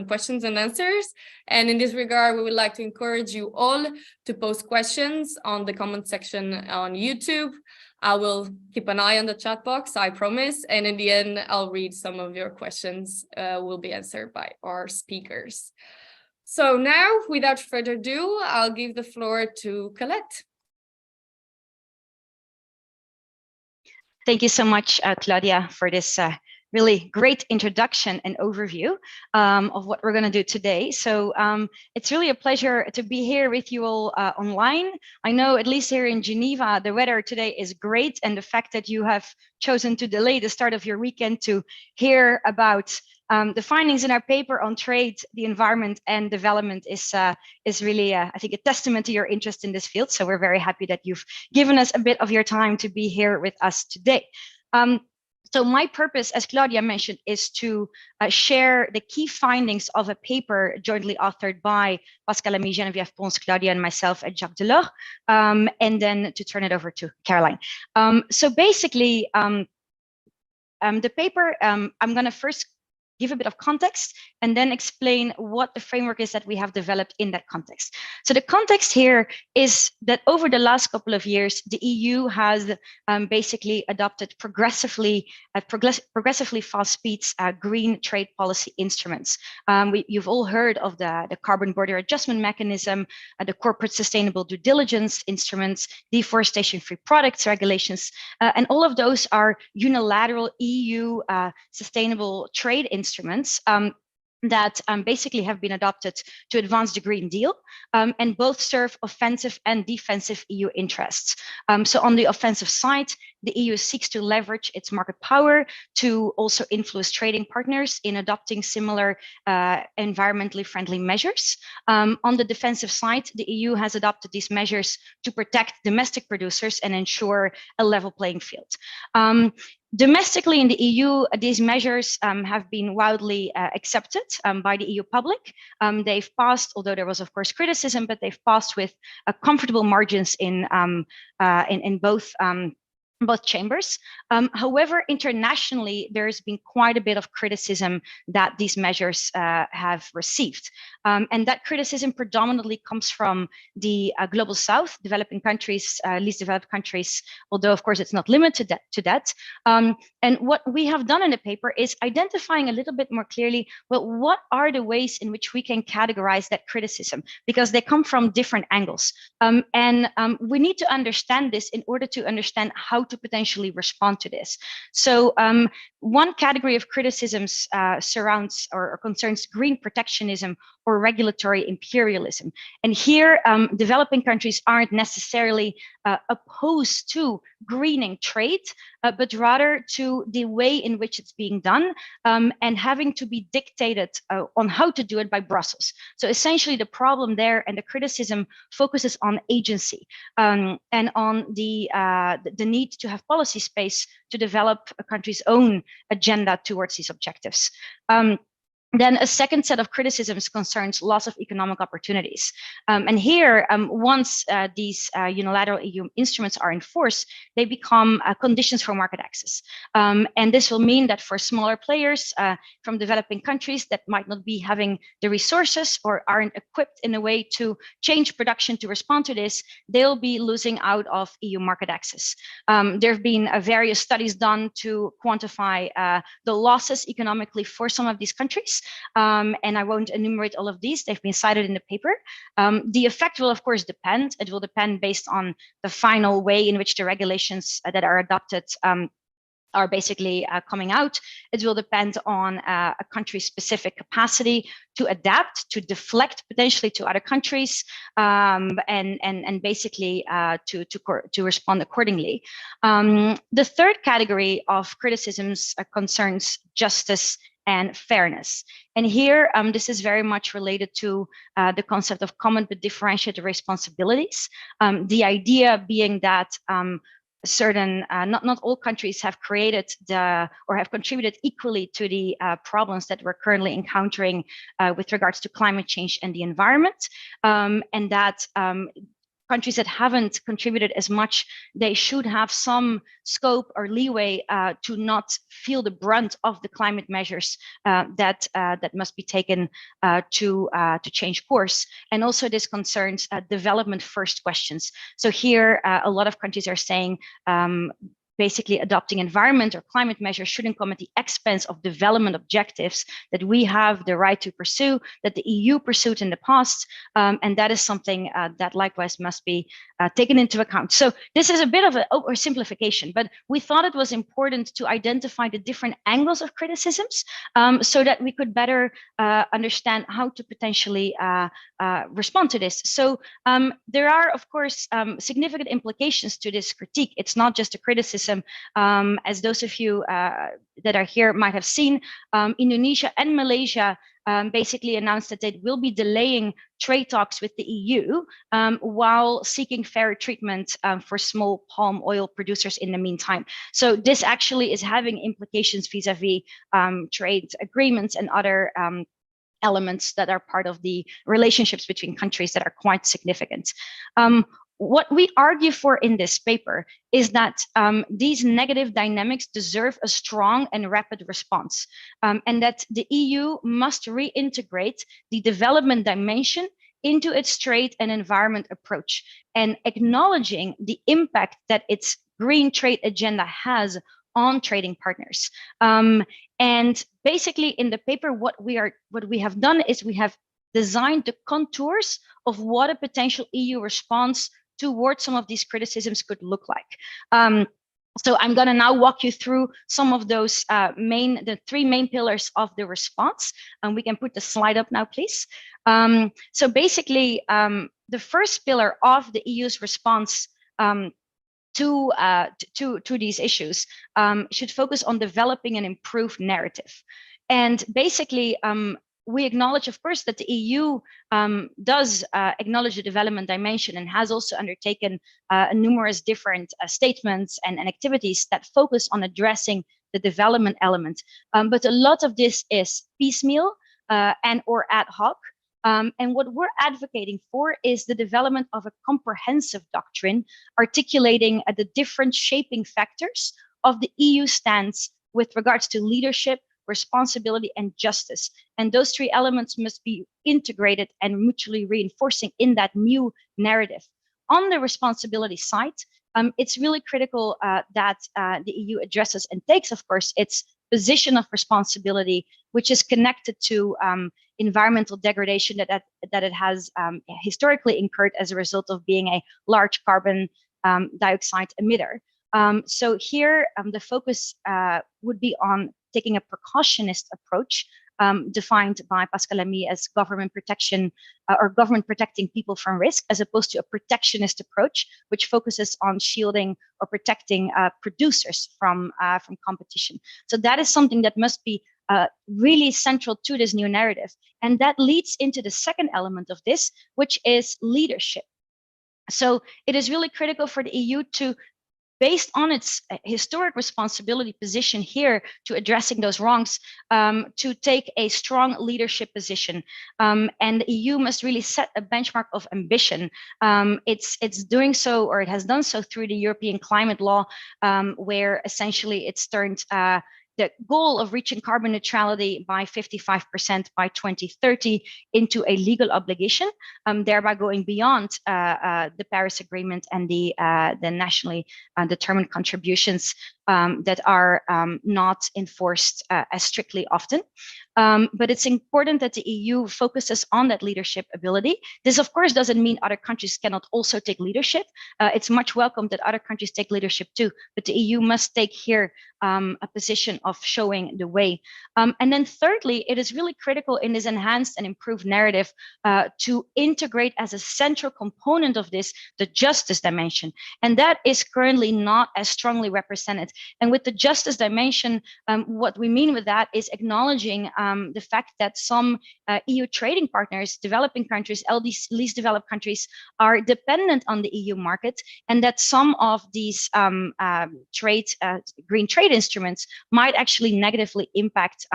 questions and answers. And in this regard, we would like to encourage you all to post questions on the comment section on YouTube. I will keep an eye on the chat box, I promise, and in the end, I'll read some of your questions will be answered by our speakers. So now, without further ado, I'll give the floor to Colette. Thank you so much, Claudia, for this really great introduction and overview of what we're going to do today. So it's really a pleasure to be here with you all online. I know, at least here in Geneva, the weather today is great, and the fact that you have chosen to delay the start of your weekend to hear about the findings in our paper on trade, the environment, and development is really, I think, a testament to your interest in this field. So we're very happy that you've given us a bit of your time to be here with us today. So my purpose, as Claudia mentioned, is to share the key findings of a paper jointly authored by Pascal Lamy, Geneviève Pons, Claudia, and myself at Jacques Delors, and then to turn it over to Caroline. So basically, the paper, I'm going to first give a bit of context and then explain what the framework is that we have developed in that context. So the context here is that over the last couple of years, the EU has basically adopted progressively fast speeds green trade policy instruments. You've all heard of the Carbon Border Adjustment Mechanism, the Corporate Sustainable Due Diligence instruments, deforestation-free products regulations, and all of those are unilateral EU sustainable trade instruments that basically have been adopted to advance the Green Deal, and both serve offensive and defensive EU interests. So on the offensive side, the EU seeks to leverage its market power to also influence trading partners in adopting similar environmentally friendly measures. On the defensive side, the EU has adopted these measures to protect domestic producers and ensure a level playing field. Domestically in the EU, these measures have been widely accepted by the EU public. They've passed, although there was of course criticism, but they've passed with comfortable margins in both both chambers. However, internationally, there's been quite a bit of criticism that these measures have received. And that criticism predominantly comes from the global south, developing countries, least developed countries, although of course it's not limited to that. And what we have done in the paper is identifying a little bit more clearly, well, what are the ways in which we can categorize that criticism? Because they come from different angles. And we need to understand this in order to understand how to potentially respond to this. So one category of criticisms surrounds or concerns green protectionism or regulatory imperialism. And here, developing countries aren't necessarily opposed to greening trade, but rather to the way in which it's being done and having to be dictated on how to do it by Brussels. So essentially the problem there and the criticism focuses on agency and on the need to have policy space to develop a country's own agenda towards these objectives. Then a second set of criticisms concerns loss of economic opportunities. And here, once these unilateral EU instruments are in force, they become conditions for market access. And this will mean that for smaller players from developing countries that might not be having the resources or aren't equipped in a way to change production to respond to this, they'll be losing out of EU market access. There have been various studies done to quantify the losses economically for some of these countries. And I won't enumerate all of these. They've been cited in the paper. The effect will, of course, depend. It will depend based on the final way in which the regulations that are adopted are basically coming out. It will depend on a country's specific capacity to adapt, to deflect potentially to other countries, and basically to respond accordingly. The third category of criticisms concerns justice and fairness. And here, this is very much related to the concept of common but differentiated responsibilities. The idea being that certain, not all countries have created or have contributed equally to the problems that we're currently encountering with regards to climate change and the environment, and that countries that haven't contributed as much, they should have some scope or leeway to not feel the brunt of the climate measures that must be taken to change course. And also this concerns development first questions. So here, a lot of countries are saying basically adopting environment or climate measures shouldn't come at the expense of development objectives that we have the right to pursue, that the EU pursued in the past. And that is something that likewise must be taken into account. So this is a bit of an oversimplification, but we thought it was important to identify the different angles of criticisms so that we could better understand how to potentially respond to this. So there are, of course, significant implications to this critique. It's not just a criticism. As those of you that are here might have seen, Indonesia and Malaysia basically announced that they will be delaying trade talks with the EU while seeking fair treatment for small palm oil producers in the meantime. So this actually is having implications vis-a-vis trade agreements and other elements that are part of the relationships between countries that are quite significant. What we argue for in this paper is that these negative dynamics deserve a strong and rapid response, and that the EU must reintegrate the development dimension into its trade and environment approach, and acknowledging the impact that its green trade agenda has on trading partners. And basically in the paper, what we have done is we have designed the contours of what a potential EU response towards some of these criticisms could look like. So I'm going to now walk you through some of those the three main pillars of the response. And we can put the slide up now, please. So basically, the first pillar of the EU's response to these issues should focus on developing an improved narrative. And basically, we acknowledge, of course, that the EU does acknowledge the development dimension and has also undertaken numerous different statements and activities that focus on addressing the development element. But a lot of this is piecemeal and or ad hoc. And what we're advocating for is the development of a comprehensive doctrine articulating the different shaping factors of the EU stance with regards to leadership, responsibility, and justice. And those three elements must be integrated and mutually reinforcing in that new narrative. On the responsibility side, it's really critical that the EU addresses and takes, of course, its position of responsibility, which is connected to environmental degradation that it has historically incurred as a result of being a large carbon dioxide emitter. So here, the focus would be on taking a precautionist approach defined by Pascal Lamy as government protection or government protecting people from risk, as opposed to a protectionist approach, which focuses on shielding or protecting producers from competition. So that is something that must be really central to this new narrative. And that leads into the second element of this, which is leadership. So it is really critical for the EU to, based on its historic responsibility position here to addressing those wrongs, to take a strong leadership position. And the EU must really set a benchmark of ambition. It's doing so, or it has done so through the European climate law, where essentially it's turned the goal of reaching carbon neutrality by 55% by 2030 into a legal obligation, thereby going beyond the Paris Agreement and the nationally determined contributions that are not enforced as strictly often. But it's important that the EU focuses on that leadership ability. This, of course, doesn't mean other countries cannot also take leadership. It's much welcome that other countries take leadership too, but the EU must take here a position of showing the way. And then thirdly, it is really critical in this enhanced and improved narrative to integrate as a central component of this, the justice dimension. And that is currently not as strongly represented. And with the justice dimension, what we mean with that is acknowledging the fact that some EU trading partners, developing countries, least developed countries, are dependent on the EU market, and that some of these green trade instruments might actually negatively impact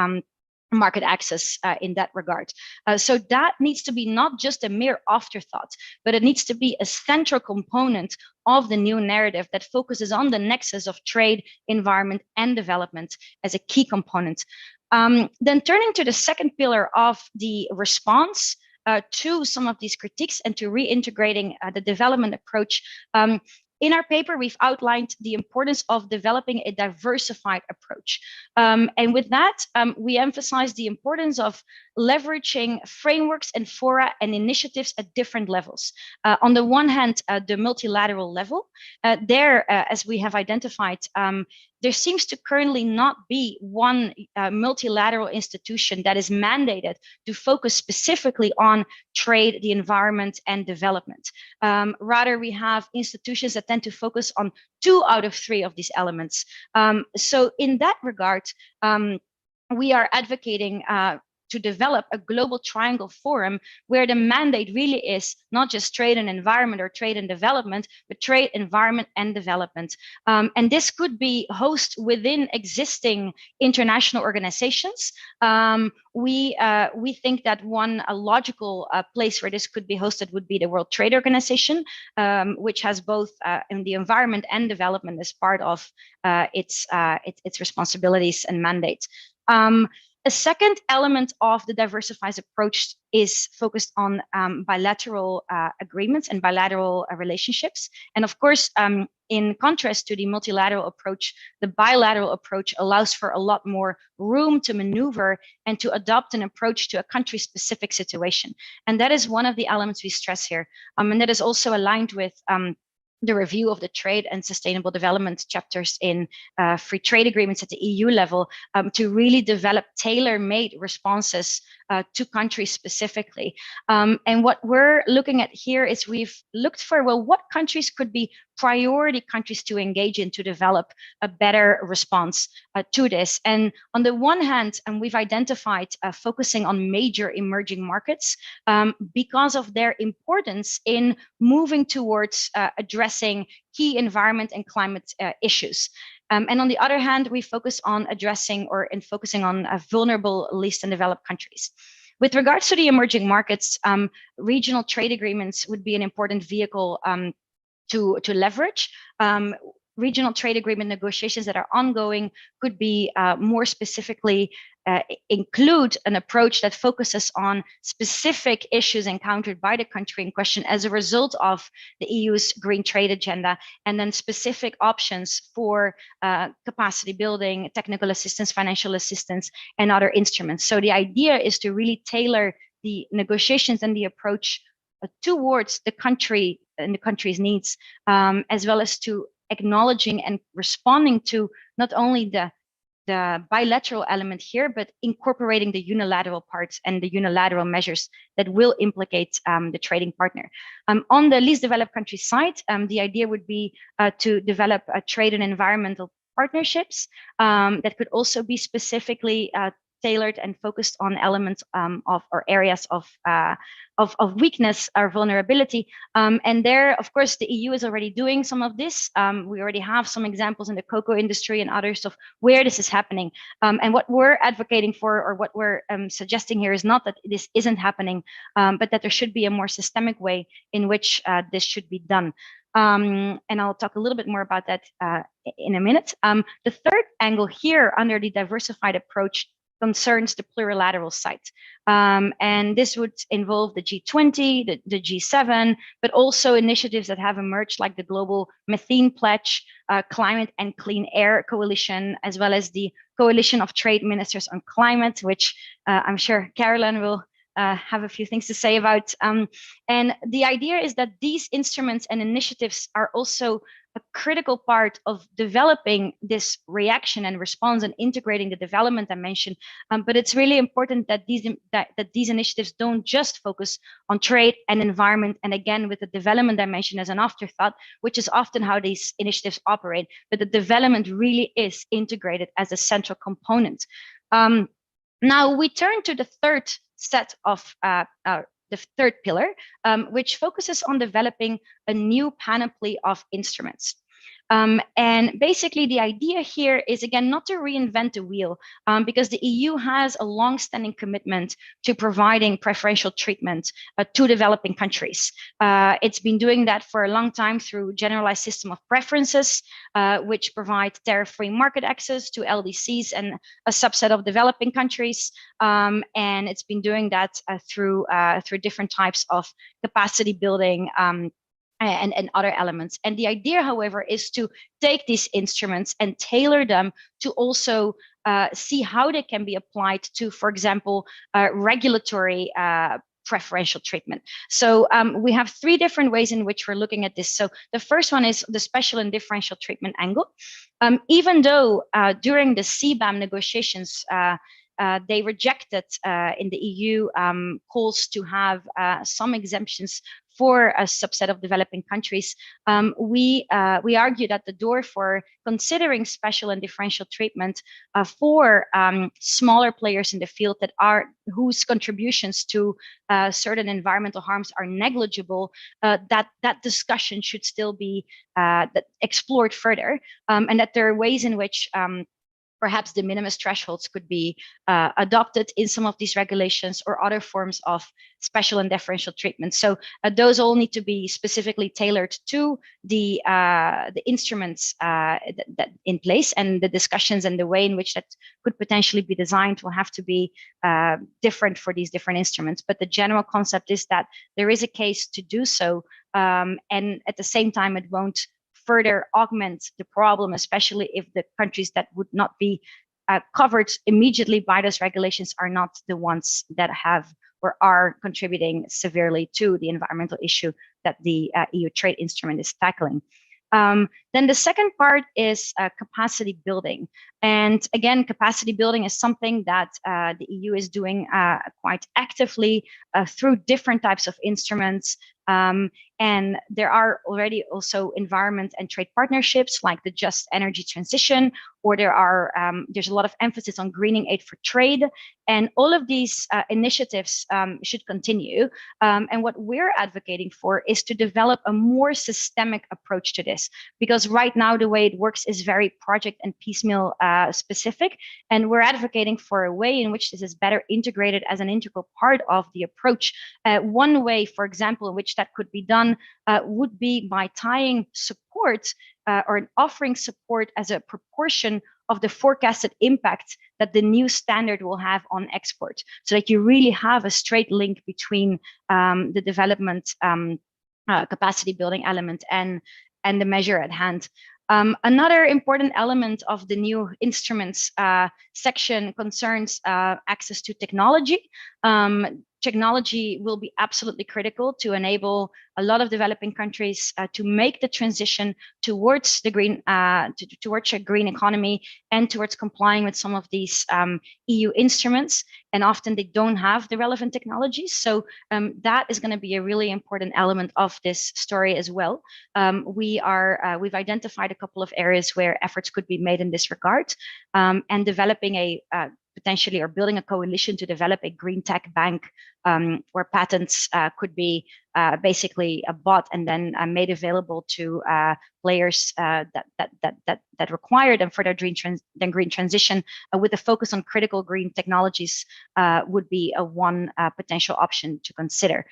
market access in that regard. So that needs to be not just a mere afterthought, but it needs to be a central component of the new narrative that focuses on the nexus of trade, environment, and development as a key component. Then turning to the second pillar of the response to some of these critiques and to reintegrating the development approach, in our paper, we've outlined the importance of developing a diversified approach. And with that, we emphasize the importance of leveraging frameworks and fora and initiatives at different levels. On the one hand, the multilateral level, as we have identified, there seems to currently not be one multilateral institution that is mandated to focus specifically on trade, the environment, and development. Rather, we have institutions that tend to focus on 2 out of 3 of these elements. So in that regard, we are advocating to develop a global triangle forum where the mandate really is not just trade and environment or trade and development, but trade, environment, and development. And this could be hosted within existing international organizations. We think that one logical place where this could be hosted would be the World Trade Organization, which has both in the environment and development as part of its responsibilities and mandate. A second element of the diversified approach is focused on bilateral agreements and bilateral relationships. And of course, in contrast to the multilateral approach, the bilateral approach allows for a lot more room to maneuver and to adopt an approach to a country-specific situation. And that is one of the elements we stress here. And that is also aligned with the review of the trade and sustainable development chapters in free trade agreements at the EU level, to really develop tailor-made responses to countries specifically. And what we're looking at here is we've looked for, well, what countries could be priority countries to engage in to develop a better response to this. And on the one hand, we've identified focusing on major emerging markets because of their importance in moving towards addressing key environment and climate issues. And on the other hand, we focus on addressing focusing on vulnerable least and developed countries. With regards to the emerging markets, regional trade agreements would be an important vehicle to leverage. Regional trade agreement negotiations that are ongoing could be more specifically include an approach that focuses on specific issues encountered by the country in question as a result of the EU's green trade agenda, and then specific options for capacity building, technical assistance, financial assistance, and other instruments. So the idea is to really tailor the negotiations and the approach towards the country and the country's needs, as well as to acknowledging and responding to not only the bilateral element here, but incorporating the unilateral parts and the unilateral measures that will implicate the trading partner. On the least developed country side, the idea would be to develop trade and environmental partnerships that could also be specifically tailored and focused on elements of or areas of weakness or vulnerability. And there, of course, the EU is already doing some of this. We already have some examples in the cocoa industry and others of where this is happening. And what we're advocating for, or what we're suggesting here, is not that this isn't happening, but that there should be a more systemic way in which this should be done. And I'll talk a little bit more about that in a minute. The third angle here under the diversified approach concerns the plurilateral side. And this would involve the G20, the G7, but also initiatives that have emerged like the Global Methane Pledge, Climate and Clean Air Coalition, as well as the Coalition of Trade Ministers on Climate, which I'm sure Caroline will have a few things to say about. And the idea is that these instruments and initiatives are also a critical part of developing this reaction and response and integrating the development dimension. But it's really important that these initiatives don't just focus on trade and environment, and again, with the development dimension as an afterthought, which is often how these initiatives operate, but the development really is integrated as a central component. Now we turn to the third set of the third pillar, which focuses on developing a new panoply of instruments. And basically the idea here is, again, not to reinvent the wheel, because the EU has a long-standing commitment to providing preferential treatment to developing countries. It's been doing that for a long time through generalized system of preferences, which provide tariff-free market access to LDCs and a subset of developing countries. And it's been doing that through different types of capacity building and other elements. And the idea, however, is to take these instruments and tailor them to also see how they can be applied to, for example, regulatory preferential treatment. So we have three different ways in which we're looking at this. So the first one is the special and differential treatment angle. Even though during the CBAM negotiations, they rejected in the EU calls to have some exemptions for a subset of developing countries, we argue that the door for considering special and differential treatment for smaller players in the field whose contributions to certain environmental harms are negligible, that discussion should still be explored further, and that there are ways in which perhaps de minimis thresholds could be adopted in some of these regulations, or other forms of special and differential treatment. So those all need to be specifically tailored to the instruments that in place, and the discussions and the way in which that could potentially be designed will have to be different for these different instruments. But the general concept is that there is a case to do so, and at the same time, it won't further augment the problem, especially if the countries that would not be covered immediately by those regulations are not the ones that have or are contributing severely to the environmental issue that the EU trade instrument is tackling. Then the second part is capacity building. And again, capacity building is something that the EU is doing quite actively through different types of instruments. And there are already also environment and trade partnerships like the Just Energy Transition, or there's a lot of emphasis on greening aid for trade. And all of these initiatives should continue. And what we're advocating for is to develop a more systemic approach to this, because because right now the way it works is very project and piecemeal specific, and we're advocating for a way in which this is better integrated as an integral part of the approach. One way, for example, in which that could be done would be by tying support or offering support as a proportion of the forecasted impact that the new standard will have on export, so that you really have a straight link between the development capacity building element and the measure at hand. Another important element of the new instruments section concerns access to technology. Technology will be absolutely critical to enable a lot of developing countries to make the transition towards the green, towards a green economy and towards complying with some of these EU instruments. And often they don't have the relevant technologies. So that is going to be a really important element of this story as well. We've identified a couple of areas where efforts could be made in this regard, and developing a potentially, or building a coalition to develop a green tech bank where patents could be basically bought and then made available to players that require them for their green transition, with a focus on critical green technologies would be one potential option to consider.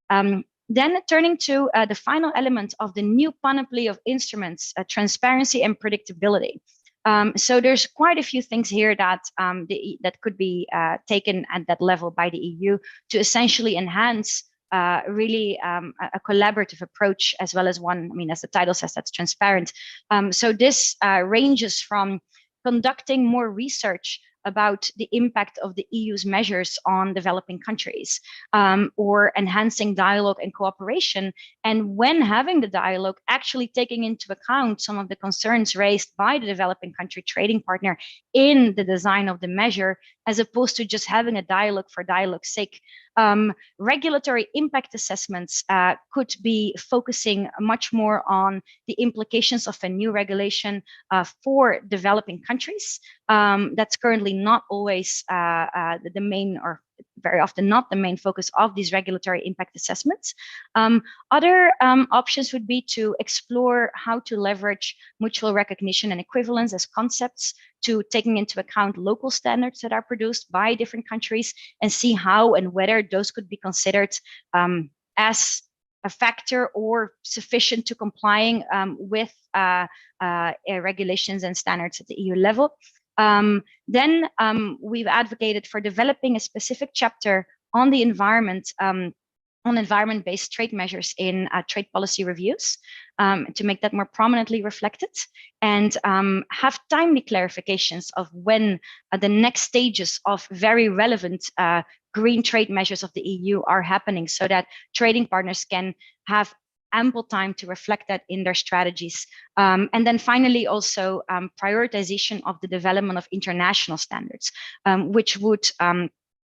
Then turning to the final element of the new panoply of instruments, transparency and predictability. So there's quite a few things here that that could be taken at that level by the EU to essentially enhance really a collaborative approach, as well as one, I mean, as the title says, that's transparent. So this ranges from conducting more research about the impact of the EU's measures on developing countries, or enhancing dialogue and cooperation. And when having the dialogue, actually taking into account some of the concerns raised by the developing country trading partner in the design of the measure, as opposed to just having a dialogue for dialogue's sake. Regulatory impact assessments could be focusing much more on the implications of a new regulation for developing countries. That's currently not always the main, or very often not the main focus of these regulatory impact assessments. Other options would be to explore how to leverage mutual recognition and equivalence as concepts to taking into account local standards that are produced by different countries, and see how and whether those could be considered as a factor or sufficient to complying with regulations and standards at the EU level. Then we've advocated for developing a specific chapter on the environment, on environment-based trade measures in trade policy reviews, to make that more prominently reflected, and have timely clarifications of when the next stages of very relevant green trade measures of the EU are happening, so that trading partners can have ample time to reflect that in their strategies. And then finally, also prioritization of the development of international standards, which would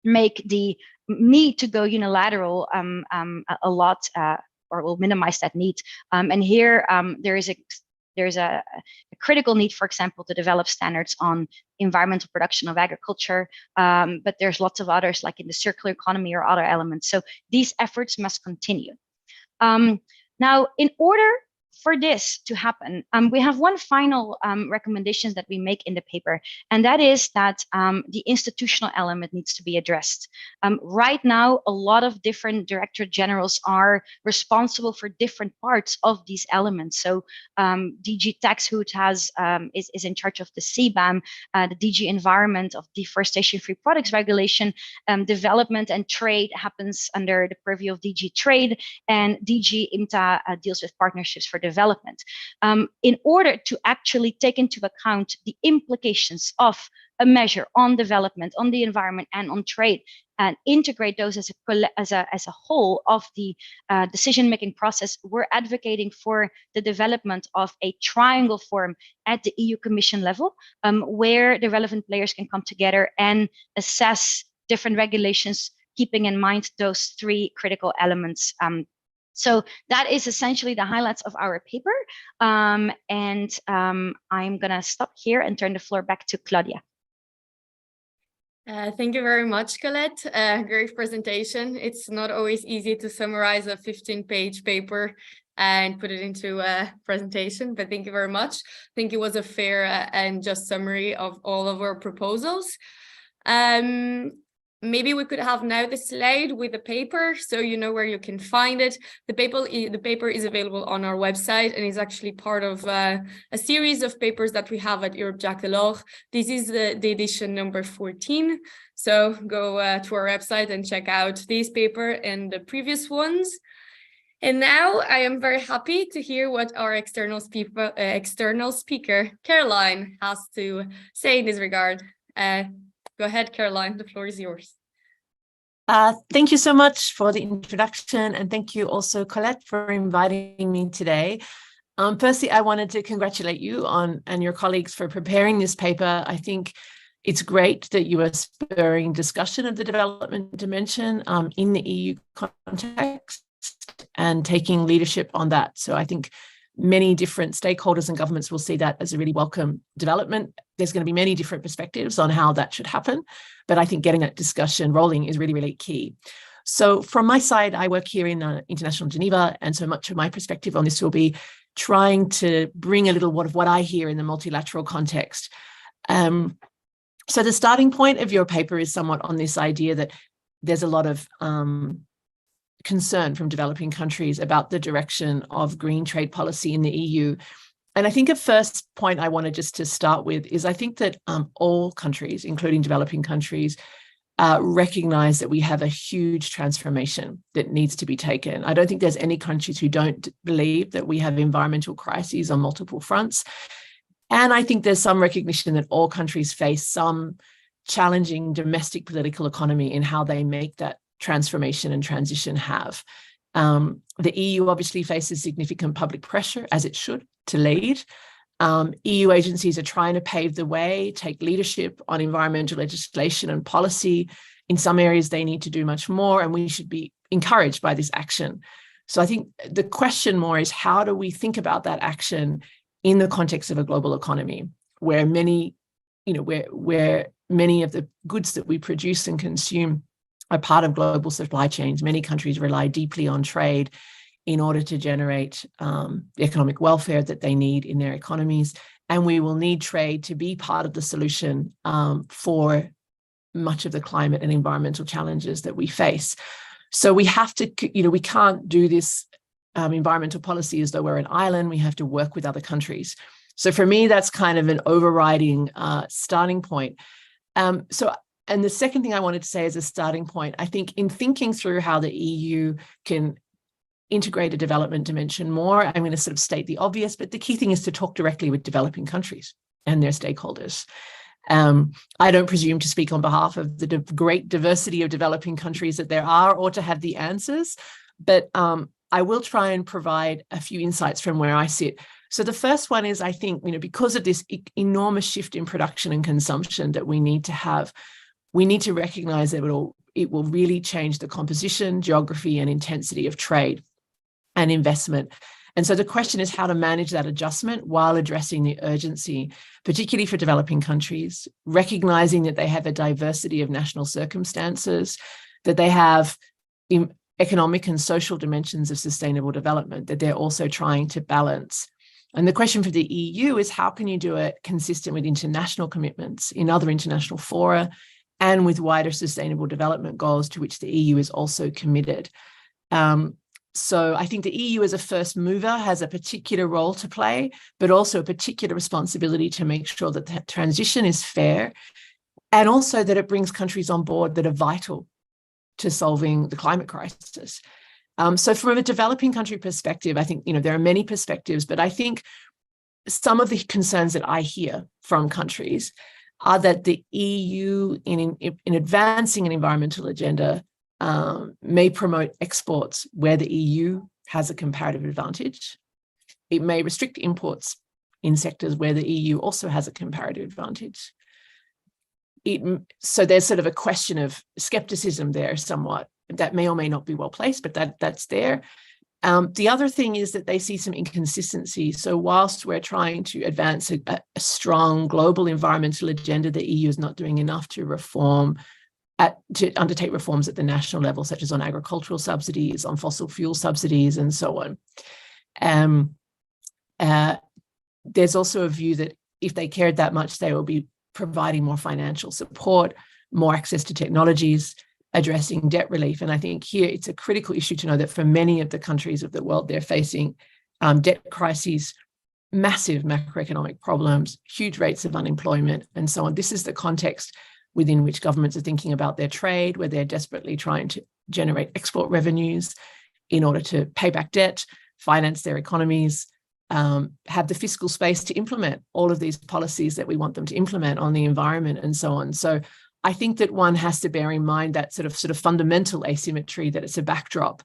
make the need to go unilateral a lot, or will minimize that need. And here there's a critical need, for example, to develop standards on environmental production of agriculture, but there's lots of others, like in the circular economy or other elements. So these efforts must continue. Now, in order for this to happen, we have one final recommendation that we make in the paper, and that is that the institutional element needs to be addressed. Right now, a lot of different directorate generals are responsible for different parts of these elements. So DG Taxhood is in charge of the CBAM, the DG Environment of Deforestation-Free Products Regulation, development and trade happens under the purview of DG Trade, and DG IMTA deals with partnerships for development. In order to actually take into account the implications of a measure on development, on the environment, and on trade, and integrate those as a whole of the decision-making process, we're advocating for the development of a triangle forum at the EU Commission level, where the relevant players can come together and assess different regulations, keeping in mind those three critical elements. So that is essentially the highlights of our paper. I'm gonna stop here and turn the floor back to Claudia. Thank you very much, Colette. Great presentation. It's not always easy to summarize a 15-page paper and put it into a presentation, but thank you very much. I think it was a fair and just summary of all of our proposals. Maybe we could have now the slide with the paper, so you know where you can find it. The paper is available on our website and is actually part of a series of papers that we have at Europe Jacques Delors. This is the edition number 14. So go to our website and check out this paper and the previous ones. And now I am very happy to hear what our external speaker, Caroline, has to say in this regard. Go ahead, Caroline, the floor is yours. Thank you so much for the introduction, and thank you also, Colette, for inviting me today. Firstly, I wanted to congratulate you and your colleagues for preparing this paper. I think it's great that you are spurring discussion of the development dimension in the EU context and taking leadership on that. So I think many different stakeholders and governments will see that as a really welcome development. There's going to be many different perspectives on how that should happen, but I think getting that discussion rolling is really, really key. So from my side, I work here in International Geneva, and so much of my perspective on this will be trying to bring a little of what I hear in the multilateral context. So the starting point of your paper is somewhat on this idea that there's a lot of concern from developing countries about the direction of green trade policy in the EU. And I think a first point I wanted just to start with is I think that all countries, including developing countries, recognize that we have a huge transformation that needs to be taken. I don't think there's any countries who don't believe that we have environmental crises on multiple fronts. And I think there's some recognition that all countries face some challenging domestic political economy in how they make that transformation and transition have. The EU obviously faces significant public pressure, as it should, to lead. EU agencies are trying to pave the way, take leadership on environmental legislation and policy. In some areas, they need to do much more, and we should be encouraged by this action. So I think the question more is, how do we think about that action in the context of a global economy where many, where many of the goods that we produce and consume are part of global supply chains. Many countries rely deeply on trade in order to generate the economic welfare that they need in their economies. And we will need trade to be part of the solution for much of the climate and environmental challenges that we face. So we have to, we can't do this environmental policy as though we're an island. We have to work with other countries. So for me, that's kind of an overriding starting point. And the second thing I wanted to say as a starting point, I think in thinking through how the EU can integrate a development dimension more, I'm going to sort of state the obvious, but the key thing is to talk directly with developing countries and their stakeholders. I don't presume to speak on behalf of the great diversity of developing countries that there are or to have the answers, but I will try and provide a few insights from where I sit. So the first one is, I think, because of this enormous shift in production and consumption that we need to have, we need to recognize that it will really change the composition, geography, and intensity of trade and investment. And so the question is how to manage that adjustment while addressing the urgency, particularly for developing countries, recognizing that they have a diversity of national circumstances, that they have economic and social dimensions of sustainable development that they're also trying to balance. And the question for the EU is, how can you do it consistent with international commitments in other international fora and with wider sustainable development goals to which the EU is also committed? So I think the EU as a first mover has a particular role to play, but also a particular responsibility to make sure that the transition is fair and also that it brings countries on board that are vital to solving the climate crisis. So from a developing country perspective, I think, there are many perspectives, but I think some of the concerns that I hear from countries are that the EU in advancing an environmental agenda may promote exports where the EU has a comparative advantage. It may restrict imports in sectors where the EU also has a comparative advantage. So there's sort of a question of skepticism there somewhat that may or may not be well placed, but that's there. The other thing is that they see some inconsistency. So whilst we're trying to advance a strong global environmental agenda, the EU is not doing enough to undertake reforms at the national level, such as on agricultural subsidies, on fossil fuel subsidies, and so on. There's also a view that if they cared that much, they will be providing more financial support, more access to technologies, addressing debt relief. And I think here it's a critical issue to know that for many of the countries of the world, they're facing debt crises, massive macroeconomic problems, huge rates of unemployment, and so on. This is the context within which governments are thinking about their trade, where they're desperately trying to generate export revenues in order to pay back debt, finance their economies, have the fiscal space to implement all of these policies that we want them to implement on the environment and so on. So I think that one has to bear in mind that sort of fundamental asymmetry, that it's a backdrop,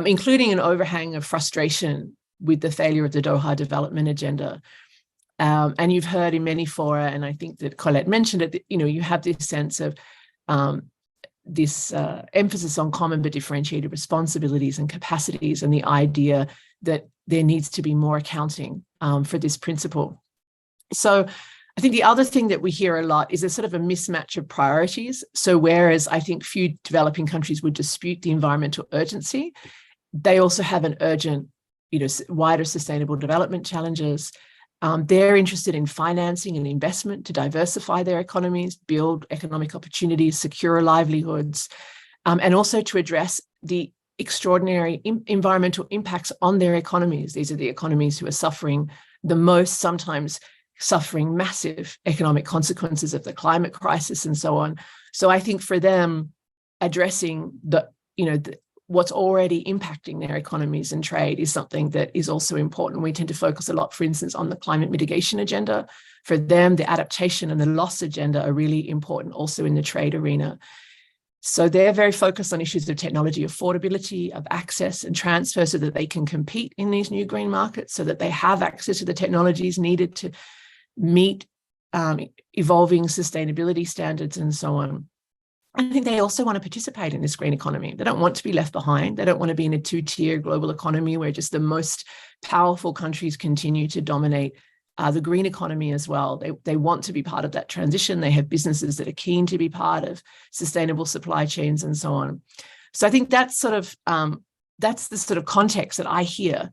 including an overhang of frustration with the failure of the Doha Development Agenda. And you've heard in many fora, and I think that Colette mentioned it, you have this sense of this emphasis on common but differentiated responsibilities and capacities, and the idea that there needs to be more accounting for this principle. So I think the other thing that we hear a lot is a sort of a mismatch of priorities. So whereas I think few developing countries would dispute the environmental urgency, they also have an urgent, wider sustainable development challenges. They're interested in financing and investment to diversify their economies, build economic opportunities, secure livelihoods, and also to address the extraordinary environmental impacts on their economies. These are the economies who are suffering the most, sometimes suffering massive economic consequences of the climate crisis and so on. So I think for them, addressing what's already impacting their economies and trade is something that is also important. We tend to focus a lot, for instance, on the climate mitigation agenda. For them, the adaptation and the loss agenda are really important also in the trade arena. So they're very focused on issues of technology affordability, of access and transfer, so that they can compete in these new green markets, so that they have access to the technologies needed to meet evolving sustainability standards and so on. I think they also want to participate in this green economy. They don't want to be left behind. They don't want to be in a two-tier global economy where just the most powerful countries continue to dominate the green economy as well. They want to be part of that transition. They have businesses that are keen to be part of sustainable supply chains and so on. So I think that's that's the sort of context that I hear.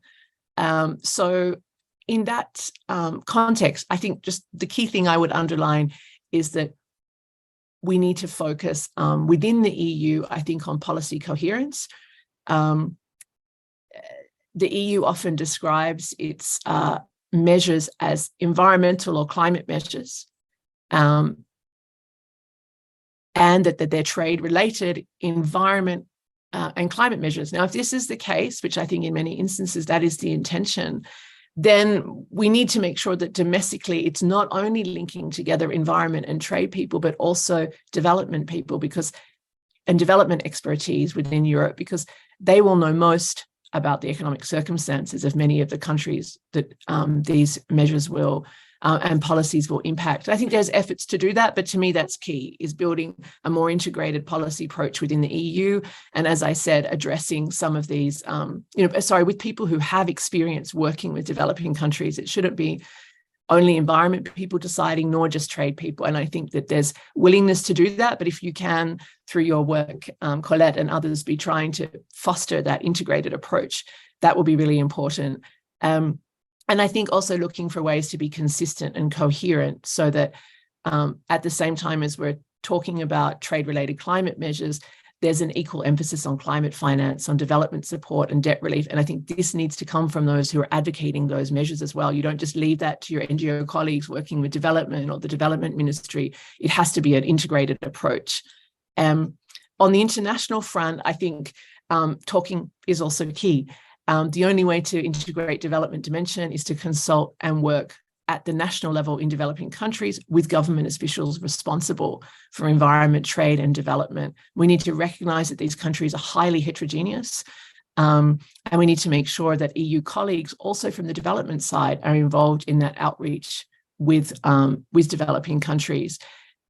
So in that context, I think just the key thing I would underline is that we need to focus within the EU, I think, on policy coherence. The EU often describes its measures as environmental or climate measures, and that they're trade-related environment and climate measures. Now, if this is the case, which I think in many instances that is the intention, then we need to make sure that domestically it's not only linking together environment and trade people, but also development people and development expertise within Europe, because they will know most about the economic circumstances of many of the countries that these measures will and policies will impact. I think there's efforts to do that, but to me that's key, is building a more integrated policy approach within the EU. And as I said, addressing some of these, with people who have experience working with developing countries. It shouldn't be only environment people deciding, nor just trade people. And I think that there's willingness to do that. But if you can, through your work, Colette and others, be trying to foster that integrated approach, that will be really important. And I think also looking for ways to be consistent and coherent, so that at the same time as we're talking about trade-related climate measures, there's an equal emphasis on climate finance, on development support and debt relief. And I think this needs to come from those who are advocating those measures as well. You don't just leave that to your NGO colleagues working with development or the development ministry. It has to be an integrated approach. On the international front, I think talking is also key. The only way to integrate development dimension is to consult and work at the national level in developing countries with government officials responsible for environment, trade, and development. We need to recognize that these countries are highly heterogeneous, and we need to make sure that EU colleagues also from the development side are involved in that outreach with developing countries.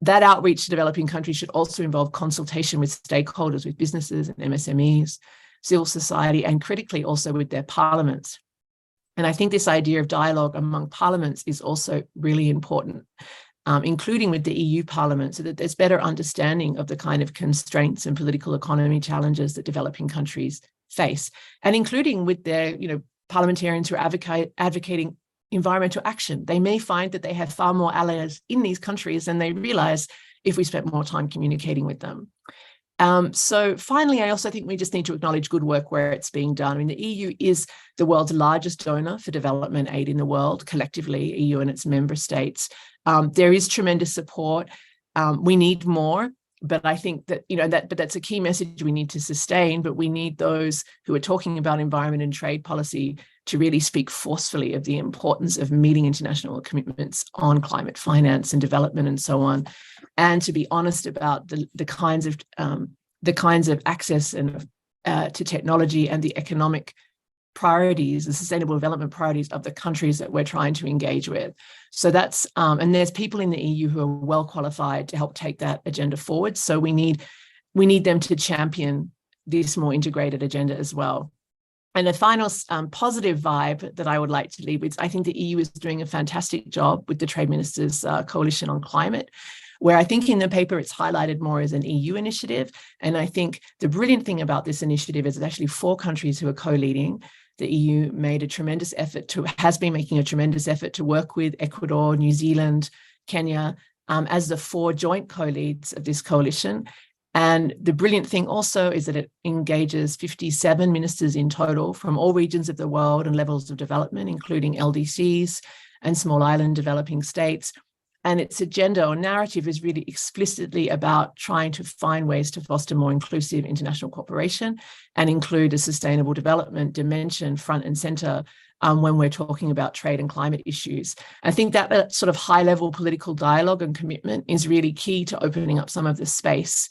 That outreach to developing countries should also involve consultation with stakeholders, with businesses and MSMEs, civil society, and critically also with their parliaments. And I think this idea of dialogue among parliaments is also really important, including with the EU Parliament, so that there's better understanding of the kind of constraints and political economy challenges that developing countries face, and including with their parliamentarians who are advocating environmental action. They may find that they have far more allies in these countries than they realize if we spent more time communicating with them. So finally, I also think we just need to acknowledge good work where it's being done. I mean, the EU is the world's largest donor for development aid in the world, collectively, EU and its member states. There is tremendous support. We need more, but I think that, but that's a key message we need to sustain, but we need those who are talking about environment and trade policy to really speak forcefully of the importance of meeting international commitments on climate finance and development and so on, and to be honest about the kinds of access and to technology and the economic priorities, the sustainable development priorities of the countries that we're trying to engage with. So that's, and there's people in the EU who are well qualified to help take that agenda forward. So we need them to champion this more integrated agenda as well. And the final positive vibe that I would like to leave with, I think the EU is doing a fantastic job with the Trade Ministers' Coalition on Climate, where I think in the paper it's highlighted more as an EU initiative. And I think the brilliant thing about this initiative is it's actually 4 countries who are co-leading. The EU made a tremendous effort has been making a tremendous effort to work with Ecuador, New Zealand, Kenya, as the 4 joint co-leads of this coalition. And the brilliant thing also is that it engages 57 ministers in total from all regions of the world and levels of development, including LDCs and small island developing states. And its agenda or narrative is really explicitly about trying to find ways to foster more inclusive international cooperation and include a sustainable development dimension front and center when we're talking about trade and climate issues. I think that sort of high-level political dialogue and commitment is really key to opening up some of the space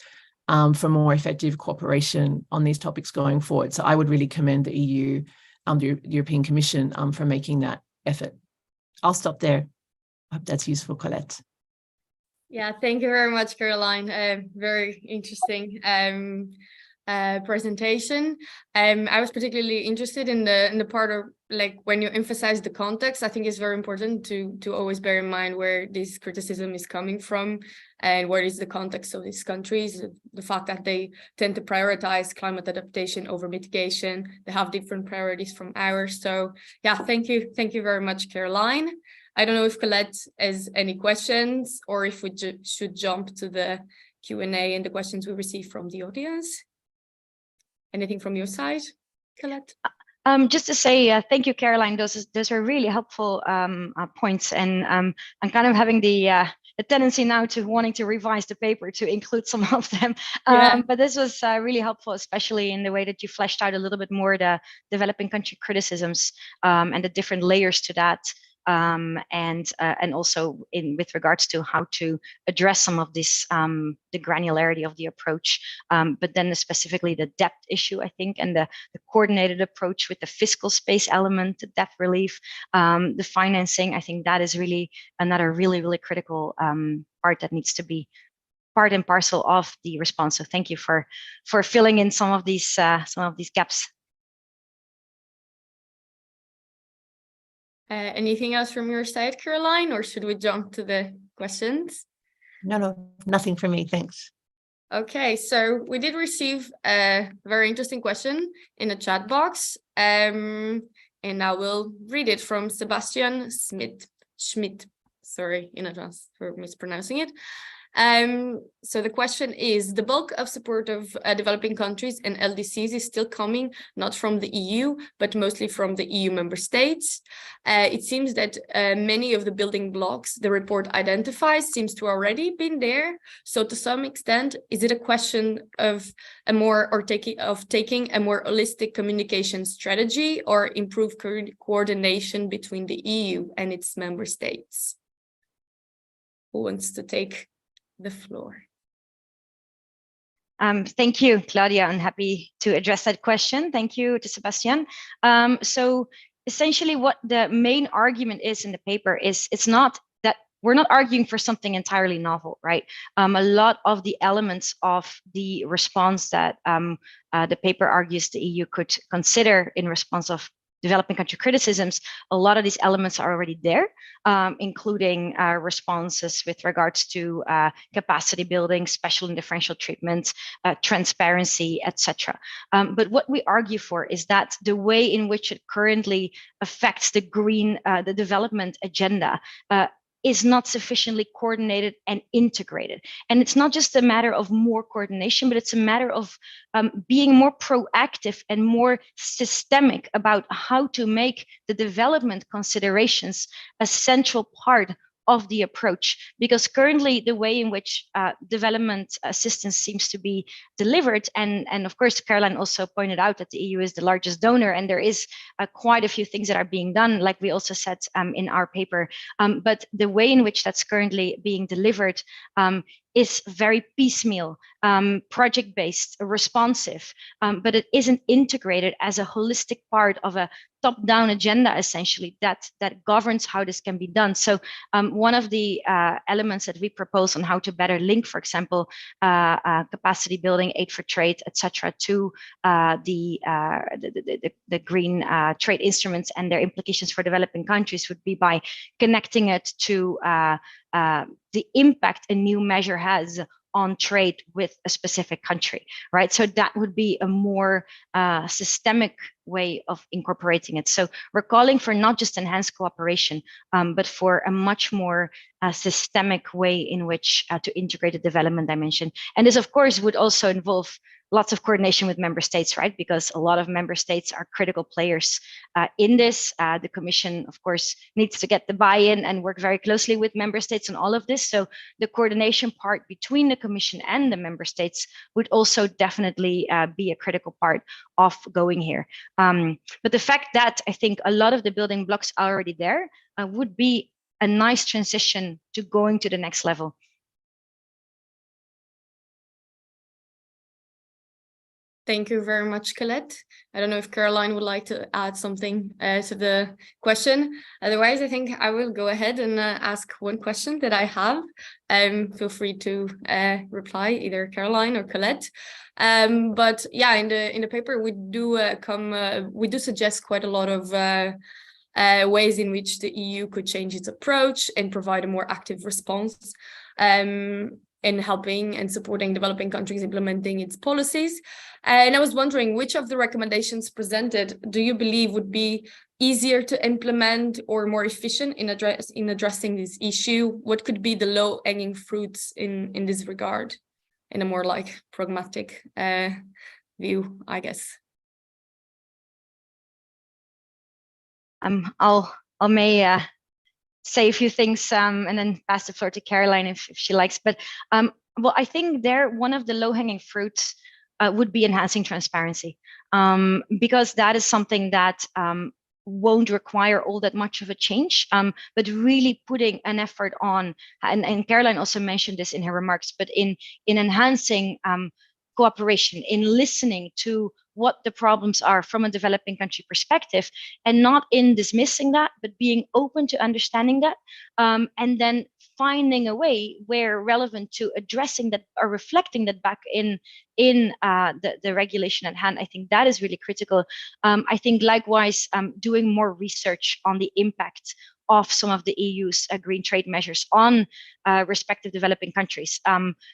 for more effective cooperation on these topics going forward. So I would really commend the EU, the European Commission for making that effort. I'll stop there. I hope that's useful, Colette. Yeah, thank you very much, Caroline. Very interesting presentation. I was particularly interested in the part of like when you emphasize the context. I think it's very important to always bear in mind where this criticism is coming from and what is the context of these countries. The fact that they tend to prioritize climate adaptation over mitigation. They have different priorities from ours. So yeah, thank you very much, Caroline. I don't know if Colette has any questions or if we should jump to the Q&A and the questions we received from the audience. Anything from your side, Colette? Just to say thank you, Caroline. Those are really helpful points, and I'm kind of having the tendency now to wanting to revise the paper to include some of them. But this was really helpful, especially in the way that you fleshed out a little bit more the developing country criticisms and the different layers to that. And also with regards to how to address some of this, the granularity of the approach, but then specifically the depth issue, I think, and the coordinated approach with the fiscal space element, the debt relief, the financing. I think that is really another really critical part that needs to be part and parcel of the response. So thank you for filling in some of these gaps. Anything else from your side, Caroline, or should we jump to the questions? No, nothing from me, thanks. Okay, so we did receive a very interesting question in the chat box, and I will read it from Sebastian Schmidt. Sorry in advance for mispronouncing it. So the question is, the bulk of support of developing countries and LDCs is still coming not from the EU, but mostly from the EU member states. It seems that many of the building blocks the report identifies seems to already been there. So to some extent, is it a question of taking a more holistic communication strategy or improved coordination between the EU and its member states? Who wants to take the floor? Thank you, Claudia. I'm happy to address that question. Thank you to Sebastian. So essentially what the main argument is in the paper is it's not that we're not arguing for something entirely novel, right? A lot of the elements of the response that the paper argues the EU could consider in response of developing country criticisms, a lot of these elements are already there, including responses with regards to capacity building, special and differential treatment, transparency, etc. But what we argue for is that the way in which it currently affects the the development agenda is not sufficiently coordinated and integrated. And it's not just a matter of more coordination, but it's a matter of being more proactive and more systemic about how to make the development considerations a central part of the approach, because currently the way in which development assistance seems to be delivered, and of course Caroline also pointed out that the EU is the largest donor, and there is quite a few things that are being done, like we also said in our paper, but the way in which that's currently being delivered is very piecemeal, project-based, responsive, but it isn't integrated as a holistic part of a top-down agenda, essentially, that governs how this can be done. So one of the elements that we propose on how to better link, for example, capacity building, aid for trade, etc., to the green trade instruments and their implications for developing countries would be by connecting it to the impact a new measure has on trade with a specific country, right? So that would be a more systemic way of incorporating it. So we're calling for not just enhanced cooperation, but for a much more systemic way in which to integrate the development dimension. And this, of course, would also involve lots of coordination with member states, right? Because a lot of member states are critical players in this. The Commission, of course, needs to get the buy-in and work very closely with member states on all of this. So the coordination part between the Commission and the member states would also definitely be a critical part of going here. But the fact that I think a lot of the building blocks are already there would be a nice transition to going to the next level. Thank you very much, Colette. I don't know if Caroline would like to add something to the question. Otherwise, I think I will go ahead and ask one question that I have. Feel free to reply, either Caroline or Colette. But yeah, in the paper we do suggest quite a lot of ways in which the EU could change its approach and provide a more active response in helping and supporting developing countries implementing its policies. And I was wondering, which of the recommendations presented do you believe would be easier to implement or more efficient in addressing this issue? What could be the low-hanging fruits in this regard, in a more like pragmatic view, I guess? I'll say a few things and then pass the floor to Caroline if she likes. But well, I think one of the low-hanging fruits would be enhancing transparency, because that is something that won't require all that much of a change, but really putting an effort on, and Caroline also mentioned this in her remarks, but in enhancing cooperation, in listening to what the problems are from a developing country perspective, and not in dismissing that, but being open to understanding that, and then finding a way where relevant to addressing that or reflecting that back in the regulation at hand. I think that is really critical. I think likewise, doing more research on the impact of some of the EU's green trade measures on respective developing countries.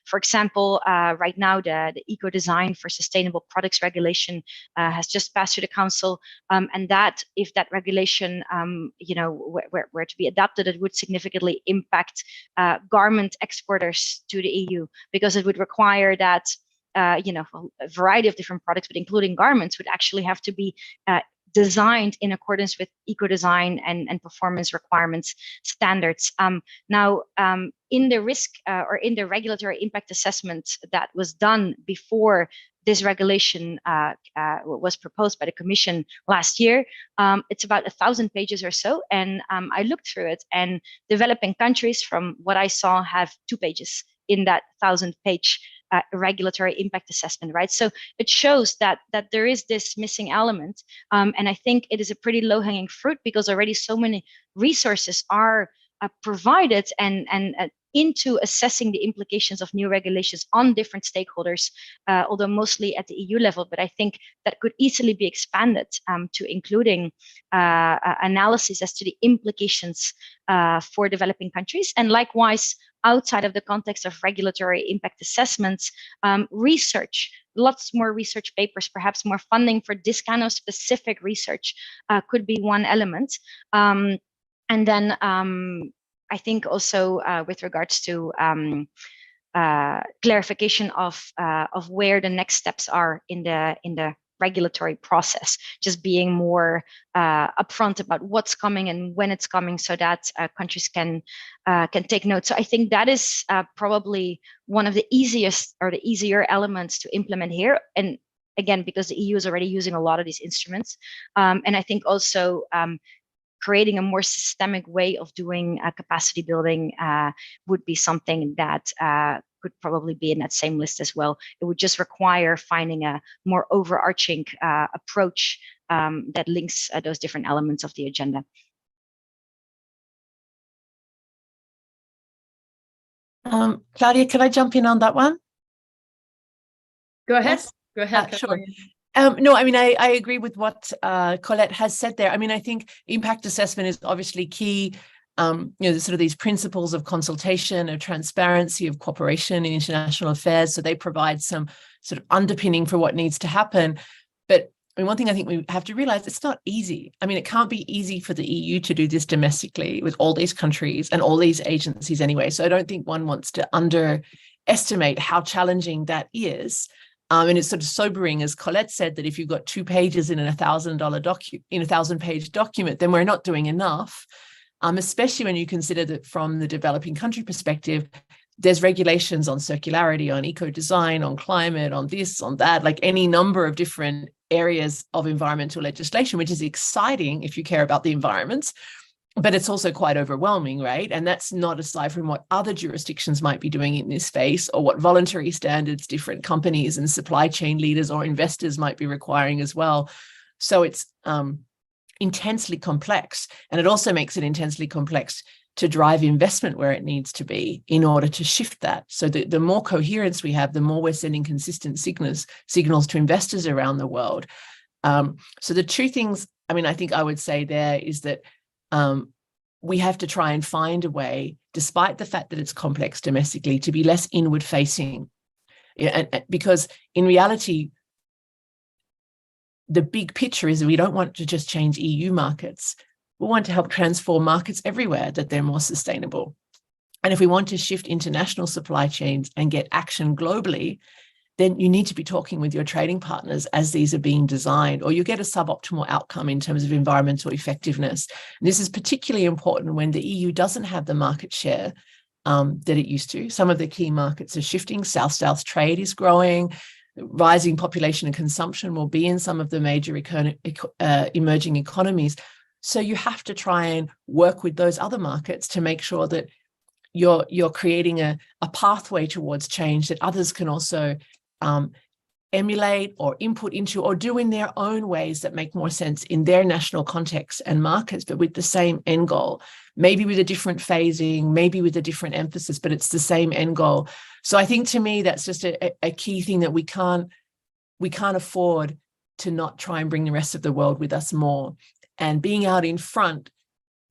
For example, right now, the eco-design for sustainable products regulation has just passed through the Council, and that, if that regulation, were to be adopted, it would significantly impact garment exporters to the EU, because it would require that a variety of different products, but including garments, would actually have to be designed in accordance with eco-design and performance requirements standards. Now, in the risk or in the regulatory impact assessment that was done before this regulation was proposed by the Commission last year, it's about 1,000 pages or so. And I looked through it, and developing countries, from what I saw, have 2 pages in that 1,000-page regulatory impact assessment, right? So it shows that there is this missing element, and I think it is a pretty low-hanging fruit, because already so many resources are provided and into assessing the implications of new regulations on different stakeholders, although mostly at the EU level, but I think that could easily be expanded to including analysis as to the implications for developing countries. And likewise, outside of the context of regulatory impact assessments, research, lots more research papers, perhaps more funding for this kind of specific research could be one element. And then I think also with regards to clarification of where the next steps are in the regulatory process, just being more upfront about what's coming and when it's coming, so that countries can take note. So I think that is probably one of the easiest or the easier elements to implement here. And again, because the EU is already using a lot of these instruments. And I think also creating a more systemic way of doing capacity building would be something that could probably be in that same list as well. It would just require finding a more overarching approach that links those different elements of the agenda. Claudia, could I jump in on that one? Go ahead. Yes? Go ahead. Sure. No, I mean, I agree with what Colette has said there. I mean, I think impact assessment is obviously key. You know, sort of these principles of consultation, of transparency, of cooperation in international affairs. So they provide some sort of underpinning for what needs to happen. But I mean, one thing I think we have to realize, it's not easy. I mean, it can't be easy for the EU to do this domestically with all these countries and all these agencies anyway. So I don't think one wants to underestimate how challenging that is. And it's sort of sobering, as Colette said, that if you've got 2 pages in a $1,000-page document, then we're not doing enough. Especially when you consider that from the developing country perspective, there's regulations on circularity, on eco-design, on climate, on this, on that, like any number of different areas of environmental legislation, which is exciting if you care about the environment, but it's also quite overwhelming, right? And that's not aside from what other jurisdictions might be doing in this space, or what voluntary standards different companies and supply chain leaders or investors might be requiring as well. So it's intensely complex, and it also makes it intensely complex to drive investment where it needs to be in order to shift that. So the more coherence we have, the more we're sending consistent signals to investors around the world. So the 2 things, I mean, I think I would say there is that we have to try and find a way, despite the fact that it's complex domestically, to be less inward facing. And because in reality, the big picture is that we don't want to just change EU markets. We want to help transform markets everywhere, that they're more sustainable. And if we want to shift international supply chains and get action globally, then you need to be talking with your trading partners as these are being designed, or you get a suboptimal outcome in terms of environmental effectiveness. And this is particularly important when the EU doesn't have the market share that it used to. Some of the key markets are shifting. South-South trade is growing. Rising population and consumption will be in some of the major emerging economies. So you have to try and work with those other markets to make sure that you're creating a pathway towards change that others can also emulate or input into, or do in their own ways that make more sense in their national context and markets, but with the same end goal, maybe with a different phasing, maybe with a different emphasis, but it's the same end goal. So I think to me, that's just a key thing, that we can't afford to not try and bring the rest of the world with us more. And being out in front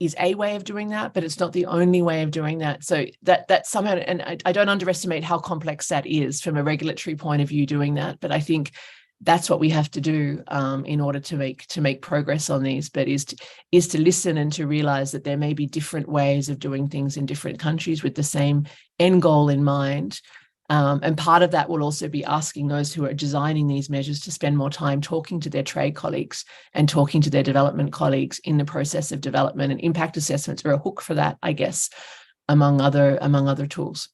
is a way of doing that, but it's not the only way of doing that. So that somehow, and I don't underestimate how complex that is from a regulatory point of view doing that, but I think that's what we have to do in order to make progress on these, but is to listen and to realize that there may be different ways of doing things in different countries with the same end goal in mind. And part of that will also be asking those who are designing these measures to spend more time talking to their trade colleagues and talking to their development colleagues in the process of development, and impact assessments are a hook for that, I guess, among other tools.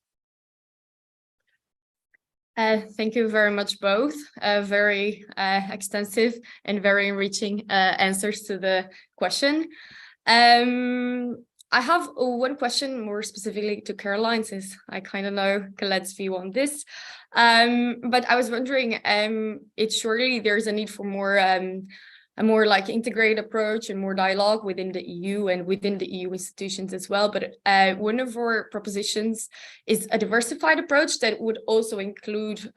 Thank you very much, both. Very extensive and very enriching answers to the question. I have one question more specifically to Caroline, since I kind of know Colette's view on this. But I was wondering, surely there's a need for more a more like integrated approach and more dialogue within the EU and within the EU institutions as well. But one of our propositions is a diversified approach that would also include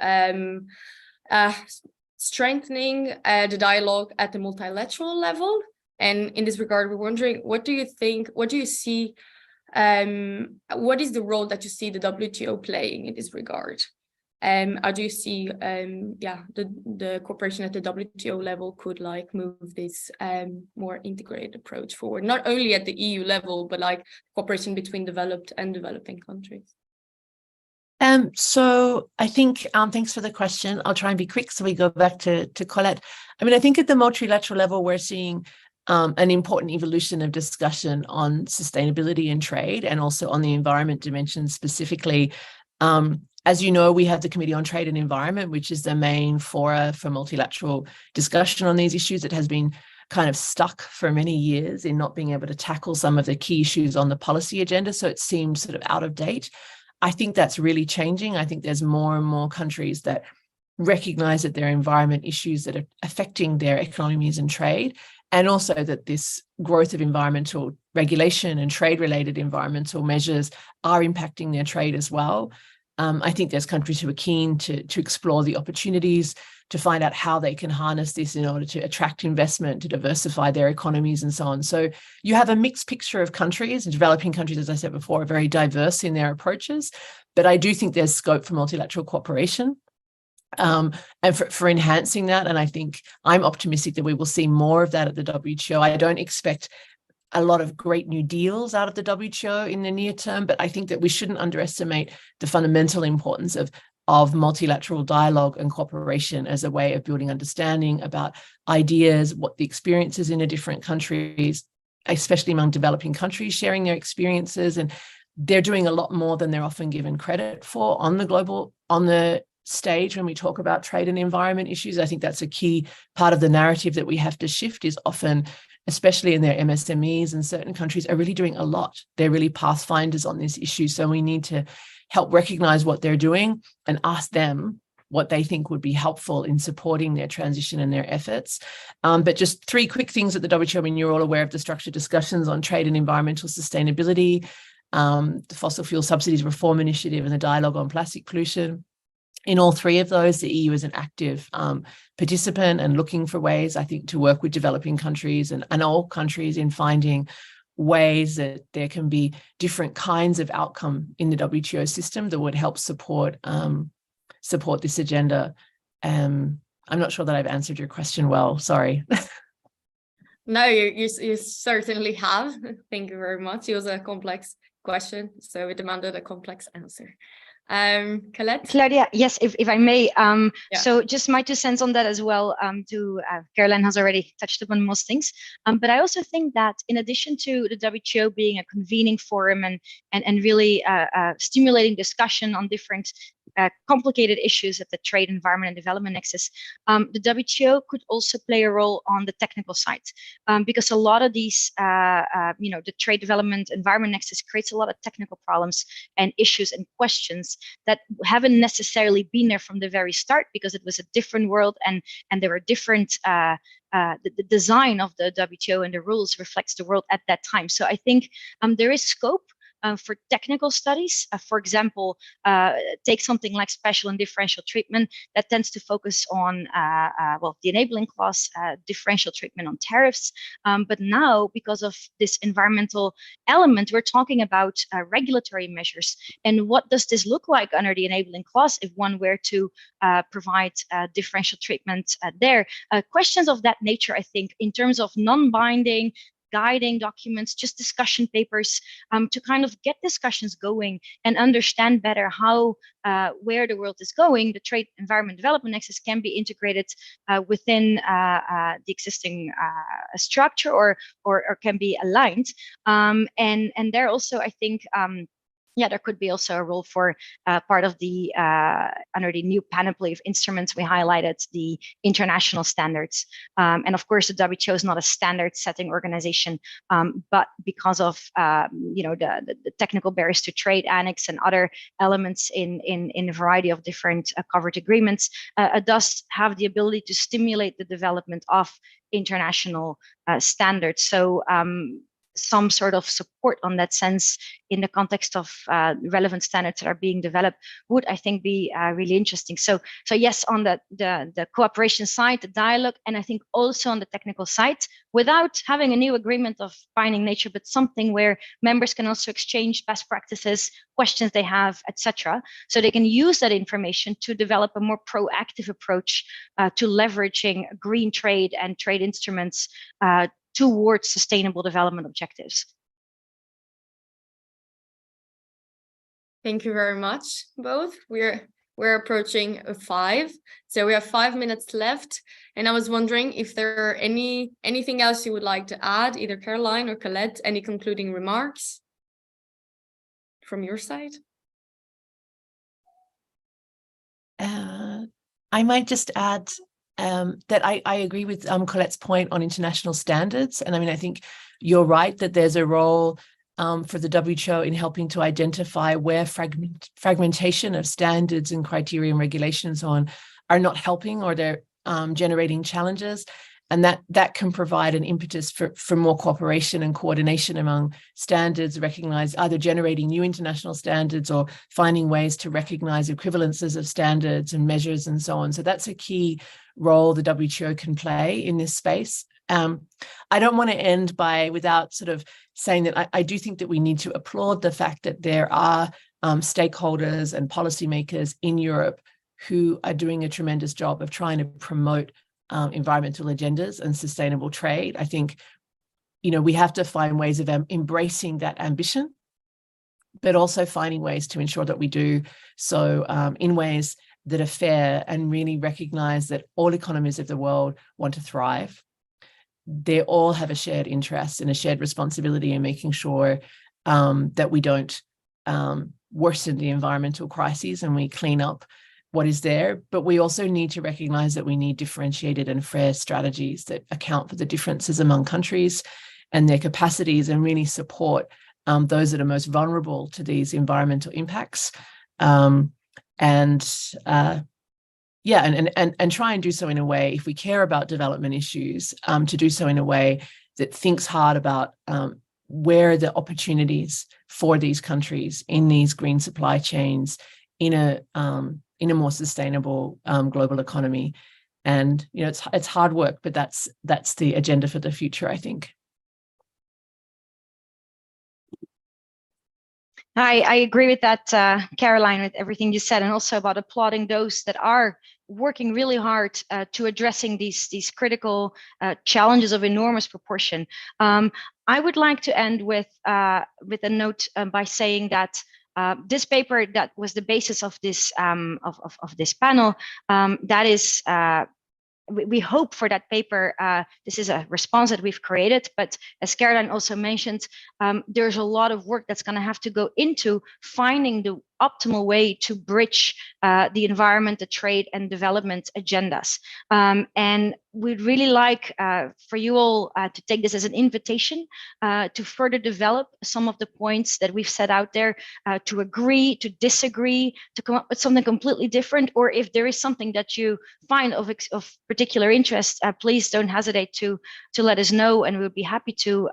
strengthening the dialogue at the multilateral level. And in this regard, we're wondering, what do you think, what do you see, what is the role that you see the WTO playing in this regard? How do you see, the cooperation at the WTO level could like move this more integrated approach forward, not only at the EU level, but like cooperation between developed and developing countries? So I think, thanks for the question. I'll try and be quick so we go back to Colette. I mean, I think at the multilateral level, we're seeing an important evolution of discussion on sustainability and trade, and also on the environment dimension specifically. As you know, we have the Committee on Trade and Environment, which is the main fora for multilateral discussion on these issues. It has been kind of stuck for many years in not being able to tackle some of the key issues on the policy agenda. So it seemed sort of out of date. I think that's really changing. I think there's more and more countries that recognize that there are environment issues that are affecting their economies and trade, and also that this growth of environmental regulation and trade-related environmental measures are impacting their trade as well. I think there's countries who are keen to explore the opportunities, to find out how they can harness this in order to attract investment, to diversify their economies and so on. So you have a mixed picture of countries, and developing countries, as I said before, are very diverse in their approaches. But I do think there's scope for multilateral cooperation and for enhancing that. And I think I'm optimistic that we will see more of that at the WTO. I don't expect a lot of great new deals out of the WTO in the near term, but I think that we shouldn't underestimate the fundamental importance of multilateral dialogue and cooperation as a way of building understanding about ideas, what the experiences in the different countries, especially among developing countries, sharing their experiences. And they're doing a lot more than they're often given credit for on the stage when we talk about trade and environment issues. I think that's a key part of the narrative that we have to shift, is often, especially in their MSMEs and certain countries, are really doing a lot. They're really pathfinders on this issue. So we need to help recognize what they're doing and ask them what they think would be helpful in supporting their transition and their efforts. But just three quick things at the WTO. I mean, you're all aware of the structured discussions on trade and environmental sustainability, the Fossil Fuel Subsidies Reform Initiative, and the dialogue on plastic pollution. In all three of those, the EU is an active participant and looking for ways, I think, to work with developing countries and all countries in finding ways that there can be different kinds of outcome in the WTO system that would help support this agenda. I'm not sure that I've answered your question well, sorry. No, you certainly have. Thank you very much. It was a complex question, so it demanded a complex answer. Colette? Claudia, yes, if I may. So just my 2 cents on that as well. Caroline has already touched upon most things. But I also think that in addition to the WTO being a convening forum and really stimulating discussion on different complicated issues at the trade, environment, and development nexus, the WTO could also play a role on the technical side, because a lot of these, the trade, development, environment nexus creates a lot of technical problems and issues and questions that haven't necessarily been there from the very start, because it was a different world and there were different the design of the WTO and the rules reflects the world at that time. So I think there is scope for technical studies. For example, take something like special and differential treatment that tends to focus on, the enabling clause, differential treatment on tariffs. But now, because of this environmental element, we're talking about regulatory measures. And what does this look like under the enabling clause if one were to provide differential treatment there? Questions of that nature, I think, in terms of non-binding guiding documents, just discussion papers, to kind of get discussions going and understand better how, where the world is going, the trade, environment, development nexus can be integrated within the existing structure or can be aligned. And there also, I think, yeah, there could be also a role for part of the under the new panoply of instruments we highlighted, the international standards. And of course, the WTO is not a standard setting organization, but because of the technical barriers to trade annex and other elements in a variety of different covered agreements, it does have the ability to stimulate the development of international standards. So some sort of support on that sense in the context of relevant standards that are being developed would, I think, be really interesting. So yes, on the cooperation side, the dialogue, and I think also on the technical side, without having a new agreement of binding nature, but something where members can also exchange best practices, questions they have, etc. So they can use that information to develop a more proactive approach to leveraging green trade and trade instruments towards sustainable development objectives. Thank you very much, both. We're approaching 5, so we have 5 minutes left. And I was wondering if there are anything else you would like to add, either Caroline or Colette, any concluding remarks from your side? I might just add that I agree with Colette's point on international standards. And I mean, I think you're right that there's a role for the WTO in helping to identify where fragmentation of standards and criteria and regulations are not helping, or they're generating challenges. And that can provide an impetus for more cooperation and coordination among standards, recognize either generating new international standards or finding ways to recognize equivalences of standards and measures and so on. So that's a key role the WTO can play in this space. I don't want to end without sort of saying that I do think that we need to applaud the fact that there are stakeholders and policymakers in Europe who are doing a tremendous job of trying to promote environmental agendas and sustainable trade. I think, we have to find ways of embracing that ambition, but also finding ways to ensure that we do so in ways that are fair and really recognize that all economies of the world want to thrive. They all have a shared interest and a shared responsibility in making sure that we don't worsen the environmental crises and we clean up what is there. But we also need to recognize that we need differentiated and fair strategies that account for the differences among countries and their capacities, and really support those that are most vulnerable to these environmental impacts. And try and do so in a way, if we care about development issues, to do so in a way that thinks hard about where are the opportunities for these countries in these green supply chains in a more sustainable global economy. And it's hard work, but that's the agenda for the future, I think. I agree with that, Caroline, with everything you said, and also about applauding those that are working really hard to addressing these critical challenges of enormous proportion. I would like to end with a note by saying that this paper that was the basis of this this panel, that is. We hope for that paper, this is a response that we've created, but as Caroline also mentioned, there's a lot of work that's going to have to go into finding the optimal way to bridge the environment, the trade and development agendas. And we'd really like for you all to take this as an invitation to further develop some of the points that we've set out there, to agree, to disagree, to come up with something completely different, or if there is something that you find of particular interest, please don't hesitate to let us know, and we'll be happy to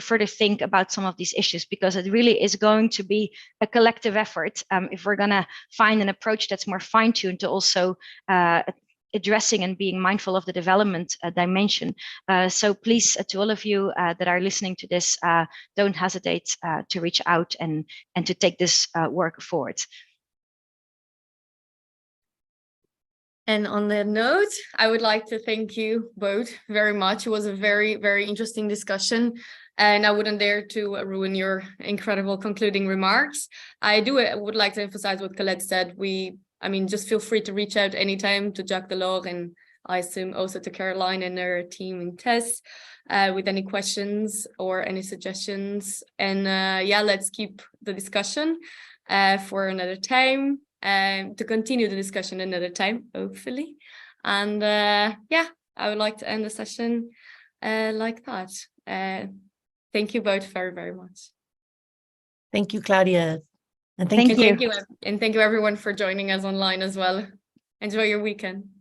further think about some of these issues, because it really is going to be a collective effort if we're going to find an approach that's more fine-tuned to also addressing and being mindful of the development dimension. So please, to all of you that are listening to this, don't hesitate to reach out and to take this work forward. And on that note, I would like to thank you both very much. It was a very, very interesting discussion, and I wouldn't dare to ruin your incredible concluding remarks. I would like to emphasize what Colette said. Just feel free to reach out anytime to Jacques Delors, and I assume also to Caroline and her team in TESS with any questions or any suggestions. And yeah, let's keep the discussion for another time, to continue the discussion another time, hopefully. And yeah, I would like to end the session like that. Thank you both very, very much. Thank you, Claudia. And thank you. And thank you everyone for joining us online as well. Enjoy your weekend.